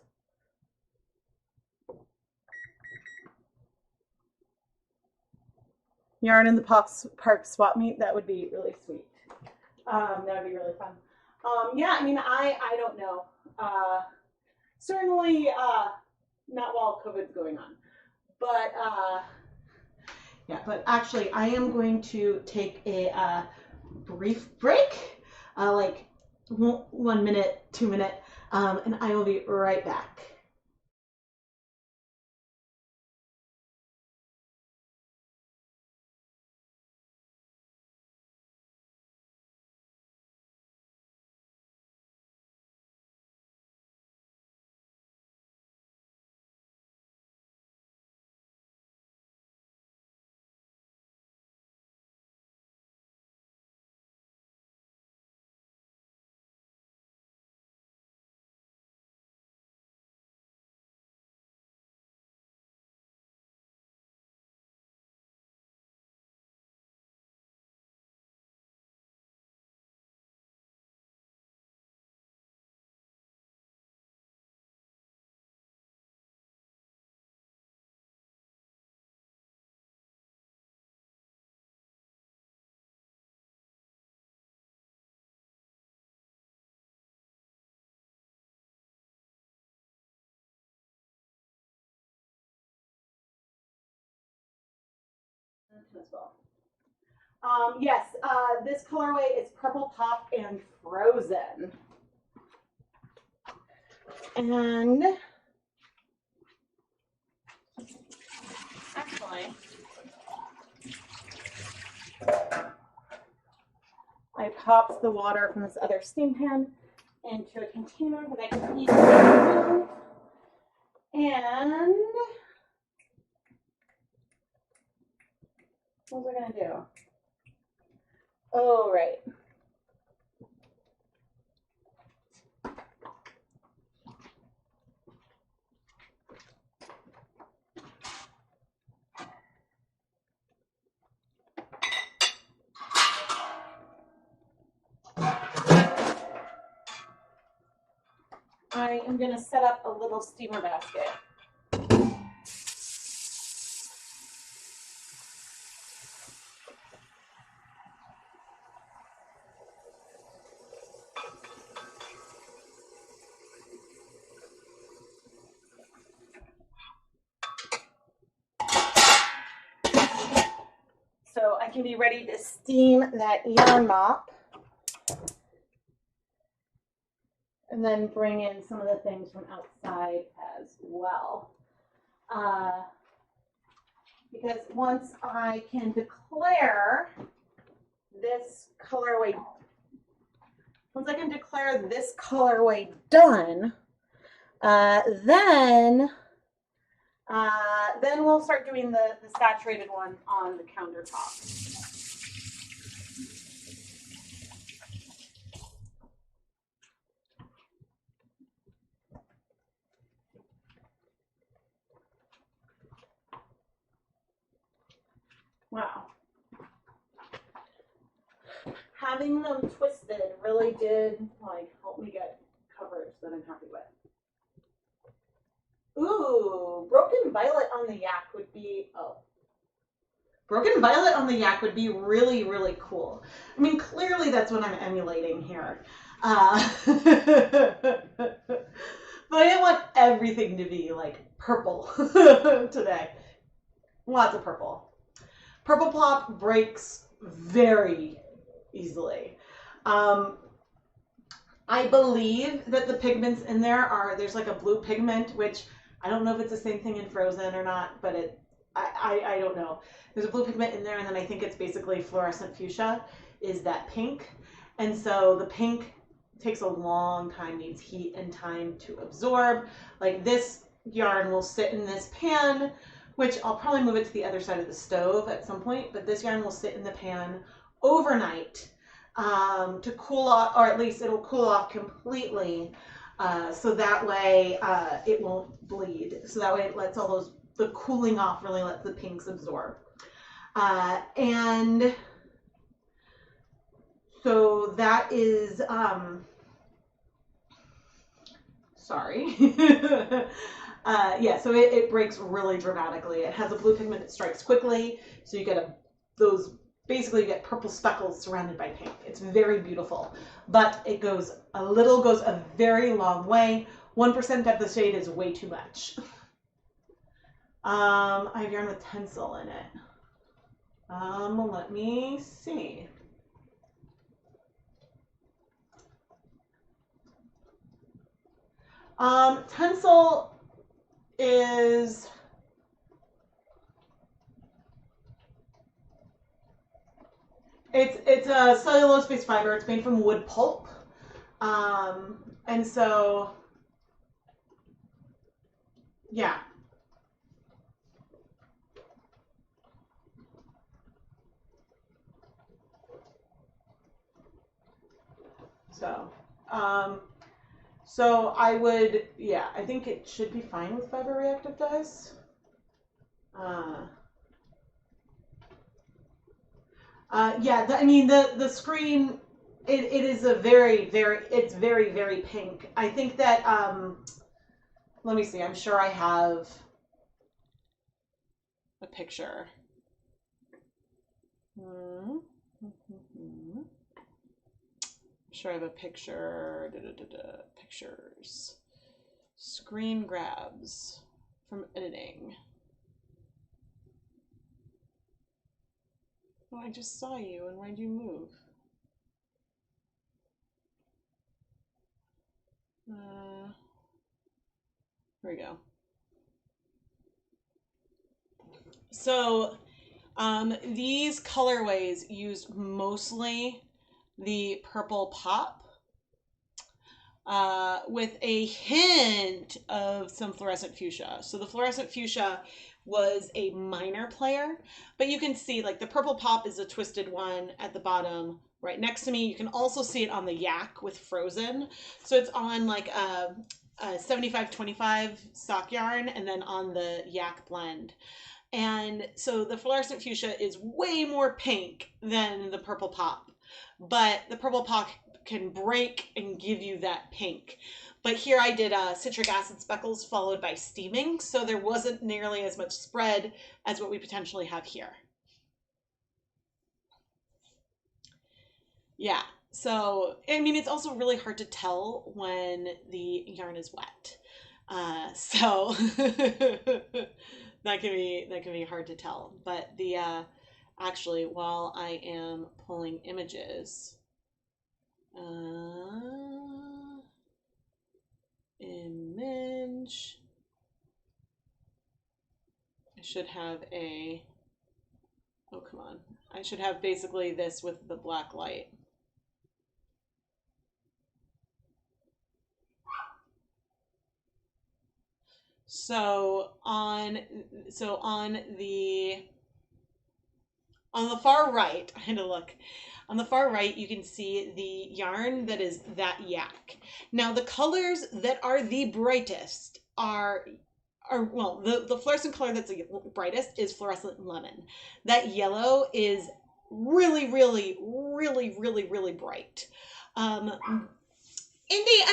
Yarn in the park swap meet, that would be really sweet. That would be really fun. Yeah, I mean, I don't know. Certainly not while COVID's going on. But yeah, but actually I am going to take a brief break, like 1 minute, 2 minute, and I will be right back. as well. Yes, this colorway is Purple Pop and Frozen. And Actually, I popped the water from this other steam pan into a container that I can eat. And what was I gonna do? Oh, right. I am gonna set up a little steamer basket. So I can be ready to steam that yarn mop. And then bring in some of the things from outside as well. Because once I can declare this colorway done, then we'll start doing the saturated one on the countertop. Wow. Having them twisted really did help me get coverage that I'm happy with. Ooh, Broken Violet on the Yak would be, Broken Violet on the Yak would be really, really cool. I mean, clearly that's what I'm emulating here. But I didn't want everything to be like purple today. Lots of purple. Purple Pop breaks very easily. I believe that the pigments in there's like a blue pigment, which I don't know if it's the same thing in Frozen or not, but I don't know. There's a blue pigment in there, and then I think it's basically fluorescent fuchsia is that pink. And so the pink takes a long time, needs heat and time to absorb. Like this yarn will sit in this pan, which I'll probably move it to the other side of the stove at some point, but this yarn will sit in the pan overnight to cool off, or at least it'll cool off completely, so that way it won't bleed. So that way it lets the cooling off really lets the pinks absorb. And so that is, sorry. Yeah, so it breaks really dramatically. It has a blue pigment that strikes quickly, so you get basically you get purple speckles surrounded by pink. It's very beautiful, but it goes a very long way. 1% of the shade is way too much. I have yarn with Tencel in it. Let me see. Tencel is it's a cellulose-based fiber. It's made from wood pulp, and so yeah. So I would, yeah, I think it should be fine with fiber reactive dyes. Yeah, I mean the screen, it is a it's very, very pink. I think that, let me see, I'm sure I have a picture. I'm sure I have a picture, pictures, screen grabs from editing. Oh, I just saw you, and why'd you move? Here we go. So these colorways used mostly the purple pop with a hint of some fluorescent fuchsia. So the fluorescent fuchsia was a minor player, but you can see like the purple pop is a twisted one at the bottom right next to me. You can also see it on the yak with Frozen. So it's on like a 75-25 sock yarn and then on the yak blend. And so the fluorescent fuchsia is way more pink than the purple pop, but the purple pop can break and give you that pink. But here I did citric acid speckles followed by steaming, so there wasn't nearly as much spread as what we potentially have here. Yeah, so I mean, it's also really hard to tell when the yarn is wet. So that can be hard to tell. But the actually, while I am pulling images, image, I should have a, oh come on, I should have basically this with the black light. So on the far right, I had to look. On the far right, you can see the yarn that is that yak. Now the colors that are the brightest are well, the fluorescent color that's the brightest is fluorescent lemon. That yellow is really, really, really, really, really bright. Indie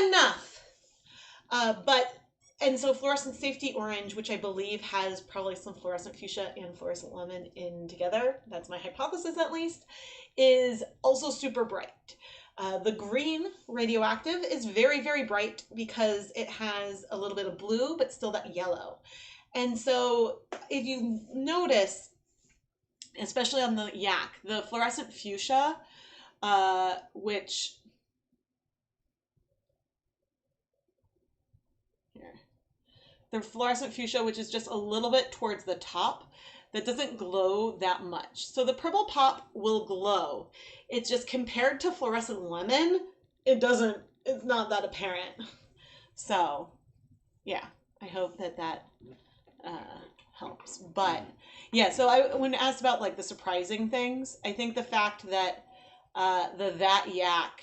enough, but and so fluorescent safety orange, which I believe has probably some fluorescent fuchsia and fluorescent lemon in together, that's my hypothesis at least, is also super bright. The green radioactive is very, very bright because it has a little bit of blue, but still that yellow. And so if you notice, especially on the yak, the fluorescent fuchsia, which the fluorescent fuchsia, which is just a little bit towards the top, that doesn't glow that much. So the purple pop will glow. It's just compared to fluorescent lemon, it's not that apparent. So yeah, I hope that helps. But yeah, so when asked about like the surprising things, I think the fact that that yak,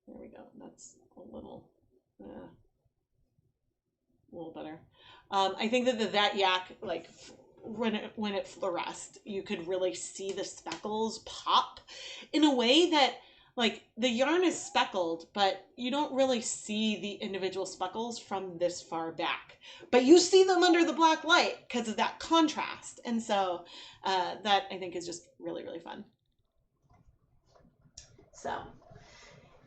there we go, that's a little better. I think that yak, like when it fluoresced, you could really see the speckles pop in a way that like the yarn is speckled, but you don't really see the individual speckles from this far back. But you see them under the black light because of that contrast. And so that I think is just really, really fun. So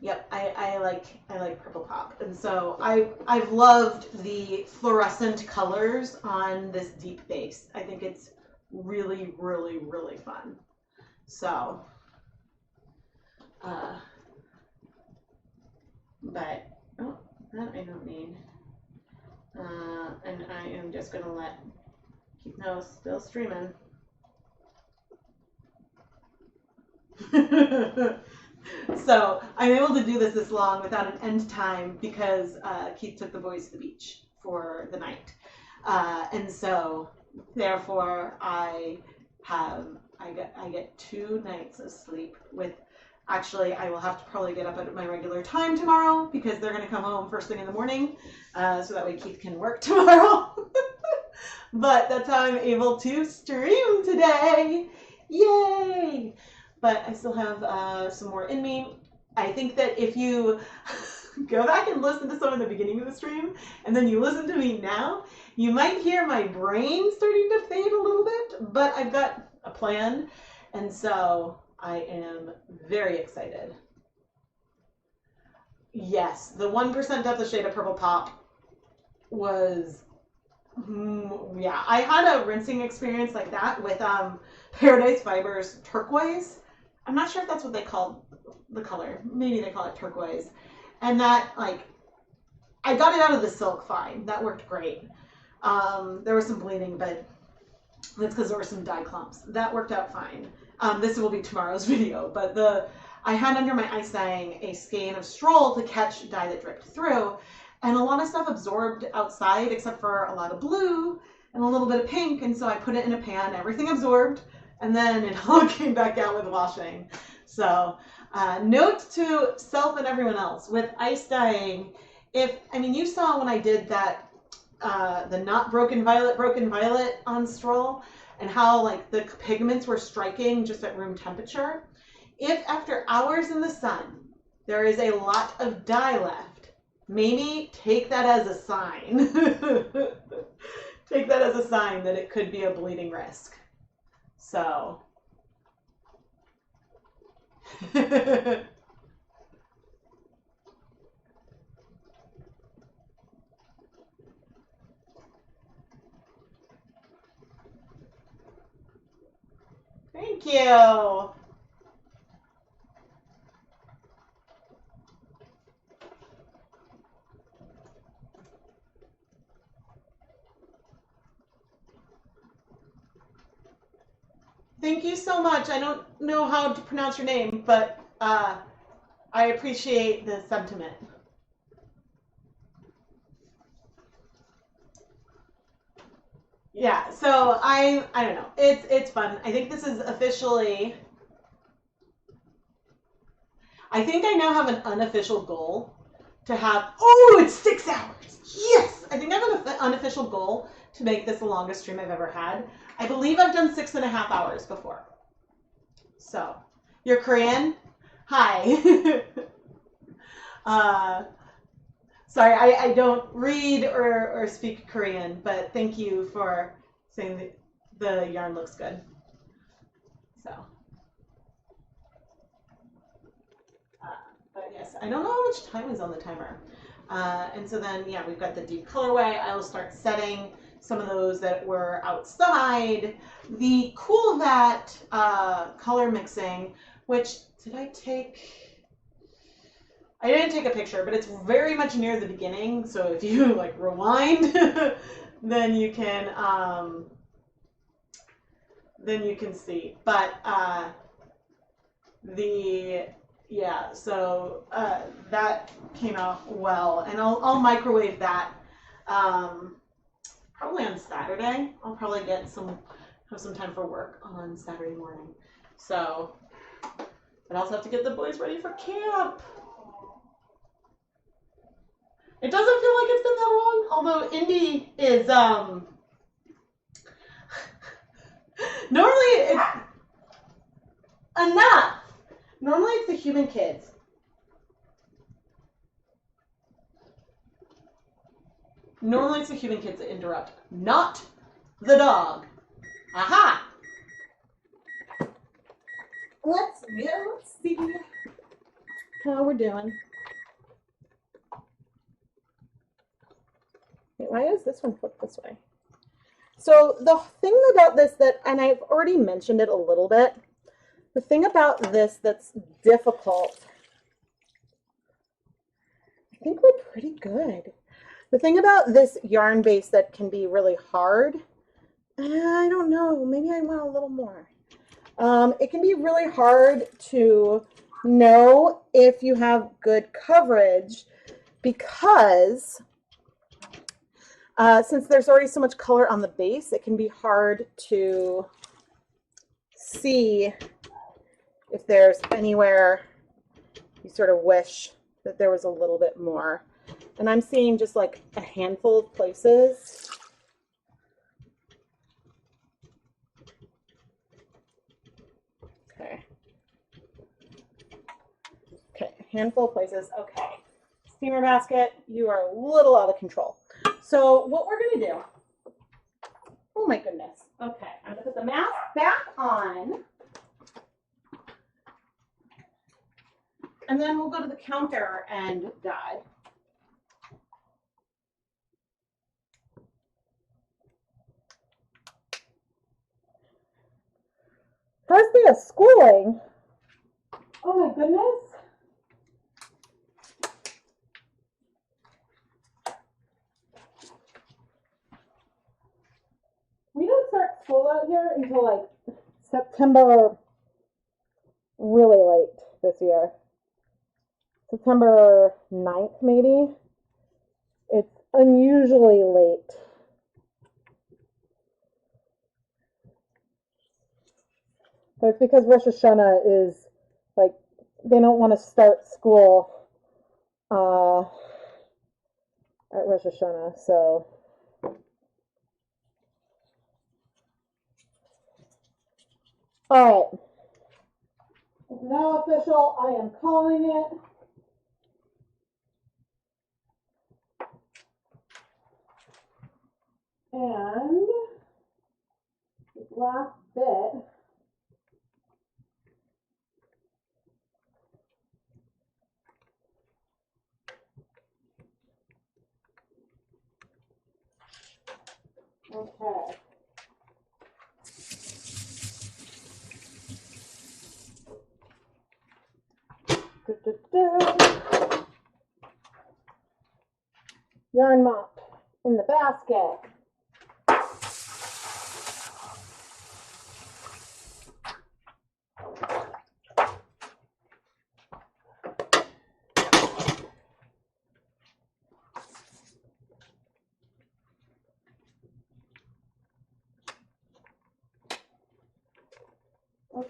yep, I like purple pop, and so I've loved the fluorescent colors on this deep base. I think it's really, really, really fun. So, but oh, that I don't need, and I am just gonna no, still streaming. So I'm able to do this long without an end time because Keith took the boys to the beach for the night, and so therefore I get 2 nights of sleep. With actually, I will have to probably get up at my regular time tomorrow because they're going to come home first thing in the morning, so that way Keith can work tomorrow. But that's how I'm able to stream today. Yay! But I still have some more in me. I think that if you go back and listen to some of the beginning of the stream, and then you listen to me now, you might hear my brain starting to fade a little bit, but I've got a plan, and so I am very excited. Yes, the 1% depth of shade of purple pop was Yeah, I had a rinsing experience like that with Paradise Fibers turquoise. I'm not sure if that's what they call the color. Maybe they call it turquoise. And that, like, I got it out of the silk fine. That worked great. There was some bleeding, but that's because there were some dye clumps. That worked out fine. This will be tomorrow's video, but I had under my ice dyeing a skein of Stroll to catch dye that dripped through, and a lot of stuff absorbed outside except for a lot of blue and a little bit of pink, and so I put it in a pan, everything absorbed, and then it all came back out with washing. So note to self and everyone else, with ice dyeing, you saw when I did that the not broken violet on Stroll, and how like the pigments were striking just at room temperature. If after hours in the sun there is a lot of dye left, maybe take that as a sign. Take that as a sign that it could be a bleeding risk. So thank you. Thank you so much. I don't know how to pronounce your name, but I appreciate the sentiment. Yeah, so I don't know. It's fun. I think this is officially. I think I now have an unofficial goal to have. Oh, it's 6 hours. Yes, I think I have an unofficial goal to make this the longest stream I've ever had. I believe I've done 6.5 hours before. So, you're Korean? Hi. Sorry, I don't read or speak Korean, but thank you for saying that the yarn looks good. So, but yes, I don't know how much time is on the timer. And so then, yeah, we've got the deep colorway. I will start setting some of those that were outside. The Cool Vat color mixing, which I didn't take a picture, but it's very much near the beginning. So if you like rewind, then you can see. But that came out well, and I'll microwave that probably on Saturday. I'll probably have some time for work on Saturday morning. So, but I also have to get the boys ready for camp. It doesn't feel like it's been that long, although Indy is normally it's enough. Normally it's the human kids. Normally it's the human kids that interrupt, not the dog. Aha! Let's see how we're doing. Wait, why is this one flipped this way? So the thing about this and I've already mentioned it a little bit, the thing about this that's difficult, I think we're pretty good. The thing about this yarn base that can be really hard, I don't know, maybe I want a little more. It can be really hard to know if you have good coverage because since there's already so much color on the base, it can be hard to see if there's anywhere you sort of wish that there was a little bit more. And I'm seeing just like a handful of places. Okay. Okay, handful of places. Okay. Steamer basket, you are a little out of control. So what we're going to do, oh my goodness. Okay, I'm going to put the mask back on. And then we'll go to the counter and dye. First day of schooling. Oh my goodness. We don't start school out here until like September, really late this year. September 9th, maybe. It's unusually late. But it's because Rosh Hashanah is like, they don't want to start school at Rosh Hashanah, so. All right. It's now official. I am calling it. And this last bit. Okay. Yarn mop in the basket. Okay.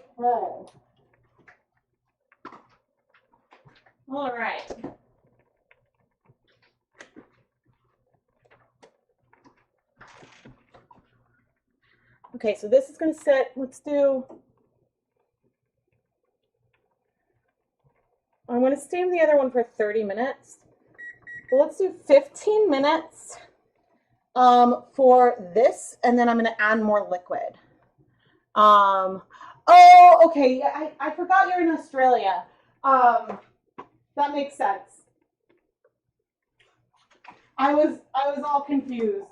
All right. Okay, so this is going to sit, let's do, I want to steam the other one for 30 minutes. But let's do 15 minutes for this, and then I'm going to add more liquid. Oh, okay, I forgot you're in Australia. That makes sense. I was all confused.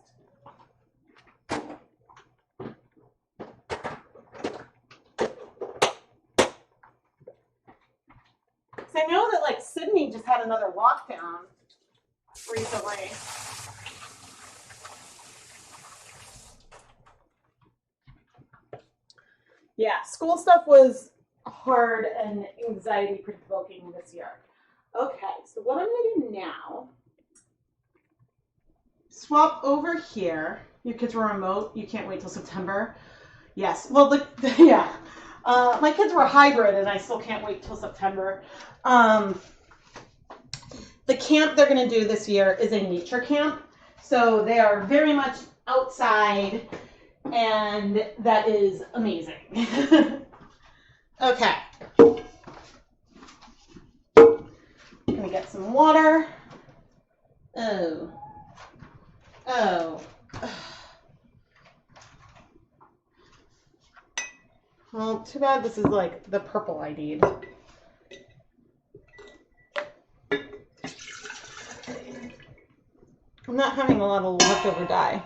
I know that like Sydney just had another lockdown recently. Yeah, school stuff was hard and anxiety provoking this year. Okay, so what I'm gonna do now, swap over here. Your kids were remote, you can't wait till September. Yes, well, yeah. My kids were hybrid and I still can't wait till September. The camp they're going to do this year is a nature camp. So they are very much outside and that is amazing. Okay. I'm going to get some water. Oh. Well, too bad this is like the purple I need. I'm not having a lot of leftover dye.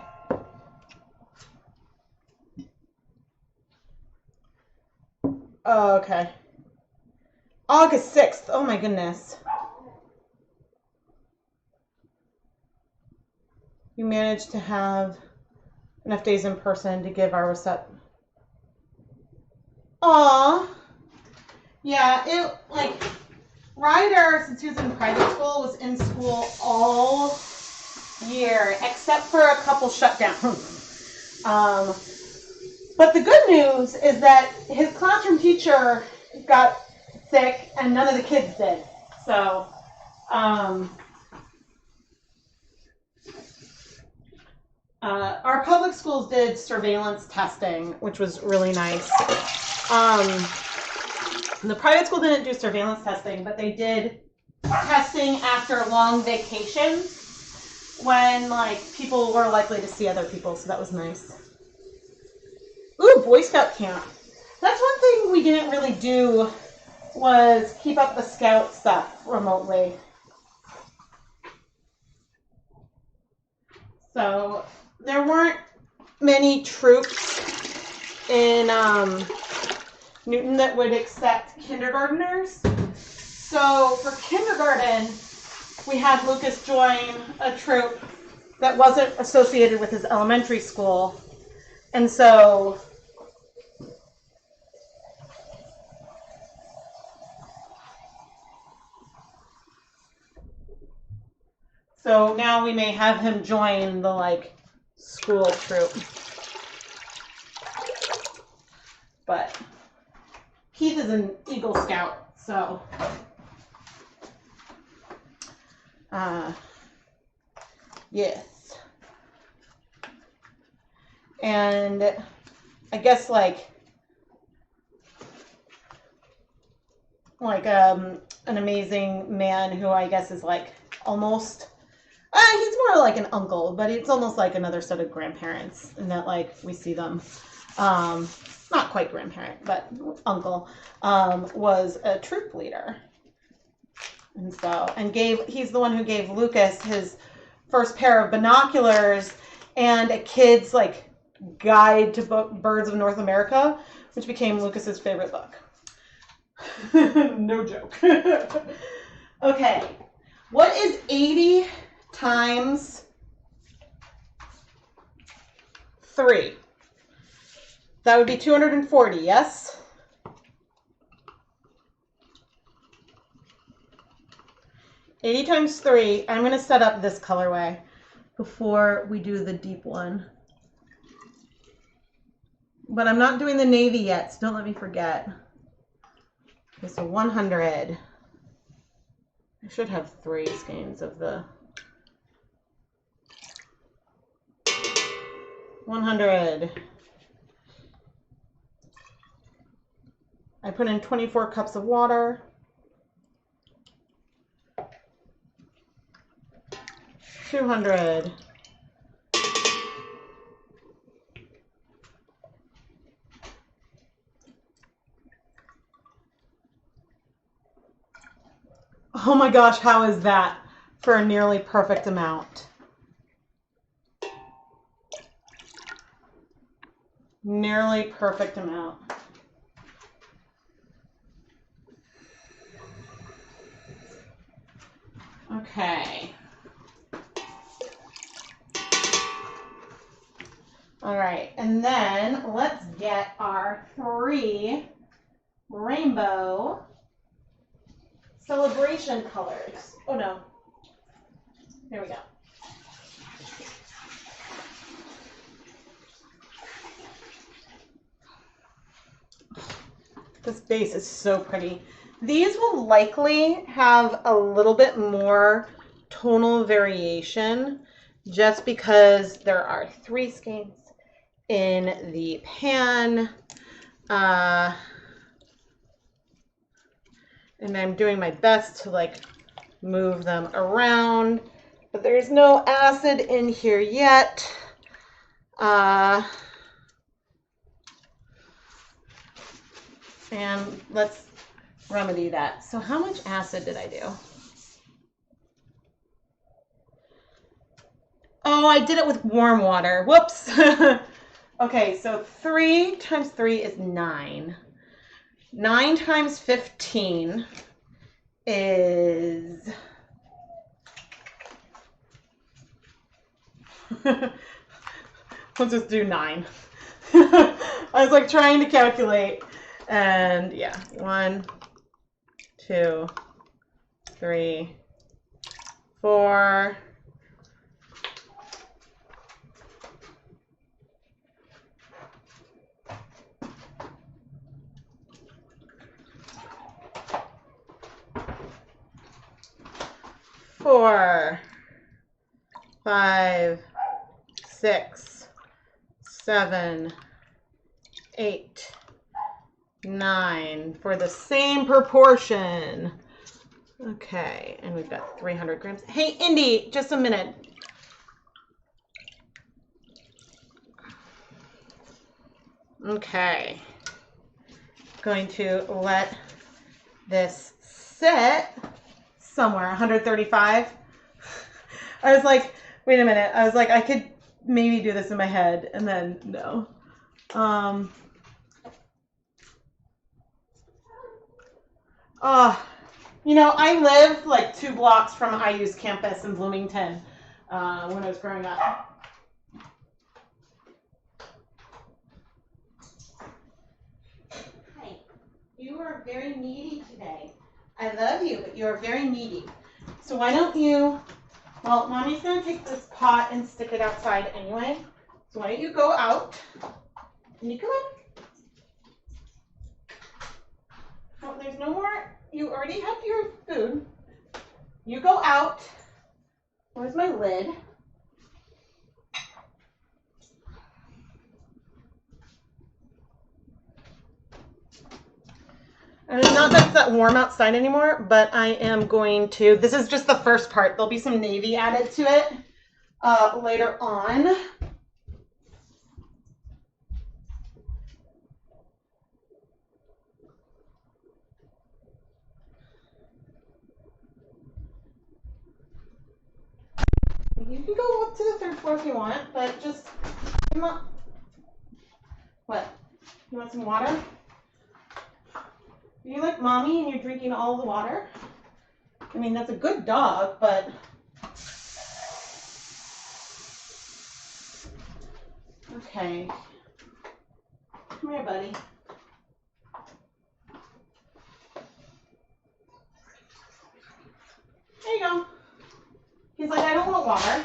Oh, okay. August 6th. Oh my goodness. You managed to have enough days in person to give our receipt. Aw. Yeah, it like Ryder, since he was in private school, was in school all year except for a couple shutdowns. But the good news is that his classroom teacher got sick and none of the kids did. So, our public schools did surveillance testing, which was really nice. The private school didn't do surveillance testing, but they did testing after long vacations when like people were likely to see other people, so that was nice. Ooh, Boy Scout camp. That's one thing we didn't really do was keep up the Scout stuff remotely. So there weren't many troops in Newton that would accept kindergartners. So for kindergarten, we had Lucas join a troop that wasn't associated with his elementary school. And so now we may have him join the like school troop. But Keith is an Eagle Scout, so yes. And I guess like an amazing man who I guess is like almost he's more like an uncle, but it's almost like another set of grandparents in that like we see them not quite grandparent, but uncle, was a troop leader. And so, he's the one who gave Lucas his first pair of binoculars and a kid's like guide to birds of North America, which became Lucas's favorite book. No joke. Okay. What is 80 times 3? That would be 240, yes? $80 times 3. I'm going to set up this colorway before we do the deep one. But I'm not doing the navy yet, so don't let me forget. Okay, so 100. I should have 3 skeins of the 100. I put in 24 cups of water. 200. Oh my gosh, how is that for a nearly perfect amount? Nearly perfect amount. Okay. All right, and then let's get our 3 rainbow celebration colors. Oh no. Here we go. This base is so pretty. These will likely have a little bit more tonal variation just because there are 3 skeins in the pan. And I'm doing my best to like move them around, but there's no acid in here yet. And let's remedy that. So how much acid did I do? Oh, I did it with warm water. Whoops. Okay, so 3 times 3 is 9. 9 times 15 is... Let's just do 9. I was like trying to calculate. And yeah, 1, 2, 3, 4. Four, 5, 6, 7, 8, 9 for the same proportion. Okay, and we've got 300 grams. Hey, Indy, just a minute. Okay, going to let this sit somewhere. 135. I was like, wait a minute. I was like, I could maybe do this in my head, and then no. You know, I lived like 2 blocks from IU's campus in Bloomington when I was growing up. Hi, you are very needy today. I love you, but you are very needy. So why don't you, well, Mommy's going to take this pot and stick it outside anyway. So why don't you go out? Can you come in? Oh, there's no more. You already have your food. You go out. Where's my lid? And it's not that it's that warm outside anymore, but I am going to, this is just the first part. There'll be some navy added to it later on. You can go up to the 3rd floor if you want, but just come up. What? You want some water? Are you like Mommy and you're drinking all the water? I mean, that's a good dog, but... Okay. Come here, buddy. There you go. He's like, I don't want water.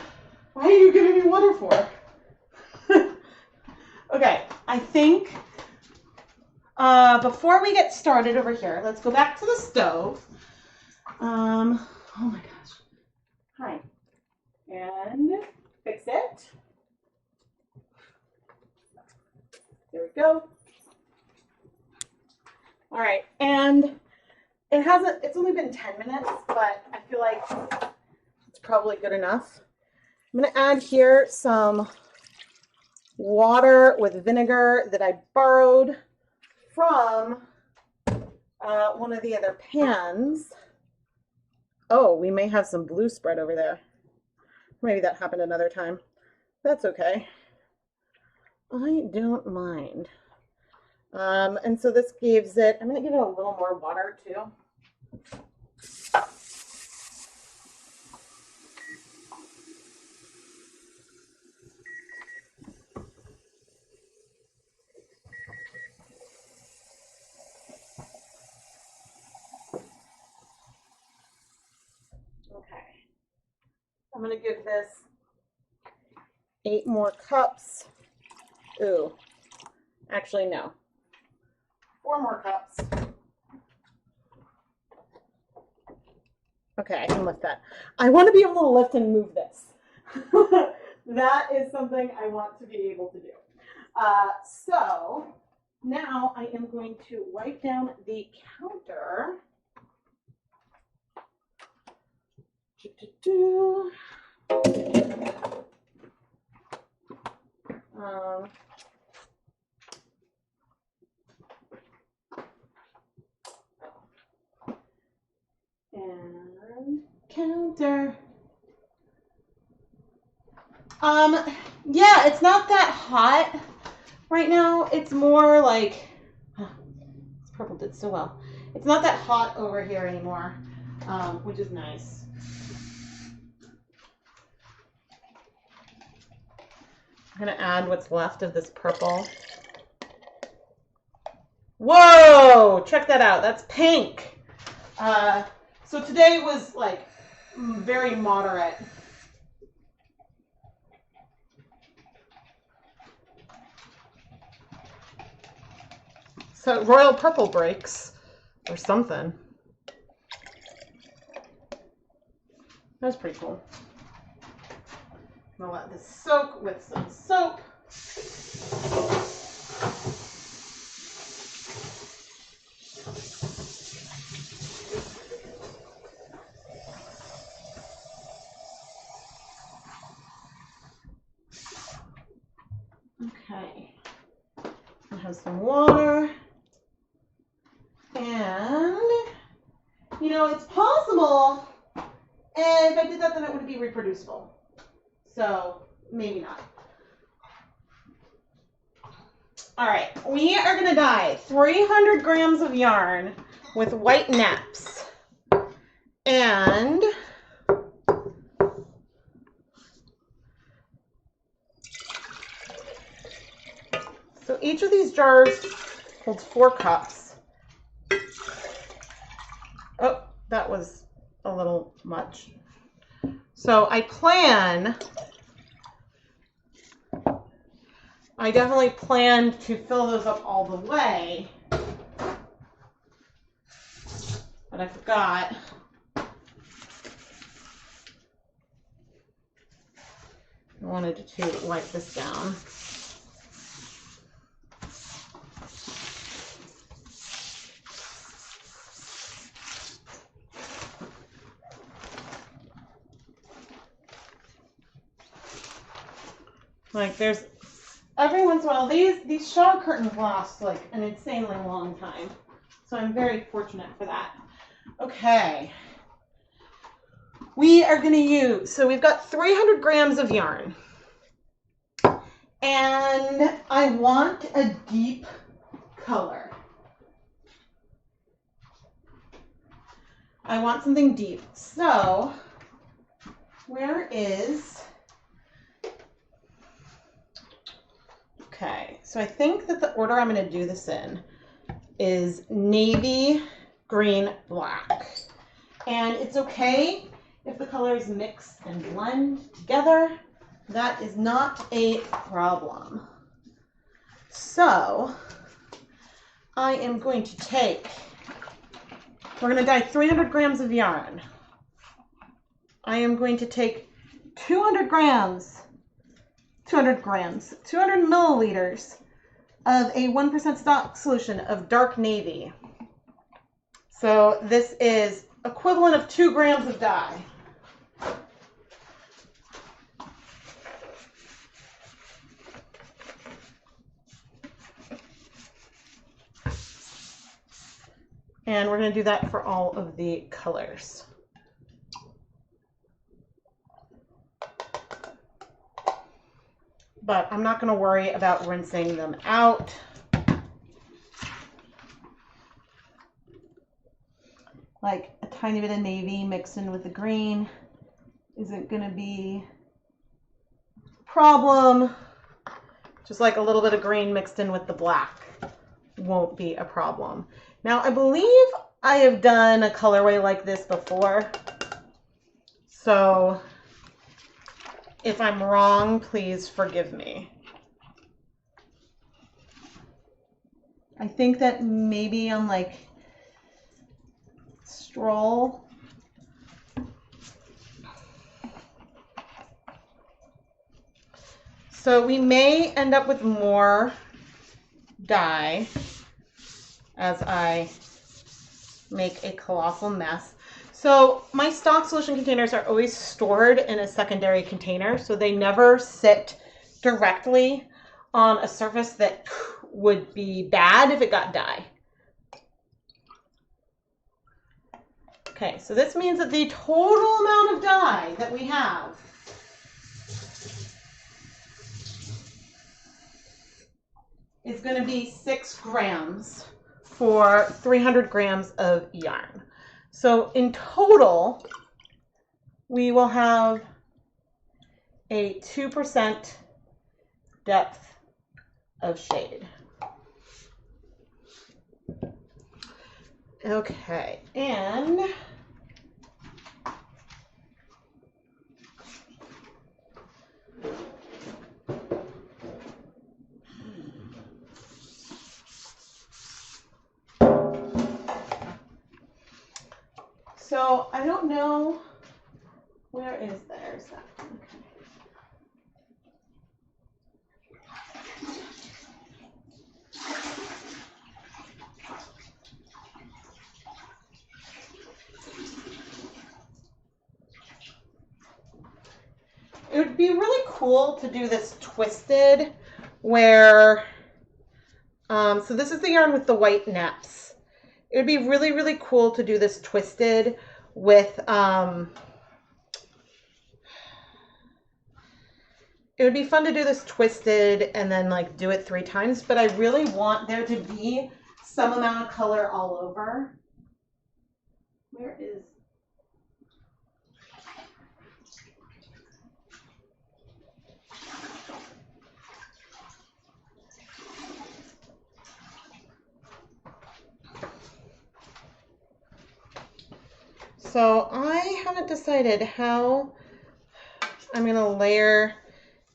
Why are you giving me water for? Okay, I think before we get started over here, let's go back to the stove. Oh my gosh. Hi. And fix it. There we go. All right, and it's only been 10 minutes, but I feel like it's probably good enough. I'm gonna add here some water with vinegar that I borrowed from one of the other pans. Oh, we may have some blue spread over there. Maybe that happened another time. That's okay. I don't mind. And so this gives it, I'm going to give it a little more water too. Okay. I'm going to give this 8 more cups. Ooh, actually no. 4 more cups. Okay, I can lift that. I want to be able to lift and move this. That is something I want to be able to do. So now I am going to wipe down the counter. And counter. Yeah, it's not that hot right now. It's more like, this purple did so well. It's not that hot over here anymore, which is nice. I'm gonna add what's left of this purple. Whoa, check that out. That's pink. So today was like very moderate. So royal purple breaks or something. That's pretty cool. I'm gonna let this soak with some soap. Okay. I have some water. And, you know, it's possible, and if I did that, then it would be reproducible. So, maybe not. All right, we are gonna dye 300 grams of yarn with white neps. And so each of these jars holds 4 cups. Oh, that was a little much. So I definitely planned to fill those up all the way, but I forgot. I wanted to wipe this down. Like there's every once in a while, these shower curtains last like an insanely long time. So I'm very fortunate for that. Okay. We are going to use, so we've got 300 grams of yarn. And I want a deep color. I want something deep. So, where is, okay, so I think that the order I'm going to do this in is navy, green, black. And it's okay if the colors mix and blend together. That is not a problem. So I am going to take, we're going to dye 300 grams of yarn. I am going to take 200 milliliters of a 1% stock solution of dark navy. So this is equivalent of 2 grams of dye. And we're going to do that for all of the colors. But I'm not going to worry about rinsing them out. Like a tiny bit of navy mixed in with the green isn't going to be a problem. Just like a little bit of green mixed in with the black won't be a problem. Now, I believe I have done a colorway like this before. So if I'm wrong, please forgive me. I think that maybe on like Stroll. So we may end up with more dye as I make a colossal mess. So my stock solution containers are always stored in a secondary container, so they never sit directly on a surface that would be bad if it got dye. Okay, so this means that the total amount of dye that we have is going to be 6 grams for 300 grams of yarn. So in total, we will have a 2% depth of shade. Okay, and so I don't know, where is there's that? Okay. It would be really cool to do this twisted where, so this is the yarn with the white neps. It would be really, really cool to do this twisted with it would be fun to do this twisted and then like do it 3 times, but I really want there to be some amount of color all over. Where is... So I haven't decided how I'm gonna layer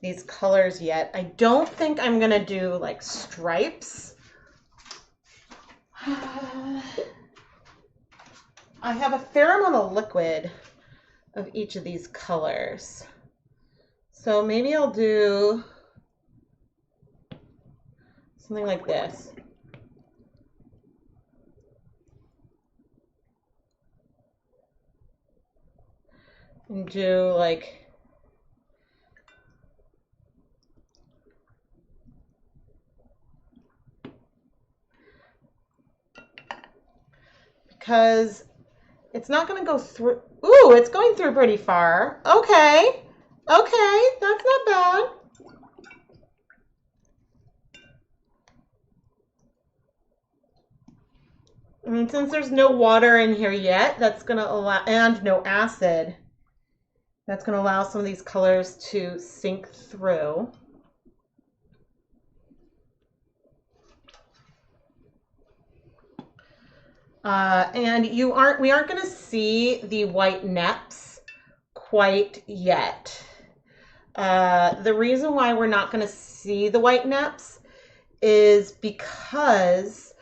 these colors yet. I don't think I'm gonna do like stripes. I have a fair amount of liquid of each of these colors. So maybe I'll do something like this. And do like because it's not going to go through. Ooh, it's going through pretty far. Okay. Okay, that's not bad. I mean, since there's no water in here yet, that's going to allow, and no acid, that's going to allow some of these colors to sink through. And we aren't going to see the white neps quite yet. The reason why we're not going to see the white neps is because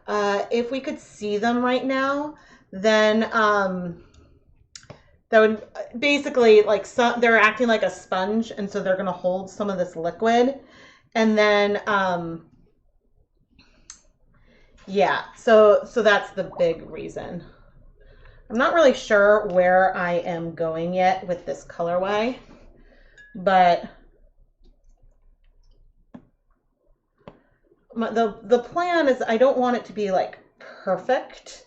if we could see them right now, then that would basically like they're acting like a sponge, and so they're going to hold some of this liquid, and then yeah, so that's the big reason. I'm not really sure where I am going yet with this colorway, but the plan is I don't want it to be like perfect,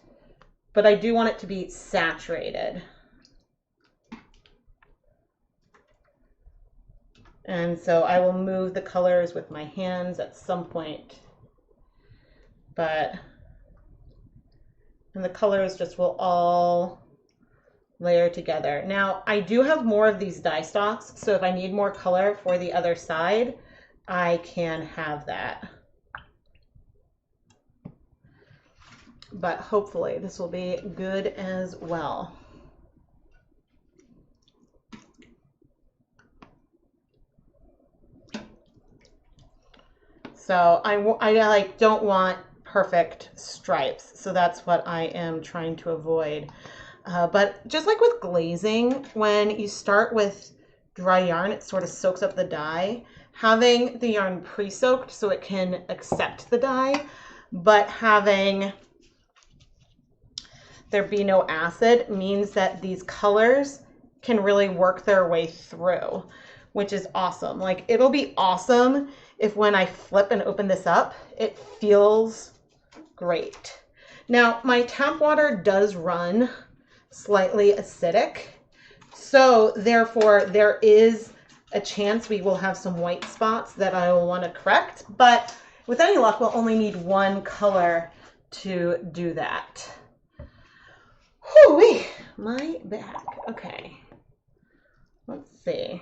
but I do want it to be saturated. And so I will move the colors with my hands at some point. And the colors just will all layer together. Now, I do have more of these die stocks, so if I need more color for the other side, I can have that. But hopefully this will be good as well. So I like don't want perfect stripes, so that's what I am trying to avoid. But just like with glazing, when you start with dry yarn, it sort of soaks up the dye. Having the yarn pre-soaked so it can accept the dye, but having there be no acid means that these colors can really work their way through, which is awesome. Like, it'll be awesome if when I flip and open this up, it feels great. Now, my tap water does run slightly acidic, so therefore there is a chance we will have some white spots that I will want to correct, but with any luck, we'll only need one color to do that. Whew, my back. Okay, let's see.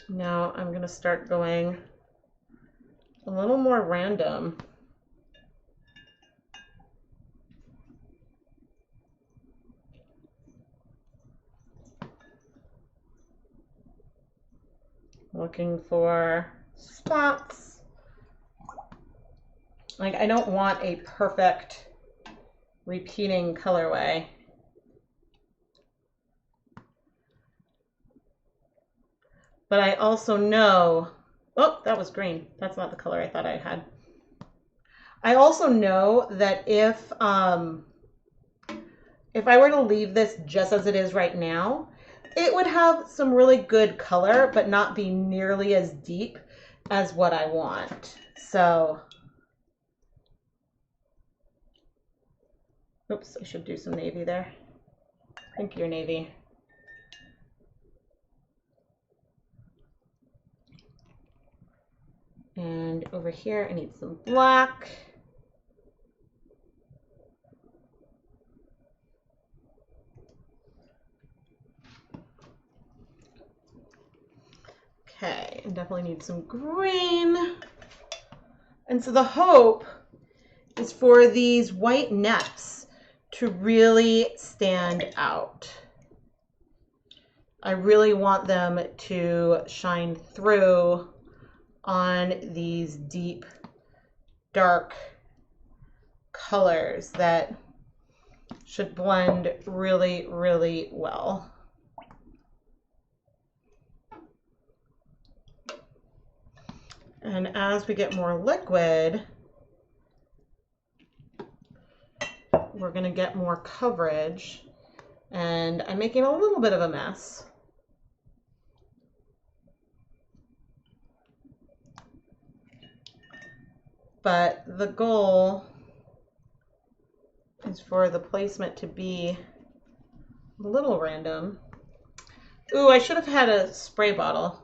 Now I'm going to start going a little more random. Looking for spots. Like, I don't want a perfect repeating colorway. But I also know, oh, that was green. That's not the color I thought I had. I also know that if I were to leave this just as it is right now, it would have some really good color, but not be nearly as deep as what I want. So, oops, I should do some navy there. I think you're navy. And over here, I need some black. Okay, and definitely need some green. And so the hope is for these white neps to really stand out. I really want them to shine through on these deep, dark colors that should blend really, really well. And as we get more liquid, we're going to get more coverage. And I'm making a little bit of a mess. But the goal is for the placement to be a little random. Ooh, I should have had a spray bottle.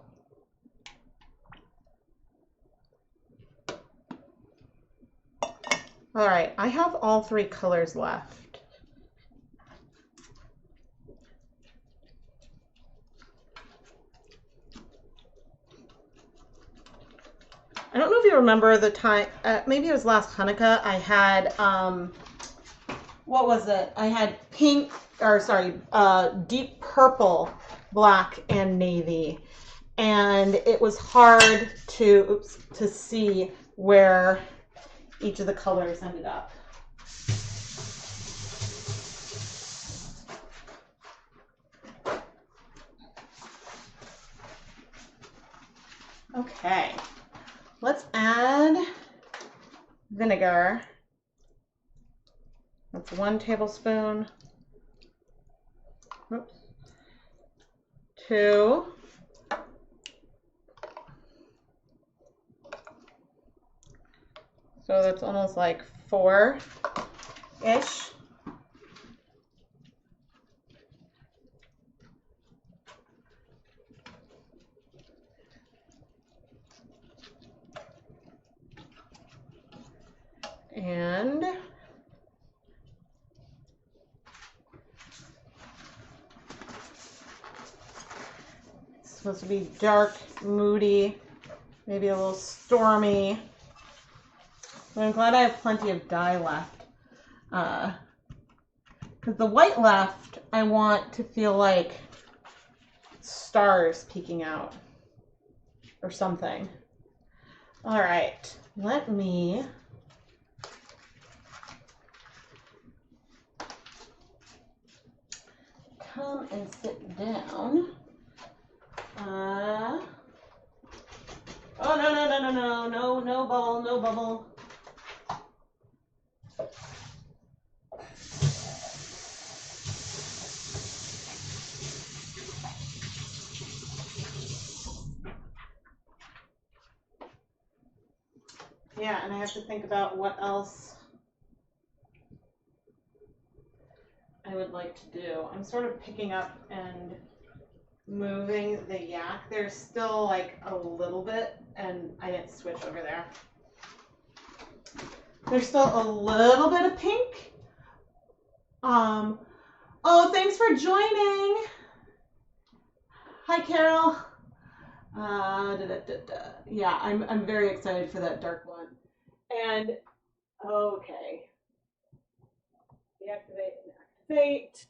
All right, I have all three colors left. I don't know if you remember the time, maybe it was last Hanukkah, I had, what was it? I had pink, or sorry, deep purple, black, and navy. And it was hard to see where each of the colors ended up. Okay, let's add vinegar. That's 1 tablespoon. Oops. 2. So that's almost like 4-ish. And it's supposed to be dark, moody, maybe a little stormy. But I'm glad I have plenty of dye left. Because the white left, I want to feel like stars peeking out or something. All right, let me come and sit down. Oh, no bubble, no bubble. Yeah, and I have to think about what else I would like to do. I'm sort of picking up and moving the yak. There's still like a little bit, and I didn't switch over there. There's still a little bit of pink. Oh, thanks for joining. Hi, Carol. Yeah, I'm very excited for that dark one. And okay, deactivate and activate.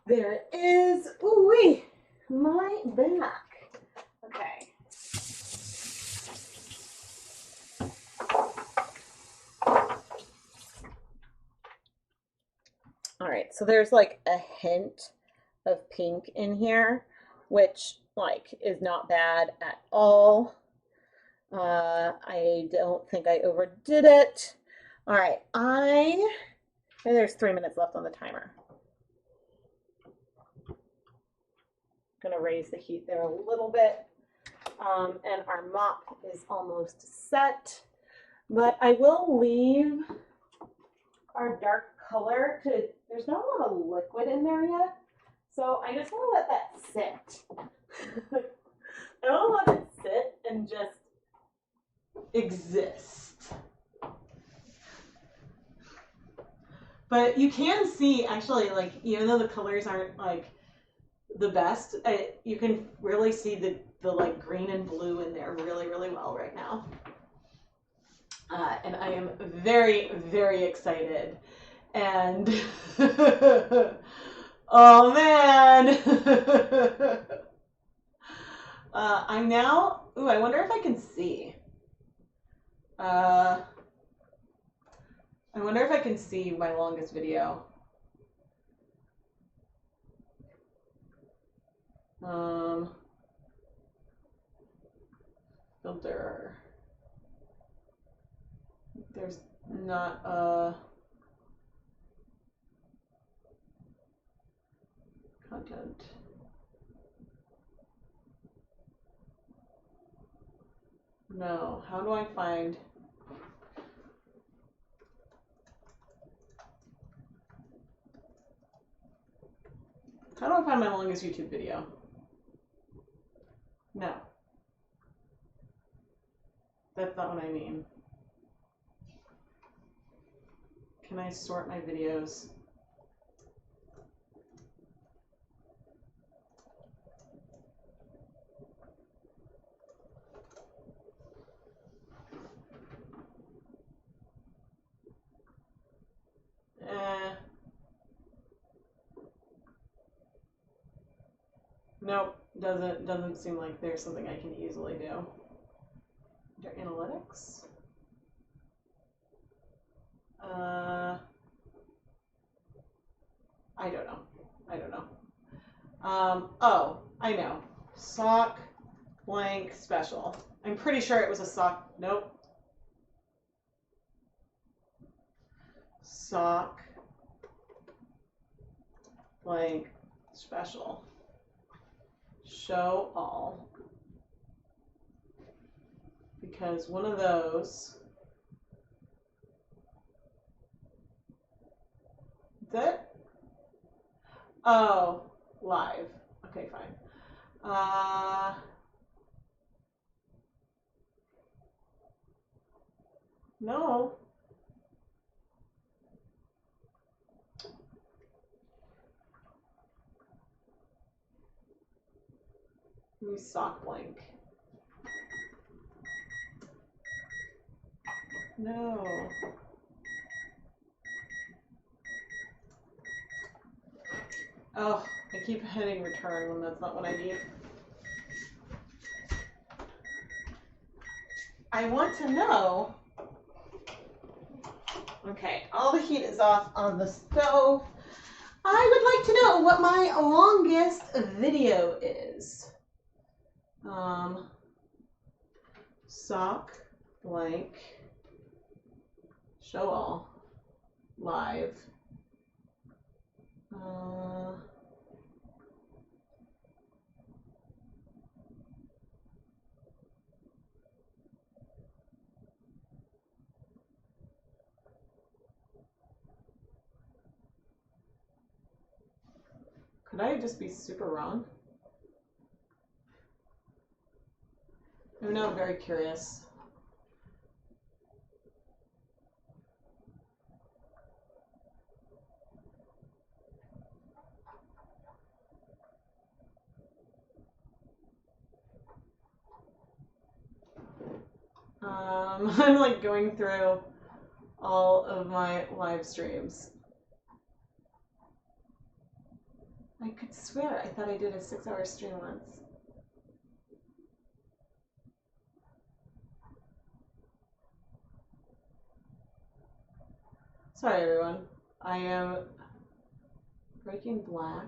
There it is. Ooh wee, my back. Okay. All right, so there's like a hint of pink in here, which like is not bad at all. I don't think I overdid it. All right, and there's 3 minutes left on the timer. I'm gonna raise the heat there a little bit. And our mop is almost set, but I will leave our dark color to, there's not a lot of liquid in there yet, so I just want to let that sit. I don't want to let it sit and just exist. But you can see, actually, like, even though the colors aren't like the best, you can really see the like green and blue in there really, really well right now. And I am very, very excited. And oh man. I'm now, ooh, I wonder if I can see. I wonder if I can see my longest video. Filter. There's not a content. No, how do I find? How do I find my longest YouTube video? No. That's not what I mean. Can I sort my videos? Nope, doesn't seem like there's something I can easily do. Under analytics? I don't know. I don't know. Oh, I know. Sock blank special. I'm pretty sure it was a sock. Nope. Sock blank special. Show all. Because one of those. Is it? Oh, live. Okay, fine. No. Use sock blank. No. Oh, I keep hitting return when that's not what I need. I want to know. Okay, all the heat is off on the stove. I would like to know what my longest video is. Sock blank show all live. Could I just be super wrong? I'm now very curious. I'm like going through all of my live streams. I could swear I thought I did a 6-hour stream once. Sorry, everyone. I am breaking black.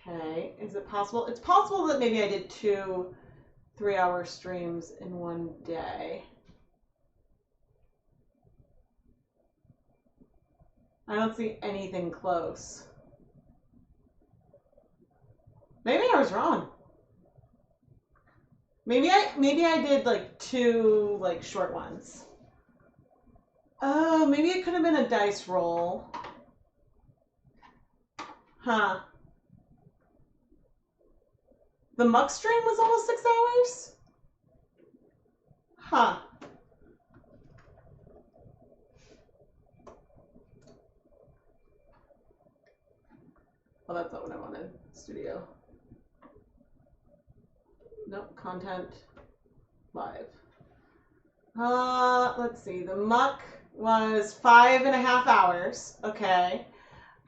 Okay, is it possible? It's possible that maybe I did 2 3-hour streams in one day. I don't see anything close. Maybe I was wrong. Maybe I did like 2 like short ones. Oh, maybe it could have been a dice roll. Huh. The muck stream was almost 6 hours? Huh. Well, that's not what I wanted. Studio. Nope, content live. Let's see. The muck was 5.5 hours. Okay.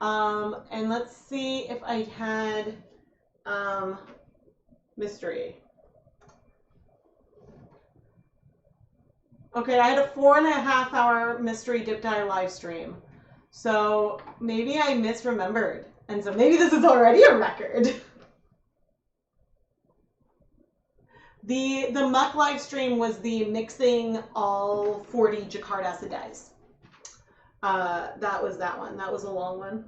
And let's see if I had mystery. Okay, I had a 4.5 hour mystery dip dye live stream. So maybe I misremembered. And so maybe this is already a record. The muck live stream was the mixing all 40 Jacquard acid dyes. That was that one. That was a long one.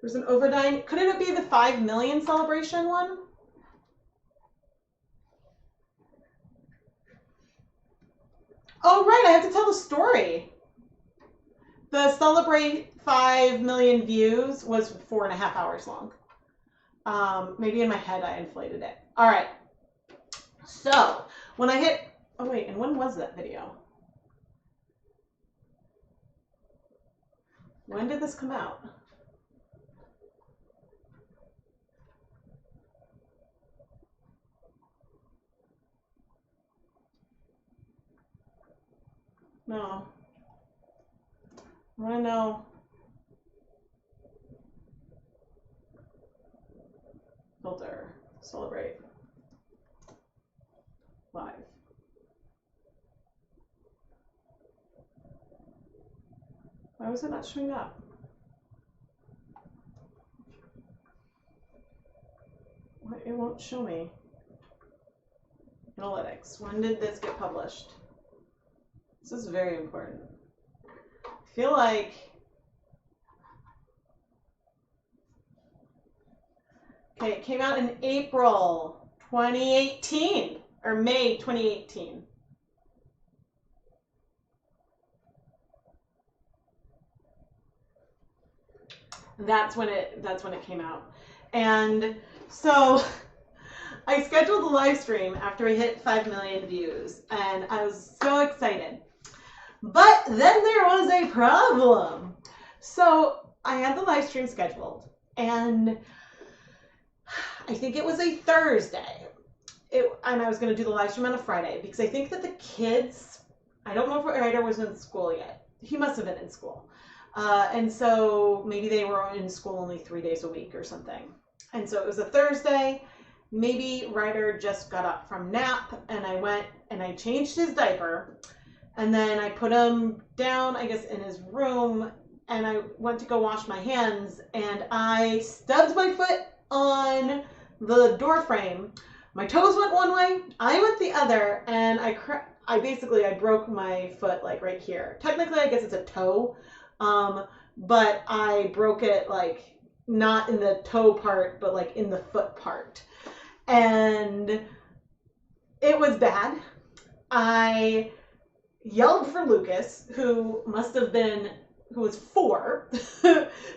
There's an overdye. Couldn't it be the 5 million celebration one? Oh, right. I have to tell the story. The Celebrate 5 million views was 4.5 hours long. Maybe in my head I inflated it. All right. So when I hit, oh wait, and when was that video? When did this come out? No. I want to know. Filter. Celebrate. Live. Why was it not showing up? It won't show me. Analytics. When did this get published? This is very important. I feel like okay, it came out in April 2018 or May 2018. That's when it came out. And so I scheduled the live stream after we hit 5 million views, and I was so excited. But then there was a problem. So I had the live stream scheduled, and I think it was a Thursday. And I was going to do the live stream on a Friday because I think that the kids, I don't know if Ryder was in school yet. He must have been in school. And so maybe they were in school only 3 days a week or something. And so it was a Thursday. Maybe Ryder just got up from nap, and I went and I changed his diaper. And then I put him down, I guess, in his room, and I went to go wash my hands, and I stubbed my foot on the door frame. My toes went one way, I went the other, and I broke my foot like right here. Technically, I guess it's a toe, but I broke it like not in the toe part, but like in the foot part. And it was bad. I yelled for Lucas, who was 4,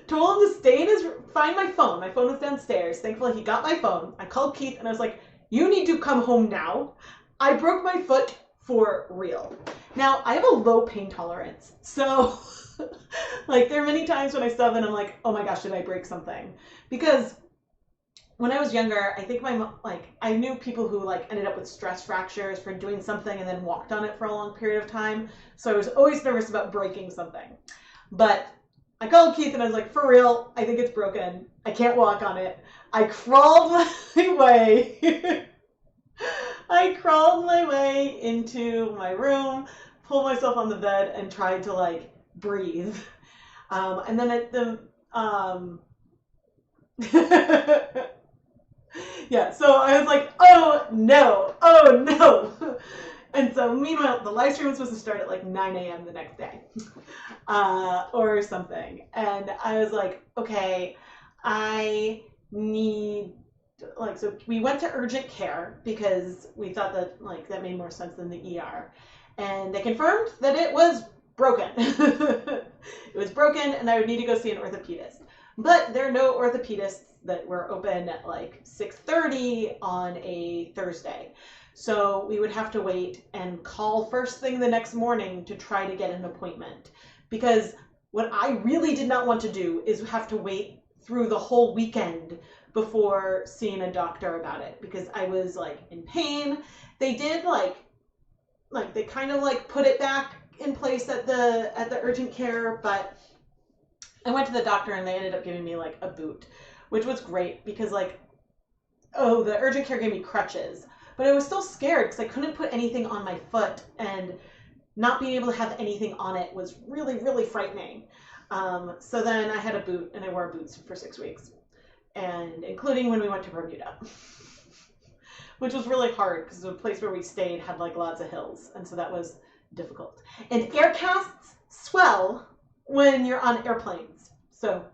told him to stay in his room, find my phone. My phone was downstairs. Thankfully, he got my phone. I called Keith, and I was like, you need to come home now. I broke my foot for real. Now, I have a low pain tolerance, so like there are many times when I stub and I'm like, oh my gosh, did I break something? Because when I was younger, I think I knew people who ended up with stress fractures for doing something and then walked on it for a long period of time. So I was always nervous about breaking something. But I called Keith and I was like, for real, I think it's broken. I can't walk on it. I crawled my way. I crawled my way into my room, pulled myself on the bed, and tried to breathe. And then yeah, so I was like, oh no. And so meanwhile, the live stream was supposed to start at 9 a.m. the next day or something. And I was like, okay, I need, so we went to urgent care because we thought that that made more sense than the ER. And they confirmed that it was broken. It was broken and I would need to go see an orthopedist. But there are no orthopedists that were open at like 6:30 on a Thursday. So we would have to wait and call first thing the next morning to try to get an appointment. Because what I really did not want to do is have to wait through the whole weekend before seeing a doctor about it, because I was like in pain. They did like they kind of like put it back in place at the urgent care, but I went to the doctor and they ended up giving me like a boot, which was great because like, oh, the urgent care gave me crutches, but I was still scared because I couldn't put anything on my foot, and not being able to have anything on it was really, really frightening. So then I had a boot, and I wore boots for 6 weeks, and including when we went to Bermuda, which was really hard because the place where we stayed had like lots of hills, and so that was difficult. And air casts swell when you're on airplanes, so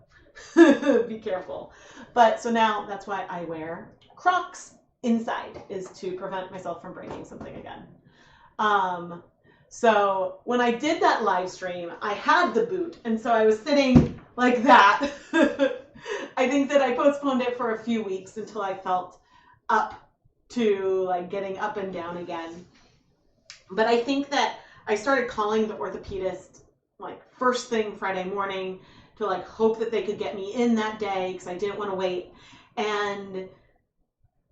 be careful. But so now that's why I wear Crocs inside, is to prevent myself from breaking something again. So when I did that live stream, I had the boot, and so I was sitting like that. I think that I postponed it for a few weeks until I felt up to like getting up and down again. But I think that I started calling the orthopedist like first thing Friday morning to like hope that they could get me in that day because I didn't want to wait. And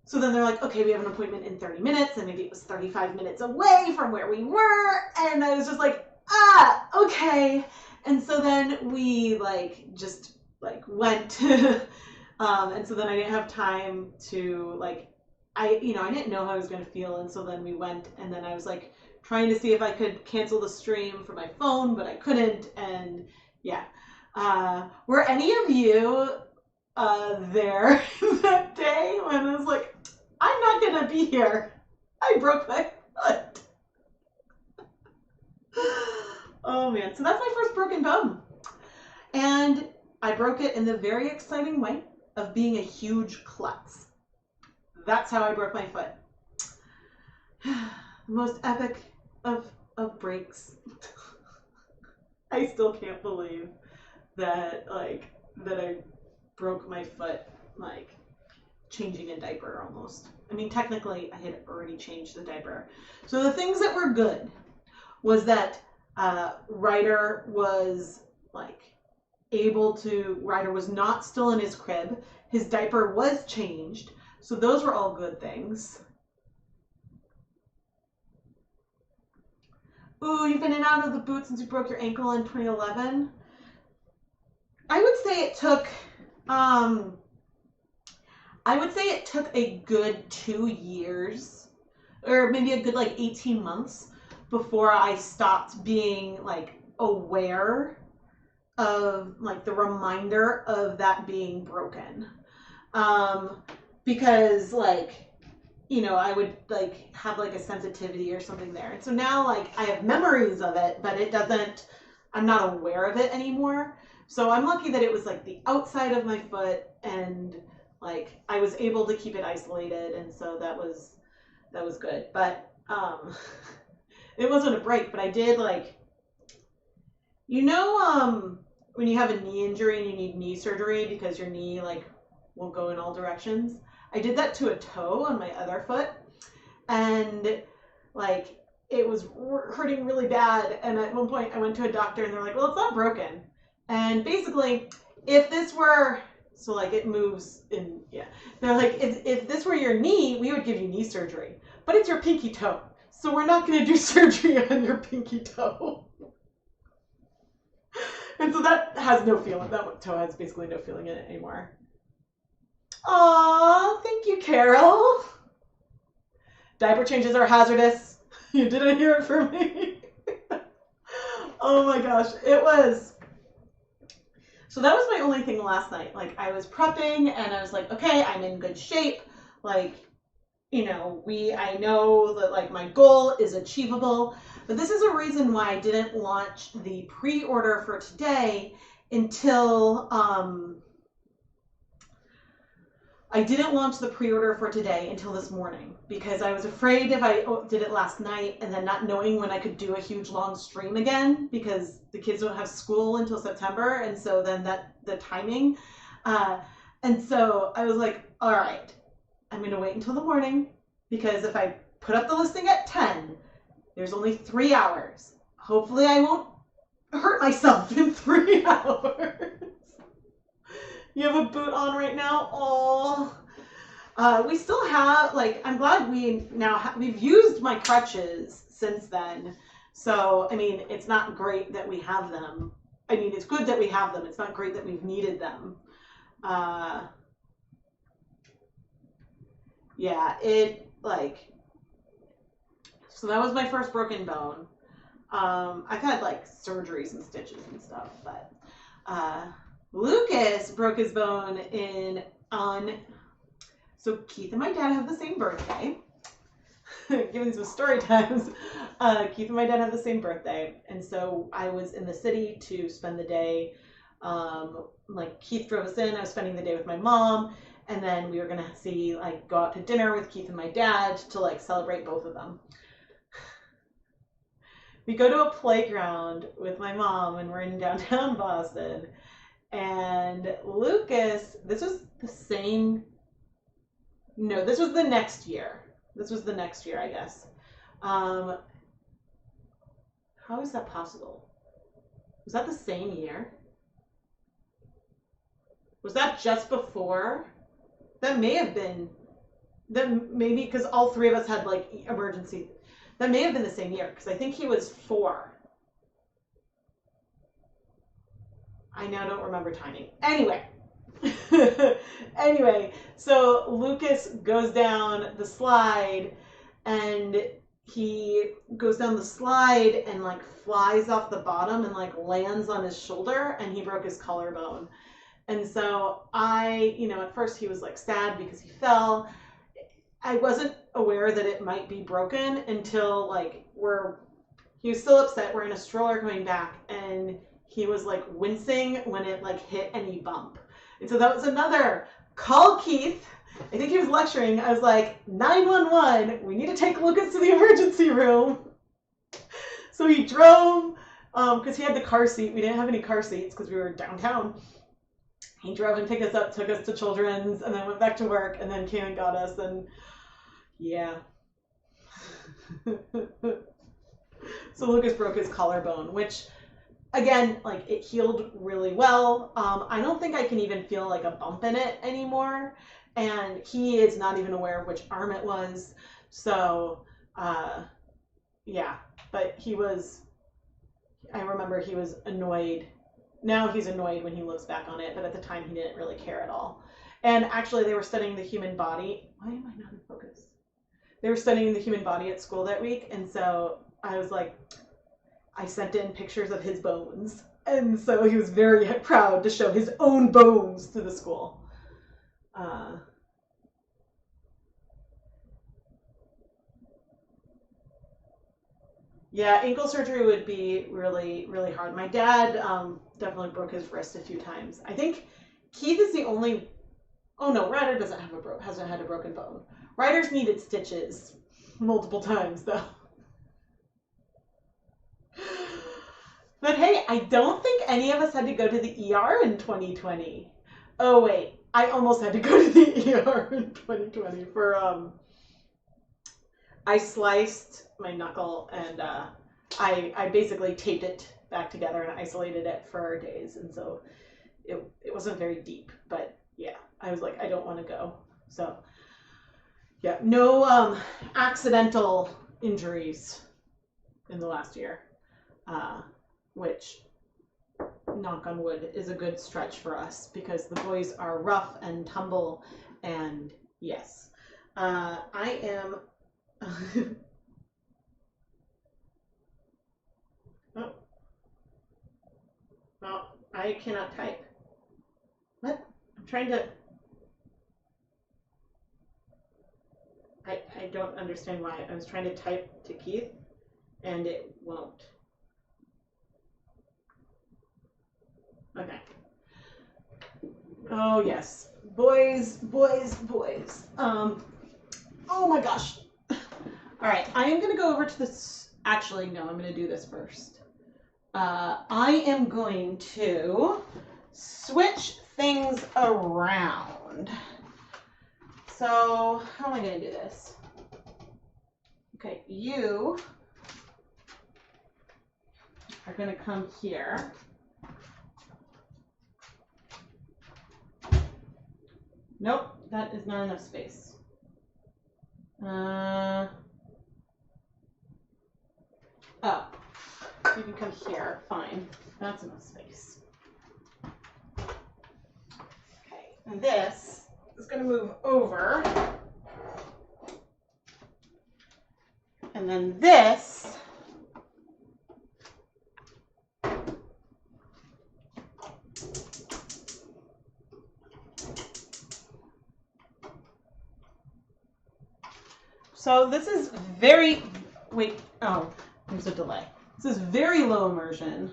so then they're like, okay, we have an appointment in 30 minutes, and maybe it was 35 minutes away from where we were. And I was just like, okay. And so then we like just like went, and so then I didn't have time to like, I didn't know how I was going to feel. And so then we went, and then I was like trying to see if I could cancel the stream from my phone, but I couldn't. And yeah. Were any of you there that day when I was like, I'm not going to be here? I broke my foot. Oh man. So that's my first broken bone. And I broke it in the very exciting way of being a huge klutz. That's how I broke my foot. Most epic of breaks. I still can't believe that I broke my foot like changing a diaper almost. I mean, technically I had already changed the diaper. So the things that were good was that Ryder was like Ryder was not still in his crib. His diaper was changed. So those were all good things. Ooh, you've been in and out of the boot since you broke your ankle in 2011. I would say it took a good 2 years, or maybe a good like 18 months before I stopped being like aware of like the reminder of that being broken. Because like, I would like have like a sensitivity or something there. And so now like I have memories of it, but I'm not aware of it anymore. So I'm lucky that it was like the outside of my foot, and like I was able to keep it isolated, and so that was good. But it wasn't a break, but I did like, when you have a knee injury and you need knee surgery because your knee like won't go in all directions. I did that to a toe on my other foot, and like it was hurting really bad. And at one point I went to a doctor and they're like, well, it's not broken. And basically, if this were, so like it moves in, yeah. They're like, if this were your knee, we would give you knee surgery. But it's your pinky toe. So we're not going to do surgery on your pinky toe. And so that has no feeling. That toe has basically no feeling in it anymore. Aw, thank you, Carol. Diaper changes are hazardous. You didn't hear it from me. Oh my gosh, it was. So that was my only thing last night. Like I was prepping and I was like, okay, I'm in good shape. Like, I know that like my goal is achievable, but this is a reason why I didn't launch the pre-order for today until, this morning, because I was afraid if I did it last night and then not knowing when I could do a huge long stream again, because the kids don't have school until September, and so then the timing. And so I was like, all right, I'm going to wait until the morning because if I put up the listing at 10, there's only 3 hours. Hopefully I won't hurt myself in 3 hours. You have a boot on right now? Oh. We still have, like, I'm glad we've used my crutches since then. So, I mean, it's not great that we have them. I mean, it's good that we have them. It's not great that we've needed them. Yeah, so that was my first broken bone. I've had, like, surgeries and stitches and stuff, but, Lucas broke his bone so Keith and my dad have the same birthday. Giving some story times. Keith and my dad have the same birthday. And so I was in the city to spend the day. Like Keith drove us in. I was spending the day with my mom. And then we were going to go out to dinner with Keith and my dad to like celebrate both of them. We go to a playground with my mom and we're in downtown Boston. And Lucas, this was the next year. This was the next year, I guess. How is that possible? Was that the same year? Was that just before? That may have been, maybe because all three of us had like emergency. That may have been the same year because I think he was 4. I now don't remember timing. Anyway, so Lucas goes down the slide and he goes down the slide and like flies off the bottom and like lands on his shoulder and he broke his collarbone. And so at first he was like sad because he fell. I wasn't aware that it might be broken until he was still upset. We're in a stroller coming back and he was like wincing when it like hit any bump. And so that was another call Keith. I think he was lecturing. I was like, 911, we need to take Lucas to the emergency room. So he drove, because he had the car seat. We didn't have any car seats because we were downtown. He drove and picked us up, took us to Children's, and then went back to work, and then came and got us, and yeah. So Lucas broke his collarbone, which, again, like it healed really well. I don't think I can even feel like a bump in it anymore. And he is not even aware of which arm it was. So, yeah, but I remember he was annoyed. Now he's annoyed when he looks back on it, but at the time he didn't really care at all. And actually they were studying the human body. Why am I not in focus? They were studying the human body at school that week. And so I was like, I sent in pictures of his bones. And so he was very proud to show his own bones to the school. Yeah, ankle surgery would be really, really hard. My dad definitely broke his wrist a few times. I think Keith is the only... Oh no, Ryder hasn't had a broken bone. Ryder's needed stitches multiple times though. But hey, I don't think any of us had to go to the ER in 2020. Oh wait, I almost had to go to the ER in 2020 for I sliced my knuckle and I basically taped it back together and isolated it for days, and so it wasn't very deep, but yeah, I was like, I don't want to go. So yeah, no accidental injuries in the last year, which, knock on wood, is a good stretch for us because the boys are rough and tumble, and yes, I am. Oh. Well, I cannot type. What? I'm trying to... I don't understand why. I was trying to type to Keith, and it won't. Okay. Oh, yes. Boys, boys, boys. Oh my gosh. All right, I am going to go over to this. Actually, no, I'm going to do this first. I am going to switch things around. So how am I going to do this? Okay, you are going to come here. Nope, that is not enough space. Oh, you can come here. Fine, that's enough space. Okay, and this is going to move over. And then this so this is very, wait, oh, there's a delay. This is very low immersion.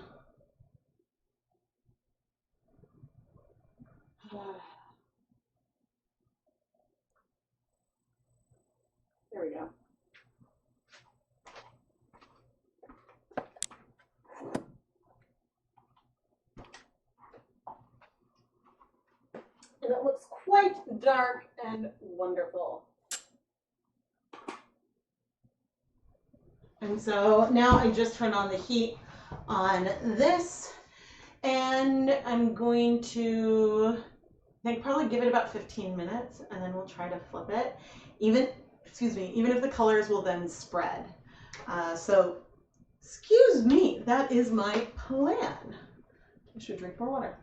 There we go. And it looks quite dark and wonderful. And so now I just turn on the heat on this, and I'm going to, I think, probably give it about 15 minutes, and then we'll try to flip it. Even if the colors will then spread. So, excuse me, that is my plan. I should drink more water.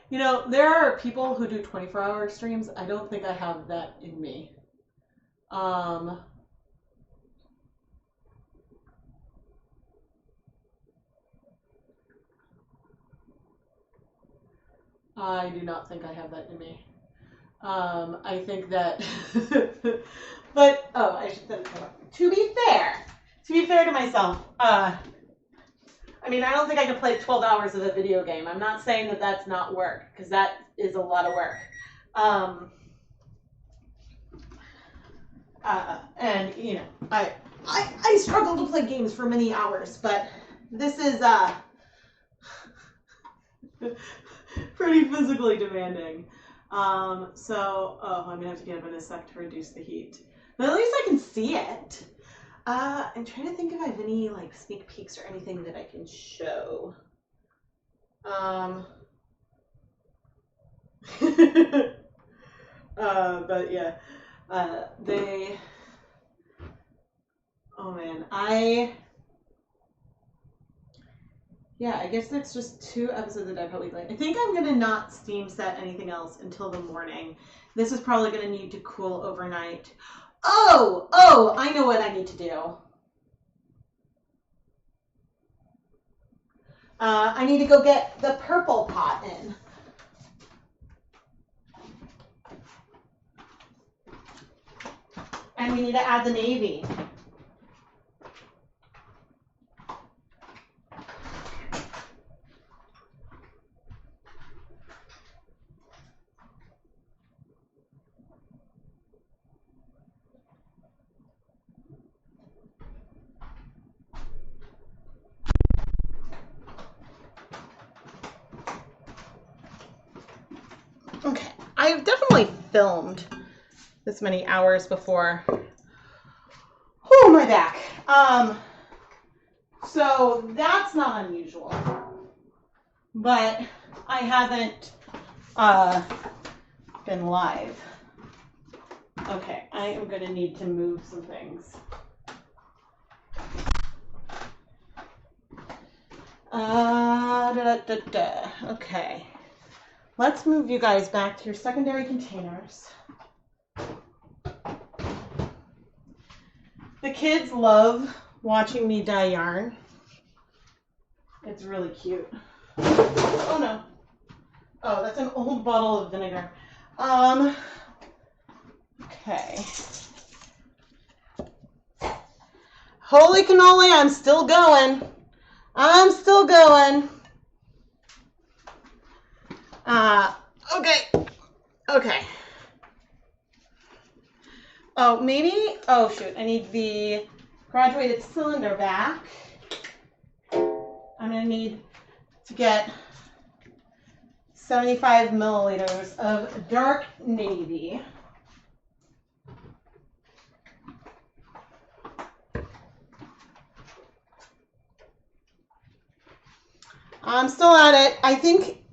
You know, there are people who do 24-hour streams. I don't think I have that in me. I do not think I have that in me. I think that, but, oh, I should say, to be fair to myself, I mean, I don't think I could play 12 hours of a video game. I'm not saying that that's not work, because that is a lot of work. And, you know, I struggle to play games for many hours, but this is pretty physically demanding. So, oh, I'm going to have to get up in a sec to reduce the heat. But at least I can see it. I'm trying to think if I have any like sneak peeks or anything that I can show. But yeah, oh man, I guess that's just 2 episodes of Dyepot Weekly. I think I'm gonna not steam set anything else until the morning. This is probably gonna need to cool overnight. Oh, I know what I need to do. I need to go get the purple pot in. And we need to add the navy. Okay, I've definitely filmed this many hours before. Oh, my back. So that's not unusual, but I haven't been live. Okay, I am going to need to move some things. Okay, let's move you guys back to your secondary containers. The kids love watching me dye yarn. It's really cute. Oh no. Oh, that's an old bottle of vinegar. Okay. Holy cannoli, I'm still going. I'm still going. Okay. Oh, maybe, oh shoot, I need the graduated cylinder back. going to need to get 75 milliliters of dark navy. I'm still at it. I think,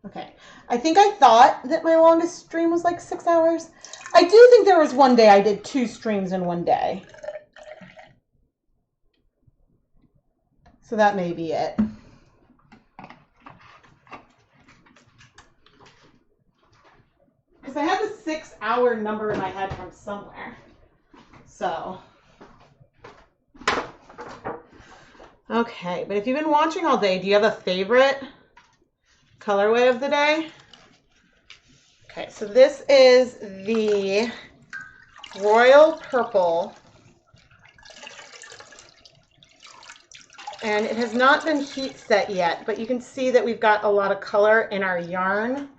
okay. I think I thought that my longest stream was like 6 hours. I do think there was one day I did 2 streams in one day. So that may be it. Because I had the 6-hour number in my head from somewhere. So. Okay, but if you've been watching all day, do you have a favorite colorway of the day? Okay, so this is the Royal Purple. And it has not been heat set yet, but you can see that we've got a lot of color in our yarn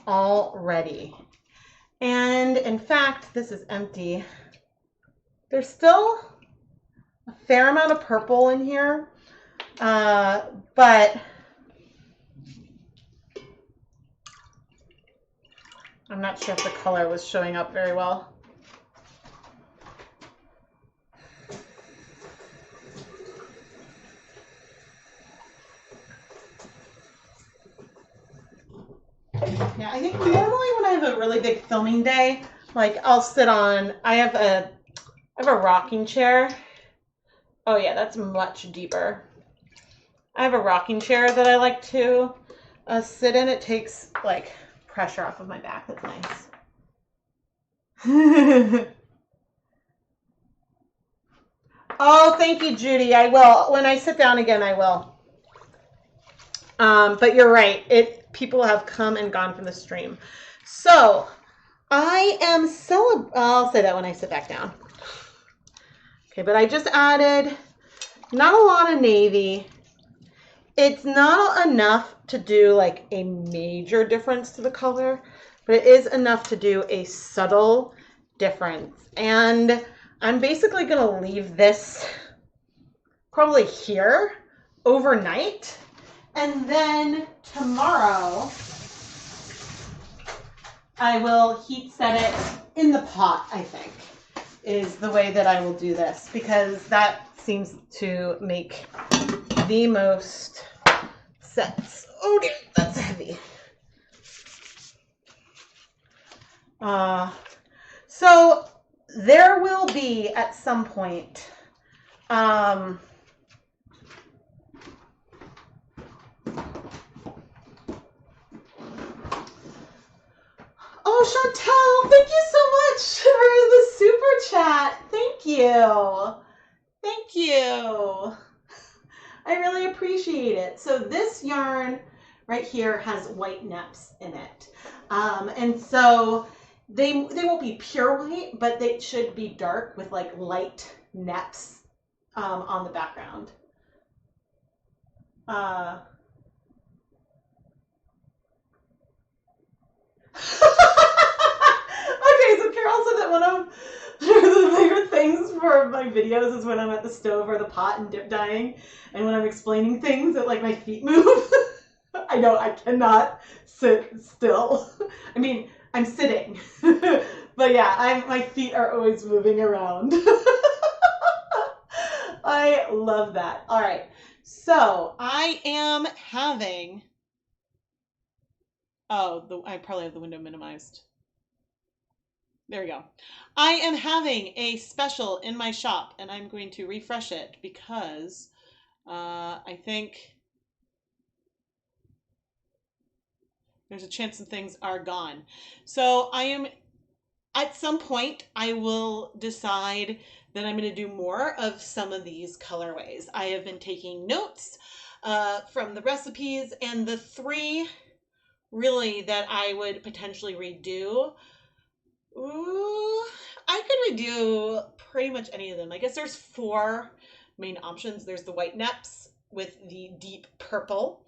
already. And in fact, this is empty. There's still a fair amount of purple in here, but I'm not sure if the color was showing up very well. Yeah, I think normally when I have a really big filming day, like I'll sit on, I have a rocking chair. Oh yeah, that's much deeper. I have a rocking chair that I like to sit in. It takes like pressure off of my back. That's nice. Oh, thank you, Judy. I will. When I sit down again, I will. But you're right. People have come and gone from the stream. So I am I'll say that when I sit back down. Okay, but I just added not a lot of navy. It's not enough to do like a major difference to the color, but it is enough to do a subtle difference. And I'm basically going to leave this probably here overnight. And then tomorrow, I will heat set it in the pot, I think, is the way that I will do this, because that seems to make the most sense. Oh dear, that's heavy. So there will be at some point, oh, Chantel, thank you so much for the super chat. Thank you. Thank you. I really appreciate it. So this yarn right here has white neps in it. And so they won't be pure white, but they should be dark with like light neps on the background. Okay, so Carol said that one of the favorite things for my videos is when I'm at the stove or the pot and dip dyeing, and when I'm explaining things that like my feet move. I know I cannot sit still. I mean, I'm sitting, but yeah, my feet are always moving around. I love that. All right, so I am having. Oh, I probably have the window minimized. There we go. I am having a special in my shop, and I'm going to refresh it because I think there's a chance some things are gone. So at some point, I will decide that I'm going to do more of some of these colorways. I have been taking notes from the recipes, and the 3 really that I would potentially redo. Ooh, I could redo pretty much any of them. I guess there's 4 main options. There's the white neps with the deep purple.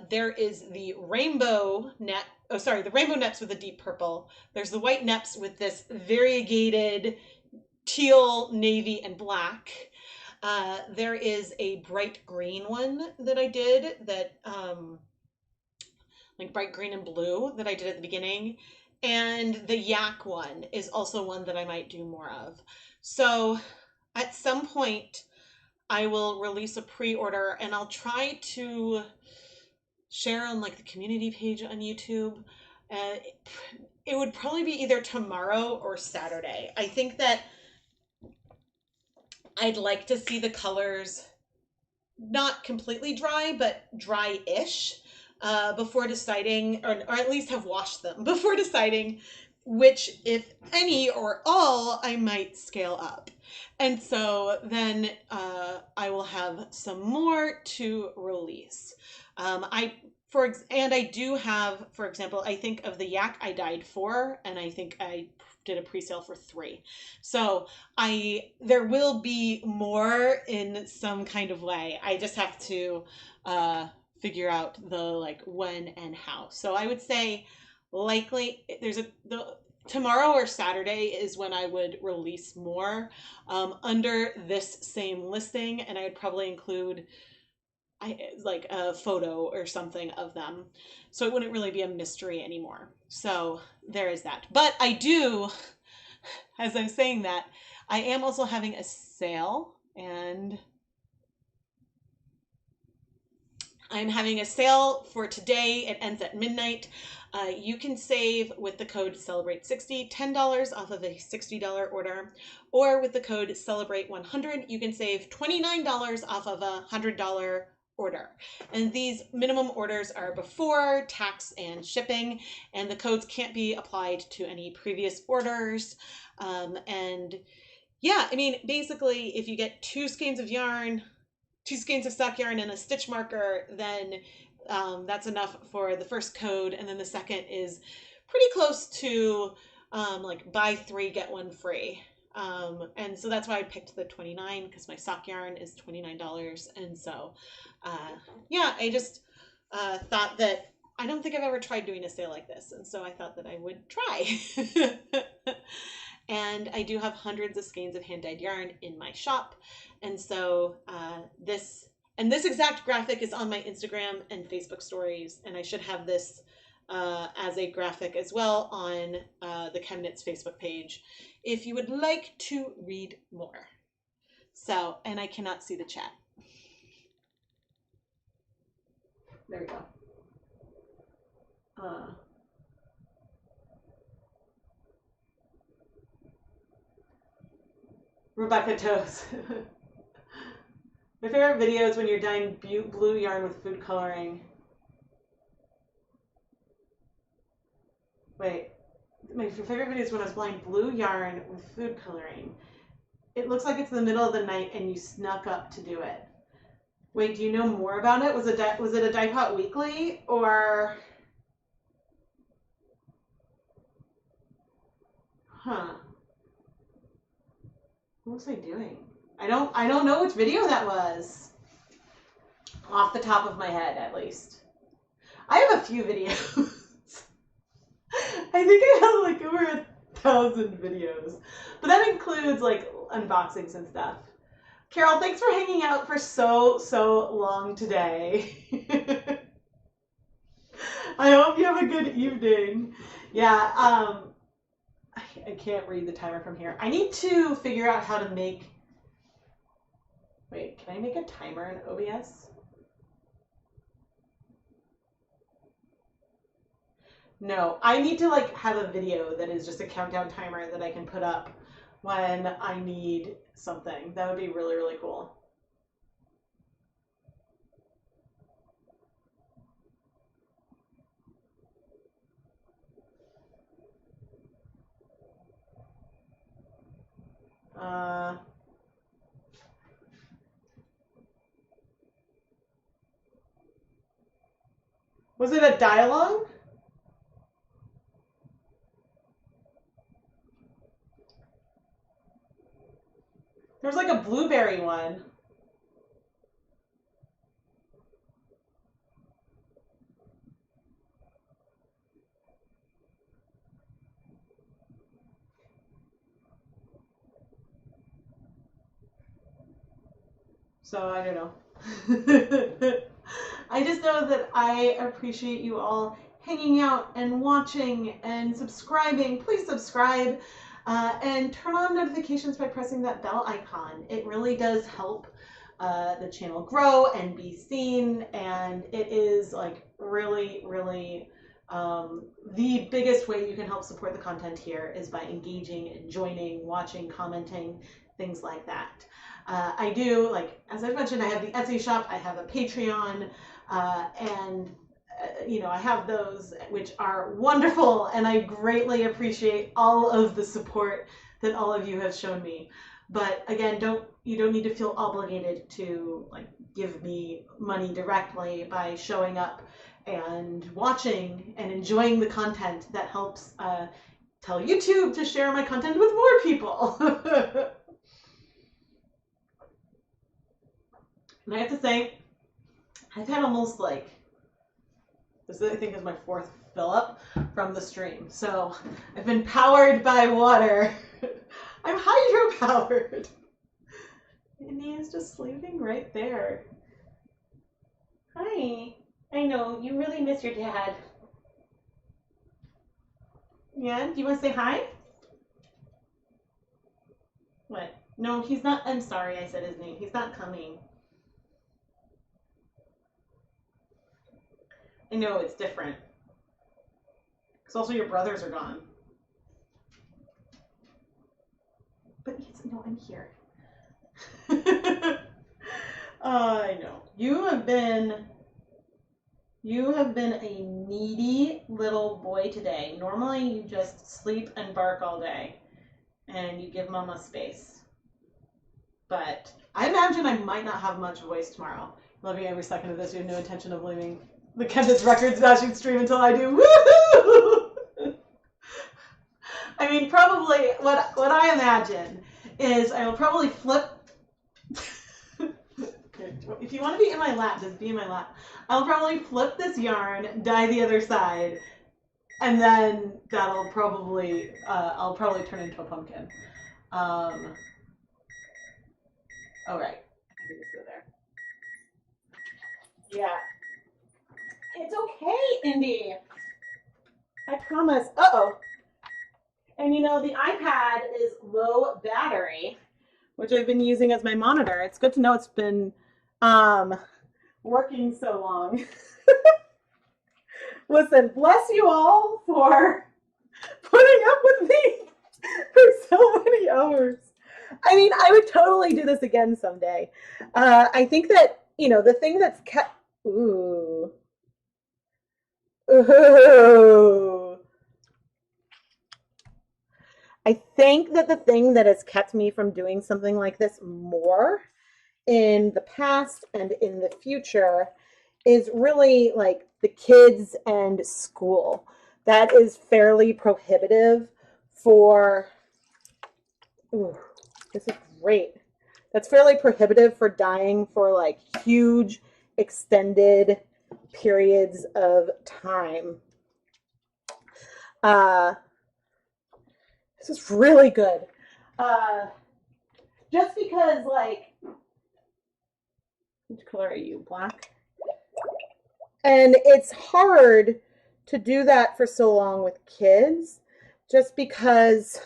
There is the rainbow net. Oh, sorry, the rainbow neps with the deep purple. There's the white neps with this variegated teal, navy, and black. There is a bright green one that I did that, like bright green and blue that I did at the beginning. And the yak one is also one that I might do more of. So at some point, I will release a pre-order and I'll try to share on like the community page on YouTube. It would probably be either tomorrow or Saturday. I think that I'd like to see the colors not completely dry, but dry-ish before deciding, or at least have washed them before deciding which, if any or all, I might scale up. And so then I will have some more to release. And I do have, for example, I think of the yak I dyed 4, and I think I did a pre-sale for 3. So there will be more in some kind of way. I just have to figure out the like when and how. So I would say likely tomorrow or Saturday is when I would release more under this same listing, and I would probably include like a photo or something of them, so it wouldn't really be a mystery anymore. So there is that. But I do, as I'm saying that, I am also having a sale, and I'm having a sale for today. It ends at midnight. You can save with the code CELEBRATE60, $10 off of a $60 order, or with the code CELEBRATE100, you can save $29 off of a $100 order. And these minimum orders are before tax and shipping, and the codes can't be applied to any previous orders. And yeah, I mean, basically, if you get 2 skeins of yarn, 2 skeins of stock yarn and a stitch marker, then that's enough for the first code. And then the second is pretty close to like buy 3, get 1 free. And so that's why I picked the 29, because my sock yarn is $29. And so, yeah, I just thought that I don't think I've ever tried doing a sale like this. And so I thought that I would try. And I do have hundreds of skeins of hand-dyed yarn in my shop. And so this exact graphic is on my Instagram and Facebook stories. And I should have this as a graphic as well on the ChemKnits Facebook page if you would like to read more. So, and I cannot see the chat. There we go. Rebecca Toes. My favorite video is when you're dyeing blue yarn with food coloring. Wait, my favorite video is when I was dyeing blue yarn with food coloring. It looks like it's the middle of the night and you snuck up to do it. Wait, do you know more about it? Was it a Dyepot Weekly or? Huh. What was I doing? I don't know which video that was. Off the top of my head, at least. I have a few videos. I think I have like over 1,000 videos. But that includes like unboxings and stuff. Carol, thanks for hanging out for so long today. I hope you have a good evening. Yeah, I can't read the timer from here. I need to figure out how to make... Wait, can I make a timer in OBS? No, I need to like have a video that is just a countdown timer that I can put up when I need something. That would be really, really cool. Was it a dialogue? There's like a blueberry one. So I don't know. I just know that I appreciate you all hanging out and watching and subscribing. Please subscribe and turn on notifications by pressing that bell icon. It really does help the channel grow and be seen, and it is like really, really the biggest way you can help support the content here is by engaging and joining, watching, commenting, things like that. I do, like, as I mentioned, I have the Etsy shop, I have a Patreon, and you know, I have those which are wonderful, and I greatly appreciate all of the support that all of you have shown me. But again, you don't need to feel obligated to like give me money directly by showing up and watching and enjoying the content. That helps tell YouTube to share my content with more people. And I have to say, I've had almost like, this I think is my fourth fill up from the stream. So I've been powered by water. I'm hydro-powered. Minnie is just sleeping right there. Hi. I know, you really miss your dad. Yeah, do you want to say hi? What? No, he's not. I'm sorry I said his name. He's not coming. I know, it's different. Because also your brothers are gone. But he's, no, I'm here. I know. You have been a needy little boy today. Normally you just sleep and bark all day and you give mama space. But I imagine I might not have much voice tomorrow. Loving every second of this. You have no intention of leaving the ChemKnits record smashing stream until I do. Woo-hoo! I mean, probably what I imagine is I will probably flip. If you want to be in my lap, just be in my lap. I'll probably flip this yarn, dye the other side, and then that'll probably, I'll probably turn into a pumpkin. All right. Just go there. Yeah. It's okay, Indy. I promise. Uh-oh. And you know, the iPad is low battery, which I've been using as my monitor. It's good to know it's been working so long. Listen, bless you all for putting up with me for so many hours. I mean, I would totally do this again someday. I think that, you know, the thing that's kept... Ooh. Ooh. I think that the thing that has kept me from doing something like this more in the past and in the future is really like the kids and school. That is fairly prohibitive for, ooh, this is great. That's fairly prohibitive for dyeing for like huge extended periods of time. This is really good. Just because, like, which color are you? Black? And it's hard to do that for so long with kids, just because,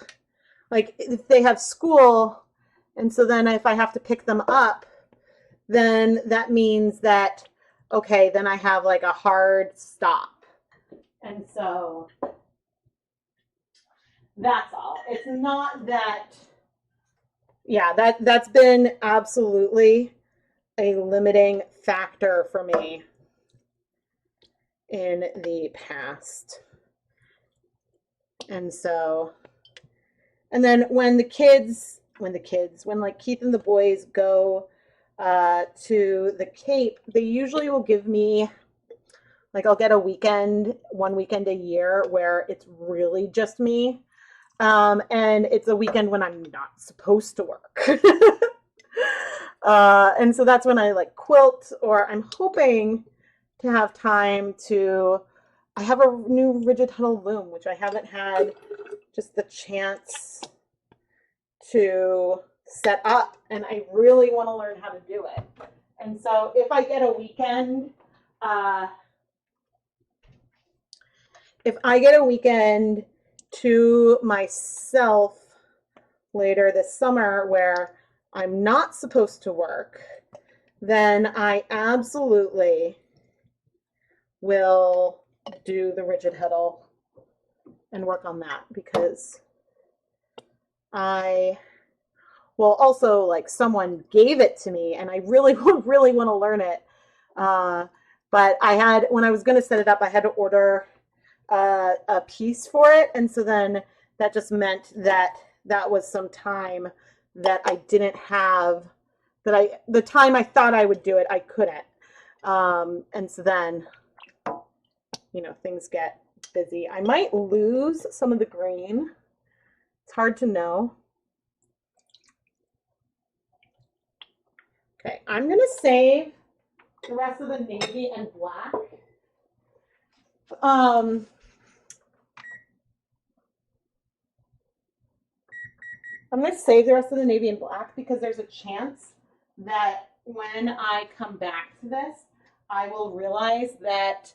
like, if they have school, and so then if I have to pick them up, then that means that, okay, then I have like a hard stop. And so that's all. It's not that, yeah, that's been absolutely a limiting factor for me in the past. And so, and then when like Keith and the boys go to the Cape, they usually will give me, like, I'll get a weekend, one weekend a year where it's really just me. And it's a weekend when I'm not supposed to work. And so that's when I like quilt, or I'm hoping to have time to, I have a new rigid tunnel loom, which I haven't had just the chance to set up, and I really want to learn how to do it. And so if I get a weekend, to myself later this summer where I'm not supposed to work, then I absolutely will do the rigid huddle and work on that, because I well, also, like, someone gave it to me and I really really want to learn it. But when I was going to set it up, I had to order a piece for it, and so then that just meant that that was some time that I didn't have, the time I thought I would do it, I couldn't. And so then, things get busy. I might lose some of the green. It's hard to know. Okay, I'm going to save the rest of the navy and black. I'm going to save the rest of the navy and black because there's a chance that when I come back to this, I will realize that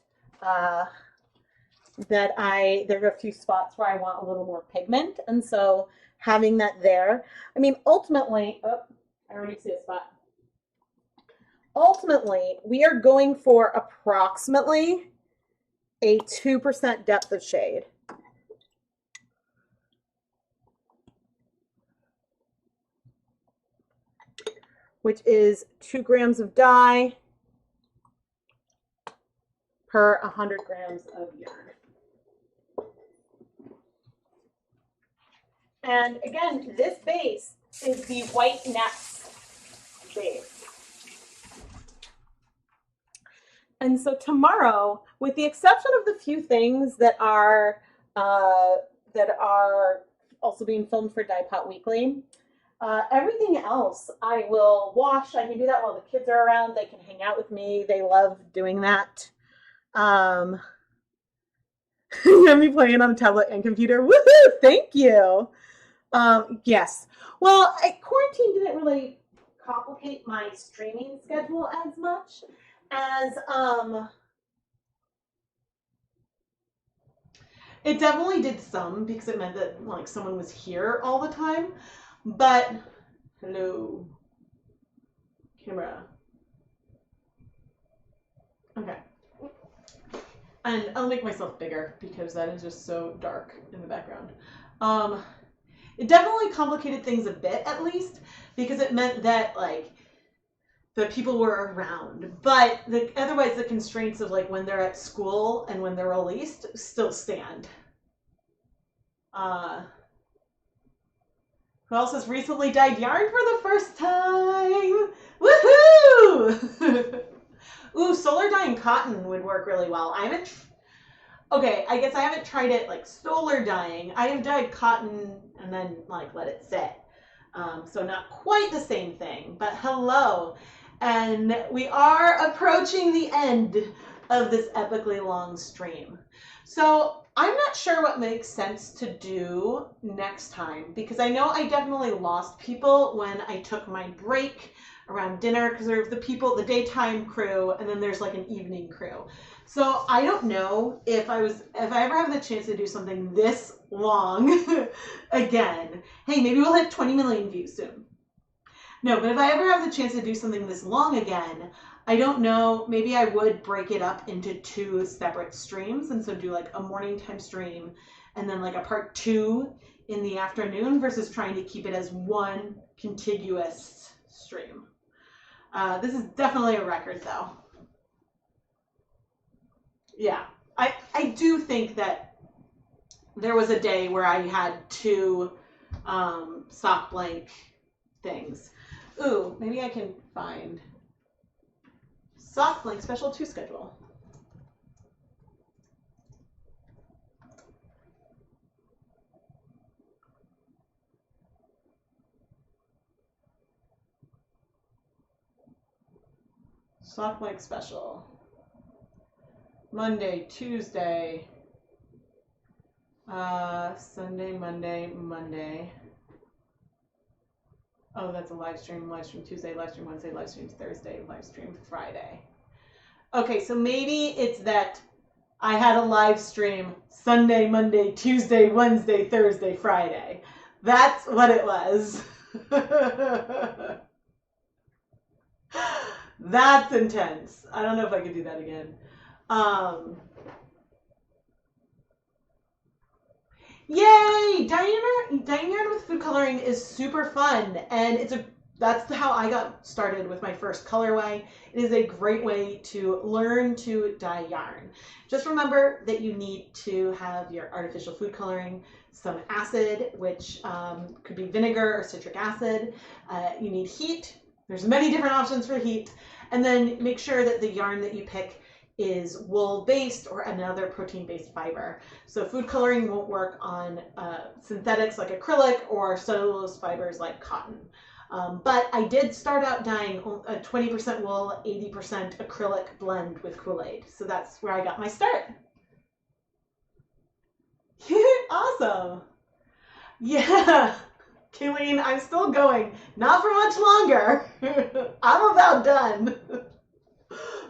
there are a few spots where I want a little more pigment, and so having that there, I mean, ultimately, I already see a spot. Ultimately, we are going for approximately a 2% depth of shade. Which is 2 grams of dye per 100 grams of yarn. And again, this base is the white neps base. And so tomorrow, with the exception of the few things that are also being filmed for Dyepot Weekly, everything else I will wash. I can do that while the kids are around. They can hang out with me. They love doing that. You have me playing on the tablet and computer. Woohoo! Thank you. Yes. Well, quarantine didn't really complicate my streaming schedule as much as it definitely did some, because it meant that, like, someone was here all the time. But hello, camera. Okay. And I'll make myself bigger because that is just so dark in the background. It definitely complicated things a bit, at least, because it meant that, like, the people were around, but otherwise the constraints of, like, when they're at school and when they're released still stand. Who else has recently dyed yarn for the first time? Woohoo! Ooh, solar dyeing cotton would work really well. Okay, I guess I haven't tried it, like, solar dyeing. I have dyed cotton and then, like, let it sit. So not quite the same thing, but hello. And we are approaching the end of this epically long stream. So I'm not sure what makes sense to do next time, because I know I definitely lost people when I took my break around dinner, because there's the daytime crew, and then there's, like, an evening crew. So I don't know if I ever have the chance to do something this long again. Hey, maybe we'll hit 20 million views soon. No, but if I ever have the chance to do something this long again, I don't know, maybe I would break it up into 2 separate streams, and so do, like, a morning time stream and then, like, a part 2 in the afternoon, versus trying to keep it as one contiguous stream. This is definitely a record, though. Yeah, I do think that there was a day where I had 2 sock blank things. Ooh, maybe I can find sock blank special 2 schedule. Sock blank special. Monday, Tuesday, Sunday, Monday. Oh, that's a live stream Tuesday, live stream Wednesday, live stream Thursday, live stream Friday. Okay, so maybe it's that I had a live stream Sunday, Monday, Tuesday, Wednesday, Thursday, Friday. That's what it was. That's intense. I don't know if I could do that again. Yay! Dyeing yarn with food coloring is super fun, and that's how I got started with my first colorway. It is a great way to learn to dye yarn. Just remember that you need to have your artificial food coloring, some acid, which could be vinegar or citric acid. You need heat. There's many different options for heat. And then make sure that the yarn that you pick is wool-based or another protein-based fiber. So food coloring won't work on synthetics like acrylic or cellulose fibers like cotton. But I did start out dyeing a 20% wool, 80% acrylic blend with Kool-Aid. So that's where I got my start. Awesome. Yeah. Kayleen, I'm still going. Not for much longer. I'm about done.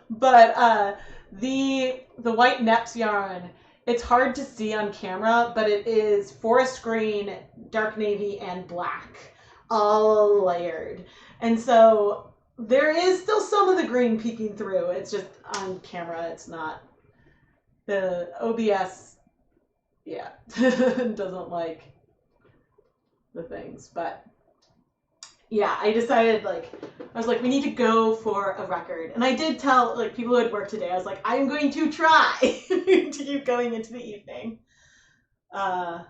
But the white neps yarn, it's hard to see on camera, but it is forest green, dark navy, and black, all layered. And so there is still some of the green peeking through. It's just on camera, it's not. The OBS, yeah, doesn't like the things, but yeah, I decided, I was like, we need to go for a record. And I did tell, people who had worked today, I was like, I'm going to try to keep going into the evening. Oh,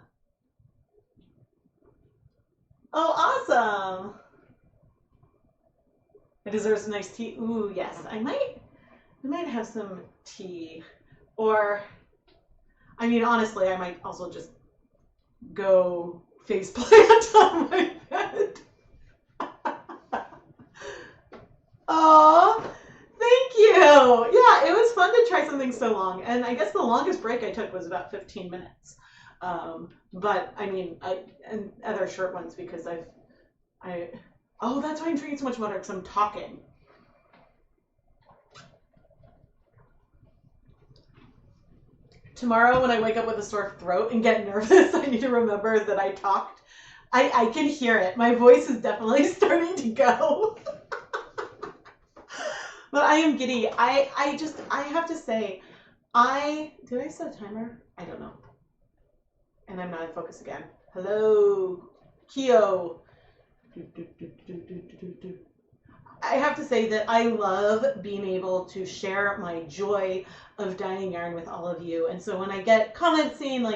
awesome. It deserves a nice tea. Ooh, yes, I might have some tea. Or, I mean, honestly, I might also just go faceplant on my bed. Oh, thank you. Yeah, it was fun to try something so long. And I guess the longest break I took was about 15 minutes. But I mean, and other short ones because oh, that's why I'm drinking so much water, because I'm talking. Tomorrow when I wake up with a sore throat and get nervous, I need to remember that I talked. I can hear it. My voice is definitely starting to go. But I am giddy. I have to say, did I set a timer? I don't know. And I'm not in focus again. Hello, Kyo. I have to say that I love being able to share my joy of dyeing yarn with all of you. And so when I get comments saying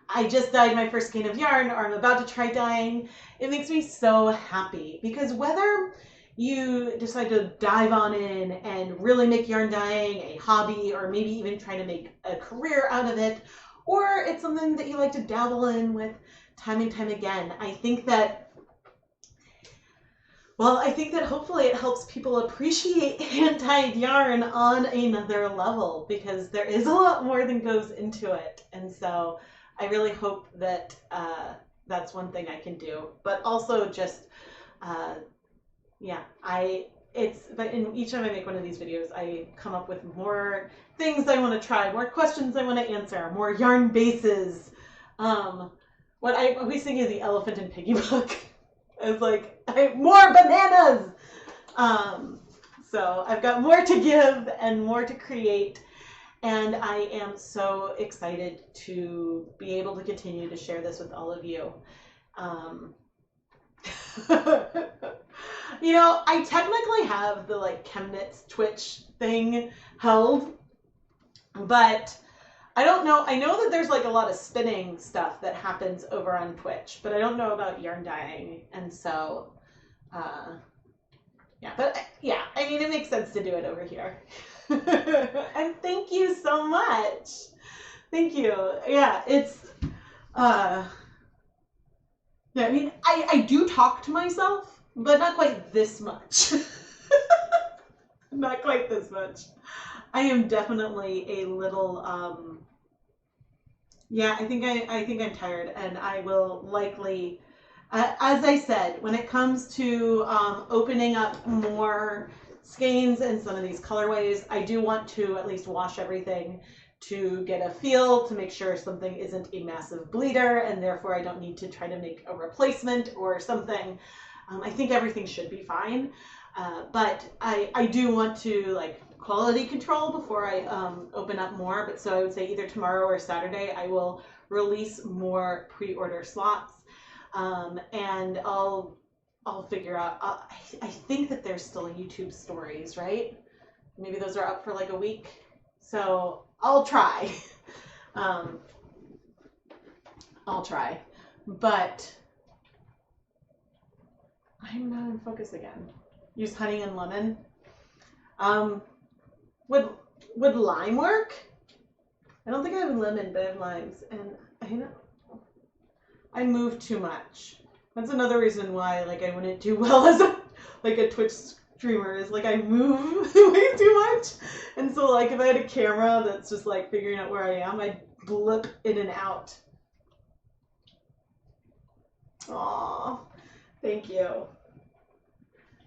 I just dyed my first skein of yarn, or I'm about to try dyeing, it makes me so happy, because whether you decide to dive on in and really make yarn dyeing a hobby, or maybe even try to make a career out of it, or it's something that you like to dabble in with time and time again, I think that hopefully it helps people appreciate hand-dyed yarn on another level, because there is a lot more than goes into it. And so I really hope that that's one thing I can do. But also just, but in each time I make one of these videos, I come up with more things I want to try, more questions I want to answer, more yarn bases. What I always think of the elephant and piggy book. It's more bananas. So I've got more to give and more to create, and I am so excited to be able to continue to share this with all of you. I technically have the ChemKnits Twitch thing held, but I don't know. I know that there's a lot of spinning stuff that happens over on Twitch, but I don't know about yarn dyeing. And so, I mean, it makes sense to do it over here. And thank you so much. Thank you. Yeah, I mean, I do talk to myself, but not quite this much. Not quite this much. I am definitely a little, I think I'm tired, and I will likely As I said, when it comes to opening up more skeins and some of these colorways, I do want to at least wash everything to get a feel, to make sure something isn't a massive bleeder, and therefore I don't need to try to make a replacement or something. I think everything should be fine, but I do want to like quality control before I open up more. But so I would say either tomorrow or Saturday I will release more pre-order slots, and I'll figure out. I think that there's still YouTube stories, right? Maybe those are up for like a week, so I'll try. I'll try, but I'm not in focus again. Use honey and lemon. Would lime work? I don't think I have lemon, but I have limes, and I move too much. That's another reason why like I wouldn't do well as a Twitch streamer, is like I move way too much, and so like if I had a camera that's just like figuring out where I am, I'd blip in and out. Aw, thank you.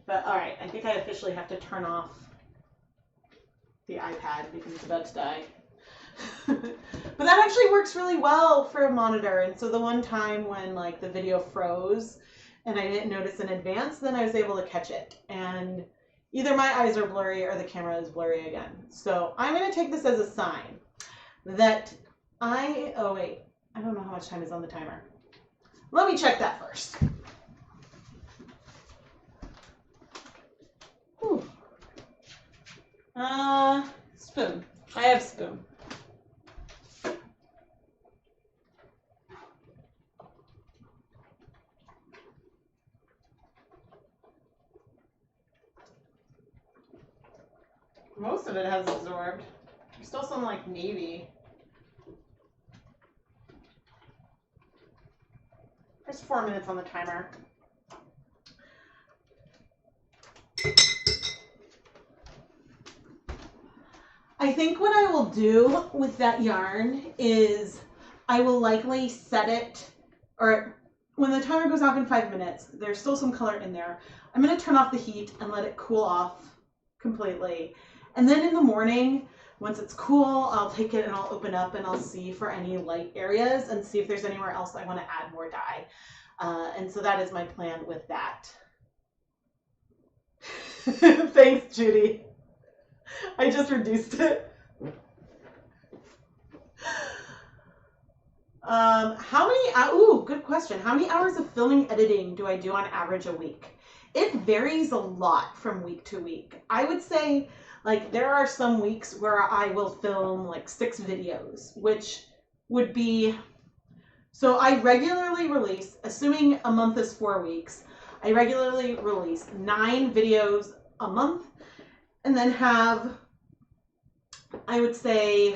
But all right, I think I officially have to turn off the iPad because it's about to die. But that actually works really well for a monitor. And so the one time when like the video froze and I didn't notice in advance, then I was able to catch it. And either my eyes are blurry or the camera is blurry again. So I'm going to take this as a sign that oh wait, I don't know how much time is on the timer. Let me check that first. Whew. Spoon. I have spoon. Most of it has absorbed. There's still some like navy. There's 4 minutes on the timer. I think what I will do with that yarn is I will likely set it, or when the timer goes off in 5 minutes, there's still some color in there. I'm going to turn off the heat and let it cool off completely. And then in the morning, once it's cool, I'll take it and I'll open up and I'll see for any light areas and see if there's anywhere else I want to add more dye. And so that is my plan with that. Thanks, Judy. I just reduced it. How many, ooh, good question. How many hours of filming editing do I do on average a week? It varies a lot from week to week. I would say like there are some weeks where I will film like 6 videos, which would be, so I regularly release, assuming a month is 4 weeks, I regularly release 9 videos a month, and then have, I would say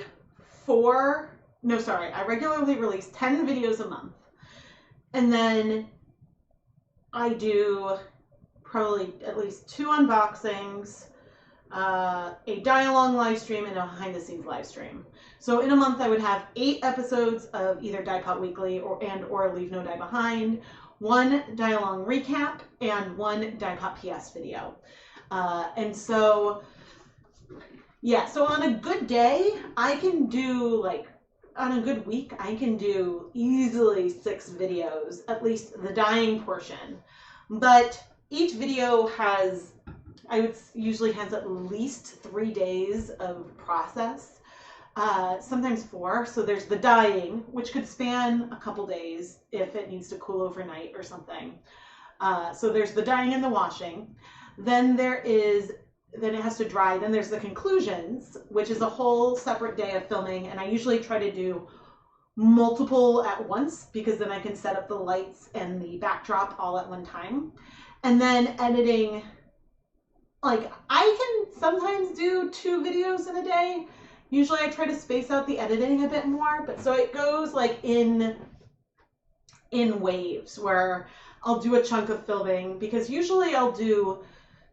I regularly release 10 videos a month. And then I do probably at least 2 unboxings, a dye-along live stream, and a behind-the-scenes live stream. So in a month, I would have 8 episodes of either Dyepot Weekly or Leave No Dye Behind, 1 dye-along recap, and 1 Dyepot PS video. And so, yeah, so on a good day, I can do like, on a good week, I can do easily 6 videos, at least the dyeing portion. But each video has, usually has at least 3 days of process, sometimes 4. So there's the dyeing, which could span a couple days if it needs to cool overnight or something. So there's the dyeing and the washing. Then then it has to dry. Then there's the conclusions, which is a whole separate day of filming. And I usually try to do multiple at once because then I can set up the lights and the backdrop all at one time. And then editing, like I can sometimes do 2 videos in a day. Usually I try to space out the editing a bit more, but so it goes like in waves where I'll do a chunk of filming, because usually I'll do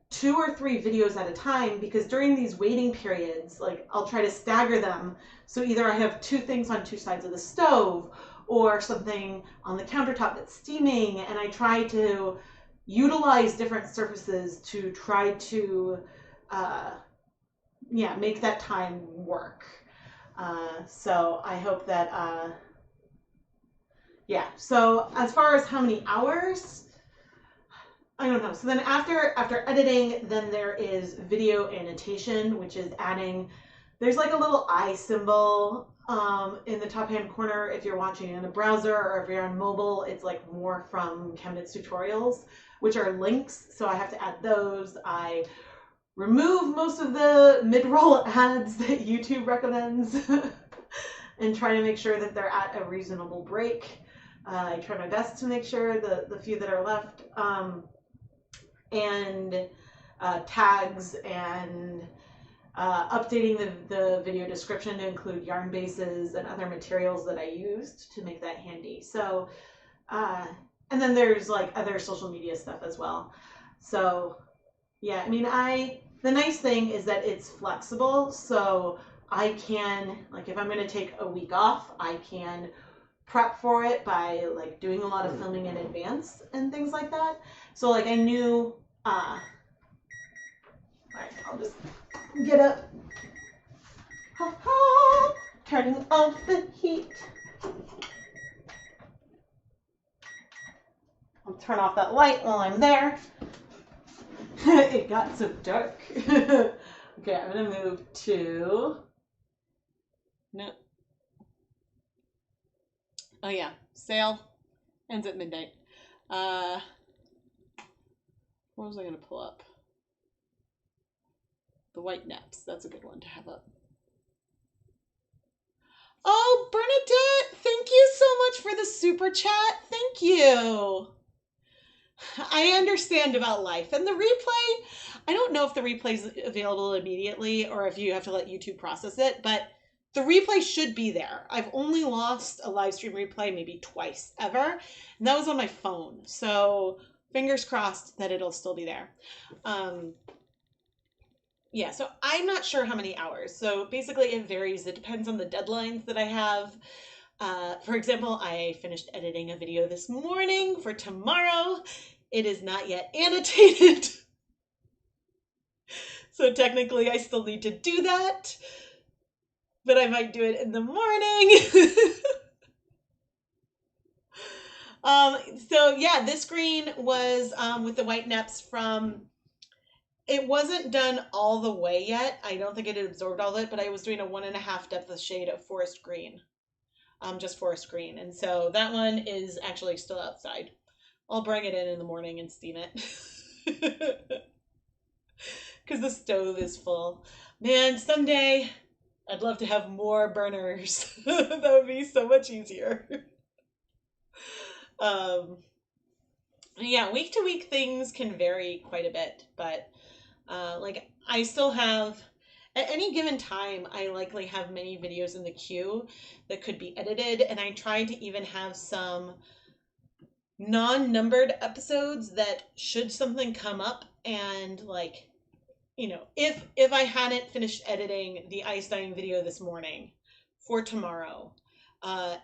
2 or 3 videos at a time, because during these waiting periods, like I'll try to stagger them. So either I have 2 things on 2 sides of the stove, or something on the countertop that's steaming, and I try to utilize different surfaces to try to yeah, make that time work. So I hope that yeah. So as far as how many hours, I don't know. So then after editing, then there is video annotation, which is adding. There's like a little eye symbol in the top hand corner if you're watching in a browser, or if you're on mobile, it's like more from ChemKnits tutorials, which are links. So I have to add those. I remove most of the mid-roll ads that YouTube recommends and try to make sure that they're at a reasonable break. I try my best to make sure the few that are left. And tags and updating the video description to include yarn bases and other materials that I used to make that handy. So, and then there's like other social media stuff as well. So yeah, I mean, the nice thing is that it's flexible. So I can, like, if I'm going to take a week off, I can prep for it by like doing a lot of filming in advance and things like that. So like I knew, all right, I'll just get up, turning off the heat. I'll turn off that light while I'm there. It got so dark. Okay, I'm gonna move to, no. Oh yeah, sale ends at midnight. What was I gonna pull up? The white neps, that's a good one to have up. Oh, Bernadette, thank you so much for the super chat. Thank you. I understand about life. And the replay, I don't know if the replay is available immediately or if you have to let YouTube process it, but the replay should be there. I've only lost a live stream replay maybe twice ever, and that was on my phone. So fingers crossed that it'll still be there. Yeah, so I'm not sure how many hours. So basically it varies. It depends on the deadlines that I have. For example, I finished editing a video this morning for tomorrow. It is not yet annotated. So technically I still need to do that, but I might do it in the morning. So yeah, this green was with the white neps from, it wasn't done all the way yet. I don't think it had absorbed all of it, but I was doing a 1.5 depth of shade of forest green. Just forest green. And so that one is actually still outside. I'll bring it in the morning and steam it. Because the stove is full. Man, someday I'd love to have more burners. That would be so much easier. Yeah, week to week things can vary quite a bit, but like I still have, at any given time, I likely have many videos in the queue that could be edited, and I try to even have some non-numbered episodes that should something come up and like, you know, if I hadn't finished editing the ice dyeing video this morning for tomorrow,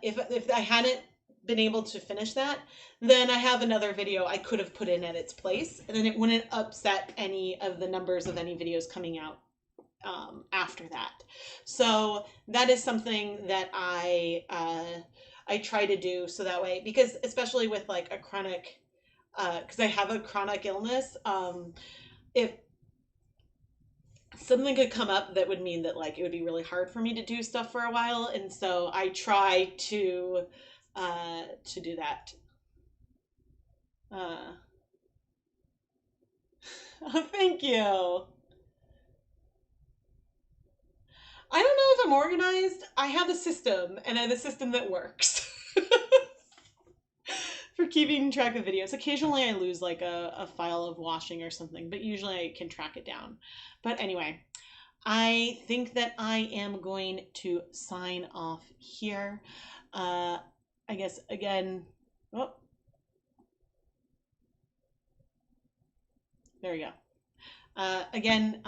if I hadn't been able to finish that, then I have another video I could have put in at its place, and then it wouldn't upset any of the numbers of any videos coming out after that. So that is something that I try to do, so that way, because especially with like a chronic, because I have a chronic illness, if something could come up that would mean that like it would be really hard for me to do stuff for a while, and so I try to do that. Oh, thank you. I don't know if I'm organized. I have a system, and I have a system that works for keeping track of videos. Occasionally I lose like a file of washing or something, but usually I can track it down. But anyway, I think that I am going to sign off here. I guess again, oh, there we go. Again,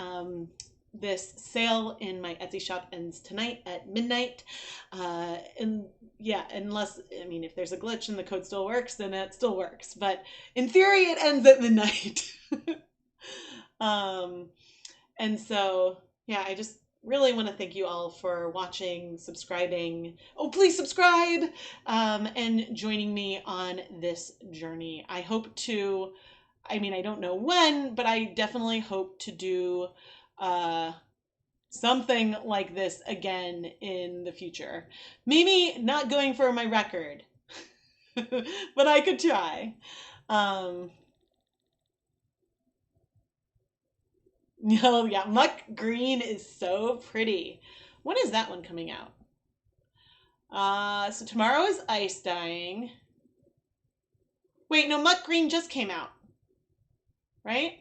this sale in my Etsy shop ends tonight at midnight. And yeah, unless, I mean, if there's a glitch and the code still works, then it still works. But in theory, it ends at midnight. And so, yeah, I just really want to thank you all for watching, subscribing. Oh, please subscribe, and joining me on this journey. I hope to, I mean, I don't know when, but I definitely hope to do something like this again in the future. Maybe not going for my record, but I could try. No, yeah, muck green is so pretty. When is that one coming out? So tomorrow is ice dyeing. Wait, no, muck green just came out, right?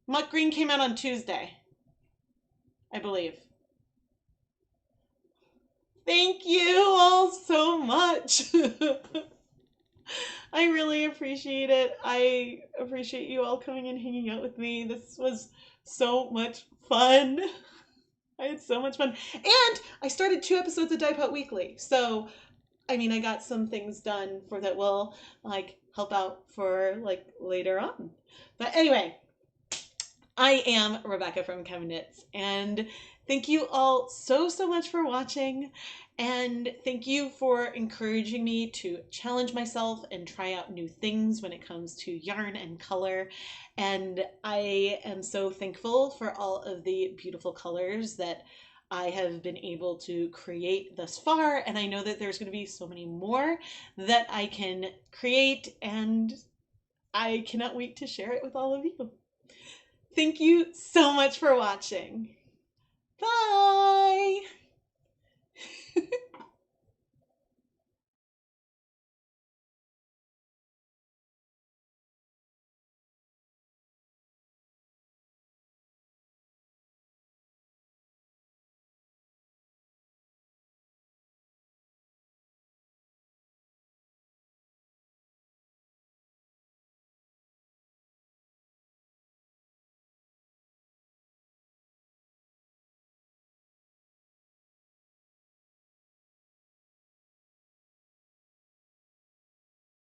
Muck green came out on Tuesday, I believe. Thank you all so much. I really appreciate it. I appreciate you all coming and hanging out with me. This was so much fun. I had so much fun. And I started 2 episodes of Dyepot Weekly. So, I mean, I got some things done for that will like help out for like later on. But anyway, I am Rebecca from ChemKnits, and thank you all so much for watching, and thank you for encouraging me to challenge myself and try out new things when it comes to yarn and color. And I am so thankful for all of the beautiful colors that I have been able to create thus far, and I know that there's going to be so many more that I can create, and I cannot wait to share it with all of you. Thank you so much for watching. Bye!